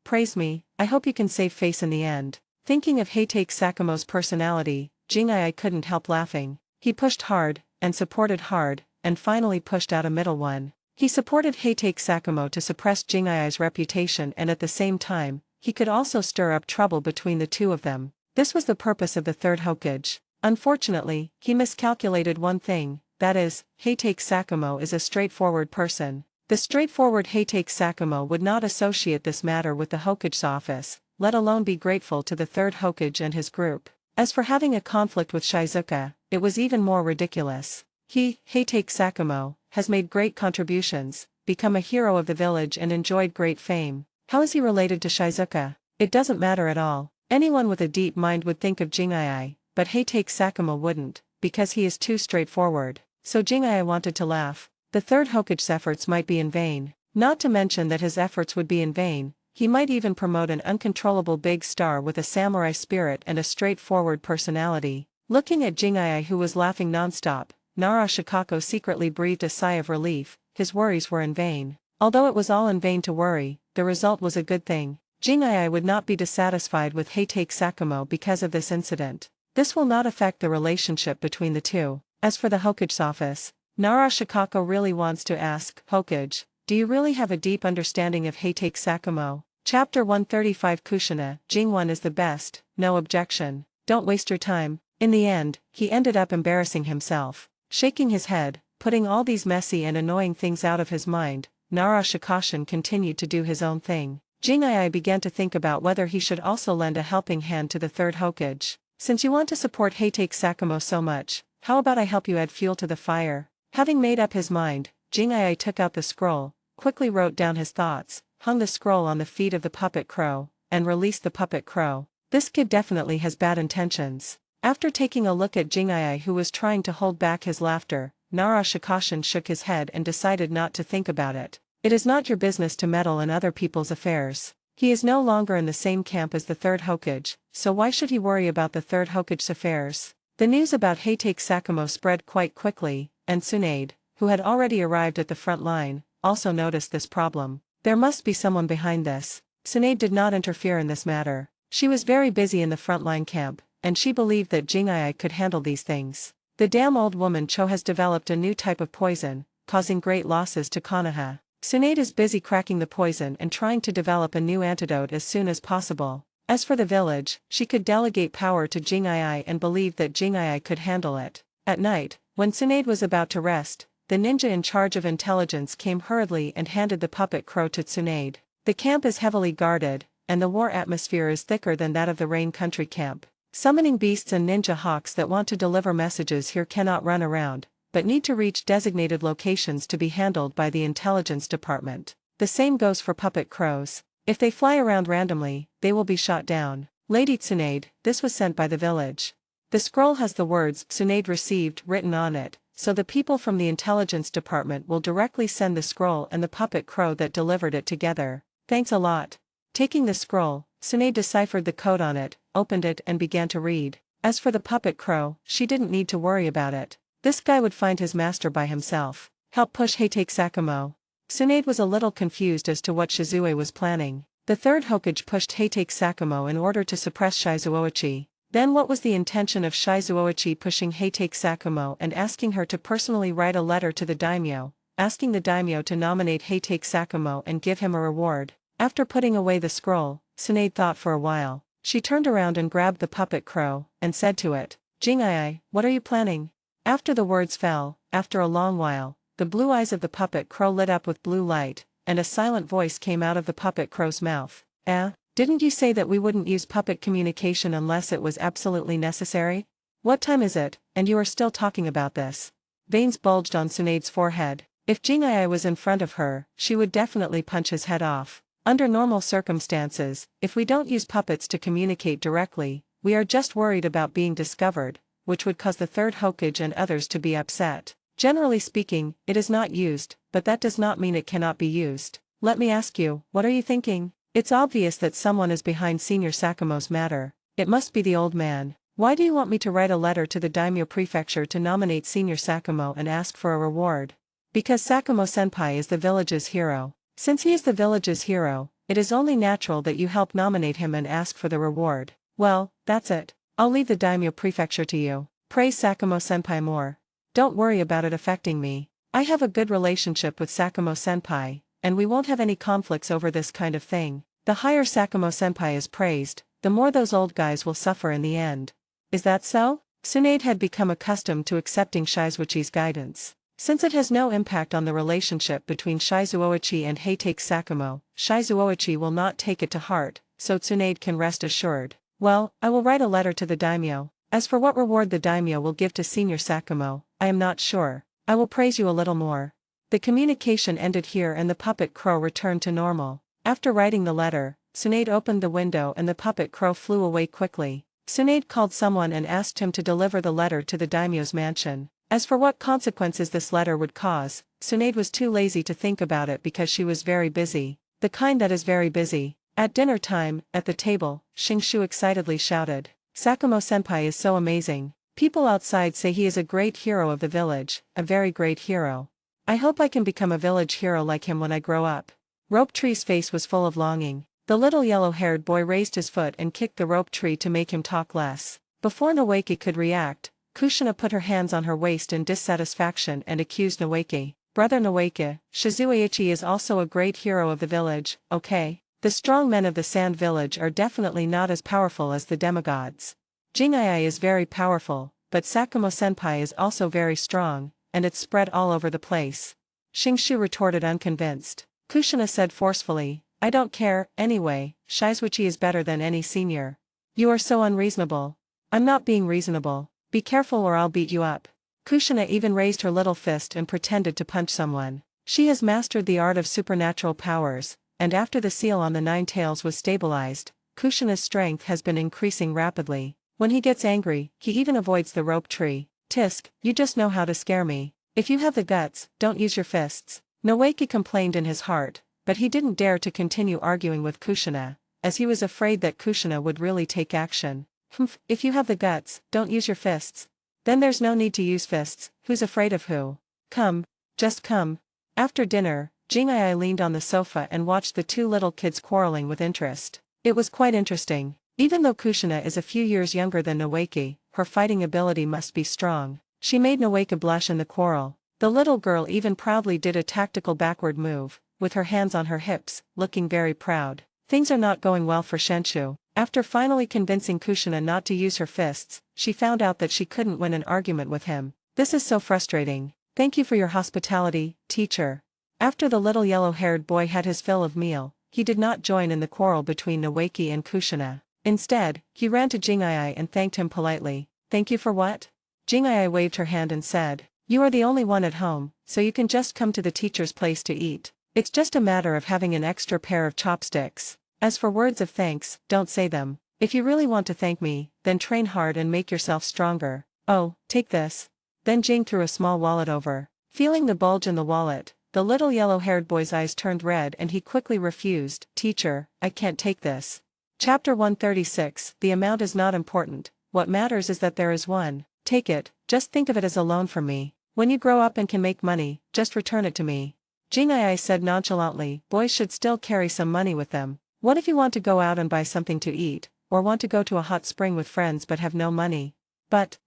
S2: praise me, I hope you can save face in the end." Thinking of Heitake Sakumo's personality, Jing'ai couldn't help laughing. He pushed hard, and supported hard, and finally pushed out a middle one. He supported Heitake Sakumo to suppress Jing'ai's reputation, and at the same time, he could also stir up trouble between the 2 of them. This was the purpose of the 3rd Hokage. Unfortunately, he miscalculated one thing, that is, Heitake Sakumo is a straightforward person. The straightforward Heitake Sakumo would not associate this matter with the Hokage's office, let alone be grateful to the 3rd Hokage and his group. As for having a conflict with Shizuka, it was even more ridiculous. He, Heitake Sakumo, has made great contributions, become a hero of the village and enjoyed great fame. How is he related to Shizuka? It doesn't matter at all. Anyone with a deep mind would think of Jing'ai, but Heitake Sakumo wouldn't. because he is too straightforward. So Jing'ai wanted to laugh. The third Hokage's efforts might be in vain. Not to mention that his efforts would be in vain, he might even promote an uncontrollable big star with a samurai spirit and a straightforward personality. Looking at Jing'ai who was laughing nonstop, Nara Shikako secretly breathed a sigh of relief. His worries were in vain. Although it was all in vain to worry, the result was a good thing. Jing'ai would not be dissatisfied with Heitake Sakumo because of this incident. This will not affect the relationship between the two. As for the Hokage's office, Nara Shikako really wants to ask, Hokage, do you really have a deep understanding of Heitake Sakumo? Chapter 135 Kushina, Jingwon is the best, no objection. Don't waste your time. In the end, he ended up embarrassing himself. Shaking his head, putting all these messy and annoying things out of his mind, Nara Shikashin continued to do his own thing. Jing'ai began to think about whether he should also lend a helping hand to the third Hokage. Since you want to support Heitake Sakumo so much, how about I help you add fuel to the fire? Having made up his mind, Jing'ai took out the scroll, quickly wrote down his thoughts, hung the scroll on the feet of the puppet crow, and released the puppet crow. This kid definitely has bad intentions. After taking a look at Jing'ai who was trying to hold back his laughter, Nara Shikashin shook his head and decided not to think about it. It is not your business to meddle in other people's affairs. He is no longer in the same camp as the third Hokage, so why should he worry about the third Hokage's affairs? The news about Heitake Sakumo spread quite quickly, and Tsunade, who had already arrived at the front line, also noticed this problem. There must be someone behind this. Tsunade did not interfere in this matter. She was very busy in the frontline camp, and she believed that Jing'ai could handle these things. The damn old woman Cho has developed a new type of poison, causing great losses to Konoha. Tsunade is busy cracking the poison and trying to develop a new antidote as soon as possible. As for the village, she could delegate power to Jing'ai and believed that Jing'ai could handle it. At night, when Tsunade was about to rest, the ninja in charge of intelligence came hurriedly and handed the puppet crow to Tsunade. The camp is heavily guarded, and the war atmosphere is thicker than that of the Rain Country camp. Summoning beasts and ninja hawks that want to deliver messages here cannot run around, but need to reach designated locations to be handled by the intelligence department. The same goes for puppet crows. If they fly around randomly, they will be shot down. Lady Tsunade, this was sent by the village. The scroll has the words Tsunade received written on it, so the people from the intelligence department will directly send the scroll and the puppet crow that delivered it together. Thanks a lot. Taking the scroll, Tsunade deciphered the code on it, opened it and began to read. As for the puppet crow, she didn't need to worry about it. This guy would find his master by himself. Help push Heitake Sakumo. Tsunade was a little confused as to what Shizue was planning. The third Hokage pushed Heitake Sakumo in order to suppress Shizuoichi. Then what was the intention of Shizuoichi pushing Heitake Sakumo and asking her to personally write a letter to the daimyo, asking the daimyo to nominate Heitake Sakumo and give him a reward? After putting away the scroll, Tsunade thought for a while. She turned around and grabbed the puppet crow, and said to it, Jing'ai, what are you planning? After the words fell, after a long while, the blue eyes of the puppet crow lit up with blue light, and a silent voice came out of the puppet crow's mouth. Didn't you say that we wouldn't use puppet communication unless it was absolutely necessary? What time is it, and you are still talking about this? Veins bulged on Tsunade's forehead. If Jing'ai was in front of her, she would definitely punch his head off. Under normal circumstances, if we don't use puppets to communicate directly, we are just worried about being discovered, which would cause the third Hokage and others to be upset. Generally speaking, it is not used, but that does not mean it cannot be used. Let me ask you, what are you thinking? It's obvious that someone is behind Senior Sakumo's matter. It must be the old man. Why do you want me to write a letter to the daimyo prefecture to nominate Senior Sakumo and ask for a reward? Because Sakumo-senpai is the village's hero. Since he is the village's hero, it is only natural that you help nominate him and ask for the reward. Well, that's it. I'll leave the daimyo prefecture to you. Praise Sakumo-senpai more. Don't worry about it affecting me. I have a good relationship with Sakumo-senpai, and we won't have any conflicts over this kind of thing. The higher Sakumo-senpai is praised, the more those old guys will suffer in the end. Is that so? Tsunade had become accustomed to accepting Shizuoichi's guidance. Since it has no impact on the relationship between Shizuoichi and Heitake Sakumo, Shizuoichi will not take it to heart, so Tsunade can rest assured. Well, I will write a letter to the daimyo. As for what reward the daimyo will give to Senior Sakumo, I am not sure. I will praise you a little more. The communication ended here and the puppet crow returned to normal. After writing the letter, Tsunade opened the window and the puppet crow flew away quickly. Tsunade called someone and asked him to deliver the letter to the daimyo's mansion. As for what consequences this letter would cause, Tsunade was too lazy to think about it because she was very busy. The kind that is very busy. At dinner time, at the table, Shingshu excitedly shouted, "Sakumo-senpai is so amazing. People outside say he is a great hero of the village, a very great hero. I hope I can become a village hero like him when I grow up." Rope Tree's face was full of longing. The little yellow-haired boy raised his foot and kicked the Rope Tree to make him talk less. Before Noeki could react, Kushina put her hands on her waist in dissatisfaction and accused Noeki. "Brother Noeki, Shizuaichi is also a great hero of the village, okay? The strong men of the Sand Village are definitely not as powerful as the demigods. Jingai is very powerful, but Sakumo-senpai is also very strong, and it's spread all over the place." Shingshu retorted unconvinced. Kushina said forcefully, "I don't care, anyway, Shizuichi is better than any senior. You are so unreasonable." "I'm not being reasonable. Be careful or I'll beat you up." Kushina even raised her little fist and pretended to punch someone. She has mastered the art of supernatural powers, and after the seal on the 9 tails was stabilized, Kushina's strength has been increasing rapidly. When he gets angry, he even avoids the Rope Tree. "Tisk, you just know how to scare me. If you have the guts, don't use your fists." Noeki complained in his heart, but he didn't dare to continue arguing with Kushina, as he was afraid that Kushina would really take action. "Humph, if you have the guts, don't use your fists. Then there's no need to use fists, who's afraid of who? Come. Just come." After dinner, Jingai leaned on the sofa and watched the 2 little kids quarreling with interest. It was quite interesting. Even though Kushina is a few years younger than Noeki, her fighting ability must be strong. She made Noeki blush in the quarrel. The little girl even proudly did a tactical backward move, with her hands on her hips, looking very proud. Things are not going well for Shenshu. After finally convincing Kushina not to use her fists, she found out that she couldn't win an argument with him. "This is so frustrating. Thank you for your hospitality, teacher." After the little yellow-haired boy had his fill of meal, he did not join in the quarrel between Noeki and Kushina. Instead, he ran to Jingai and thanked him politely. "Thank you for what?" Jingai waved her hand and said, "You are the only one at home, so you can just come to the teacher's place to eat. It's just a matter of having an extra pair of chopsticks. As for words of thanks, don't say them. If you really want to thank me, then train hard and make yourself stronger. Oh, take this." Then Jing threw a small wallet over. Feeling the bulge in the wallet, the little yellow-haired boy's eyes turned red and he quickly refused. "Teacher, I can't take this." Chapter 136. The amount is not important, what matters is that there is one. "Take it, just think of it as a loan from me. When you grow up and can make money, just return it to me." Jingai said nonchalantly, "Boys should still carry some money with them. What if you want to go out and buy something to eat, or want to go to a hot spring with friends but have no money?" "But..."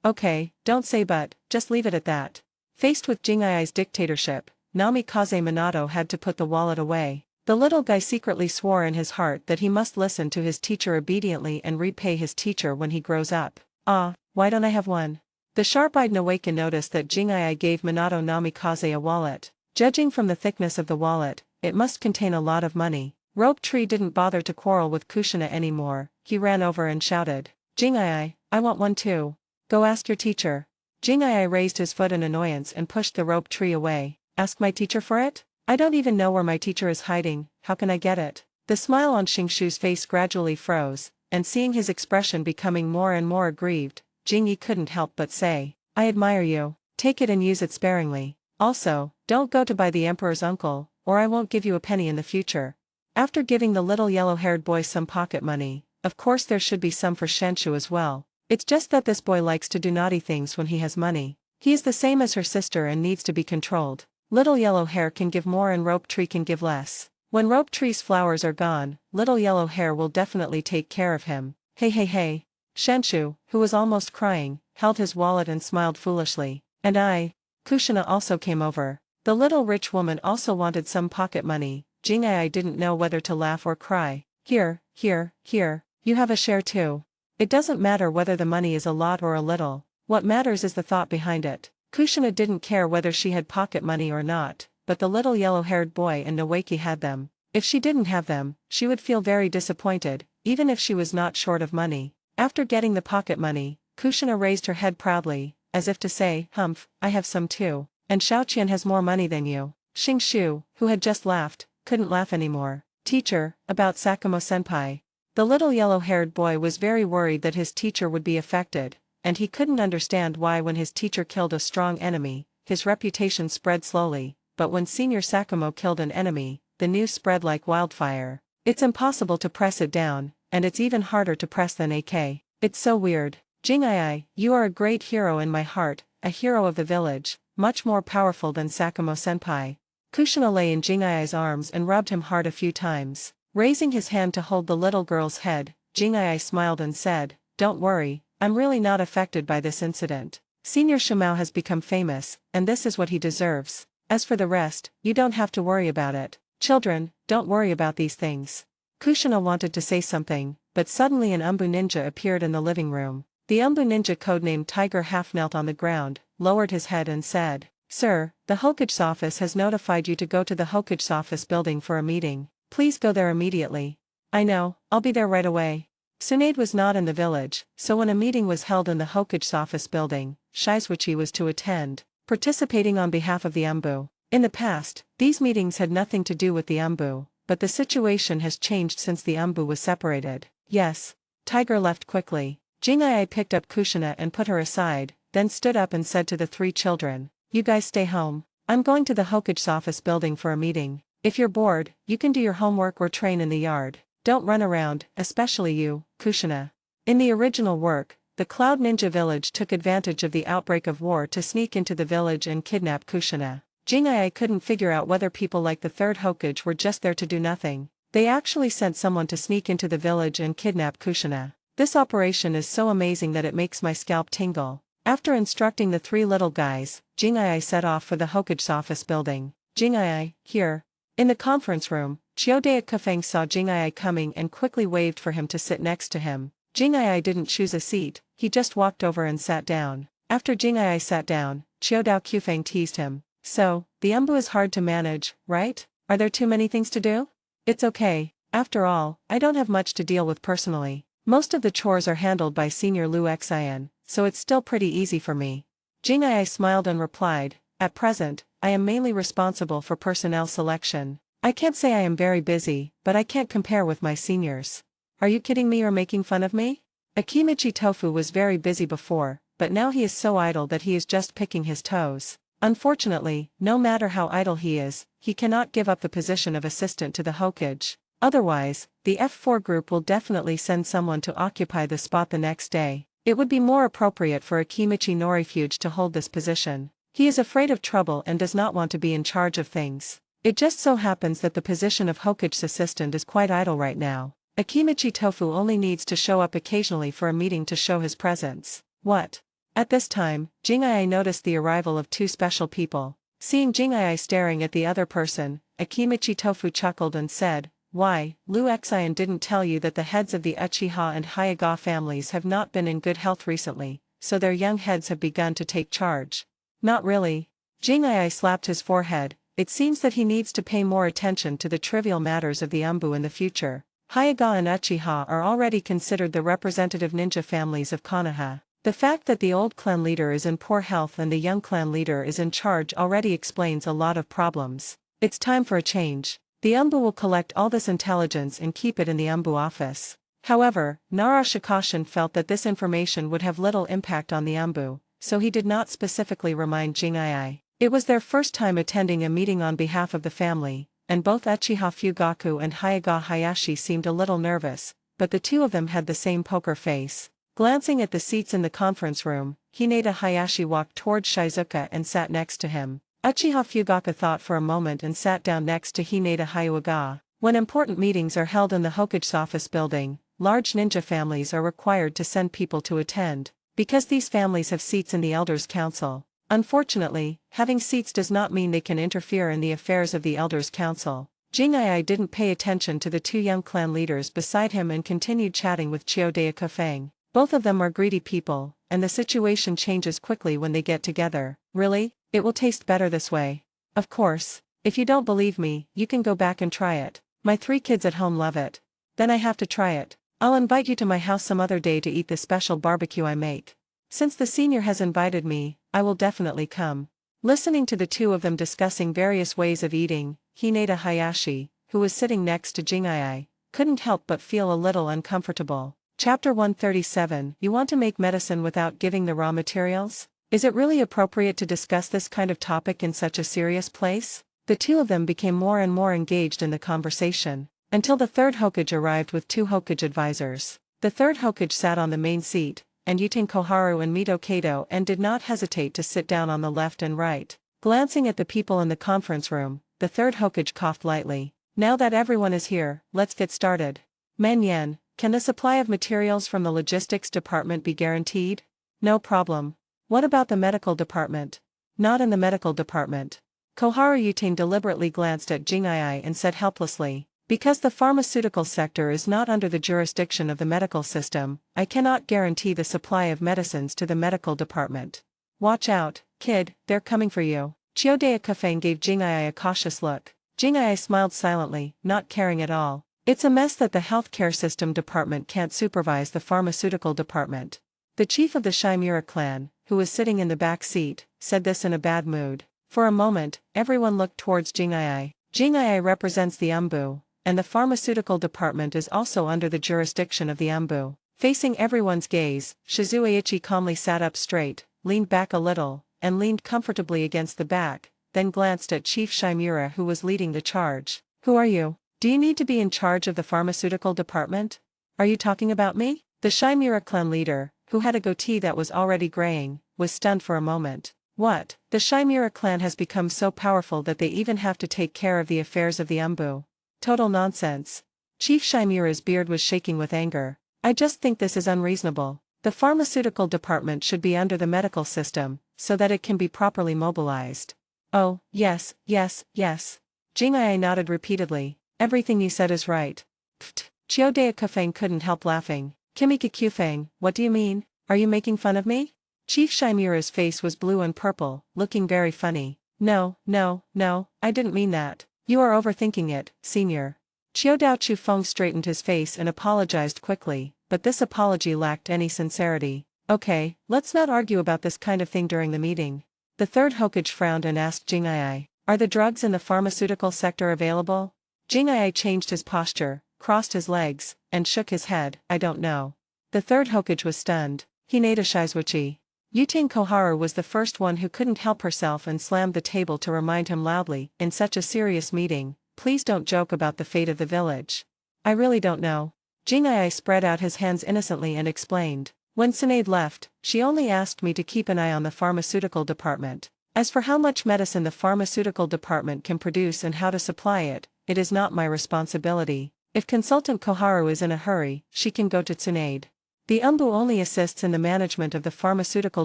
S2: "Okay, don't say but, just leave it at that." Faced with Jingai's dictatorship, Namikaze Minato had to put the wallet away. The little guy secretly swore in his heart that he must listen to his teacher obediently and repay his teacher when he grows up. "Ah, why don't I have one?" The sharp-eyed Noeki noticed that Jingai gave Minato Namikaze a wallet. Judging from the thickness of the wallet, it must contain a lot of money. Rope Tree didn't bother to quarrel with Kushina anymore. He ran over and shouted, "Jingai, I want one too. Go ask your teacher." Jingai raised his foot in annoyance and pushed the Rope Tree away. "Ask my teacher for it? I don't even know where my teacher is hiding, how can I get it?" The smile on Shingshu's face gradually froze, and seeing his expression becoming more and more aggrieved, Jingyi couldn't help but say, "I admire you. Take it and use it sparingly. Also, don't go to buy the emperor's uncle, or I won't give you a penny in the future." After giving the little yellow-haired boy some pocket money, of course there should be some for Shenshu as well. It's just that this boy likes to do naughty things when he has money. He is the same as her sister and needs to be controlled. Little Yellow Hair can give more and Rope Tree can give less. When Rope Tree's flowers are gone, Little Yellow Hair will definitely take care of him. Hey hey hey. Shenshu, who was almost crying, held his wallet and smiled foolishly. "And I." Kushina also came over. The little rich woman also wanted some pocket money. Jingai didn't know whether to laugh or cry. Here, you have a share too. It doesn't matter whether the money is a lot or a little, what matters is the thought behind it." Kushina didn't care whether she had pocket money or not, but the little yellow-haired boy and Noeki had them. If she didn't have them, she would feel very disappointed, even if she was not short of money. After getting the pocket money, Kushina raised her head proudly, as if to say, "Humph, I have some too, and Xiaoqian has more money than you." Shingshu, who had just laughed, couldn't laugh anymore. "Teacher, about Sakumo-senpai." The little yellow-haired boy was very worried that his teacher would be affected, and he couldn't understand why when his teacher killed a strong enemy, his reputation spread slowly, but when Senior Sakamo killed an enemy, the news spread like wildfire. It's impossible to press it down, and it's even harder to press than AK. It's so weird. Jing'ai, you are a great hero in my heart, a hero of the village, much more powerful than Sakamo-senpai. Kushina lay in Jing'ai's arms and rubbed him hard a few times. Raising his hand to hold the little girl's head, Jing'ai smiled and said, "Don't worry, I'm really not affected by this incident. Senior Shimao has become famous, and this is what he deserves. As for the rest, you don't have to worry about it. Children, don't worry about these things." Kushina wanted to say something, but suddenly an Umbu ninja appeared in the living room. The Umbu ninja codenamed Tiger half knelt on the ground, lowered his head and said, "Sir, the Hokage's office has notified you to go to the Hokage's office building for a meeting. Please go there immediately." "I know, I'll be there right away." Tsunade was not in the village, so when a meeting was held in the Hokage's office building, Shizuichi was to attend, participating on behalf of the Umbu. In the past, these meetings had nothing to do with the Umbu, but the situation has changed since the Umbu was separated. "Yes." Tiger left quickly. Jing'ai picked up Kushina and put her aside, then stood up and said to the three children, "You guys stay home. I'm going to the Hokage's office building for a meeting. If you're bored, you can do your homework or train in the yard. Don't run around, especially you, Kushina." In the original work, the Cloud Ninja Village took advantage of the outbreak of war to sneak into the village and kidnap Kushina. Jing'ai couldn't figure out whether people like the third Hokage were just there to do nothing. They actually sent someone to sneak into the village and kidnap Kushina. This operation is so amazing that it makes my scalp tingle. After instructing the three little guys, Jing'ai set off for the Hokage's office building. "Jing'ai, here." In the conference room, Chiodea Kufeng saw Jing'ai coming and quickly waved for him to sit next to him. Jing'ai didn't choose a seat, he just walked over and sat down. After Jing'ai sat down, Chiodao Kufeng teased him. "So, the Umbu is hard to manage, right? Are there too many things to do?" "It's okay. After all, I don't have much to deal with personally. Most of the chores are handled by Senior Liu Xian, so it's still pretty easy for me." Jing'ai smiled and replied, "At present, I am mainly responsible for personnel selection. I can't say I am very busy, but I can't compare with my seniors." "Are you kidding me or making fun of me?" Akimichi Tofu was very busy before, but now he is so idle that he is just picking his toes. Unfortunately, no matter how idle he is, he cannot give up the position of assistant to the Hokage. Otherwise, the F4 group will definitely send someone to occupy the spot the next day. It would be more appropriate for Akimichi Norifuge to hold this position. He is afraid of trouble and does not want to be in charge of things. It just so happens that the position of Hokage's assistant is quite idle right now. Akimichi Tofu only needs to show up occasionally for a meeting to show his presence. What? At this time, Jing'ai noticed the arrival of two special people. Seeing Jing'ai staring at the other person, Akimichi Tofu chuckled and said, "Why, Liu Xian didn't tell you that the heads of the Uchiha and Hayaga families have not been in good health recently, so their young heads have begun to take charge." "Not really." Jing'ai slapped his forehead. It seems that he needs to pay more attention to the trivial matters of the Umbu in the future. Hayaga and Uchiha are already considered the representative ninja families of Konoha. The fact that the old clan leader is in poor health and the young clan leader is in charge already explains a lot of problems. It's time for a change. The Umbu will collect all this intelligence and keep it in the Umbu office. However, Nara Shikashin felt that this information would have little impact on the Umbu, so he did not specifically remind Jing'ai. It was their first time attending a meeting on behalf of the family, and both Uchiha Fugaku and Hayaga Hayashi seemed a little nervous, but the two of them had the same poker face. Glancing at the seats in the conference room, Hinata Hayashi walked toward Shizuka and sat next to him. Uchiha Fugaku thought for a moment and sat down next to Hinata Hyuga. When important meetings are held in the Hokage's office building, large ninja families are required to send people to attend, because these families have seats in the Elders' Council. Unfortunately, having seats does not mean they can interfere in the affairs of the Elders' Council. Jing'ai didn't pay attention to the two young clan leaders beside him and continued chatting with Chiodea Kofang. Both of them are greedy people, and the situation changes quickly when they get together. "Really? It will taste better this way." "Of course. If you don't believe me, you can go back and try it. My 3 kids at home love it." "Then I have to try it. I'll invite you to my house some other day to eat the special barbecue I make." "Since the senior has invited me, I will definitely come." Listening to the two of them discussing various ways of eating, Hinata Hayashi, who was sitting next to Jing'ai, couldn't help but feel a little uncomfortable. Chapter 137. You want to make medicine without giving the raw materials? Is it really appropriate to discuss this kind of topic in such a serious place? The two of them became more and more engaged in the conversation, until the third Hokage arrived with two Hokage advisors. The third Hokage sat on the main seat, and Yutin Koharu and Mito Kato and did not hesitate to sit down on the left and right. Glancing at the people in the conference room, the third Hokage coughed lightly. Now that everyone is here, let's get started. Man Yen, can the supply of materials from the logistics department be guaranteed? No problem. What about the medical department? Not in the medical department. Koharu Yutin deliberately glanced at Jing'ai and said helplessly, because the pharmaceutical sector is not under the jurisdiction of the medical system, I cannot guarantee the supply of medicines to the medical department. Watch out, kid, they're coming for you. Chiodea Kafang gave Jing'ai a cautious look. Jing'ai smiled silently, not caring at all. It's a mess that the healthcare system department can't supervise the pharmaceutical department. The chief of the Shimura clan, who was sitting in the back seat, said this in a bad mood. For a moment, everyone looked towards Jing'ai. Jing'ai represents the Umbu, and the pharmaceutical department is also under the jurisdiction of the Umbu. Facing everyone's gaze, Shizueichi calmly sat up straight, leaned back a little, and leaned comfortably against the back, then glanced at Chief Shimura who was leading the charge. Who are you? Do you need to be in charge of the pharmaceutical department? Are you talking about me? The Shimura clan leader, who had a goatee that was already graying, was stunned for a moment. What? The Shimura clan has become so powerful that they even have to take care of the affairs of the Umbu. Total nonsense. Chief Shimura's beard was shaking with anger. I just think this is unreasonable. The pharmaceutical department should be under the medical system, so that it can be properly mobilized. Oh, yes, yes, yes. Jing'ai nodded repeatedly. Everything you said is right. Pfft. Chiodea Kafang couldn't help laughing. Kimika Kufang, what do you mean? Are you making fun of me? Chief Shimura's face was blue and purple, looking very funny. No, no, no, I didn't mean that. You are overthinking it, senior. Chiodao Chufeng straightened his face and apologized quickly, but this apology lacked any sincerity. Okay, let's not argue about this kind of thing during the meeting. The third Hokage frowned and asked Jing'ai, are the drugs in the pharmaceutical sector available? Jing'ai changed his posture, crossed his legs, and shook his head. I don't know. The third Hokage was stunned. Hinata Shizuichi. Yutin Koharu was the first one who couldn't help herself and slammed the table to remind him loudly, in such a serious meeting, please don't joke about the fate of the village. I really don't know. Jing'ai spread out his hands innocently and explained. When Sinead left, she only asked me to keep an eye on the pharmaceutical department. As for how much medicine the pharmaceutical department can produce and how to supply it, it is not my responsibility. If Consultant Koharu is in a hurry, she can go to Tsunaid. The Umbu only assists in the management of the pharmaceutical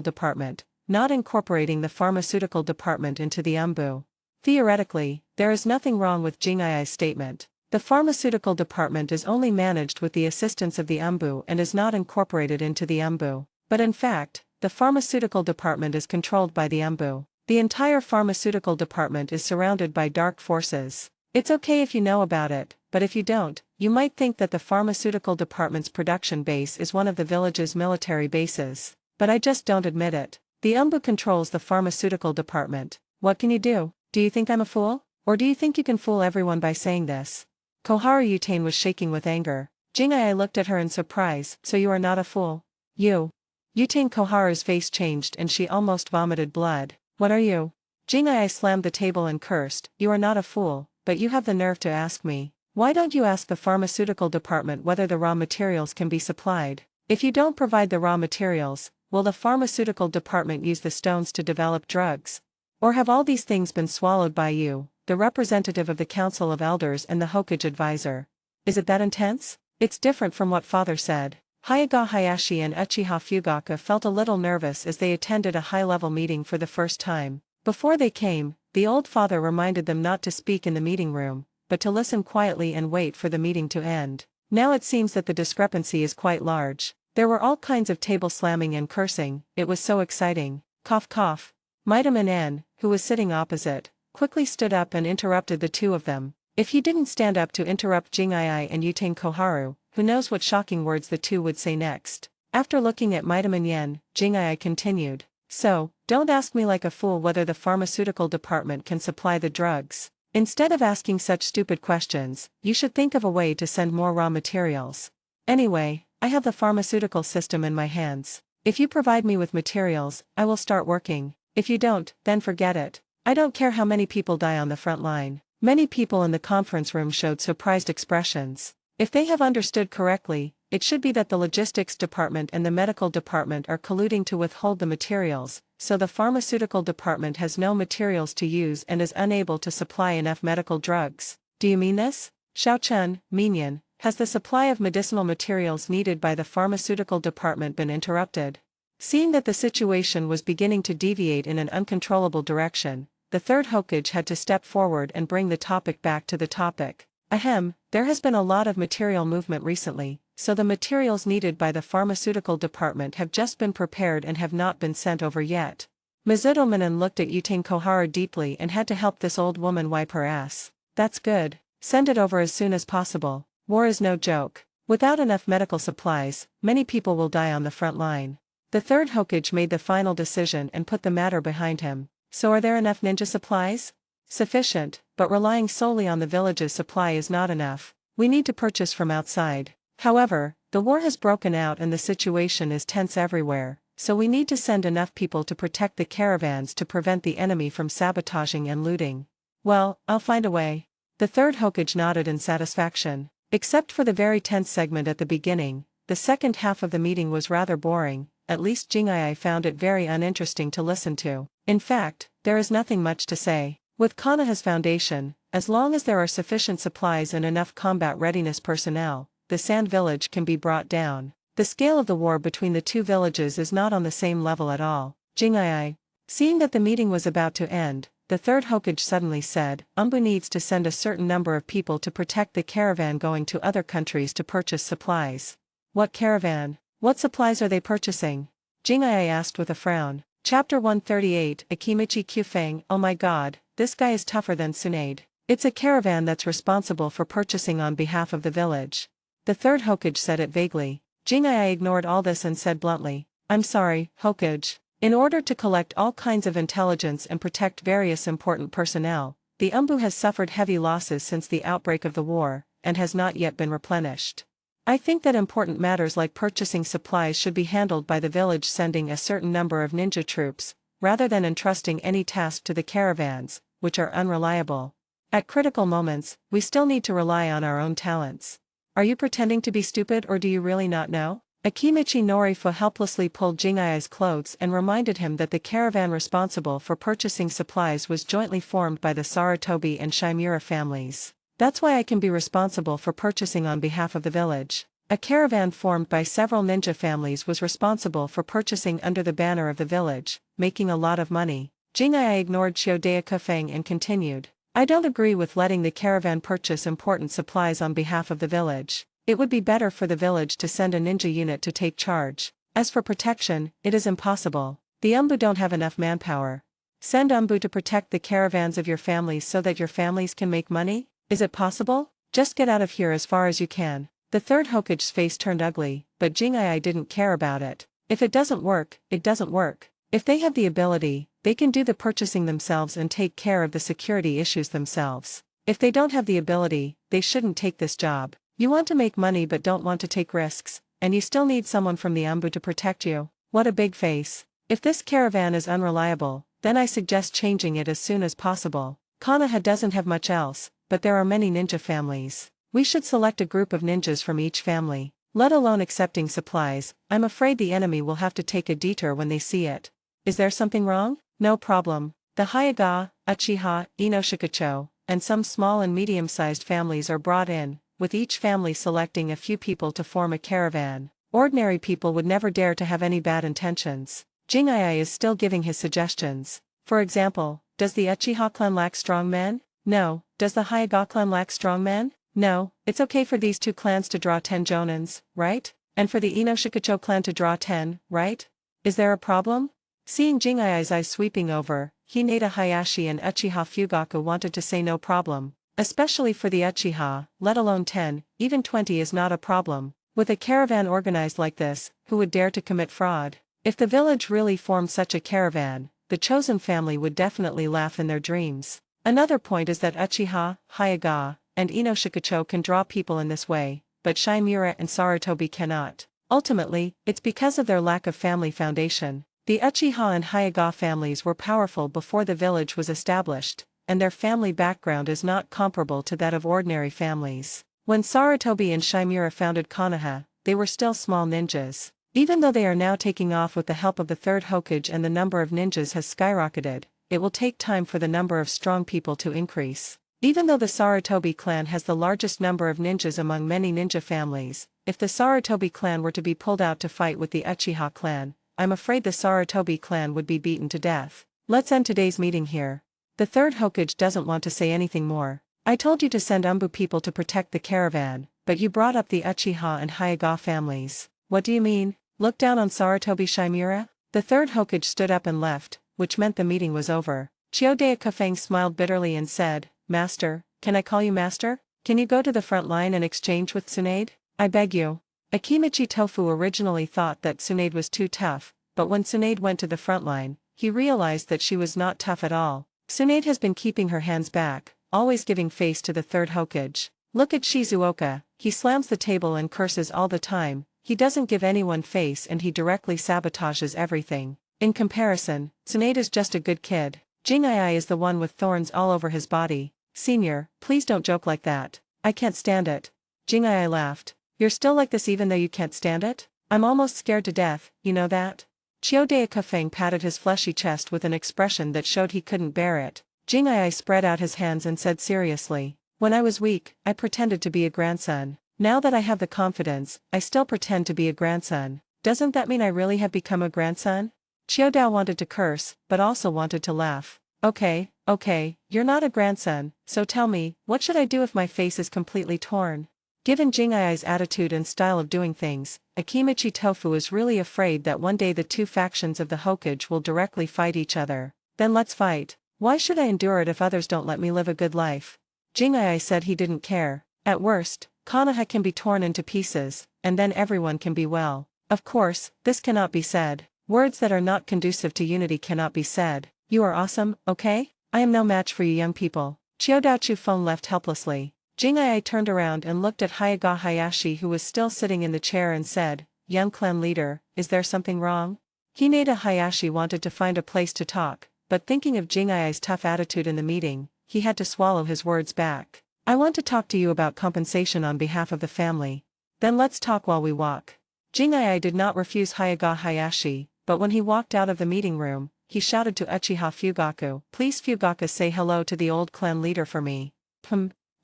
S2: department, not incorporating the pharmaceutical department into the Umbu. Theoretically, there is nothing wrong with Jing'ai's statement. The pharmaceutical department is only managed with the assistance of the Umbu and is not incorporated into the Umbu. But in fact, the pharmaceutical department is controlled by the Umbu. The entire pharmaceutical department is surrounded by dark forces. It's okay if you know about it, but if you don't, you might think that the pharmaceutical department's production base is one of the village's military bases. But I just don't admit it. The Umbu controls the pharmaceutical department. What can you do? Do you think I'm a fool? Or do you think you can fool everyone by saying this? Koharu Yutain was shaking with anger. Jing'ai looked at her in surprise. So you are not a fool? You. Yutain Koharu's face changed and she almost vomited blood. What are you? Jing'ai slammed the table and cursed. You are not a fool, but you have the nerve to ask me. Why don't you ask the pharmaceutical department whether the raw materials can be supplied? If you don't provide the raw materials, will the pharmaceutical department use the stones to develop drugs? Or have all these things been swallowed by you, the representative of the Council of Elders and the Hokage advisor? Is it that intense? It's different from what father said. Hayaga Hayashi and Uchiha Fugaka felt a little nervous as they attended a high-level meeting for the first time. Before they came, the old father reminded them not to speak in the meeting room, but to listen quietly and wait for the meeting to end. Now it seems that the discrepancy is quite large. There were all kinds of table slamming and cursing. It was so exciting. Cough cough. Maidam N, who was sitting opposite, quickly stood up and interrupted the two of them. If he didn't stand up to interrupt Jing'ai and Yutain Koharu, who knows what shocking words the two would say next. After looking at Maidam Yen, Jing'ai continued. So, don't ask me like a fool whether the pharmaceutical department can supply the drugs. Instead of asking such stupid questions, you should think of a way to send more raw materials. Anyway, I have the pharmaceutical system in my hands. If you provide me with materials, I will start working. If you don't, then forget it. I don't care how many people die on the front line. Many people in the conference room showed surprised expressions. If they have understood correctly, it should be that the logistics department and the medical department are colluding to withhold the materials, so the pharmaceutical department has no materials to use and is unable to supply enough medical drugs. Do you mean this? Xiaochun, Minyan, has the supply of medicinal materials needed by the pharmaceutical department been interrupted? Seeing that the situation was beginning to deviate in an uncontrollable direction, the third Hokage had to step forward and bring the topic back to the topic. Ahem, there has been a lot of material movement recently, so the materials needed by the pharmaceutical department have just been prepared and have not been sent over yet. Mizuto Minen looked at Yutang Kohara deeply and had to help this old woman wipe her ass. That's good. Send it over as soon as possible. War is no joke. Without enough medical supplies, many people will die on the front line. The third Hokage made the final decision and put the matter behind him. So are there enough ninja supplies? Sufficient, but relying solely on the village's supply is not enough. We need to purchase from outside. However, the war has broken out and the situation is tense everywhere, so we need to send enough people to protect the caravans to prevent the enemy from sabotaging and looting. Well, I'll find a way. The third Hokage nodded in satisfaction. Except for the very tense segment at the beginning, the second half of the meeting was rather boring. At least Jing'ai found it very uninteresting to listen to. In fact, there is nothing much to say. With Konoha's foundation, as long as there are sufficient supplies and enough combat readiness personnel, the Sand Village can be brought down. The scale of the war between the two villages is not on the same level at all. Jing'ai. Seeing that the meeting was about to end, the third Hokage suddenly said, Umbu needs to send a certain number of people to protect the caravan going to other countries to purchase supplies. What caravan? What supplies are they purchasing? Jing'ai asked with a frown. Chapter 138, Akimichi Kyufeng. Oh my god, this guy is tougher than Tsunade. It's a caravan that's responsible for purchasing on behalf of the village. The third Hokage said it vaguely. Jing'ai ignored all this and said bluntly, I'm sorry, Hokage. In order to collect all kinds of intelligence and protect various important personnel, the Umbu has suffered heavy losses since the outbreak of the war, and has not yet been replenished. I think that important matters like purchasing supplies should be handled by the village sending a certain number of ninja troops, rather than entrusting any task to the caravans, which are unreliable. At critical moments, we still need to rely on our own talents. Are you pretending to be stupid or do you really not know? Akimichi Norifu helplessly pulled Jing'ai's clothes and reminded him that the caravan responsible for purchasing supplies was jointly formed by the Sarutobi and Shimura families. That's why I can be responsible for purchasing on behalf of the village. A caravan formed by several ninja families was responsible for purchasing under the banner of the village, making a lot of money. Jing'ai ignored Chiodea Kufeng and continued. I don't agree with letting the caravan purchase important supplies on behalf of the village. It would be better for the village to send a ninja unit to take charge. As for protection, it is impossible. The Umbu don't have enough manpower. Send Umbu to protect the caravans of your families so that your families can make money? Is it possible? Just get out of here as far as you can. The third Hokage's face turned ugly, but Jing'ai didn't care about it. If it doesn't work, it doesn't work. If they have the ability, they can do the purchasing themselves and take care of the security issues themselves. If they don't have the ability, they shouldn't take this job. You want to make money but don't want to take risks, and you still need someone from the Umbu to protect you. What a big face. If this caravan is unreliable, then I suggest changing it as soon as possible. Konoha doesn't have much else, but there are many ninja families. We should select a group of ninjas from each family. Let alone accepting supplies, I'm afraid the enemy will have to take a detour when they see it. Is there something wrong? No problem. The Hayaga, Uchiha, Inoshikacho, and some small and medium-sized families are brought in, with each family selecting a few people to form a caravan. Ordinary people would never dare to have any bad intentions. Jing'ai is still giving his suggestions. For example, does the Uchiha clan lack strong men? No. Does the Hayaga clan lack strong men? No. It's okay for these two clans to draw 10 jonins, right? And for the Inoshikacho clan to draw 10, right? Is there a problem? Seeing Jing'ai's eyes sweeping over, Hinata Hayashi and Uchiha Fugaku wanted to say no problem. Especially for the Uchiha, let alone 10, even 20 is not a problem. With a caravan organized like this, who would dare to commit fraud? If the village really formed such a caravan, the chosen family would definitely laugh in their dreams. Another point is that Uchiha, Hyuga, and Inoshikacho can draw people in this way, but Shimura and Sarutobi cannot. Ultimately, it's because of their lack of family foundation. The Uchiha and Hyuga families were powerful before the village was established, and their family background is not comparable to that of ordinary families. When Sarutobi and Shimura founded Konoha, they were still small ninjas. Even though they are now taking off with the help of the third Hokage and the number of ninjas has skyrocketed, it will take time for the number of strong people to increase. Even though the Sarutobi clan has the largest number of ninjas among many ninja families, if the Sarutobi clan were to be pulled out to fight with the Uchiha clan, I'm afraid the Sarutobi clan would be beaten to death. Let's end today's meeting here. The third Hokage doesn't want to say anything more. I told you to send Umbu people to protect the caravan, but you brought up the Uchiha and Hyuga families. What do you mean? Look down on Sarutobi Shimura? The third Hokage stood up and left, which meant the meeting was over. Chiyoda Kafang smiled bitterly and said, Master, can I call you Master? Can you go to the front line and exchange with Tsunade? I beg you. Akimichi Tofu originally thought that Tsunade was too tough, but when Tsunade went to the front line, he realized that she was not tough at all. Tsunade has been keeping her hands back, always giving face to the third Hokage. Look at Shizuoka, he slams the table and curses all the time, he doesn't give anyone face and he directly sabotages everything. In comparison, Tsunade is just a good kid. Jingai is the one with thorns all over his body. Senior, please don't joke like that. I can't stand it. Jingai laughed. You're still like this even though you can't stand it? I'm almost scared to death, you know that? Chiyoda Kafang patted his fleshy chest with an expression that showed he couldn't bear it. Jingai spread out his hands and said seriously, when I was weak, I pretended to be a grandson. Now that I have the confidence, I still pretend to be a grandson. Doesn't that mean I really have become a grandson? Chiyoda wanted to curse, but also wanted to laugh. Okay, you're not a grandson, so tell me, what should I do if my face is completely torn? Given Jingai's attitude and style of doing things, Akimichi Tofu is really afraid that one day the two factions of the Hokage will directly fight each other. Then let's fight. Why should I endure it if others don't let me live a good life? Jingai said he didn't care. At worst, Konoha can be torn into pieces, and then everyone can be well. Of course, this cannot be said. Words that are not conducive to unity cannot be said. You are awesome, okay? I am no match for you young people. Chiyodachu phone left helplessly. Jingai turned around and looked at Hyuga Hayashi who was still sitting in the chair and said, young clan leader, is there something wrong? Hinata Hayashi wanted to find a place to talk, but thinking of Jingai's tough attitude in the meeting, he had to swallow his words back. I want to talk to you about compensation on behalf of the family. Then let's talk while we walk. Jingai did not refuse Hyuga Hayashi, but when he walked out of the meeting room, he shouted to Uchiha Fugaku, please Fugaku say hello to the old clan leader for me.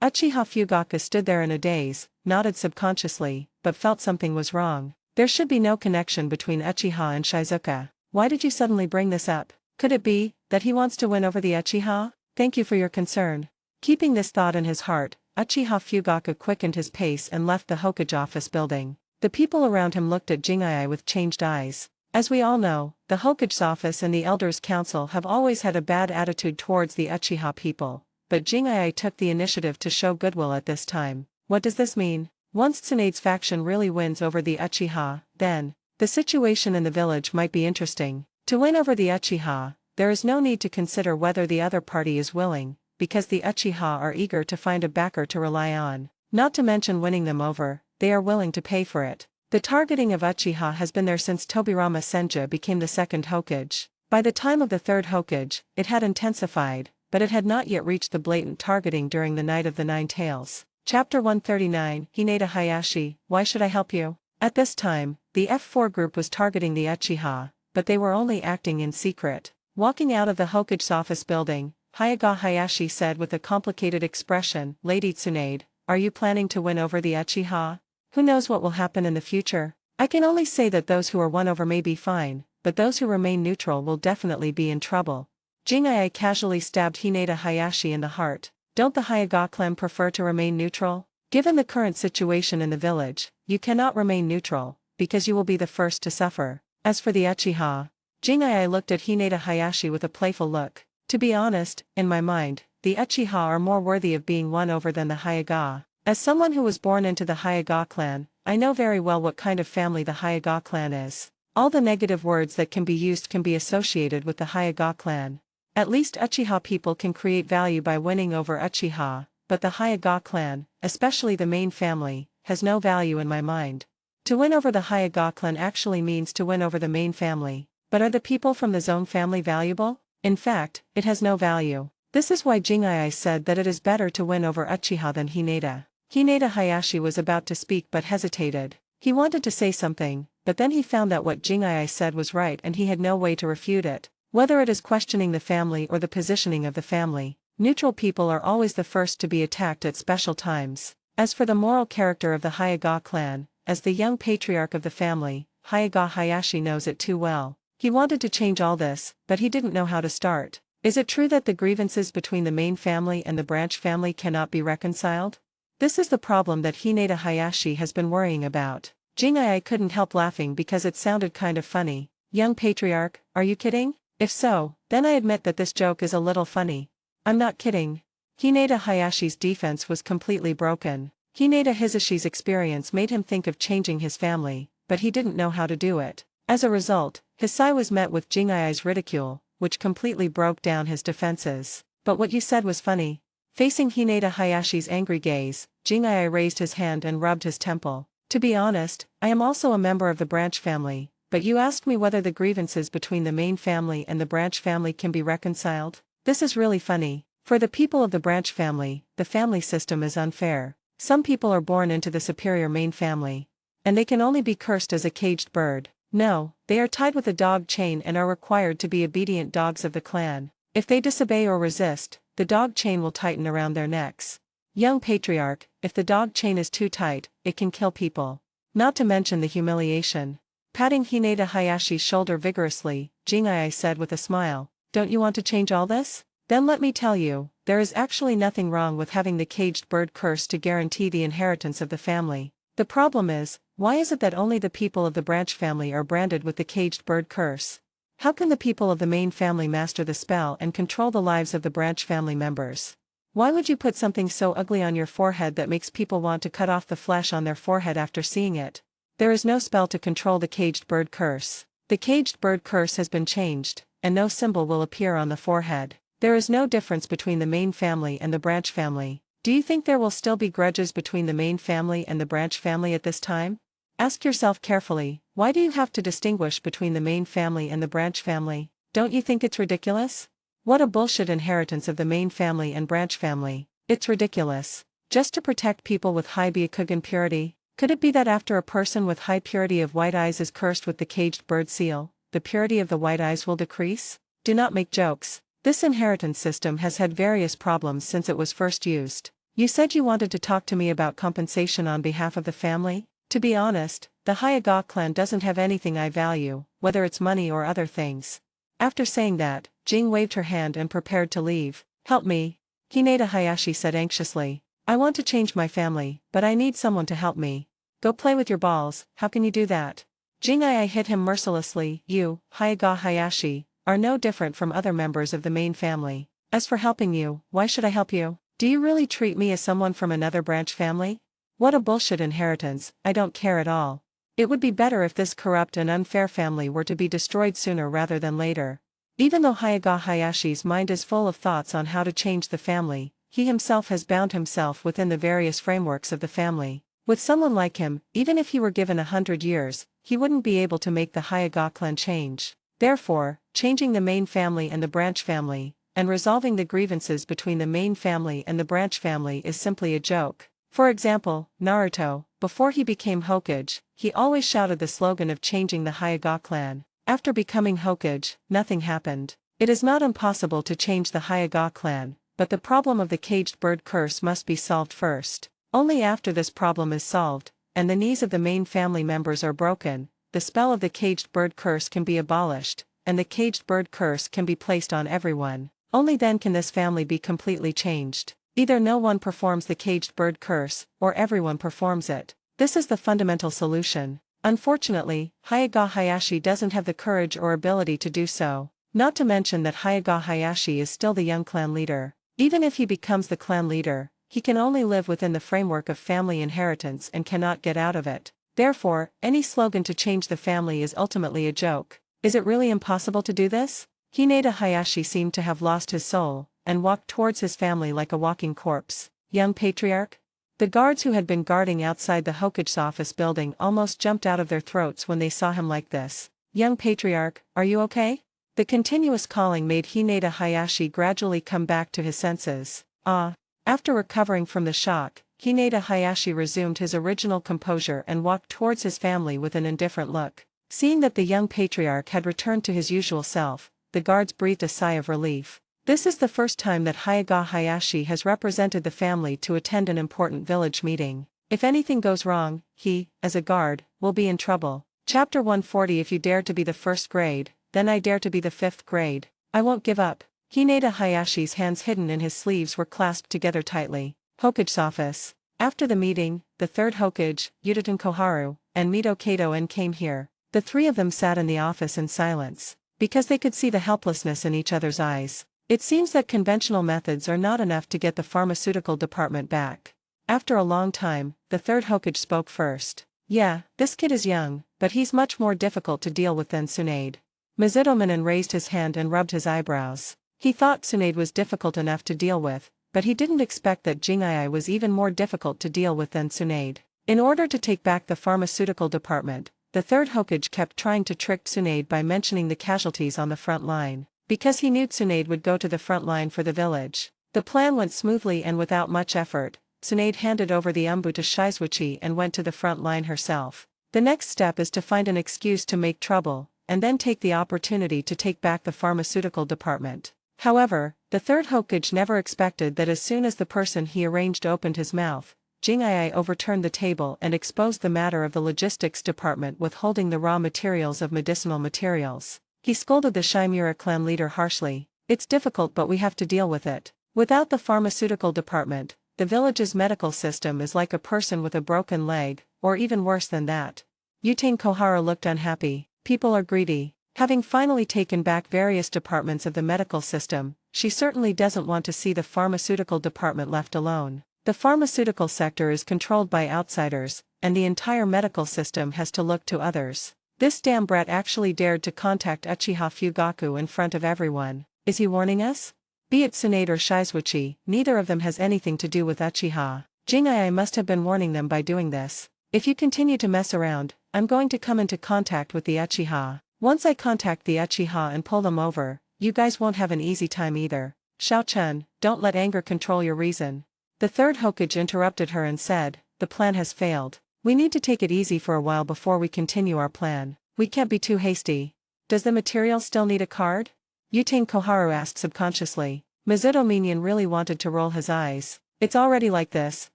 S2: Uchiha Fugaku stood there in a daze, nodded subconsciously, but felt something was wrong. There should be no connection between Uchiha and Shizuka. Why did you suddenly bring this up? Could it be that he wants to win over the Uchiha? Thank you for your concern. Keeping this thought in his heart, Uchiha Fugaku quickened his pace and left the Hokage office building. The people around him looked at Jingai with changed eyes. As we all know, the Hokage's office and the Elders' Council have always had a bad attitude towards the Uchiha people. But Jingai took the initiative to show goodwill at this time. What does this mean? Once Tsunade's faction really wins over the Uchiha, then, the situation in the village might be interesting. To win over the Uchiha, there is no need to consider whether the other party is willing, because the Uchiha are eager to find a backer to rely on. Not to mention winning them over, they are willing to pay for it. The targeting of Uchiha has been there since Tobirama Senju became the second Hokage. By the time of the third Hokage, it had intensified, but it had not yet reached the blatant targeting during the Night of the Nine Tails. Chapter 139, Hinata Hayashi, why should I help you? At this time, the F4 group was targeting the Uchiha, but they were only acting in secret. Walking out of the Hokage's office building, Hyuga Hayashi said with a complicated expression, Lady Tsunade, are you planning to win over the Uchiha? Who knows what will happen in the future? I can only say that those who are won over may be fine, but those who remain neutral will definitely be in trouble. Jingai casually stabbed Hinata Hayashi in the heart. Don't the Hyuga clan prefer to remain neutral? Given the current situation in the village, you cannot remain neutral, because you will be the first to suffer. As for the Uchiha, Jingai looked at Hinata Hayashi with a playful look. To be honest, in my mind, the Uchiha are more worthy of being won over than the Hyuga. As someone who was born into the Hyuga clan, I know very well what kind of family the Hyuga clan is. All the negative words that can be used can be associated with the Hyuga clan. At least Uchiha people can create value by winning over Uchiha, but the Hyuga clan, especially the main family, has no value in my mind. To win over the Hyuga clan actually means to win over the main family. But are the people from the Zone family valuable? In fact, it has no value. This is why Jingai said that it is better to win over Uchiha than Hinata. Hinata Hayashi was about to speak but hesitated. He wanted to say something, but then he found that what Jingai said was right and he had no way to refute it. Whether it is questioning the family or the positioning of the family, neutral people are always the first to be attacked at special times. As for the moral character of the Hyuga clan, as the young patriarch of the family, Hyuga Hayashi knows it too well. He wanted to change all this, but he didn't know how to start. Is it true that the grievances between the main family and the branch family cannot be reconciled? This is the problem that Hinata Hayashi has been worrying about. Jingai couldn't help laughing because it sounded kind of funny. Young patriarch, are you kidding? If so, then I admit that this joke is a little funny. I'm not kidding. Hinata Hayashi's defense was completely broken. Hinata Hisashi's experience made him think of changing his family, but he didn't know how to do it. As a result, Hisai was met with Jingai's ridicule, which completely broke down his defenses. But what you said was funny. Facing Hinata Hayashi's angry gaze, Jingai raised his hand and rubbed his temple. To be honest, I am also a member of the branch family, but you asked me whether the grievances between the main family and the branch family can be reconciled. This is really funny. For the people of the branch family, the family system is unfair. Some people are born into the superior main family, and they can only be cursed as a caged bird. No, they are tied with a dog chain and are required to be obedient dogs of the clan. If they disobey or resist, the dog chain will tighten around their necks. Young patriarch, if the dog chain is too tight, it can kill people. Not to mention the humiliation. Patting Hinata Hayashi's shoulder vigorously, Jingai said with a smile, "Don't you want to change all this? Then let me tell you, there is actually nothing wrong with having the caged bird curse to guarantee the inheritance of the family. The problem is, why is it that only the people of the branch family are branded with the caged bird curse? How can the people of the main family master the spell and control the lives of the branch family members? Why would you put something so ugly on your forehead that makes people want to cut off the flesh on their forehead after seeing it? There is no spell to control the caged bird curse. The caged bird curse has been changed, and no symbol will appear on the forehead. There is no difference between the main family and the branch family. Do you think there will still be grudges between the main family and the branch family at this time? Ask yourself carefully, why do you have to distinguish between the main family and the branch family? Don't you think it's ridiculous? What a bullshit inheritance of the main family and branch family. It's ridiculous. Just to protect people with high Byakugan purity? Could it be that after a person with high purity of white eyes is cursed with the caged bird seal, the purity of the white eyes will decrease? Do not make jokes. This inheritance system has had various problems since it was first used. You said you wanted to talk to me about compensation on behalf of the family? To be honest, the Hyuga clan doesn't have anything I value, whether it's money or other things. After saying that, Jing waved her hand and prepared to leave. Help me, Hinata Hayashi said anxiously. I want to change my family, but I need someone to help me. Go play with your balls, how can you do that? Jingai hit him mercilessly. You, Hyuga Hayashi, are no different from other members of the main family. As for helping you, why should I help you? Do you really treat me as someone from another branch family? What a bullshit inheritance, I don't care at all. It would be better if this corrupt and unfair family were to be destroyed sooner rather than later. Even though Hyuga Hayashi's mind is full of thoughts on how to change the family, he himself has bound himself within the various frameworks of the family. With someone like him, even if he were given 100 years, he wouldn't be able to make the Hyuga clan change. Therefore, changing the main family and the branch family, and resolving the grievances between the main family and the branch family is simply a joke. For example, Naruto, before he became Hokage, he always shouted the slogan of changing the Hyuga clan. After becoming Hokage, nothing happened. It is not impossible to change the Hyuga clan, but the problem of the caged bird curse must be solved first. Only after this problem is solved, and the knees of the main family members are broken, the spell of the caged bird curse can be abolished, and the caged bird curse can be placed on everyone. Only then can this family be completely changed. Either no one performs the caged bird curse, or everyone performs it. This is the fundamental solution. Unfortunately, Hyuga Hayashi doesn't have the courage or ability to do so. Not to mention that Hyuga Hayashi is still the young clan leader. Even if he becomes the clan leader, he can only live within the framework of family inheritance and cannot get out of it. Therefore, any slogan to change the family is ultimately a joke. Is it really impossible to do this? Hinata Hayashi seemed to have lost his soul, and walked towards his family like a walking corpse. Young patriarch? The guards who had been guarding outside the Hokage's office building almost jumped out of their throats when they saw him like this. Young patriarch, are you okay? The continuous calling made Hinata Hayashi gradually come back to his senses. After recovering from the shock, Hinata Hayashi resumed his original composure and walked towards his family with an indifferent look. Seeing that the young patriarch had returned to his usual self, the guards breathed a sigh of relief. This is the first time that Hayaga Hayashi has represented the family to attend an important village meeting. If anything goes wrong, he, as a guard, will be in trouble. Chapter 140. If you dare to be the first grade, then I dare to be the 5th grade. I won't give up. Hinata Hayashi's hands hidden in his sleeves were clasped together tightly. Hokage's office. After the meeting, the 3rd Hokage, Yuditen Koharu, and Mito Kato came here. The 3 of them sat in the office in silence, because they could see the helplessness in each other's eyes. It seems that conventional methods are not enough to get the pharmaceutical department back. After a long time, the 3rd Hokage spoke first. Yeah, this kid is young, but he's much more difficult to deal with than Tsunade. Mizuto Minen raised his hand and rubbed his eyebrows. He thought Tsunade was difficult enough to deal with, but he didn't expect that Jingai was even more difficult to deal with than Tsunade. In order to take back the pharmaceutical department, the 3rd Hokage kept trying to trick Tsunade by mentioning the casualties on the front line. Because he knew Tsunade would go to the front line for the village. The plan went smoothly and without much effort. Tsunade handed over the umbu to Shizuichi and went to the front line herself. The next step is to find an excuse to make trouble, and then take the opportunity to take back the pharmaceutical department. However, the 3rd Hokage never expected that as soon as the person he arranged opened his mouth, Jingai overturned the table and exposed the matter of the logistics department withholding the raw materials of medicinal materials. He scolded the Shimura clan leader harshly. It's difficult, but we have to deal with it. Without the pharmaceutical department, the village's medical system is like a person with a broken leg, or even worse than that. Yutane Kohara looked unhappy. People are greedy. Having finally taken back various departments of the medical system, she certainly doesn't want to see the pharmaceutical department left alone. The pharmaceutical sector is controlled by outsiders, and the entire medical system has to look to others. This damn brat actually dared to contact Uchiha Fugaku in front of everyone. Is he warning us? Be it Tsunade or Shizuichi, neither of them has anything to do with Uchiha. Jingai must have been warning them by doing this. If you continue to mess around, I'm going to come into contact with the Uchiha. Once I contact the Uchiha and pull them over, you guys won't have an easy time either. Shao-chun, don't let anger control your reason. The 3rd Hokage interrupted her and said, the plan has failed. We need to take it easy for a while before we continue our plan. We can't be too hasty. Does the material still need a card? Yutane Koharu asked subconsciously. Mizuto Minen really wanted to roll his eyes. It's already like this,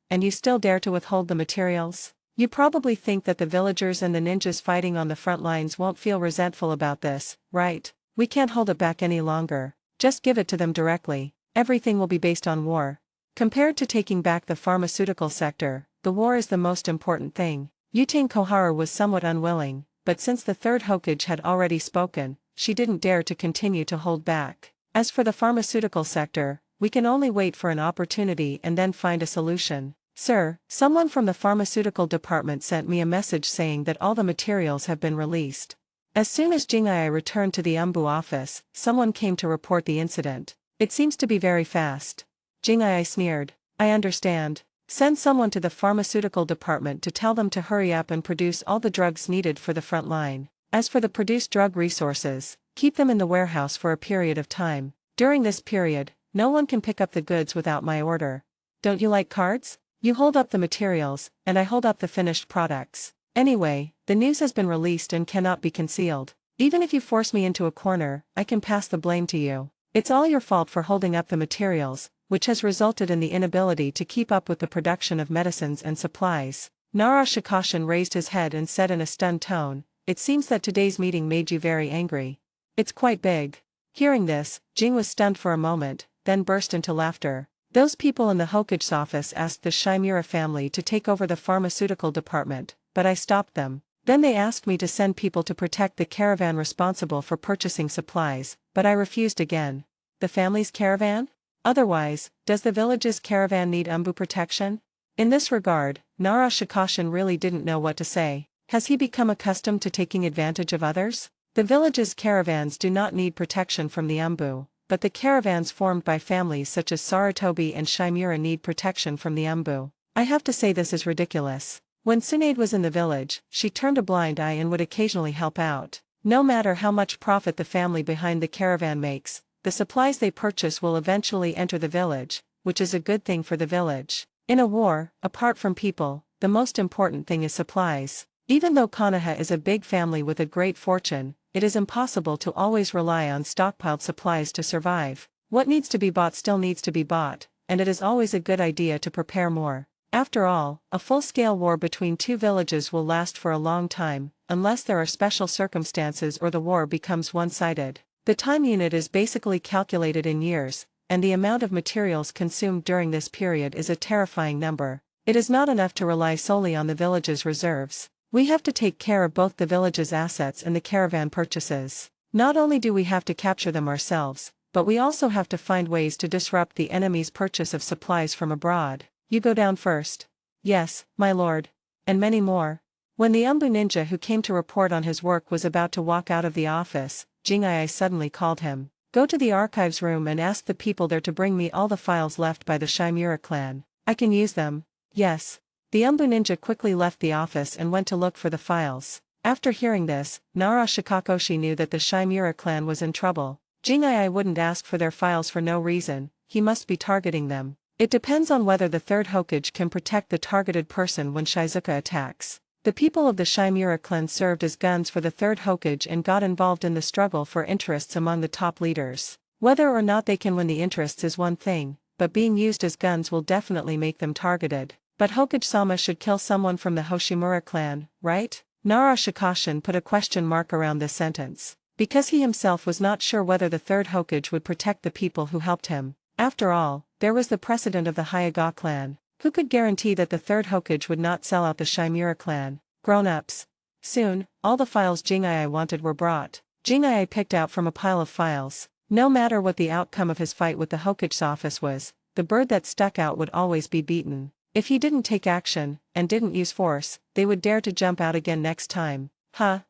S2: and you still dare to withhold the materials? You probably think that the villagers and the ninjas fighting on the front lines won't feel resentful about this, right? We can't hold it back any longer. Just give it to them directly. Everything will be based on war. Compared to taking back the pharmaceutical sector, the war is the most important thing. Yutane Koharu was somewhat unwilling, but since the 3rd Hokage had already spoken, she didn't dare to continue to hold back. As for the pharmaceutical sector, we can only wait for an opportunity and then find a solution. Sir, someone from the pharmaceutical department sent me a message saying that all the materials have been released. As soon as Jingai returned to the umbu office, someone came to report the incident. It seems to be very fast. Jingai sneered. I understand. Send someone to the pharmaceutical department to tell them to hurry up and produce all the drugs needed for the front line. As for the produced drug resources, keep them in the warehouse for a period of time. During this period, no one can pick up the goods without my order. Don't you like cards? You hold up the materials, and I hold up the finished products. Anyway, the news has been released and cannot be concealed. Even if you force me into a corner, I can pass the blame to you. It's all your fault for holding up the materials, which has resulted in the inability to keep up with the production of medicines and supplies. Nara Shikashin raised his head and said in a stunned tone, it seems that today's meeting made you very angry. It's quite big. Hearing this, Jing was stunned for a moment, then burst into laughter. Those people in the Hokage's office asked the Shimura family to take over the pharmaceutical department, but I stopped them. Then they asked me to send people to protect the caravan responsible for purchasing supplies, but I refused again. The family's caravan? Otherwise, does the village's caravan need umbu protection? In this regard, Nara Shikashin really didn't know what to say. Has he become accustomed to taking advantage of others? The village's caravans do not need protection from the Umbu, but the caravans formed by families such as Sarutobi and Shimura need protection from the Umbu. I have to say this is ridiculous. When Tsunade was in the village, she turned a blind eye and would occasionally help out. No matter how much profit the family behind the caravan makes, the supplies they purchase will eventually enter the village, which is a good thing for the village. In a war, apart from people, the most important thing is supplies. Even though Konoha is a big family with a great fortune, it is impossible to always rely on stockpiled supplies to survive. What needs to be bought still needs to be bought, and it is always a good idea to prepare more. After all, a full-scale war between two villages will last for a long time, unless there are special circumstances or the war becomes one-sided. The time unit is basically calculated in years, and the amount of materials consumed during this period is a terrifying number. It is not enough to rely solely on the village's reserves. We have to take care of both the village's assets and the caravan purchases. Not only do we have to capture them ourselves, but we also have to find ways to disrupt the enemy's purchase of supplies from abroad. You go down first. Yes, my lord. And many more. When the Umbu ninja who came to report on his work was about to walk out of the office, Jingai suddenly called him. Go to the archives room and ask the people there to bring me all the files left by the Shimura clan. I can use them. Yes. The Umbu ninja quickly left the office and went to look for the files. After hearing this, Nara Shikakoshi knew that the Shimura clan was in trouble. Jingai wouldn't ask for their files for no reason, he must be targeting them. It depends on whether the third Hokage can protect the targeted person when Shizuka attacks. The people of the Shimura clan served as guns for the third Hokage and got involved in the struggle for interests among the top leaders. Whether or not they can win the interests is one thing, but being used as guns will definitely make them targeted. But Hokage-sama should kill someone from the Hoshimura clan, right? Nara Shikashin put a question mark around this sentence, because he himself was not sure whether the third Hokage would protect the people who helped him. After all, there was the precedent of the Hyuga clan. Who could guarantee that the third Hokage would not sell out the Shimura clan? Grown-ups. Soon, all the files Jingai wanted were brought. Jingai picked out from a pile of files. No matter what the outcome of his fight with the Hokage's office was, the bird that stuck out would always be beaten. If he didn't take action, and didn't use force, they would dare to jump out again next time.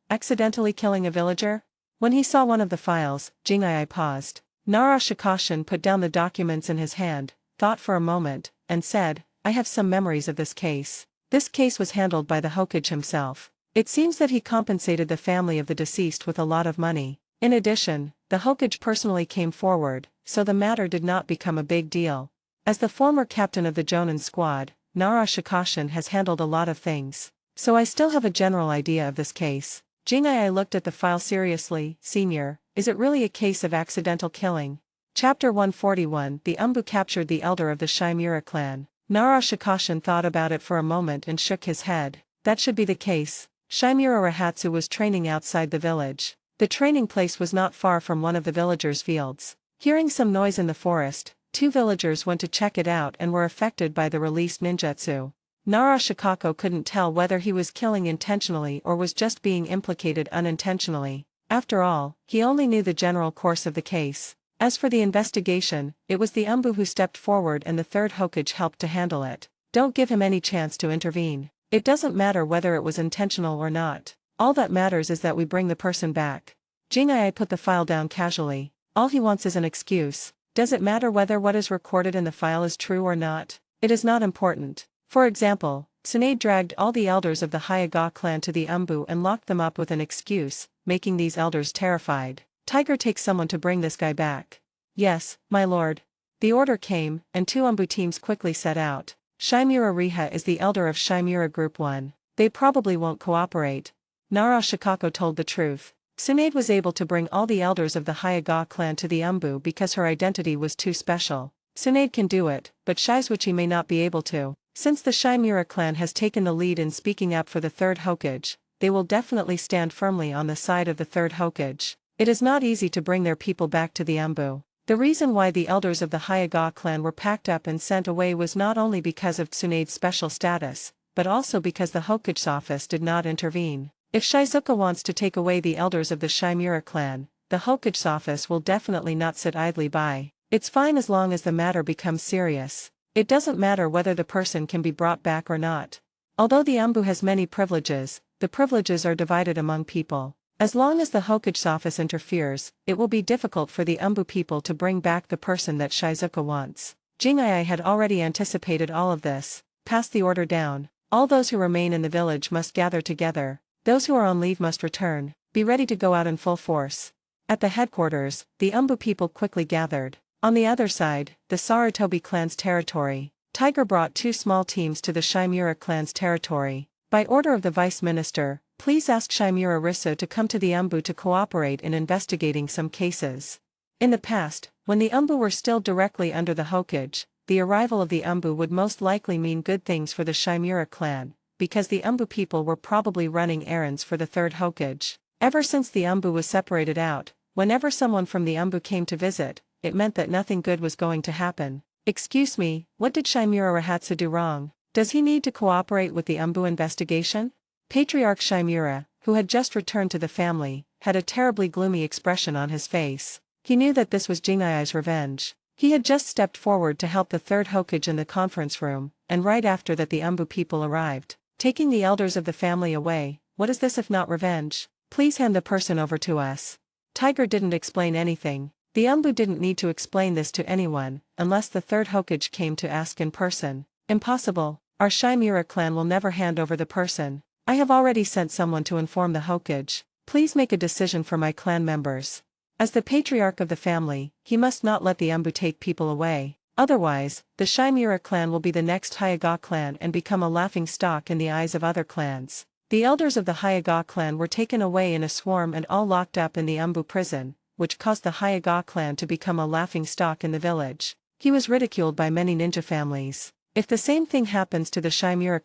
S2: Accidentally killing a villager? When he saw one of the files, Jingai paused. Nara Shikashin put down the documents in his hand, thought for a moment, and said, I have some memories of this case. This case was handled by the Hokage himself. It seems that he compensated the family of the deceased with a lot of money. In addition, the Hokage personally came forward, so the matter did not become a big deal. As the former captain of the Jonin squad, Nara Shikashin has handled a lot of things. So I still have a general idea of this case. Jingai looked at the file seriously. Senior, is it really a case of accidental killing? Chapter 141 The Umbu captured the elder of the Shimura clan. Nara Shikashin thought about it for a moment and shook his head. That should be the case. Shimura Rahatsu was training outside the village. The training place was not far from one of the villagers' fields. Hearing some noise in the forest, two villagers went to check it out and were affected by the released ninjutsu. Nara Shikako couldn't tell whether he was killing intentionally or was just being implicated unintentionally. After all, he only knew the general course of the case. As for the investigation, it was the Umbu who stepped forward and the third Hokage helped to handle it. Don't give him any chance to intervene. It doesn't matter whether it was intentional or not. All that matters is that we bring the person back. Jingai put the file down casually. All he wants is an excuse. Does it matter whether what is recorded in the file is true or not? It is not important. For example, Tsunade dragged all the elders of the Hyuga clan to the Umbu and locked them up with an excuse, making these elders terrified. Tiger, take someone to bring this guy back. Yes, my lord. The order came, and two Umbu teams quickly set out. Shimura Riha is the elder of Shimura Group 1. They probably won't cooperate. Nara Shikako told the truth. Tsunade was able to bring all the elders of the Hyuga clan to the Umbu because her identity was too special. Tsunade can do it, but Shizuichi may not be able to. Since the Shimura clan has taken the lead in speaking up for the third Hokage, they will definitely stand firmly on the side of the third Hokage. It is not easy to bring their people back to the Umbu. The reason why the elders of the Hyuga clan were packed up and sent away was not only because of Tsunade's special status, but also because the Hokage's office did not intervene. If Shizuka wants to take away the elders of the Shimura clan, the Hokage's office will definitely not sit idly by. It's fine as long as the matter becomes serious. It doesn't matter whether the person can be brought back or not. Although the Umbu has many privileges, the privileges are divided among people. As long as the Hokage's office interferes, it will be difficult for the Umbu people to bring back the person that Shizuka wants. Jingai had already anticipated all of this. Pass the order down. All those who remain in the village must gather together. Those who are on leave must return. Be ready to go out in full force. At the headquarters, the Umbu people quickly gathered. On the other side, the Sarutobi clan's territory. Tiger brought 2 small teams to the Shimura clan's territory. By order of the Vice Minister, please ask Shimura Rissa to come to the Umbu to cooperate in investigating some cases. In the past, when the Umbu were still directly under the Hokage, the arrival of the Umbu would most likely mean good things for the Shimura clan, because the Umbu people were probably running errands for the 3rd Hokage. Ever since the Umbu was separated out, whenever someone from the Umbu came to visit, it meant that nothing good was going to happen. Excuse me, what did Shimura Rahatsu do wrong? Does he need to cooperate with the Umbu investigation? Patriarch Shimura, who had just returned to the family, had a terribly gloomy expression on his face. He knew that this was Jingai's revenge. He had just stepped forward to help the 3rd Hokage in the conference room, and right after that the Umbu people arrived, taking the elders of the family away. What is this if not revenge? Please hand the person over to us. Tiger didn't explain anything. The Umbu didn't need to explain this to anyone, unless the 3rd Hokage came to ask in person. Impossible. Our Shimura clan will never hand over the person. I have already sent someone to inform the Hokage. Please make a decision for my clan members. As the patriarch of the family, he must not let the Umbu take people away. Otherwise, the Shimura clan will be the next Hyuga clan and become a laughing stock in the eyes of other clans. The elders of the Hyuga clan were taken away in a swarm and all locked up in the Umbu prison, which caused the Hyuga clan to become a laughing stock in the village. He was ridiculed by many ninja families. If the same thing happens to the Shimura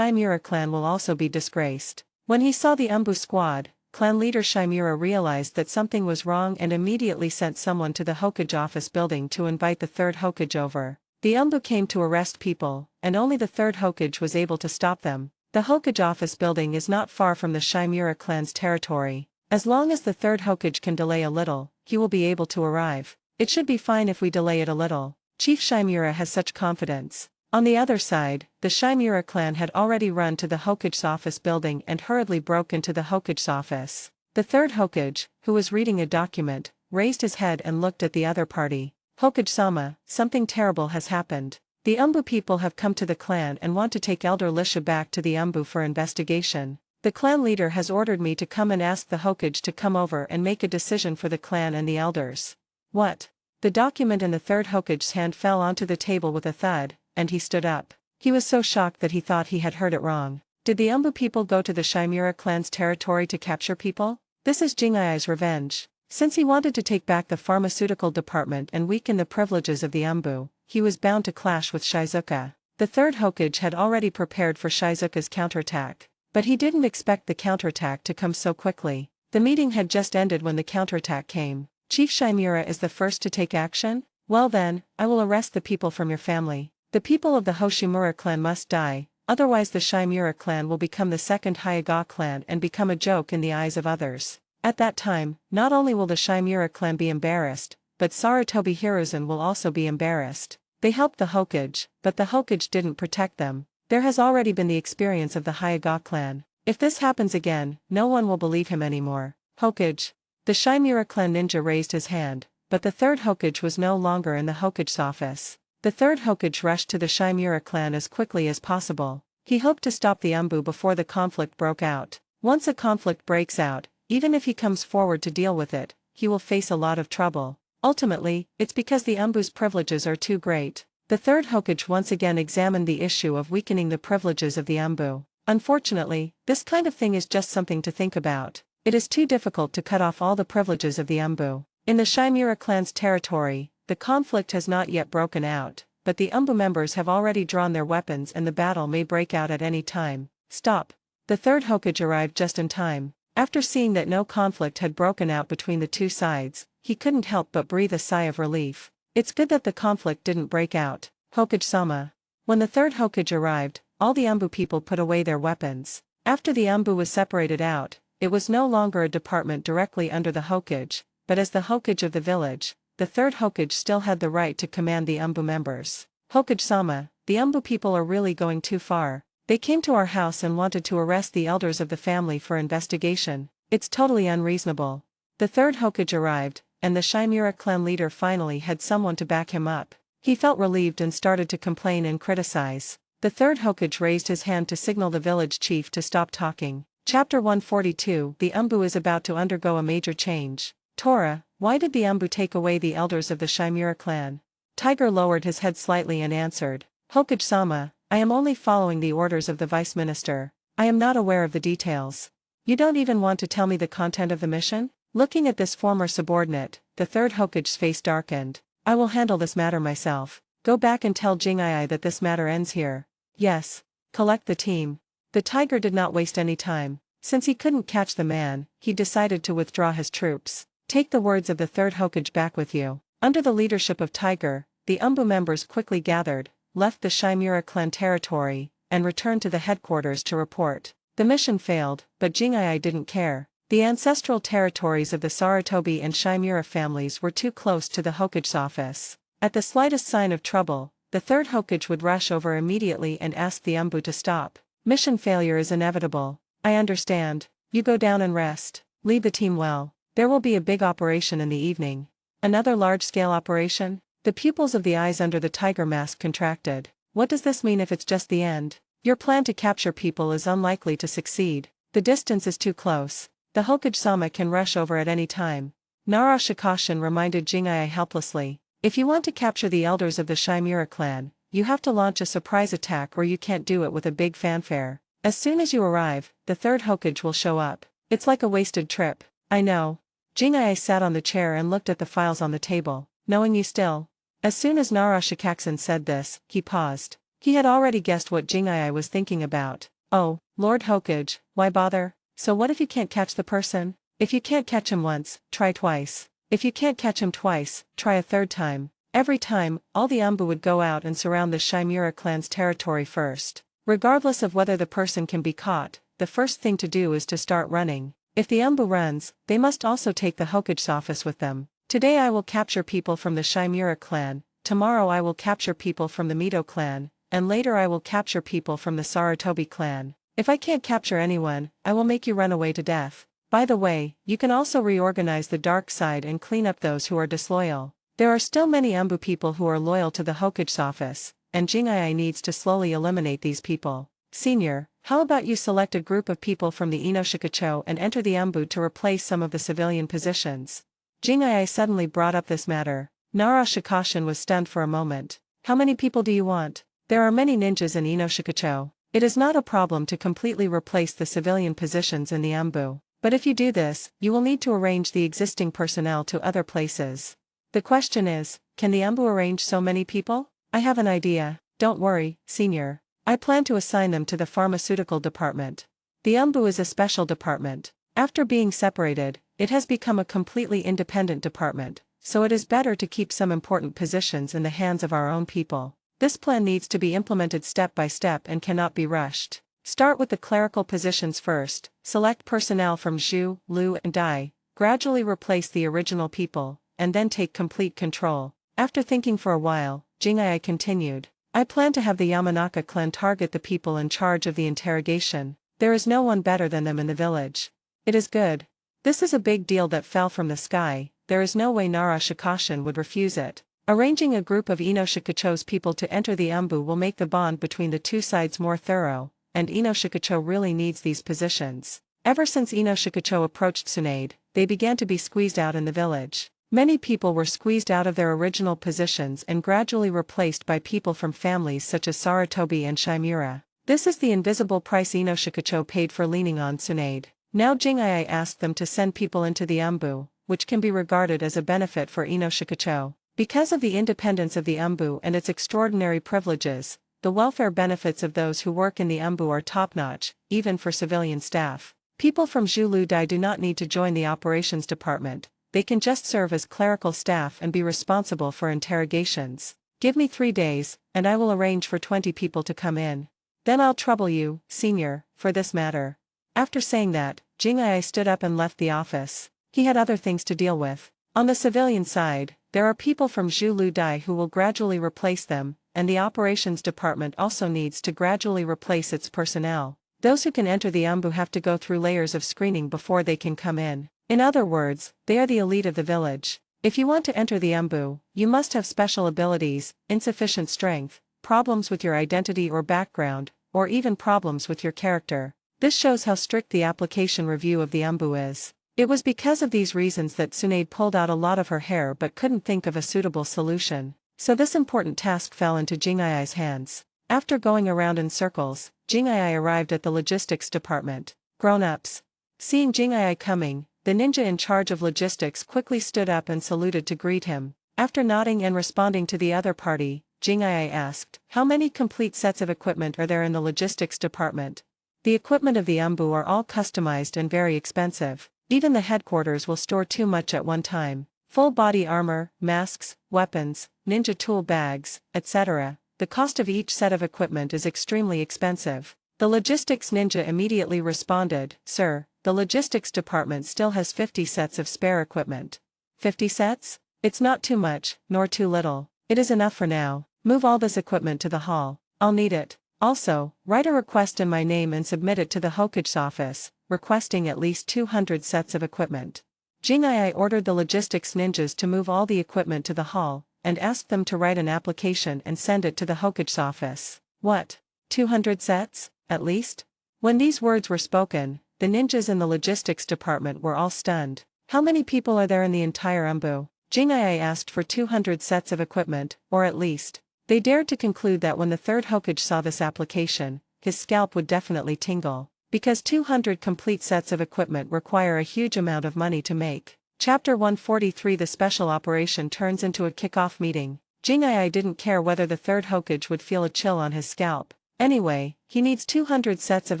S2: clan will also be disgraced. When he saw the Umbu squad, clan leader Shimura realized that something was wrong and immediately sent someone to the Hokage office building to invite the 3rd Hokage over. The Umbu came to arrest people, and only the 3rd Hokage was able to stop them. The Hokage office building is not far from the Shimura clan's territory. As long as the 3rd Hokage can delay a little, he will be able to arrive. It should be fine if we delay it a little. Chief Shimura has such confidence. On the other side, the Shimura clan had already run to the Hokage's office building and hurriedly broke into the Hokage's office. The 3rd Hokage, who was reading a document, raised his head and looked at the other party. Hokage-sama, something terrible has happened. The Umbu people have come to the clan and want to take Elder Lisha back to the Umbu for investigation. The clan leader has ordered me to come and ask the Hokage to come over and make a decision for the clan and the elders. What? The document in the 3rd Hokage's hand fell onto the table with a thud, and he stood up. He was so shocked that he thought he had heard it wrong. Did the Umbu people go to the Shimura clan's territory to capture people? This is Jingai's revenge. Since he wanted to take back the pharmaceutical department and weaken the privileges of the Umbu, he was bound to clash with Shizuka. The 3rd Hokage had already prepared for Shizuka's counterattack, but he didn't expect the counterattack to come so quickly. The meeting had just ended when the counterattack came. Chief Shimura is the first to take action? Well then, I will arrest the people from your family. The people of the Hoshimura clan must die, otherwise the Shimura clan will become the 2nd Hyuga clan and become a joke in the eyes of others. At that time, not only will the Shimura clan be embarrassed, but Sarutobi Hiruzen will also be embarrassed. They helped the Hokage, but the Hokage didn't protect them. There has already been the experience of the Hyuga clan. If this happens again, no one will believe him anymore. Hokage. The Shimura clan ninja raised his hand, but the 3rd Hokage was no longer in the Hokage's office. The 3rd Hokage rushed to the Shimura clan as quickly as possible. He hoped to stop the Umbu before the conflict broke out. Once a conflict breaks out, even if he comes forward to deal with it, he will face a lot of trouble. Ultimately, it's because the Umbu's privileges are too great. The 3rd Hokage once again examined the issue of weakening the privileges of the Umbu. Unfortunately, this kind of thing is just something to think about. It is too difficult to cut off all the privileges of the Umbu. In the Shimura clan's territory, the conflict has not yet broken out, but the Umbu members have already drawn their weapons and the battle may break out at any time. Stop. The 3rd Hokage arrived just in time. After seeing that no conflict had broken out between the two sides, he couldn't help but breathe a sigh of relief. It's good that the conflict didn't break out. Hokage-sama. When the 3rd Hokage arrived, all the Umbu people put away their weapons. After the Umbu was separated out, it was no longer a department directly under the Hokage, but as the Hokage of the village, the 3rd Hokage still had the right to command the Umbu members. Hokage-sama, the Umbu people are really going too far. They came to our house and wanted to arrest the elders of the family for investigation. It's totally unreasonable. The third Hokage arrived, and the Chimera clan leader finally had someone to back him up. He felt relieved and started to complain and criticize. The third Hokage raised his hand to signal the village chief to stop talking. Chapter 142. The Umbu is about to undergo a major change. Tora, why did the Umbu take away the elders of the Chimera clan? Tiger lowered his head slightly and answered, Hokage-sama, I am only following the orders of the vice minister. I am not aware of the details. You don't even want to tell me the content of the mission? Looking at this former subordinate, the third Hokage's face darkened. I will handle this matter myself. Go back and tell Jing'ai that this matter ends here. Yes. Collect the team. The tiger did not waste any time. Since he couldn't catch the man, he decided to withdraw his troops. Take the words of the third Hokage back with you. Under the leadership of Tiger, the Umbu members quickly gathered, left the Chimera clan territory, and returned to the headquarters to report. The mission failed, but Jing'ai didn't care. The ancestral territories of the Sarutobi and Chimera families were too close to the Hokage's office. At the slightest sign of trouble, the third Hokage would rush over immediately and ask the Umbu to stop. Mission failure is inevitable. I understand. You go down and rest. Lead the team well. There will be a big operation in the evening. Another large-scale operation? The pupils of the eyes under the tiger mask contracted. What does this mean if it's just the end? Your plan to capture people is unlikely to succeed. The distance is too close. The Hokage-sama can rush over at any time. Nara Shikashin reminded Jing'ai helplessly. If you want to capture the elders of the Chimera clan, you have to launch a surprise attack or you can't do it with a big fanfare. As soon as you arrive, the third Hokage will show up. It's like a wasted trip. I know. Jing'ai sat on the chair and looked at the files on the table. Knowing you still. As soon as Nara Shikashin said this, he paused. He had already guessed what Jing'ai was thinking about. Oh, Lord Hokage, why bother? So what if you can't catch the person? If you can't catch him once, try twice. If you can't catch him twice, try a third time. Every time, all the Umbu would go out and surround the Chimera clan's territory first. Regardless of whether the person can be caught, the first thing to do is to start running. If the Umbu runs, they must also take the Hokage's office with them. Today I will capture people from the Chimera clan, tomorrow I will capture people from the Mito clan, and later I will capture people from the Sarutobi clan. If I can't capture anyone, I will make you run away to death. By the way, you can also reorganize the dark side and clean up those who are disloyal. There are still many Umbu people who are loyal to the Hokage's office, and Jing'ai needs to slowly eliminate these people. Senior, how about you select a group of people from the Inoshikacho and enter the Umbu to replace some of the civilian positions? Jing'ai suddenly brought up this matter. Nara Shikashin was stunned for a moment. How many people do you want? There are many ninjas in Inoshikacho. It is not a problem to completely replace the civilian positions in the Umbu. But if you do this, you will need to arrange the existing personnel to other places. The question is, can the Umbu arrange so many people? I have an idea. Don't worry, Senior. I plan to assign them to the pharmaceutical department. The Umbu is a special department. After being separated, it has become a completely independent department, so it is better to keep some important positions in the hands of our own people. This plan needs to be implemented step by step and cannot be rushed. Start with the clerical positions first, select personnel from Zhu, Lu and Dai, gradually replace the original people, and then take complete control. After thinking for a while, Jing'ai continued. I plan to have the Yamanaka clan target the people in charge of the interrogation. There is no one better than them in the village. It is good. This is a big deal that fell from the sky, there is no way Nara Shikashin would refuse it. Arranging a group of Inoshikacho's people to enter the Umbu will make the bond between the two sides more thorough, and Inoshikacho really needs these positions. Ever since Inoshikacho approached Tsunade, they began to be squeezed out in the village. Many people were squeezed out of their original positions and gradually replaced by people from families such as Sarutobi and Chimera. This is the invisible price Inoshikacho paid for leaning on Tsunade. Now Jing'ai asked them to send people into the Umbu, which can be regarded as a benefit for Inoshikacho. Because of the independence of the Umbu and its extraordinary privileges, the welfare benefits of those who work in the Umbu are top-notch, even for civilian staff. People from Zhu Dai do not need to join the operations department, they can just serve as clerical staff and be responsible for interrogations. Give me 3 days, and I will arrange for 20 people to come in. Then I'll trouble you, Senior, for this matter. After saying that, Jing'ai stood up and left the office. He had other things to deal with. On the civilian side, there are people from Zhu Dai who will gradually replace them, and the operations department also needs to gradually replace its personnel. Those who can enter the Umbu have to go through layers of screening before they can come in. In other words, they are the elite of the village. If you want to enter the Umbu, you must have special abilities, insufficient strength, problems with your identity or background, or even problems with your character. This shows how strict the application review of the Umbu is. It was because of these reasons that Tsunade pulled out a lot of her hair but couldn't think of a suitable solution. So this important task fell into Jingai's hands. After going around in circles, Jingai arrived at the logistics department. Grown-ups. Seeing Jingai coming, the ninja in charge of logistics quickly stood up and saluted to greet him. After nodding and responding to the other party, Jingai asked, "How many complete sets of equipment are there in the logistics department?" The equipment of the Umbu are all customized and very expensive. Even the headquarters will store too much at one time. Full body armor, masks, weapons, ninja tool bags, etc. The cost of each set of equipment is extremely expensive. The logistics ninja immediately responded, "Sir, the logistics department still has 50 sets of spare equipment." 50 sets? It's not too much, nor too little. It is enough for now. Move all this equipment to the hall. I'll need it. Also, write a request in my name and submit it to the Hokage's office, requesting at least 200 sets of equipment. Jingai ordered the logistics ninjas to move all the equipment to the hall, and asked them to write an application and send it to the Hokage's office. What? 200 sets, at least? When these words were spoken, the ninjas in the logistics department were all stunned. How many people are there in the entire Umbu? Jingai asked for 200 sets of equipment, or at least. They dared to conclude that when the third Hokage saw this application, his scalp would definitely tingle. Because 200 complete sets of equipment require a huge amount of money to make. Chapter 143 The special operation turns into a kick-off meeting. Jingai didn't care whether the third Hokage would feel a chill on his scalp. Anyway, he needs 200 sets of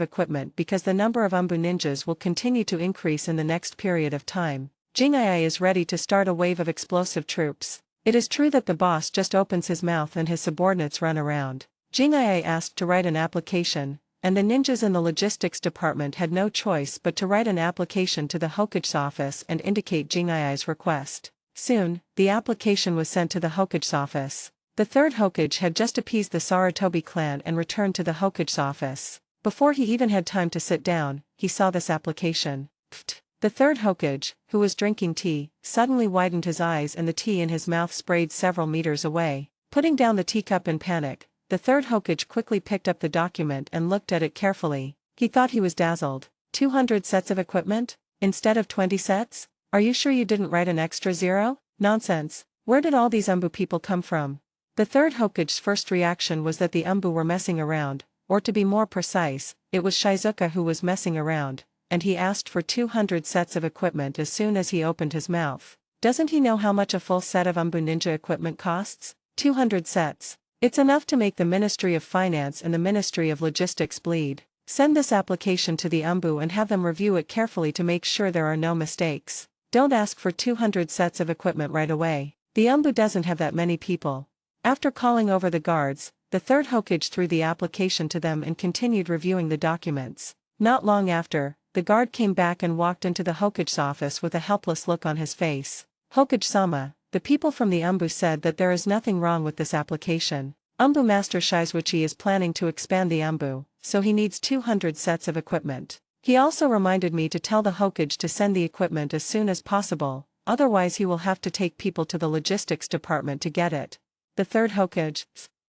S2: equipment because the number of Umbu ninjas will continue to increase in the next period of time. Jingai is ready to start a wave of explosive troops. It is true that the boss just opens his mouth and his subordinates run around. Jingai asked to write an application, and the ninjas in the logistics department had no choice but to write an application to the Hokage's office and indicate Jingai's request. Soon, the application was sent to the Hokage's office. The third Hokage had just appeased the Sarutobi clan and returned to the Hokage's office. Before he even had time to sit down, he saw this application. Pfft. The third Hokage, who was drinking tea, suddenly widened his eyes and the tea in his mouth sprayed several meters away. Putting down the teacup in panic, the third Hokage quickly picked up the document and looked at it carefully. He thought he was dazzled. 200 sets of equipment? Instead of 20 sets? Are you sure you didn't write an extra zero? Nonsense. Where did all these Umbu people come from? The third Hokage's first reaction was that the Umbu were messing around, or to be more precise, it was Shizuka who was messing around, and he asked for 200 sets of equipment as soon as he opened his mouth. Doesn't he know how much a full set of Umbu ninja equipment costs? 200 sets. It's enough to make the Ministry of Finance and the Ministry of Logistics bleed. Send this application to the Umbu and have them review it carefully to make sure there are no mistakes. Don't ask for 200 sets of equipment right away. The Umbu doesn't have that many people. After calling over the guards, the third Hokage threw the application to them and continued reviewing the documents. Not long after, the guard came back and walked into the Hokage's office with a helpless look on his face. "Hokage-sama, the people from the Umbu said that there is nothing wrong with this application. Umbu Master Shizuichi is planning to expand the Umbu, so he needs 200 sets of equipment. He also reminded me to tell the Hokage to send the equipment as soon as possible, otherwise he will have to take people to the logistics department to get it." The third Hokage.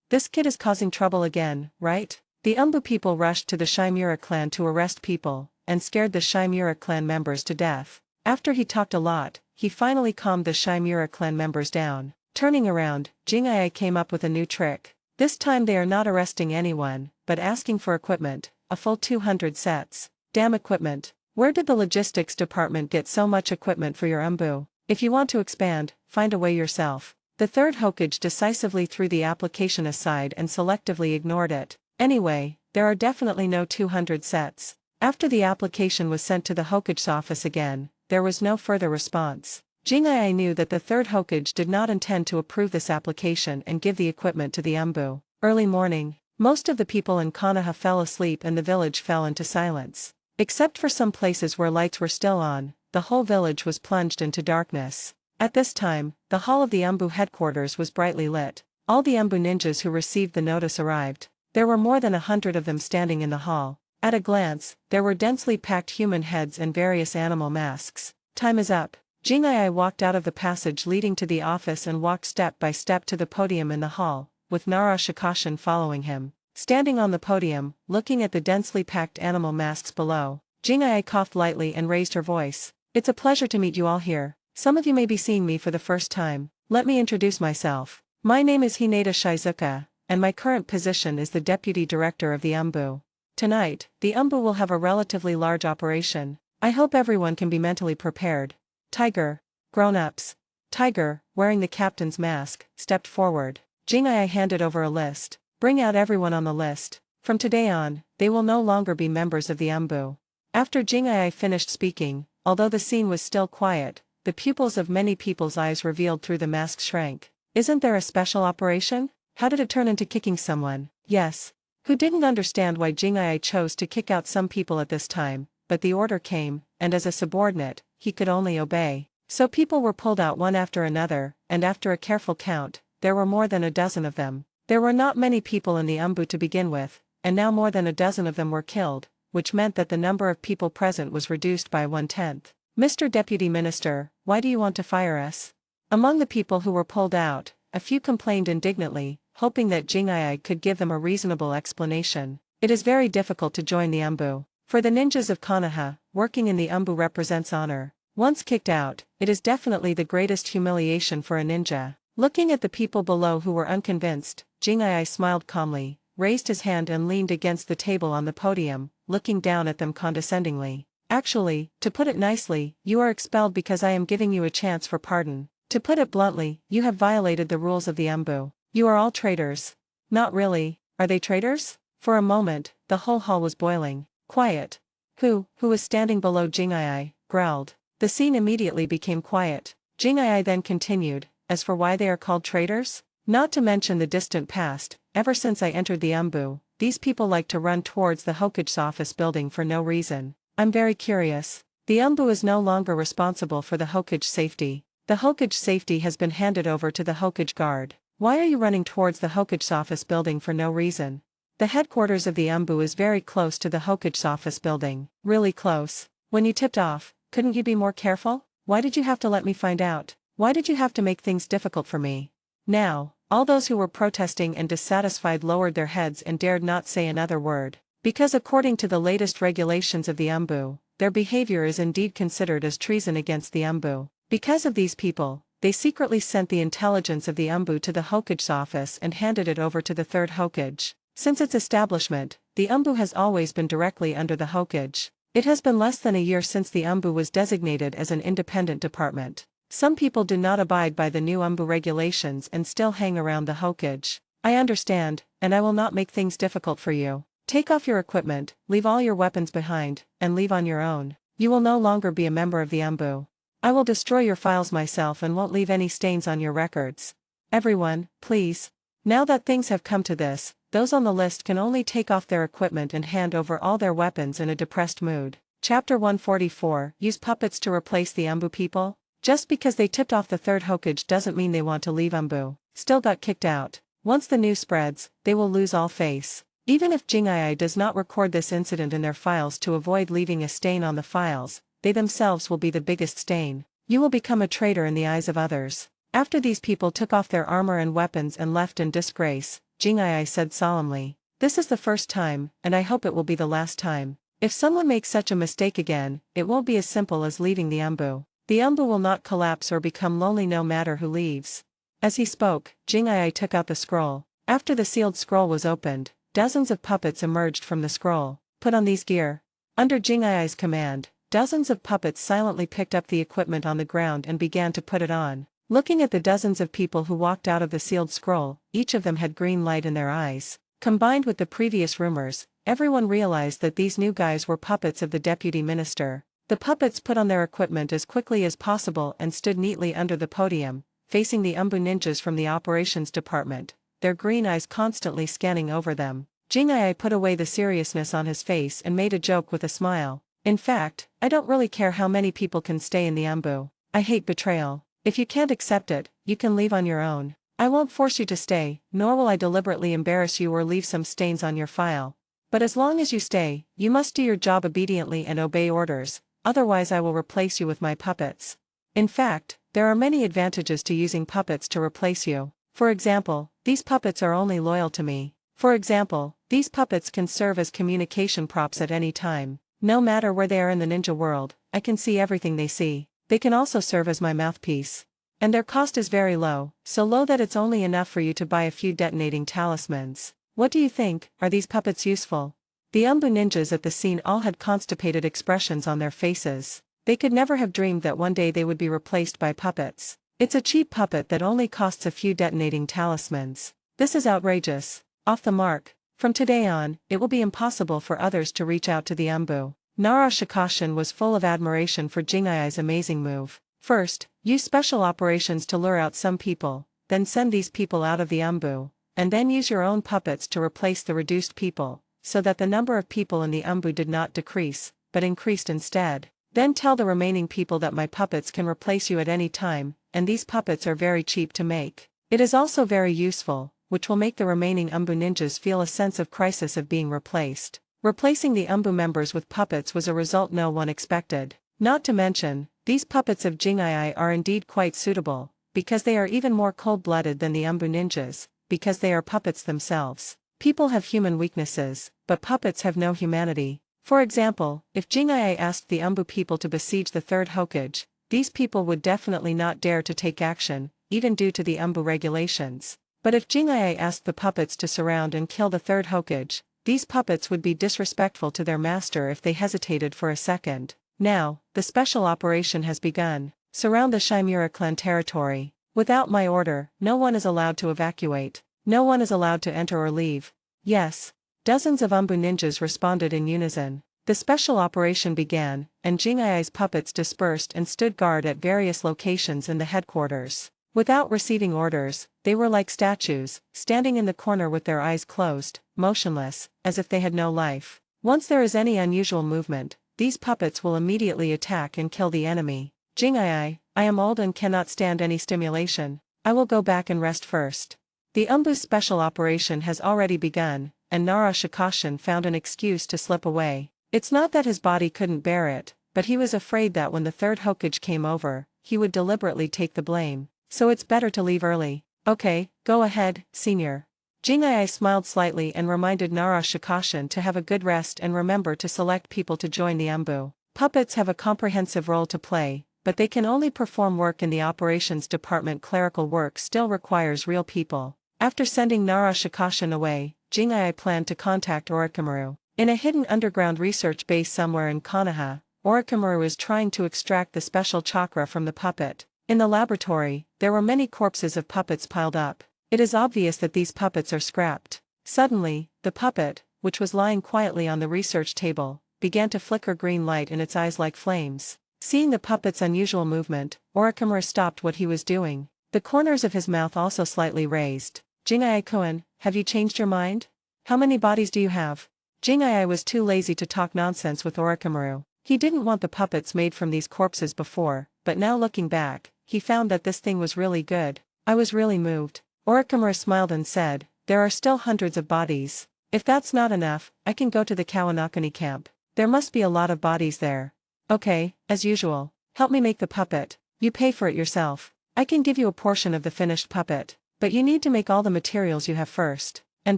S2: This kid is causing trouble again, right? The Umbu people rushed to the Shimura clan to arrest people, and scared the Shimura clan members to death. After he talked a lot, he finally calmed the Shimura clan members down. Turning around, Jingai came up with a new trick. This time they are not arresting anyone, but asking for equipment, a full 200 sets. Damn equipment. Where did the logistics department get so much equipment for your Umbu? If you want to expand, find a way yourself. The third Hokage decisively threw the application aside and selectively ignored it. Anyway, there are definitely no 200 sets. After the application was sent to the Hokage's office again, there was no further response. Jingai knew that the third Hokage did not intend to approve this application and give the equipment to the Umbu. Early morning. Most of the people in Konoha fell asleep and the village fell into silence. Except for some places where lights were still on, the whole village was plunged into darkness. At this time, the hall of the Umbu headquarters was brightly lit. All the Umbu ninjas who received the notice arrived. There were more than 100 of them standing in the hall. At a glance, there were densely packed human heads and various animal masks. Time is up. Jing'ai walked out of the passage leading to the office and walked step by step to the podium in the hall, with Nara Shikashin following him. Standing on the podium, looking at the densely packed animal masks below, Jing'ai coughed lightly and raised her voice. It's a pleasure to meet you all here. Some of you may be seeing me for the first time. Let me introduce myself. My name is Hinata Shizuka, and my current position is the Deputy Director of the UMBU. Tonight, the UMBU will have a relatively large operation. I hope everyone can be mentally prepared. Tiger. Grown-ups. Tiger, wearing the captain's mask, stepped forward. Jing'ai handed over a list. Bring out everyone on the list. From today on, they will no longer be members of the UMBU. After Jing'ai finished speaking, although the scene was still quiet, the pupils of many people's eyes revealed through the mask shrank. Isn't there a special operation? How did it turn into kicking someone? Yes. Who didn't understand why Jing'ai chose to kick out some people at this time, but the order came, and as a subordinate, he could only obey. So people were pulled out one after another, and after a careful count, there were more than a dozen of them. There were not many people in the UMBU to begin with, and now more than a dozen of them were killed, which meant that the number of people present was reduced by 1/10. Mr. Deputy Minister, why do you want to fire us? Among the people who were pulled out, a few complained indignantly, hoping that Jing'ai could give them a reasonable explanation. It is very difficult to join the UMBU. For the ninjas of Konoha, working in the UMBU represents honor. Once kicked out, it is definitely the greatest humiliation for a ninja. Looking at the people below who were unconvinced, Jing'ai smiled calmly, raised his hand and leaned against the table on the podium, looking down at them condescendingly. Actually, to put it nicely, you are expelled because I am giving you a chance for pardon. To put it bluntly, you have violated the rules of the UMBU. You are all traitors. Not really. Are they traitors? For a moment, the whole hall was boiling. Quiet. Who was standing below Jing'ai, growled. The scene immediately became quiet. Jing'ai then continued, as for why they are called traitors? Not to mention the distant past, ever since I entered the UMBU, these people like to run towards the Hokage's office building for no reason. I'm very curious. The UMBU is no longer responsible for the Hokage's safety. The Hokage's safety has been handed over to the Hokage Guard. Why are you running towards the Hokage's office building for no reason? The headquarters of the UMBU is very close to the Hokage's office building. Really close. When you tipped off, couldn't you be more careful? Why did you have to let me find out? Why did you have to make things difficult for me? Now, all those who were protesting and dissatisfied lowered their heads and dared not say another word. Because according to the latest regulations of the UMBU, their behavior is indeed considered as treason against the UMBU. Because of these people, they secretly sent the intelligence of the UMBU to the Hokage's office and handed it over to the third Hokage. Since its establishment, the UMBU has always been directly under the Hokage. It has been less than a year since the UMBU was designated as an independent department. Some people do not abide by the new UMBU regulations and still hang around the Hokage. I understand, and I will not make things difficult for you. Take off your equipment, leave all your weapons behind, and leave on your own. You will no longer be a member of the UMBU. I will destroy your files myself and won't leave any stains on your records. Everyone, please. Now that things have come to this, those on the list can only take off their equipment and hand over all their weapons in a depressed mood. Chapter 144, Use puppets to replace the UMBU people? Just because they tipped off the third Hokage doesn't mean they want to leave UMBU. Still got kicked out. Once the news spreads, they will lose all face. Even if Jing'ai does not record this incident in their files to avoid leaving a stain on the files, they themselves will be the biggest stain. You will become a traitor in the eyes of others. After these people took off their armor and weapons and left in disgrace, Jing'ai said solemnly, "This is the first time, and I hope it will be the last time. If someone makes such a mistake again, it won't be as simple as leaving the UMBU. The UMBU will not collapse or become lonely no matter who leaves." As he spoke, Jing'ai took out the scroll. After the sealed scroll was opened, dozens of puppets emerged from the scroll. Put on these gear. Under Jing'ai's command, dozens of puppets silently picked up the equipment on the ground and began to put it on. Looking at the dozens of people who walked out of the sealed scroll, each of them had green light in their eyes. Combined with the previous rumors, everyone realized that these new guys were puppets of the deputy minister. The puppets put on their equipment as quickly as possible and stood neatly under the podium, facing the UMBU ninjas from the operations department, their green eyes constantly scanning over them. Jing'ai put away the seriousness on his face and made a joke with a smile. In fact, I don't really care how many people can stay in the UMBU. I hate betrayal. If you can't accept it, you can leave on your own. I won't force you to stay, nor will I deliberately embarrass you or leave some stains on your file. But as long as you stay, you must do your job obediently and obey orders, otherwise I will replace you with my puppets. In fact, there are many advantages to using puppets to replace you. For example, these puppets are only loyal to me. For example, these puppets can serve as communication props at any time. No matter where they are in the ninja world, I can see everything they see. They can also serve as my mouthpiece. And their cost is very low, so low that it's only enough for you to buy a few detonating talismans. What do you think? Are these puppets useful? The Umbu ninjas at the scene all had constipated expressions on their faces. They could never have dreamed that one day they would be replaced by puppets. It's a cheap puppet that only costs a few detonating talismans. This is outrageous. Off the mark. From today on, it will be impossible for others to reach out to the Umbu. Nara Shikashin was full of admiration for Jingai's amazing move. First, use special operations to lure out some people, then send these people out of the Umbu, and then use your own puppets to replace the reduced people, so that the number of people in the Umbu did not decrease, but increased instead. Then tell the remaining people that my puppets can replace you at any time, and these puppets are very cheap to make. It is also very useful, which will make the remaining Umbu ninjas feel a sense of crisis of being replaced. Replacing the Umbu members with puppets was a result no one expected. Not to mention, these puppets of Jingai are indeed quite suitable, because they are even more cold-blooded than the Umbu ninjas, because they are puppets themselves. People have human weaknesses, but puppets have no humanity. For example, if Jingai asked the Umbu people to besiege the third Hokage, these people would definitely not dare to take action, even due to the Umbu regulations. But if Jingai asked the puppets to surround and kill the third Hokage, these puppets would be disrespectful to their master if they hesitated for a second. Now, the special operation has begun. Surround the Chimera clan territory. Without my order, no one is allowed to evacuate. No one is allowed to enter or leave. Yes. Dozens of Umbu ninjas responded in unison. The special operation began, and Jingai's puppets dispersed and stood guard at various locations in the headquarters. Without receiving orders, they were like statues, standing in the corner with their eyes closed, motionless, as if they had no life. Once there is any unusual movement, these puppets will immediately attack and kill the enemy. Jingai, I am old and cannot stand any stimulation. I will go back and rest first. The Umbu's special operation has already begun, and Nara Shikashin found an excuse to slip away. It's not that his body couldn't bear it, but he was afraid that when the third Hokage came over, he would deliberately take the blame. So it's better to leave early. Okay, go ahead, senior. Jingai smiled slightly and reminded Nara Shikashin to have a good rest and remember to select people to join the Umbu. Puppets have a comprehensive role to play, but they can only perform work in the operations department. Clerical work still requires real people. After sending Nara Shikashin away, Jingai planned to contact Orochimaru. In a hidden underground research base somewhere in Konoha, Orochimaru is trying to extract the special chakra from the puppet. In the laboratory, there were many corpses of puppets piled up. It is obvious that these puppets are scrapped. Suddenly, the puppet, which was lying quietly on the research table, began to flicker green light in its eyes like flames. Seeing the puppet's unusual movement, Orochimaru stopped what he was doing. The corners of his mouth also slightly raised. Jingai-kun, have you changed your mind? How many bodies do you have? Jingai was too lazy to talk nonsense with Orochimaru. He didn't want the puppets made from these corpses before, but now looking back, he found that this thing was really good. I was really moved. Orochimaru smiled and said, there are still hundreds of bodies. If that's not enough, I can go to the Kawanakani camp. There must be a lot of bodies there. Okay, as usual. Help me make the puppet. You pay for it yourself. I can give you a portion of the finished puppet, but you need to make all the materials you have first. And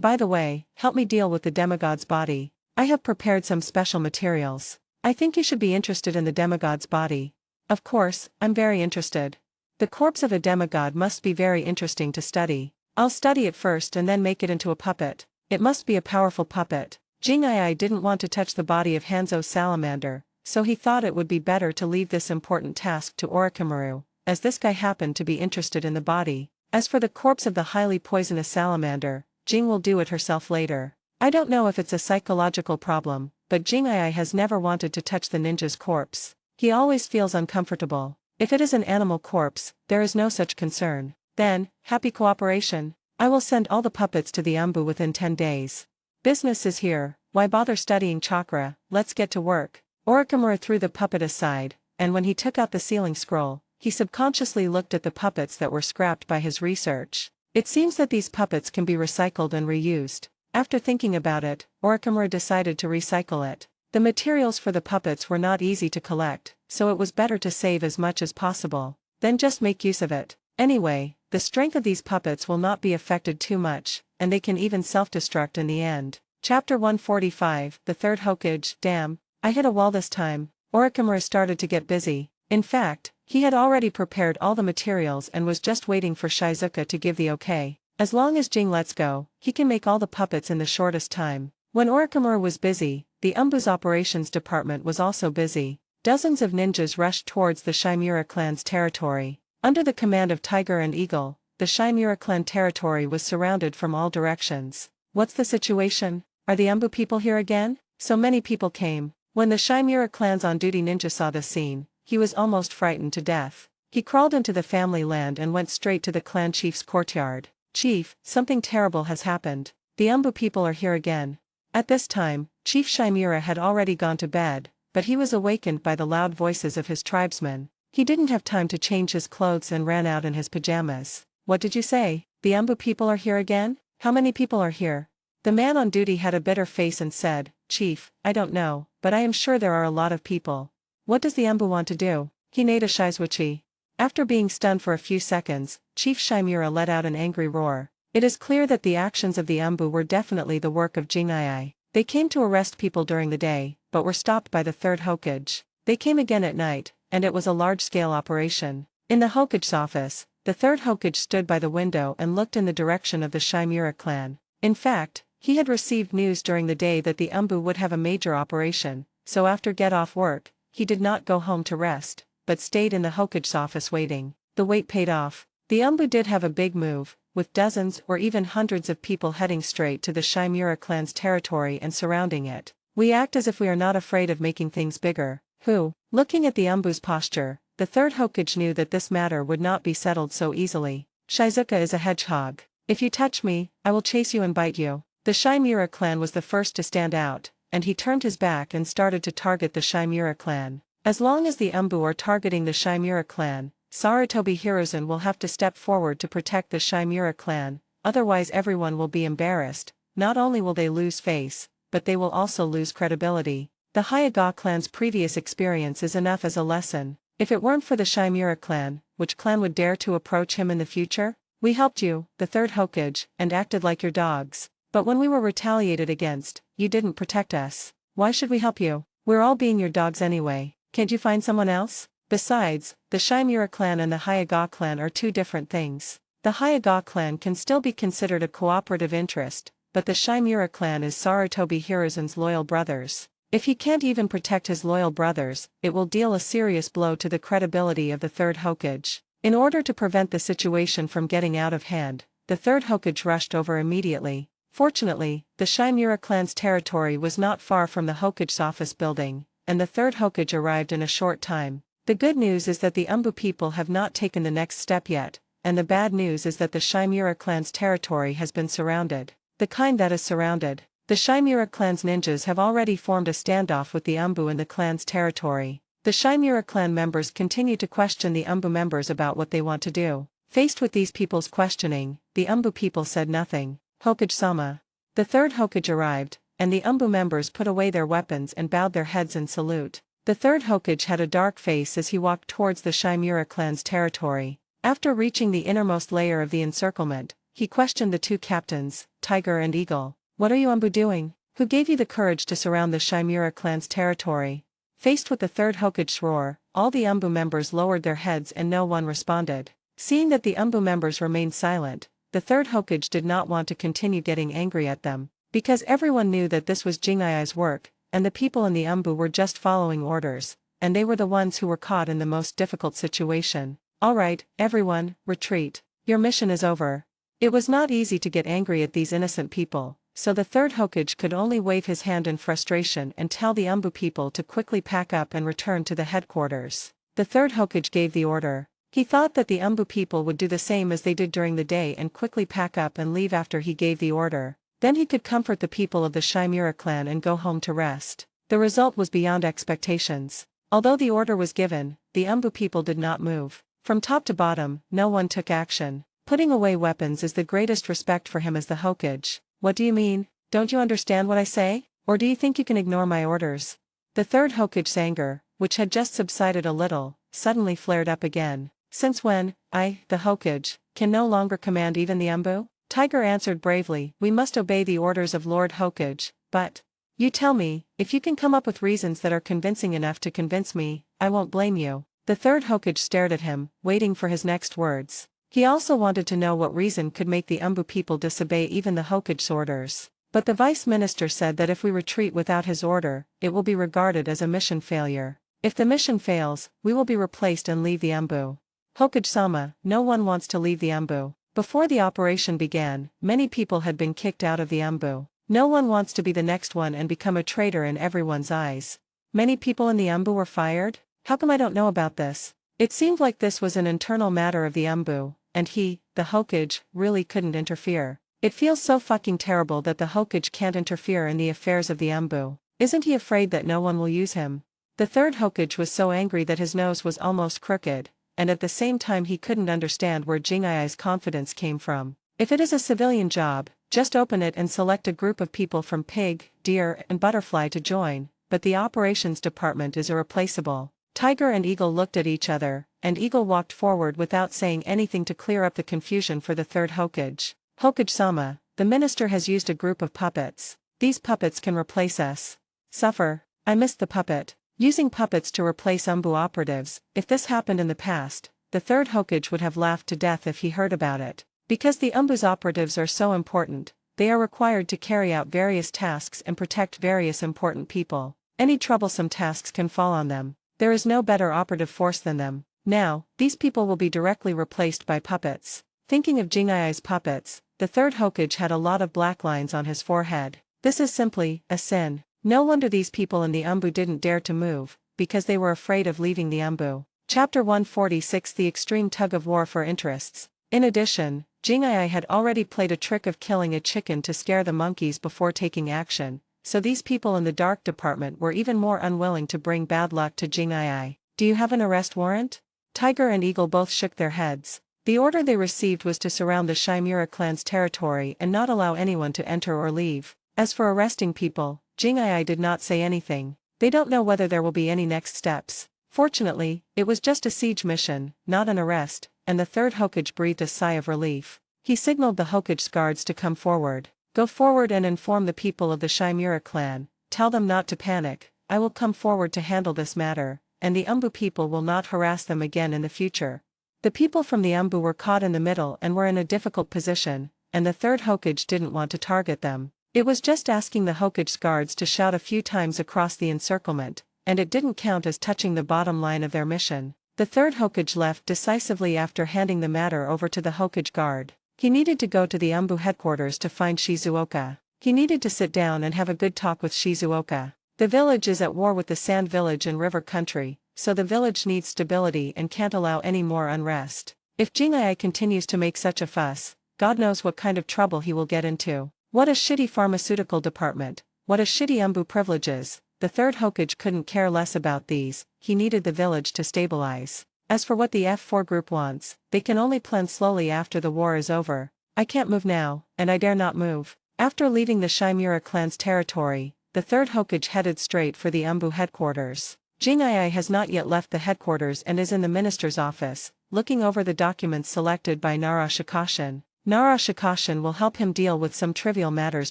S2: by the way, help me deal with the demigod's body. I have prepared some special materials. I think you should be interested in the demigod's body. Of course, I'm very interested. The corpse of a demigod must be very interesting to study. I'll study it first and then make it into a puppet. It must be a powerful puppet. Jingai didn't want to touch the body of Hanzo's salamander, so he thought it would be better to leave this important task to Orochimaru, as this guy happened to be interested in the body. As for the corpse of the highly poisonous salamander, Jing will do it herself later. I don't know if it's a psychological problem, but Jingai has never wanted to touch the ninja's corpse. He always feels uncomfortable. If it is an animal corpse, there is no such concern. Then, happy cooperation. I will send all the puppets to the Umbu within 10 days. Business is here, why bother studying chakra, let's get to work. Orochimaru threw the puppet aside, and when he took out the sealing scroll, he subconsciously looked at the puppets that were scrapped by his research. It seems that these puppets can be recycled and reused. After thinking about it, Orochimaru decided to recycle it. The materials for the puppets were not easy to collect, so it was better to save as much as possible. Then just make use of it. Anyway, the strength of these puppets will not be affected too much, and they can even self-destruct in the end. Chapter 145, The Third Hokage. Damn, I hit a wall this time. Orochimaru started to get busy. In fact, he had already prepared all the materials and was just waiting for Shizuka to give the okay. As long as Jing lets go, he can make all the puppets in the shortest time. When Orochimaru was busy, the Umbu's operations department was also busy. Dozens of ninjas rushed towards the Chimera clan's territory. Under the command of Tiger and Eagle, the Chimera clan territory was surrounded from all directions. What's the situation? Are the Umbu people here again? So many people came. When the Chimera clan's on-duty ninja saw the scene, he was almost frightened to death. He crawled into the family land and went straight to the clan chief's courtyard. Chief, something terrible has happened. The Umbu people are here again. At this time, Chief Chimera had already gone to bed, but he was awakened by the loud voices of his tribesmen. He didn't have time to change his clothes and ran out in his pajamas. What did you say? The Umbu people are here again? How many people are here? The man on duty had a bitter face and said, Chief, I don't know, but I am sure there are a lot of people. What does the Umbu want to do? Hinata Shizuichi. After being stunned for a few seconds, Chief Chimera let out an angry roar. It is clear that the actions of the Umbu were definitely the work of Jingai. They came to arrest people during the day, but were stopped by the third Hokage. They came again at night, and it was a large-scale operation. In the Hokage's office, the third Hokage stood by the window and looked in the direction of the Chimera clan. In fact, he had received news during the day that the Umbu would have a major operation, so after get off work, he did not go home to rest, but stayed in the Hokage's office waiting. The wait paid off. The Umbu did have a big move, with dozens or even hundreds of people heading straight to the Chimera clan's territory and surrounding it. We act as if we are not afraid of making things bigger. Who? Looking at the Umbu's posture, the third Hokage knew that this matter would not be settled so easily. Shizuka is a hedgehog. If you touch me, I will chase you and bite you. The Chimera clan was the first to stand out, and he turned his back and started to target the Chimera clan. As long as the Umbu are targeting the Chimera clan, Sarutobi Hiruzen will have to step forward to protect the Chimera clan, otherwise everyone will be embarrassed. Not only will they lose face, but they will also lose credibility. The Hyuga clan's previous experience is enough as a lesson. If it weren't for the Chimera clan, which clan would dare to approach him in the future? We helped you, the third Hokage, and acted like your dogs. But when we were retaliated against, you didn't protect us. Why should we help you? We're all being your dogs anyway. Can't you find someone else? Besides, the Chimera clan and the Hyuga clan are two different things. The Hyuga clan can still be considered a cooperative interest, but the Chimera clan is Sarutobi Hiruzen's loyal brothers. If he can't even protect his loyal brothers, it will deal a serious blow to the credibility of the third Hokage. In order to prevent the situation from getting out of hand, the third Hokage rushed over immediately. Fortunately, the Chimera clan's territory was not far from the Hokage's office building, and the third Hokage arrived in a short time. The good news is that the Umbu people have not taken the next step yet, and the bad news is that the Chimera clan's territory has been surrounded. The kind that is surrounded. The Chimera clan's ninjas have already formed a standoff with the Umbu in the clan's territory. The Chimera clan members continue to question the Umbu members about what they want to do. Faced with these people's questioning, the Umbu people said nothing. Hokage-sama. The third Hokage arrived, and the Umbu members put away their weapons and bowed their heads in salute. The third Hokage had a dark face as he walked towards the Chimera clan's territory. After reaching the innermost layer of the encirclement, he questioned the two captains, Tiger and Eagle. What are you Umbu doing? Who gave you the courage to surround the Chimera clan's territory? Faced with the third Hokage's roar, all the Umbu members lowered their heads and no one responded. Seeing that the Umbu members remained silent, the third Hokage did not want to continue getting angry at them, because everyone knew that this was Jingai's work, and the people in the Umbu were just following orders, and they were the ones who were caught in the most difficult situation. Alright, everyone, retreat. Your mission is over. It was not easy to get angry at these innocent people, so the third Hokage could only wave his hand in frustration and tell the Umbu people to quickly pack up and return to the headquarters. The third Hokage gave the order. He thought that the Umbu people would do the same as they did during the day and quickly pack up and leave after he gave the order. Then he could comfort the people of the Chimera clan and go home to rest. The result was beyond expectations. Although the order was given, the Umbu people did not move. From top to bottom, no one took action. Putting away weapons is the greatest respect for him as the Hokage. What do you mean? Don't you understand what I say? Or do you think you can ignore my orders? The third Hokage's anger, which had just subsided a little, suddenly flared up again. Since when, I, the Hokage, can no longer command even the Embu? Tiger answered bravely, we must obey the orders of Lord Hokage, but... You tell me, if you can come up with reasons that are convincing enough to convince me, I won't blame you. The third Hokage stared at him, waiting for his next words. He also wanted to know what reason could make the Embu people disobey even the Hokage's orders. But the vice minister said that if we retreat without his order, it will be regarded as a mission failure. If the mission fails, we will be replaced and leave the Embu. Hokage-sama, no one wants to leave the Embu. Before the operation began, many people had been kicked out of the Embu. No one wants to be the next one and become a traitor in everyone's eyes. Many people in the Embu were fired? How come I don't know about this? It seemed like this was an internal matter of the Embu, and he, the Hokage, really couldn't interfere. It feels so fucking terrible that the Hokage can't interfere in the affairs of the Embu. Isn't he afraid that no one will use him? The third Hokage was so angry that his nose was almost crooked, and at the same time he couldn't understand where Jingai's confidence came from. If it is a civilian job, just open it and select a group of people from Pig, Deer, and Butterfly to join, but the operations department is irreplaceable. Tiger and Eagle looked at each other, and Eagle walked forward without saying anything to clear up the confusion for the third Hokage. Hokage-sama, the minister has used a group of puppets. These puppets can replace us. Suffer. I missed the puppet. Using puppets to replace Embu operatives, if this happened in the past, the third Hokage would have laughed to death if he heard about it. Because the Embu's operatives are so important, they are required to carry out various tasks and protect various important people. Any troublesome tasks can fall on them. There is no better operative force than them. Now, these people will be directly replaced by puppets. Thinking of Jingai's puppets, the third Hokage had a lot of black lines on his forehead. This is simply a sin. No wonder these people in the Embu didn't dare to move, because they were afraid of leaving the Embu. Chapter 146 The Extreme Tug-of-War for Interests. In addition, Jingai had already played a trick of killing a chicken to scare the monkeys before taking action, so these people in the dark department were even more unwilling to bring bad luck to Jingai. Do you have an arrest warrant? Tiger and Eagle both shook their heads. The order they received was to surround the Chimera clan's territory and not allow anyone to enter or leave. As for arresting people, Jingai did not say anything. They don't know whether there will be any next steps. Fortunately, it was just a siege mission, not an arrest, and the third Hokage breathed a sigh of relief. He signaled the Hokage's guards to come forward. Go forward and inform the people of the Chimera clan. Tell them not to panic. I will come forward to handle this matter, and the Embu people will not harass them again in the future. The people from the Embu were caught in the middle and were in a difficult position, and the third Hokage didn't want to target them. It was just asking the Hokage's guards to shout a few times across the encirclement, and it didn't count as touching the bottom line of their mission. The third Hokage left decisively after handing the matter over to the Hokage guard. He needed to go to the Embu headquarters to find Shizuoka. He needed to sit down and have a good talk with Shizuoka. The village is at war with the Sand Village and River Country, so the village needs stability and can't allow any more unrest. If Jingai continues to make such a fuss, God knows what kind of trouble he will get into. What a shitty pharmaceutical department, what a shitty Embu privileges. The third Hokage couldn't care less about these, he needed the village to stabilize. As for what the F4 group wants, they can only plan slowly after the war is over. I can't move now, and I dare not move. After leaving the Chimera clan's territory, the third Hokage headed straight for the Embu headquarters. Jingai has not yet left the headquarters and is in the minister's office, looking over the documents selected by Nara Shikashin. Nara Shikashin will help him deal with some trivial matters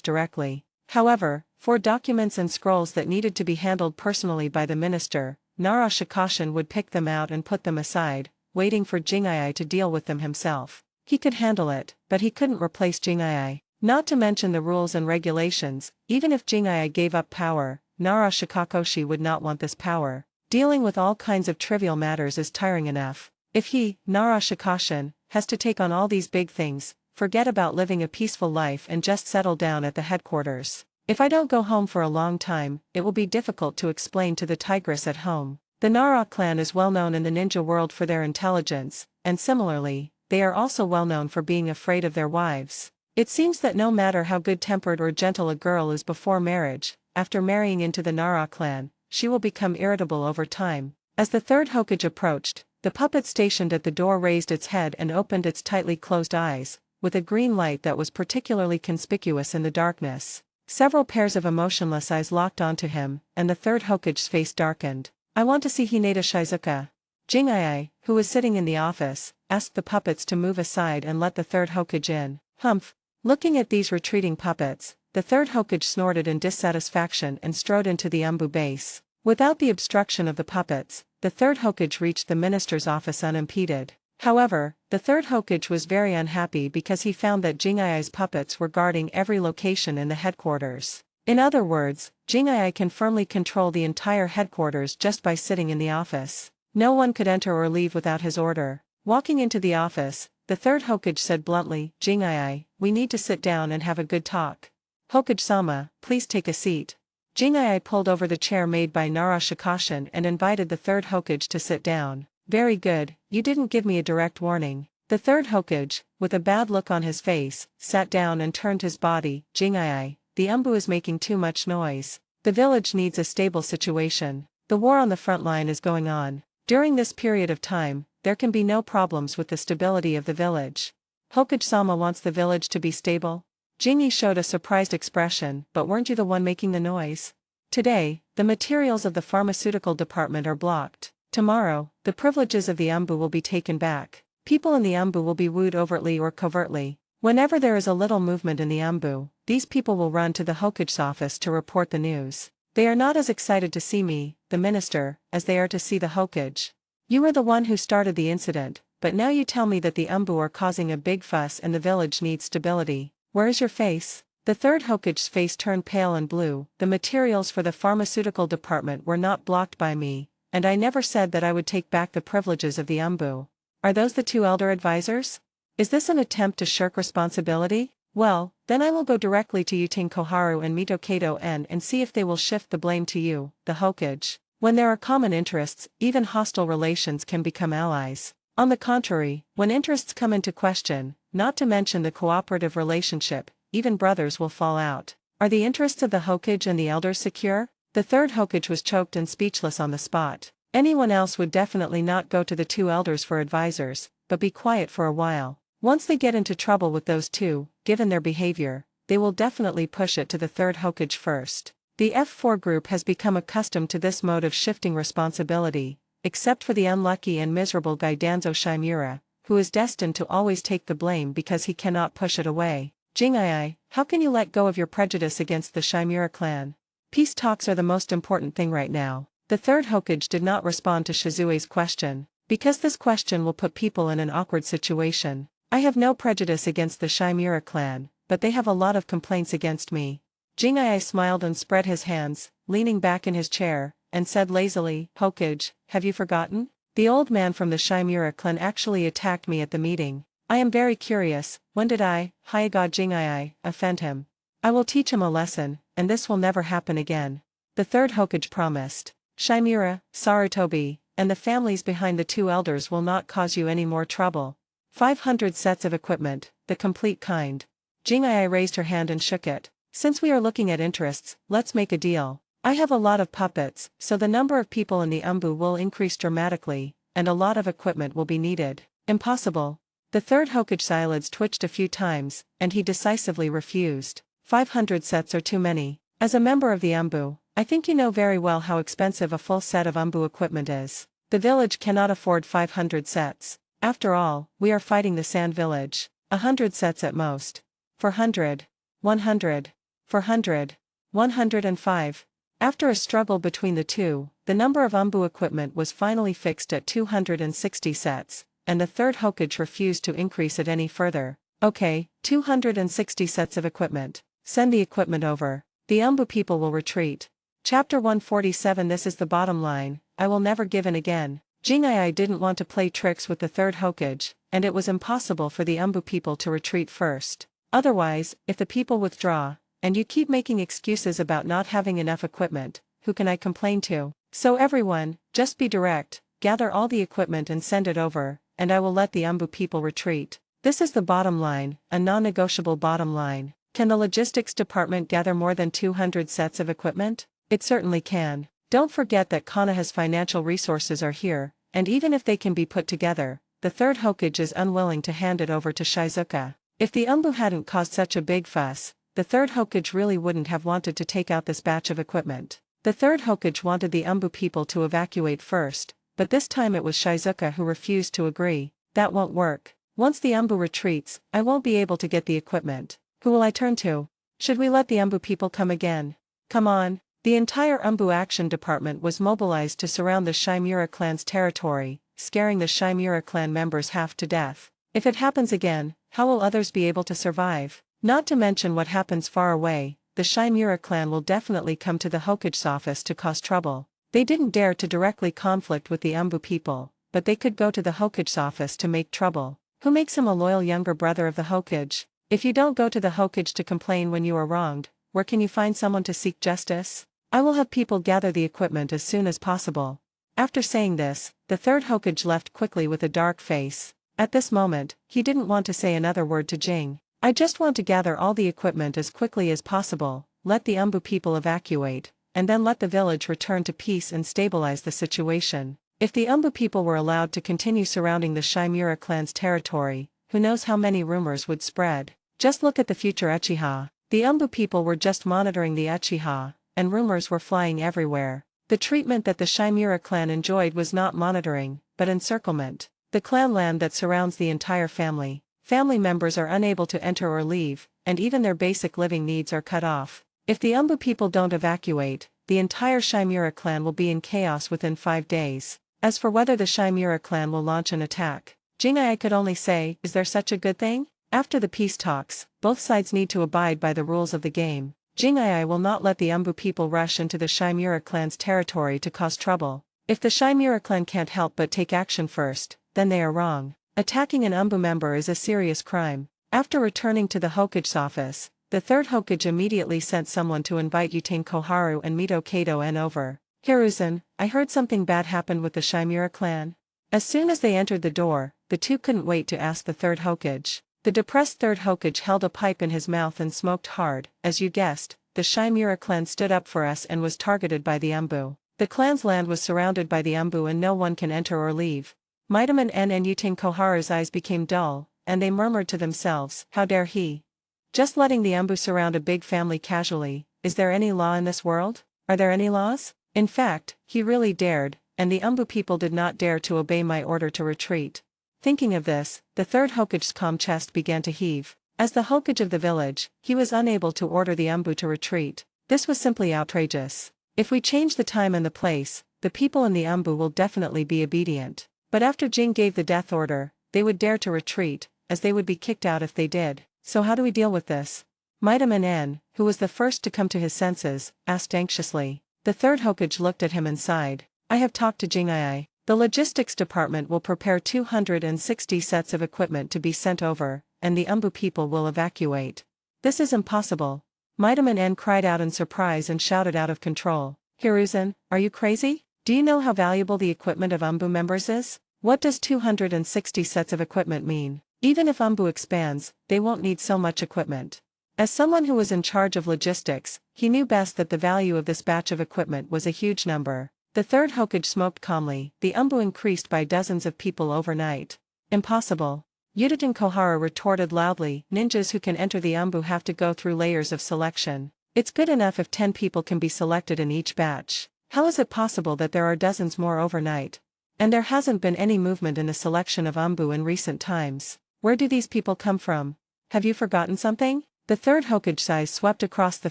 S2: directly. However, for documents and scrolls that needed to be handled personally by the minister, Nara Shikashin would pick them out and put them aside, waiting for Jingai to deal with them himself. He could handle it, but he couldn't replace Jingai. Not to mention the rules and regulations, even if Jingai gave up power, Nara Shikakoshi would not want this power. Dealing with all kinds of trivial matters is tiring enough. If he, Nara Shikashin, has to take on all these big things, forget about living a peaceful life and just settle down at the headquarters. If I don't go home for a long time, it will be difficult to explain to the tigress at home. The Nara clan is well known in the ninja world for their intelligence, and similarly, they are also well known for being afraid of their wives. It seems that no matter how good-tempered or gentle a girl is before marriage, after marrying into the Nara clan, she will become irritable over time. As the third Hokage approached, the puppet stationed at the door raised its head and opened its tightly closed eyes, with a green light that was particularly conspicuous in the darkness. Several pairs of emotionless eyes locked onto him, and the third Hokage's face darkened. I want to see Hinata Shizuka. Jing'ai, who was sitting in the office, asked the puppets to move aside and let the third Hokage in. Humph. Looking at these retreating puppets, the third Hokage snorted in dissatisfaction and strode into the Umbu base. Without the obstruction of the puppets, the third Hokage reached the minister's office unimpeded. However, the third Hokage was very unhappy because he found that Jing'ai's puppets were guarding every location in the headquarters. In other words, Jing'ai can firmly control the entire headquarters just by sitting in the office. No one could enter or leave without his order. Walking into the office, the third Hokage said bluntly, Jing'ai, we need to sit down and have a good talk. Hokage-sama, please take a seat. Jing'ai pulled over the chair made by Nara Shikashin and invited the third Hokage to sit down. Very good, you didn't give me a direct warning. The third Hokage, with a bad look on his face, sat down and turned his body. Jing'ai, the Umbu is making too much noise. The village needs a stable situation. The war on the front line is going on. During this period of time, there can be no problems with the stability of the village. Hokage-sama wants the village to be stable? Jing'ai showed a surprised expression, but weren't you the one making the noise? Today, the materials of the pharmaceutical department are blocked. Tomorrow, the privileges of the Umbu will be taken back. People in the Umbu will be wooed overtly or covertly. Whenever there is a little movement in the Umbu, these people will run to the Hokage's office to report the news. They are not as excited to see me, the minister, as they are to see the Hokage. You were the one who started the incident, but now you tell me that the Umbu are causing a big fuss and the village needs stability. Where is your face? The third Hokage's face turned pale and blue. The materials for the pharmaceutical department were not blocked by me, and I never said that I would take back the privileges of the Umbu. Are those the two elder advisors? Is this an attempt to shirk responsibility? Well, then I will go directly to Yuting Koharu and Mito Kato and see if they will shift the blame to you, the Hokage. When there are common interests, even hostile relations can become allies. On the contrary, when interests come into question, not to mention the cooperative relationship, even brothers will fall out. Are the interests of the Hokage and the elders secure? The third Hokage was choked and speechless on the spot. Anyone else would definitely not go to the two elders for advisors, but be quiet for a while. Once they get into trouble with those two, given their behavior, they will definitely push it to the third Hokage first. The F4 group has become accustomed to this mode of shifting responsibility, except for the unlucky and miserable guy Danzo Shimura, who is destined to always take the blame because he cannot push it away. Jing'ai, how can you let go of your prejudice against the Shimura clan? Peace talks are the most important thing right now. The third Hokage did not respond to Shizue's question, because this question will put people in an awkward situation. I have no prejudice against the Shimura clan, but they have a lot of complaints against me. Jing'ai smiled and spread his hands, leaning back in his chair, and said lazily, Hokage, have you forgotten? The old man from the Shimura clan actually attacked me at the meeting. I am very curious, when did I, Hyaga Jing'ai, offend him? I will teach him a lesson, and this will never happen again. The third Hokage promised. Shimura, Sarutobi, and the families behind the two elders will not cause you any more trouble. 500 sets of equipment, the complete kind. Jing'ai raised her hand and shook it. Since we are looking at interests, let's make a deal. I have a lot of puppets, so the number of people in the Umbu will increase dramatically, and a lot of equipment will be needed. Impossible. The third Hokage's eyelids twitched a few times, and he decisively refused. 500 sets are too many. As a member of the Umbu, I think you know very well how expensive a full set of Umbu equipment is. The village cannot afford 500 sets. After all, we are fighting the Sand Village. 100 sets at most. 400. 100. 400. 105. After a struggle between the two, the number of Umbu equipment was finally fixed at 260 sets, and the third Hokage refused to increase it any further. Okay, 260 sets of equipment. Send the equipment over. The Umbu people will retreat. Chapter 147. This is the bottom line, I will never give in again. Jing'ai didn't want to play tricks with the third Hokage, and it was impossible for the Umbu people to retreat first. Otherwise, if the people withdraw, and you keep making excuses about not having enough equipment, who can I complain to? So everyone, just be direct, gather all the equipment and send it over, and I will let the Umbu people retreat. This is the bottom line, a non-negotiable bottom line. Can the logistics department gather more than 200 sets of equipment? It certainly can. Don't forget that Konoha's financial resources are here, and even if they can be put together, the third Hokage is unwilling to hand it over to Shizuka. If the Umbu hadn't caused such a big fuss, the third Hokage really wouldn't have wanted to take out this batch of equipment. The third Hokage wanted the Umbu people to evacuate first, but this time it was Shizuka who refused to agree. That won't work. Once the Umbu retreats, I won't be able to get the equipment. Who will I turn to? Should we let the Umbu people come again? Come on. The entire Umbu Action Department was mobilized to surround the Shimura clan's territory, scaring the Shimura clan members half to death. If it happens again, how will others be able to survive? Not to mention what happens far away, the Shimura clan will definitely come to the Hokage's office to cause trouble. They didn't dare to directly conflict with the Umbu people, but they could go to the Hokage's office to make trouble. Who makes him a loyal younger brother of the Hokage? If you don't go to the Hokage to complain when you are wronged, where can you find someone to seek justice? I will have people gather the equipment as soon as possible. After saying this, the third Hokage left quickly with a dark face. At this moment, he didn't want to say another word to Jing. I just want to gather all the equipment as quickly as possible, let the Umbu people evacuate, and then let the village return to peace and stabilize the situation. If the Umbu people were allowed to continue surrounding the Shimura clan's territory, who knows how many rumors would spread. Just look at the future Uchiha. The Umbu people were just monitoring the Uchiha, and rumors were flying everywhere. The treatment that the Shimura clan enjoyed was not monitoring, but encirclement. The clan land that surrounds the entire family. Family members are unable to enter or leave, and even their basic living needs are cut off. If the Umbu people don't evacuate, the entire Shimura clan will be in chaos within 5 days. As for whether the Shimura clan will launch an attack, Jing-ai could only say, is there such a good thing? After the peace talks, both sides need to abide by the rules of the game. Jing-ai will not let the Umbu people rush into the Shimura clan's territory to cause trouble. If the Shimura clan can't help but take action first, then they are wrong. Attacking an Umbu member is a serious crime. After returning to the Hokage's office, the third Hokage immediately sent someone to invite Yutain Koharu and Mito Kato-en over. Hiruzen, I heard something bad happened with the Shimura clan. As soon as they entered the door, the two couldn't wait to ask the third Hokage. The depressed third Hokage held a pipe in his mouth and smoked hard. As you guessed, the Shimura clan stood up for us and was targeted by the Umbu. The clan's land was surrounded by the Umbu and no one can enter or leave. Mitaman-en and Yutain Koharu's eyes became dull, and they murmured to themselves, how dare he? Just letting the Umbu surround a big family casually, is there any law in this world? Are there any laws? In fact, he really dared, and the Umbu people did not dare to obey my order to retreat. Thinking of this, the third Hokage's calm chest began to heave. As the Hokage of the village, he was unable to order the Umbu to retreat. This was simply outrageous. If we change the time and the place, the people in the Umbu will definitely be obedient. But after Jing gave the death order, they would dare to retreat, as they would be kicked out if they did. So how do we deal with this? Mitaman-en, who was the first to come to his senses, asked anxiously. The third Hokage looked at him and sighed. I have talked to Jing-ai. The logistics department will prepare 260 sets of equipment to be sent over, and the Umbu people will evacuate. This is impossible. Mitaman-en cried out in surprise and shouted out of control. Hiruzen, are you crazy? Do you know how valuable the equipment of Umbu members is? What does 260 sets of equipment mean? Even if Umbu expands, they won't need so much equipment. As someone who was in charge of logistics, he knew best that the value of this batch of equipment was a huge number. The third Hokage smoked calmly. The Umbu increased by dozens of people overnight. Impossible. Yutain Koharu retorted loudly, ninjas who can enter the Umbu have to go through layers of selection. It's good enough if 10 people can be selected in each batch. How is it possible that there are dozens more overnight? And there hasn't been any movement in the selection of Umbu in recent times. Where do these people come from? Have you forgotten something? The third Hokage's eyes swept across the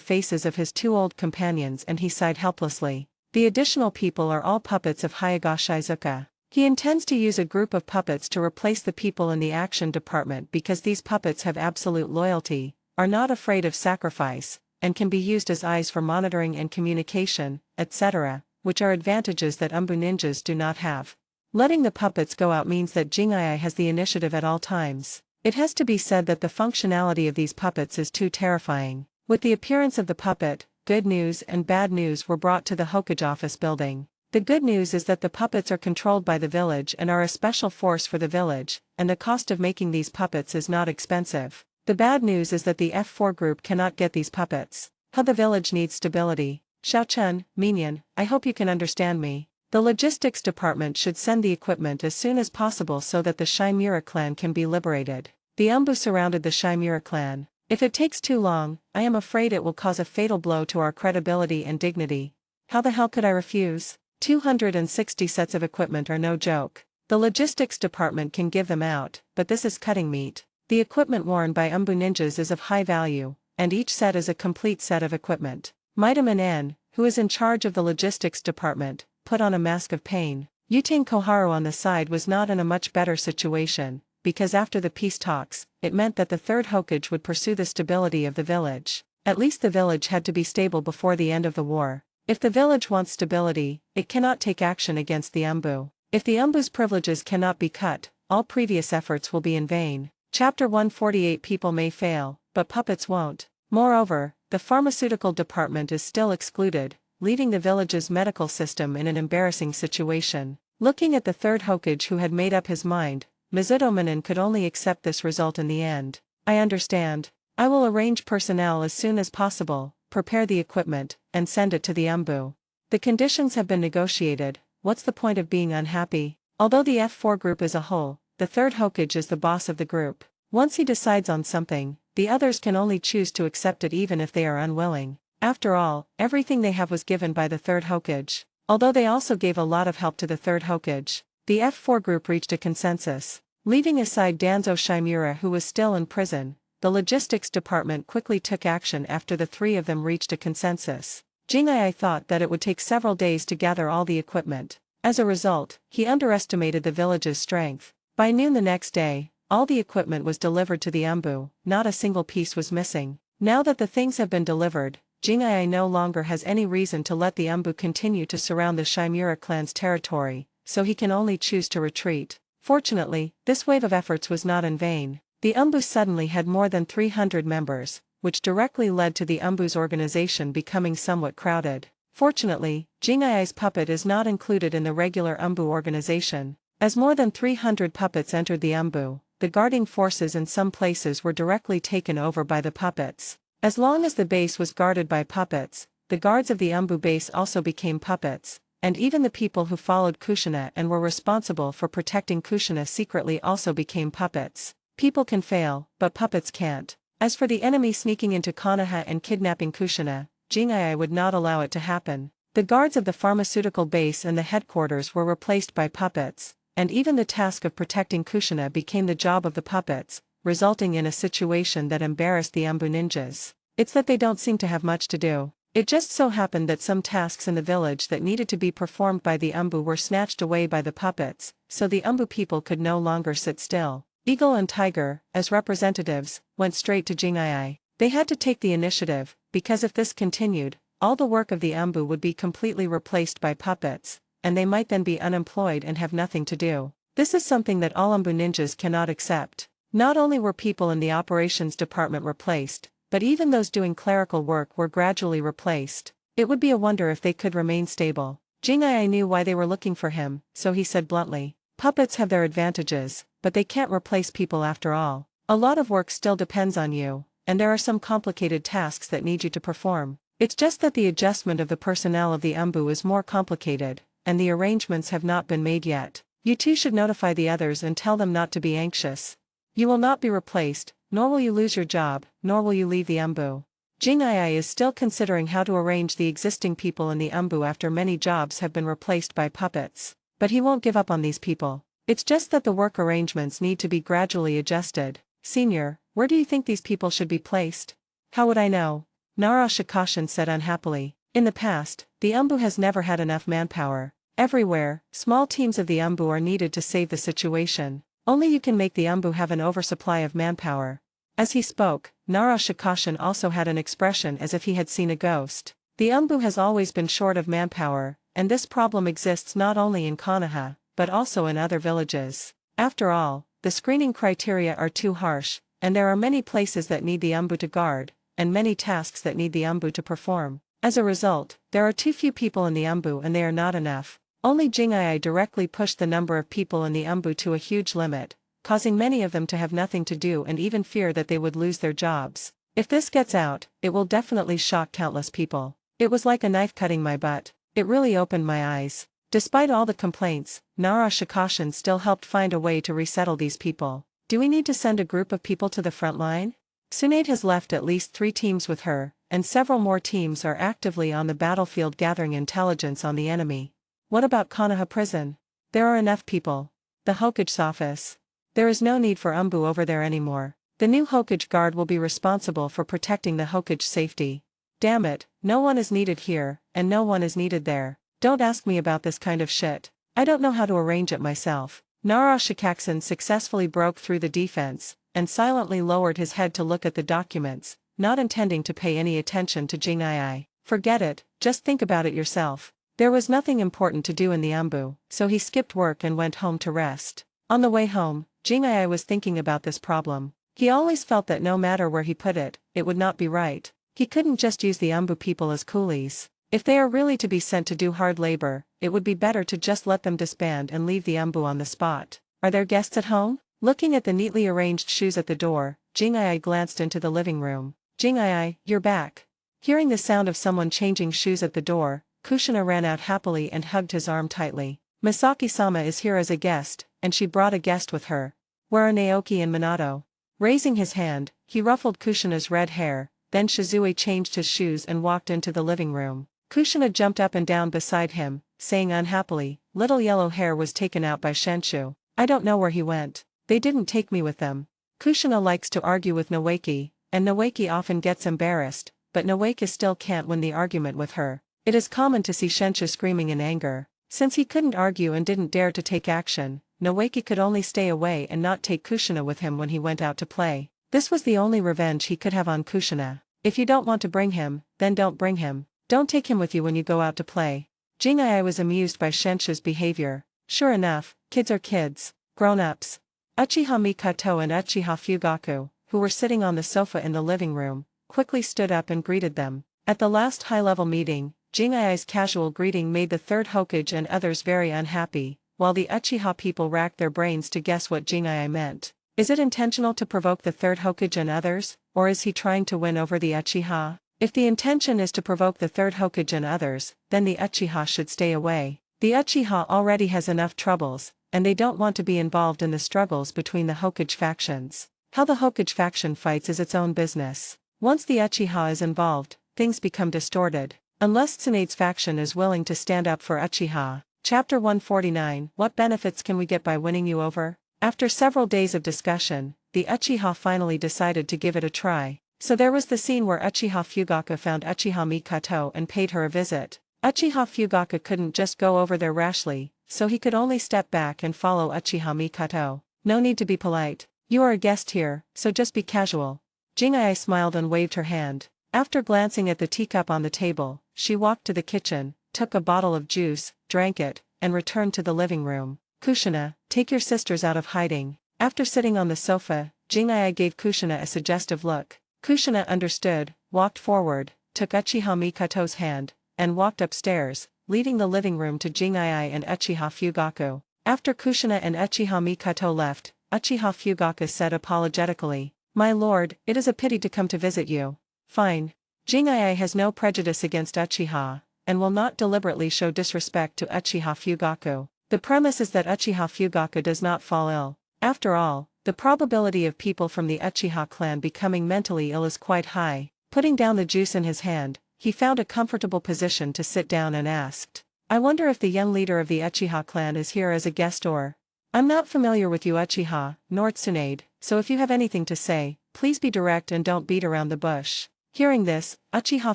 S2: faces of his 2 old companions and he sighed helplessly. The additional people are all puppets of Hyaga Shizuka. He intends to use a group of puppets to replace the people in the action department because these puppets have absolute loyalty, are not afraid of sacrifice, and can be used as eyes for monitoring and communication, etc., which are advantages that Umbu ninjas do not have. Letting the puppets go out means that Jing-ai has the initiative at all times. It has to be said that the functionality of these puppets is too terrifying. With the appearance of the puppet, good news and bad news were brought to the Hokage office building. The good news is that the puppets are controlled by the village and are a special force for the village, and the cost of making these puppets is not expensive. The bad news is that the F4 group cannot get these puppets. How the village needs stability. Xiao-chun, Minion, I hope you can understand me. The logistics department should send the equipment as soon as possible so that the Shimura clan can be liberated. The Umbu surrounded the Shimura clan. If it takes too long, I am afraid it will cause a fatal blow to our credibility and dignity. How the hell could I refuse? 260 sets of equipment are no joke. The logistics department can give them out, but this is cutting meat. The equipment worn by Umbu ninjas is of high value, and each set is a complete set of equipment. Maitaman N, who is in charge of the logistics department, put on a mask of pain. Yutain Koharu on the side was not in a much better situation, because after the peace talks, it meant that the third Hokage would pursue the stability of the village. At least the village had to be stable before the end of the war. If the village wants stability, it cannot take action against the Umbu. If the Umbu's privileges cannot be cut, all previous efforts will be in vain. Chapter 148. People may fail, but puppets won't. Moreover, the pharmaceutical department is still excluded, leaving the village's medical system in an embarrassing situation. Looking at the third Hokage who had made up his mind, Mizuto Manin could only accept this result in the end. I understand. I will arrange personnel as soon as possible, prepare the equipment, and send it to the Umbu. The conditions have been negotiated, what's the point of being unhappy? Although the F4 group is a whole, the third Hokage is the boss of the group. Once he decides on something, the others can only choose to accept it even if they are unwilling. After all, everything they have was given by the third Hokage. Although they also gave a lot of help to the third Hokage, the F4 group reached a consensus. Leaving aside Danzo Shimura who was still in prison, the logistics department quickly took action after the three of them reached a consensus. Jingai thought that it would take several days to gather all the equipment. As a result, he underestimated the village's strength. By noon the next day, all the equipment was delivered to the Umbu, not a single piece was missing. Now that the things have been delivered, Jingai no longer has any reason to let the Umbu continue to surround the Shimura clan's territory, so he can only choose to retreat. Fortunately, this wave of efforts was not in vain. The Umbu suddenly had more than 300 members, which directly led to the Umbu's organization becoming somewhat crowded. Fortunately, Jingai's puppet is not included in the regular Umbu organization. As more than 300 puppets entered the Umbu, the guarding forces in some places were directly taken over by the puppets. As long as the base was guarded by puppets, the guards of the Umbu base also became puppets, and even the people who followed Kushina and were responsible for protecting Kushina secretly also became puppets. People can fail, but puppets can't. As for the enemy sneaking into Konoha and kidnapping Kushina, Jingai would not allow it to happen. The guards of the pharmaceutical base and the headquarters were replaced by puppets, and even the task of protecting Kushina became the job of the puppets, resulting in a situation that embarrassed the Umbu ninjas. It's that they don't seem to have much to do. It just so happened that some tasks in the village that needed to be performed by the Umbu were snatched away by the puppets, so the Umbu people could no longer sit still. Eagle and Tiger, as representatives, went straight to Jingai. They had to take the initiative, because if this continued, all the work of the Umbu would be completely replaced by puppets, and they might then be unemployed and have nothing to do. This is something that all Umbu ninjas cannot accept. Not only were people in the operations department replaced, but even those doing clerical work were gradually replaced. It would be a wonder if they could remain stable. Jingai knew why they were looking for him, so he said bluntly, "Puppets have their advantages, but they can't replace people after all. A lot of work still depends on you, and there are some complicated tasks that need you to perform. It's just that the adjustment of the personnel of the Umbu is more complicated, and the arrangements have not been made yet. You two should notify the others and tell them not to be anxious. You will not be replaced, nor will you lose your job, nor will you leave the Umbu." Jingai is still considering how to arrange the existing people in the Umbu after many jobs have been replaced by puppets. But he won't give up on these people. It's just that the work arrangements need to be gradually adjusted. "Senior, where do you think these people should be placed?" "How would I know?" Nara Shikashin said unhappily. In the past, the Umbu has never had enough manpower. Everywhere, small teams of the Umbu are needed to save the situation. Only you can make the Umbu have an oversupply of manpower. As he spoke, Nara Shikashin also had an expression as if he had seen a ghost. The Umbu has always been short of manpower, and this problem exists not only in Konoha, but also in other villages. After all, the screening criteria are too harsh, and there are many places that need the Umbu to guard, and many tasks that need the Umbu to perform. As a result, there are too few people in the Umbu and they are not enough. Only Jingai directly pushed the number of people in the Umbu to a huge limit, causing many of them to have nothing to do and even fear that they would lose their jobs. If this gets out, it will definitely shock countless people. It was like a knife cutting my butt. It really opened my eyes. Despite all the complaints, Nara Shikashin still helped find a way to resettle these people. "Do we need to send a group of people to the front line?" Tsunade has left at least 3 teams with her, and several more teams are actively on the battlefield gathering intelligence on the enemy. What about Konoha prison? There are enough people. The Hokage's office. There is no need for Umbu over there anymore. The new Hokage guard will be responsible for protecting the Hokage's safety. Damn it, no one is needed here, and no one is needed there. Don't ask me about this kind of shit. I don't know how to arrange it myself. Nara Shikakusen successfully broke through the defense, and silently lowered his head to look at the documents, not intending to pay any attention to Jing'ai. Forget it, just think about it yourself. There was nothing important to do in the Umbu, so he skipped work and went home to rest. On the way home, Jing'ai was thinking about this problem. He always felt that no matter where he put it, it would not be right. He couldn't just use the Umbu people as coolies. If they are really to be sent to do hard labor, it would be better to just let them disband and leave the Umbu on the spot. Are there guests at home? Looking at the neatly arranged shoes at the door, Jing'ai glanced into the living room. Jing'ai, you're back. Hearing the sound of someone changing shoes at the door, Kushina ran out happily and hugged his arm tightly. Misaki-sama is here as a guest, and she brought a guest with her. Where are Naoki and Minato? Raising his hand, he ruffled Kushina's red hair, then Shizue changed his shoes and walked into the living room. Kushina jumped up and down beside him, saying unhappily, "Little yellow hair was taken out by Shenshu. I don't know where he went. They didn't take me with them." Kushina likes to argue with Noeki, and Noeki often gets embarrassed, but Noeki still can't win the argument with her. It is common to see Shenshu screaming in anger. Since he couldn't argue and didn't dare to take action, Noeki could only stay away and not take Kushina with him when he went out to play. This was the only revenge he could have on Kushina. If you don't want to bring him, then don't bring him. Don't take him with you when you go out to play. Jing'ai was amused by Shenshu's behavior. Sure enough, kids are kids. Grown-ups. Uchiha Mikoto and Uchiha Fugaku, who were sitting on the sofa in the living room, quickly stood up and greeted them. At the last high-level meeting, Jing'ai's casual greeting made the third Hokage and others very unhappy, while the Uchiha people racked their brains to guess what Jing'ai meant. Is it intentional to provoke the third Hokage and others, or is he trying to win over the Uchiha? If the intention is to provoke the third Hokage and others, then the Uchiha should stay away. The Uchiha already has enough troubles, and they don't want to be involved in the struggles between the Hokage factions. How the Hokage faction fights is its own business. Once the Uchiha is involved, things become distorted. Unless Tsunade's faction is willing to stand up for Uchiha. Chapter 149. What benefits can we get by winning you over? After several days of discussion, the Uchiha finally decided to give it a try. So there was the scene where Uchiha Fugaku found Uchiha Mikoto and paid her a visit. Uchiha Fugaku couldn't just go over there rashly, so he could only step back and follow Uchiha Mikoto. No need to be polite. You are a guest here, so just be casual. Jing'ai smiled and waved her hand. After glancing at the teacup on the table, she walked to the kitchen, took a bottle of juice, drank it, and returned to the living room. Kushina, take your sisters out of hiding. After sitting on the sofa, Jing'ai gave Kushina a suggestive look. Kushina understood, walked forward, took Uchiha Mikoto's hand, and walked upstairs, leading the living room to Jing'ai and Uchiha Fugaku. After Kushina and Uchiha Mikoto left, Uchiha Fugaku said apologetically, "My lord, it is a pity to come to visit you." Fine. Jing'ai has no prejudice against Uchiha, and will not deliberately show disrespect to Uchiha Fugaku. The premise is that Uchiha Fugaku does not fall ill. After all, the probability of people from the Uchiha clan becoming mentally ill is quite high. Putting down the juice in his hand, he found a comfortable position to sit down and asked, "I wonder if the young leader of the Uchiha clan is here as a guest or..." "I'm not familiar with you Uchiha, nor Tsunade, so if you have anything to say, please be direct and don't beat around the bush." Hearing this, Uchiha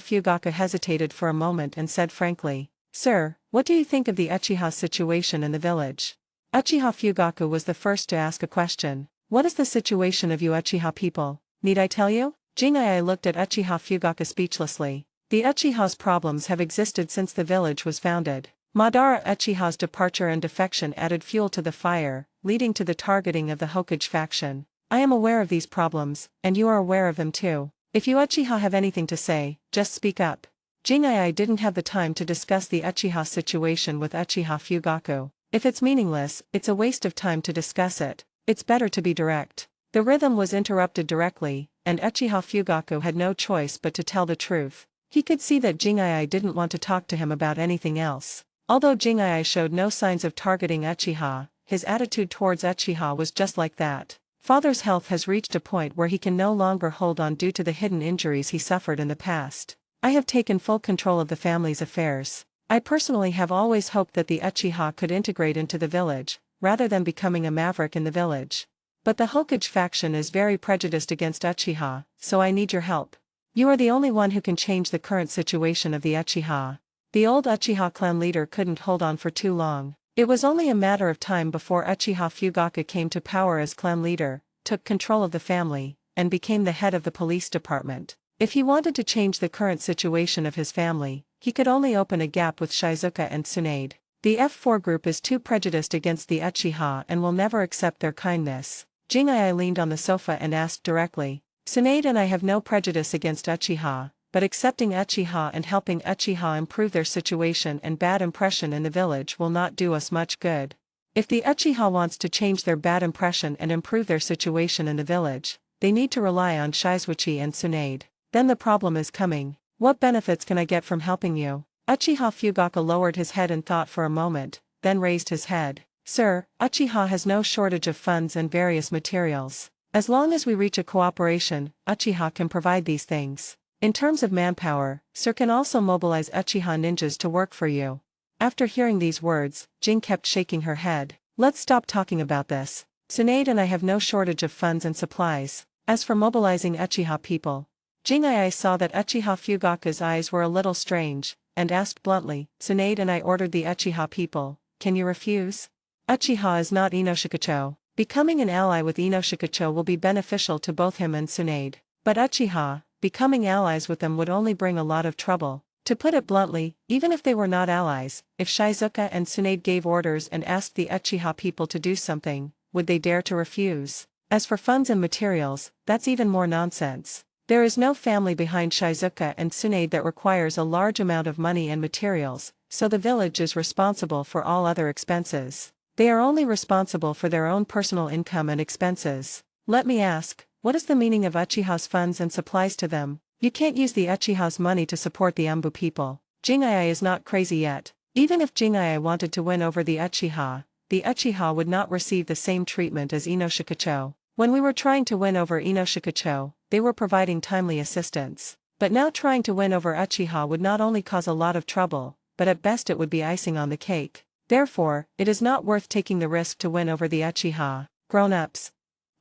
S2: Fugaku hesitated for a moment and said frankly, "Sir, what do you think of the Uchiha situation in the village?" Uchiha Fugaku was the first to ask a question. "What is the situation of you Uchiha people? Need I tell you?" Jing'ai looked at Uchiha Fugaku speechlessly. The Uchiha's problems have existed since the village was founded. Madara Uchiha's departure and defection added fuel to the fire, leading to the targeting of the Hokage faction. I am aware of these problems, and you are aware of them too. If you Uchiha have anything to say, just speak up. Jing'ai didn't have the time to discuss the Uchiha situation with Uchiha Fugaku. If it's meaningless, it's a waste of time to discuss it. It's better to be direct. The rhythm was interrupted directly, and Uchiha Fugaku had no choice but to tell the truth. He could see that Jing'ai didn't want to talk to him about anything else. Although Jing'ai showed no signs of targeting Uchiha, his attitude towards Uchiha was just like that. Father's health has reached a point where he can no longer hold on due to the hidden injuries he suffered in the past. I have taken full control of the family's affairs. I personally have always hoped that the Uchiha could integrate into the village, rather than becoming a maverick in the village. But the Hokage faction is very prejudiced against Uchiha, so I need your help. You are the only one who can change the current situation of the Uchiha. The old Uchiha clan leader couldn't hold on for too long. It was only a matter of time before Uchiha Fugaku came to power as clan leader, took control of the family, and became the head of the police department. If he wanted to change the current situation of his family, he could only open a gap with Shizuka and Tsunade. The F4 group is too prejudiced against the Uchiha and will never accept their kindness. Jingai leaned on the sofa and asked directly, Tsunade and I have no prejudice against Uchiha, but accepting Uchiha and helping Uchiha improve their situation and bad impression in the village will not do us much good. If the Uchiha wants to change their bad impression and improve their situation in the village, they need to rely on Shizuichi and Tsunade. Then the problem is coming. What benefits can I get from helping you? Uchiha Fugaku lowered his head in thought for a moment, then raised his head. Sir, Uchiha has no shortage of funds and various materials. As long as we reach a cooperation, Uchiha can provide these things. In terms of manpower, Sir can also mobilize Uchiha ninjas to work for you. After hearing these words, Jing kept shaking her head. Let's stop talking about this. Tsunade and I have no shortage of funds and supplies. As for mobilizing Uchiha people, Jingai saw that Uchiha Fugaku's eyes were a little strange, and asked bluntly, Tsunade and I ordered the Uchiha people, can you refuse? Uchiha is not Inoshikacho. Becoming an ally with Inoshikacho will be beneficial to both him and Tsunade. But Uchiha, becoming allies with them would only bring a lot of trouble. To put it bluntly, even if they were not allies, if Shizuka and Tsunade gave orders and asked the Uchiha people to do something, would they dare to refuse? As for funds and materials, that's even more nonsense. There is no family behind Shizuka and Tsunade that requires a large amount of money and materials, so the village is responsible for all other expenses. They are only responsible for their own personal income and expenses. Let me ask, what is the meaning of Uchiha's funds and supplies to them? You can't use the Uchiha's money to support the Umbu people. Jingai is not crazy yet. Even if Jingai wanted to win over the Uchiha would not receive the same treatment as Inoshikacho. When we were trying to win over Inoshikacho, they were providing timely assistance. But now trying to win over Uchiha would not only cause a lot of trouble, but at best it would be icing on the cake. Therefore, it is not worth taking the risk to win over the Uchiha. Grown-ups.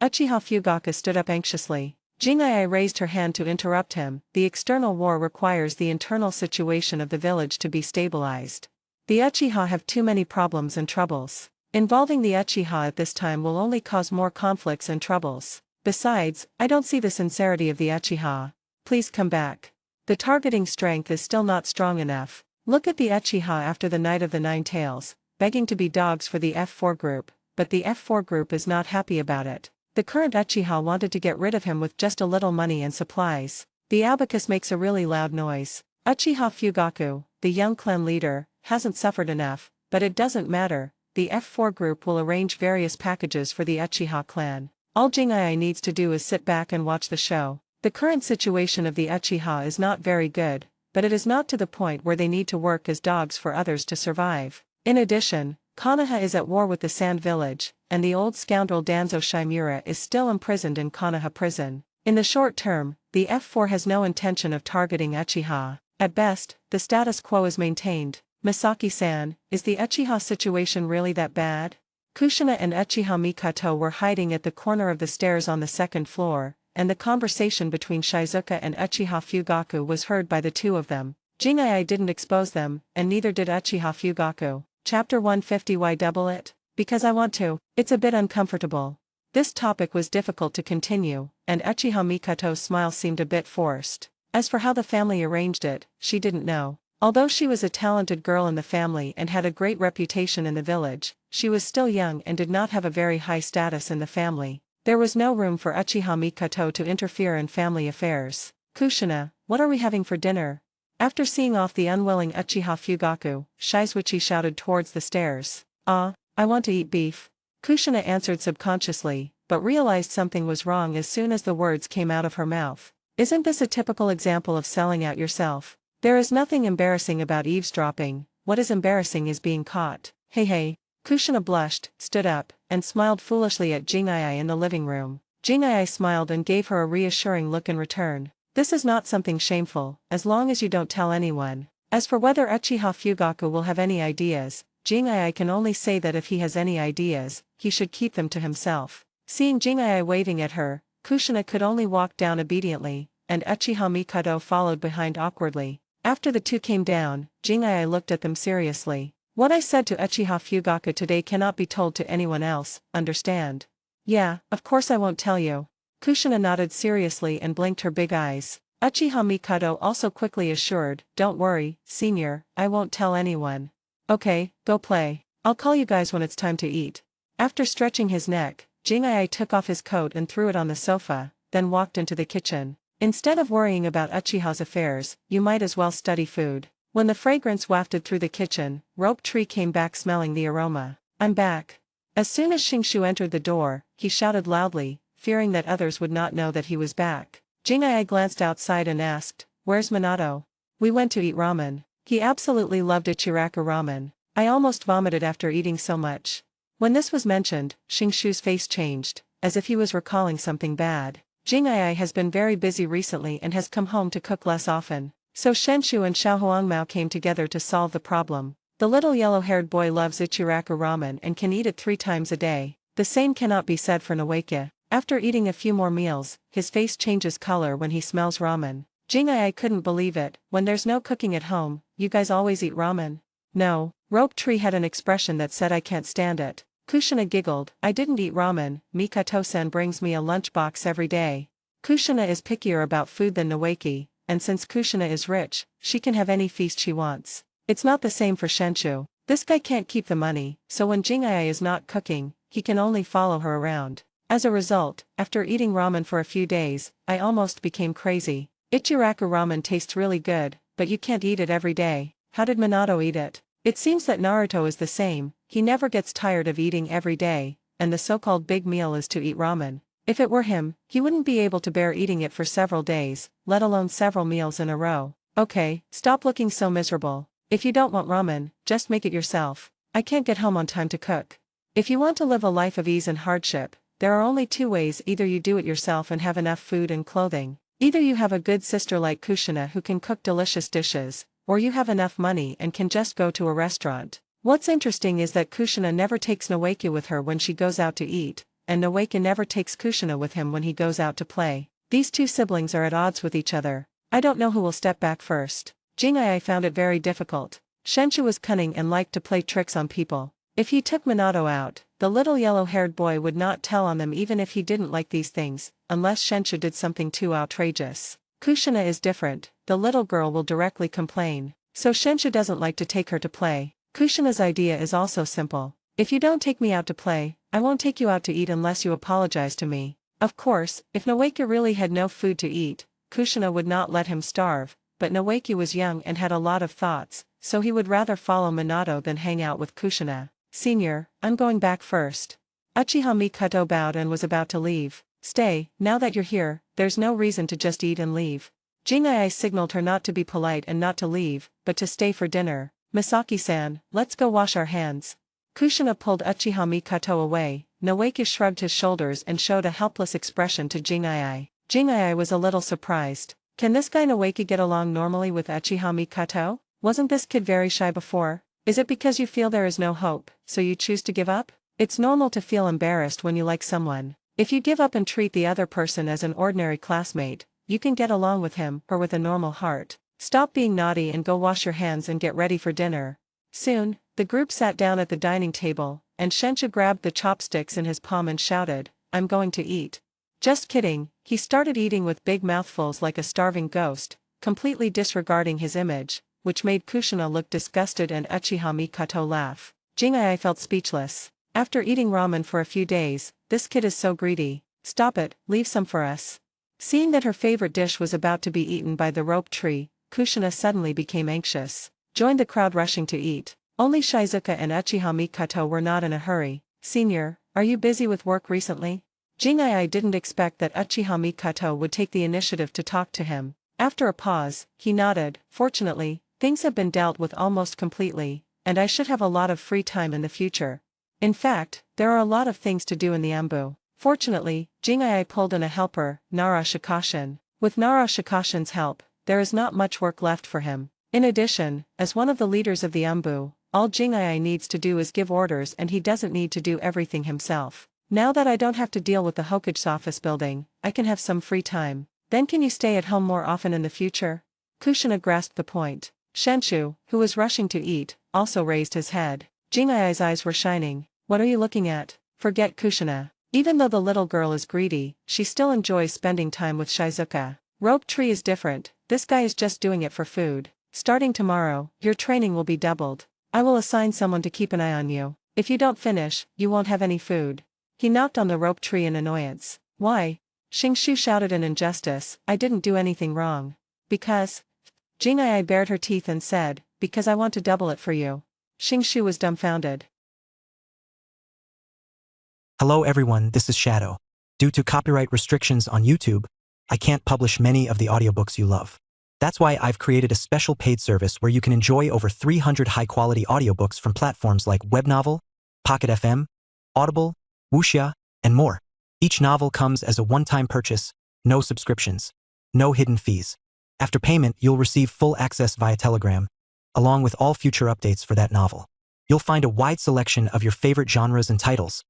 S2: Uchiha Fugaku stood up anxiously. Jingai raised her hand to interrupt him. The external war requires the internal situation of the village to be stabilized. The Uchiha have too many problems and troubles. Involving the Uchiha at this time will only cause more conflicts and troubles. Besides, I don't see the sincerity of the Uchiha. Please come back. The targeting strength is still not strong enough. Look at the Uchiha after the Night of the Nine Tails, begging to be dogs for the F4 group, but the F4 group is not happy about it. The current Uchiha wanted to get rid of him with just a little money and supplies. The abacus makes a really loud noise. Uchiha Fugaku, the young clan leader, hasn't suffered enough, but it doesn't matter. The F4 group will arrange various packages for the Uchiha clan. All Jingai needs to do is sit back and watch the show. The current situation of the Uchiha is not very good, but it is not to the point where they need to work as dogs for others to survive. In addition, Konoha is at war with the Sand Village, and the old scoundrel Danzo Shimura is still imprisoned in Konoha prison. In the short term, the F4 has no intention of targeting Uchiha. At best, the status quo is maintained. Misaki-san, is the Uchiha situation really that bad? Kushina and Uchiha Mikato were hiding at the corner of the stairs on the second floor, and the conversation between Shizuka and Uchiha Fugaku was heard by the two of them. Jingai didn't expose them, and neither did Uchiha Fugaku. Chapter 150. Why double it? Because I want to. It's a bit uncomfortable. This topic was difficult to continue, and Uchiha Mikato's smile seemed a bit forced. As for how the family arranged it, she didn't know. Although she was a talented girl in the family and had a great reputation in the village, she was still young and did not have a very high status in the family. There was no room for Uchiha Mikato to interfere in family affairs. Kushina, what are we having for dinner? After seeing off the unwilling Uchiha Fugaku, Shizuichi shouted towards the stairs. I want to eat beef. Kushina answered subconsciously, but realized something was wrong as soon as the words came out of her mouth. Isn't this a typical example of selling out yourself? There is nothing embarrassing about eavesdropping. What is embarrassing is being caught. Hey. Kushina blushed, stood up, and smiled foolishly at Jing'ai in the living room. Jing'ai smiled and gave her a reassuring look in return. This is not something shameful, as long as you don't tell anyone. As for whether Uchiha Fugaku will have any ideas, Jing'ai can only say that if he has any ideas, he should keep them to himself. Seeing Jing'ai waving at her, Kushina could only walk down obediently, and Uchiha Mikado followed behind awkwardly. After the two came down, Jing'ai looked at them seriously. What I said to Uchiha Fugaku today cannot be told to anyone else, understand? Yeah, of course I won't tell you. Kushina nodded seriously and blinked her big eyes. Uchiha Mikado also quickly assured, don't worry, senior, I won't tell anyone. Okay, go play. I'll call you guys when it's time to eat. After stretching his neck, Jing'ai took off his coat and threw it on the sofa, then walked into the kitchen. Instead of worrying about Uchiha's affairs, you might as well study food. When the fragrance wafted through the kitchen, Rope Tree came back smelling the aroma. I'm back. As soon as Shingshu entered the door, he shouted loudly, fearing that others would not know that he was back. Jing'ai glanced outside and asked, where's Minato? We went to eat ramen. He absolutely loved Ichiraku ramen. I almost vomited after eating so much. When this was mentioned, Shingshu's face changed, as if he was recalling something bad. Jing'ai has been very busy recently and has come home to cook less often. So Shenshu and Xiaohuangmao came together to solve the problem. The little yellow-haired boy loves Ichiraku ramen and can eat it 3 times a day. The same cannot be said for Noeke. After eating a few more meals, his face changes color when he smells ramen. Jing'ai couldn't believe it. When there's no cooking at home, you guys always eat ramen? No. Rope Tree had an expression that said I can't stand it. Kushina giggled, I didn't eat ramen, Mikato-san brings me a lunchbox every day. Kushina is pickier about food than Noeke, and since Kushina is rich, she can have any feast she wants. It's not the same for Shenshu. This guy can't keep the money, so when Jing'ai is not cooking, he can only follow her around. As a result, after eating ramen for a few days, I almost became crazy. Ichiraku ramen tastes really good, but you can't eat it every day. How did Minato eat it? It seems that Naruto is the same, he never gets tired of eating every day, and the so-called big meal is to eat ramen. If it were him, he wouldn't be able to bear eating it for several days, let alone several meals in a row. Okay, stop looking so miserable. If you don't want ramen, just make it yourself. I can't get home on time to cook. If you want to live a life of ease and hardship, there are only 2 ways: either you do it yourself and have enough food and clothing, either you have a good sister like Kushina who can cook delicious dishes, or you have enough money and can just go to a restaurant. What's interesting is that Kushina never takes Noeke with her when she goes out to eat, and Noeke never takes Kushina with him when he goes out to play. These 2 siblings are at odds with each other. I don't know who will step back first. Jing'ai found it very difficult. Shenshu was cunning and liked to play tricks on people. If he took Minato out, the little yellow-haired boy would not tell on them even if he didn't like these things, unless Shenshu did something too outrageous. Kushina is different, the little girl will directly complain. So Shenshu doesn't like to take her to play. Kushina's idea is also simple. If you don't take me out to play, I won't take you out to eat unless you apologize to me. Of course, if Noeke really had no food to eat, Kushina would not let him starve, but Noeke was young and had a lot of thoughts, so he would rather follow Minato than hang out with Kushina. Senior, I'm going back first. Uchiha Mikoto bowed and was about to leave. Stay, now that you're here, there's no reason to just eat and leave. Jing'ai signaled her not to be polite and not to leave, but to stay for dinner. Misaki-san, let's go wash our hands. Kushina pulled Uchiha Mikoto away. Noeke shrugged his shoulders and showed a helpless expression to Jing'ai. Jing'ai was a little surprised. Can this guy Noeke get along normally with Uchiha Mikoto? Wasn't this kid very shy before? Is it because you feel there is no hope, so you choose to give up? It's normal to feel embarrassed when you like someone. If you give up and treat the other person as an ordinary classmate, you can get along with him or with a normal heart. Stop being naughty and go wash your hands and get ready for dinner. Soon, the group sat down at the dining table, and Shenshu grabbed the chopsticks in his palm and shouted, I'm going to eat. Just kidding, he started eating with big mouthfuls like a starving ghost, completely disregarding his image, which made Kushina look disgusted and Uchiha Mikoto laugh. Jing'ai felt speechless. After eating ramen for a few days, this kid is so greedy. Stop it, leave some for us. Seeing that her favorite dish was about to be eaten by the rope tree, Kushina suddenly became anxious. Joined the crowd rushing to eat. Only Shizuka and Uchiha Mikoto were not in a hurry. Senior, are you busy with work recently? Jing'ai didn't expect that Uchiha Mikoto would take the initiative to talk to him. After a pause, he nodded. Fortunately, things have been dealt with almost completely, and I should have a lot of free time in the future. In fact, there are a lot of things to do in the Ambu. Fortunately, Jing'ai pulled in a helper, Nara Shikashin. With Nara Shikashin's help, there is not much work left for him. In addition, as one of the leaders of the Ambu, all Jing'ai needs to do is give orders and he doesn't need to do everything himself. Now that I don't have to deal with the Hokage's office building, I can have some free time. Then can you stay at home more often in the future? Kushina grasped the point. Shenshu, who was rushing to eat, also raised his head. Jing'ai's eyes were shining. What are you looking at? Forget Kushina. Even though the little girl is greedy, she still enjoys spending time with Shizuka. Rope Tree is different, this guy is just doing it for food. Starting tomorrow, your training will be doubled. I will assign someone to keep an eye on you. If you don't finish, you won't have any food. He knocked on the rope tree in annoyance. Why? Xingshu shouted in injustice, I didn't do anything wrong. Because? Jing'ai bared her teeth and said, because I want to double it for you. Xingshu was dumbfounded.
S1: Hello everyone, this is Shadow. Due to copyright restrictions on YouTube, I can't publish many of the audiobooks you love. That's why I've created a special paid service where you can enjoy over 300 high-quality audiobooks from platforms like Webnovel, Pocket FM, Audible, Wuxia, and more. Each novel comes as a one-time purchase, no subscriptions, no hidden fees. After payment, you'll receive full access via Telegram, along with all future updates for that novel. You'll find a wide selection of your favorite genres and titles,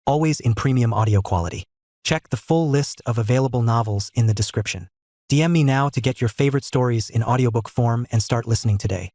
S1: always in premium audio quality. Check the full list of available novels in the description. DM me now to get your favorite stories in audiobook form and start listening today.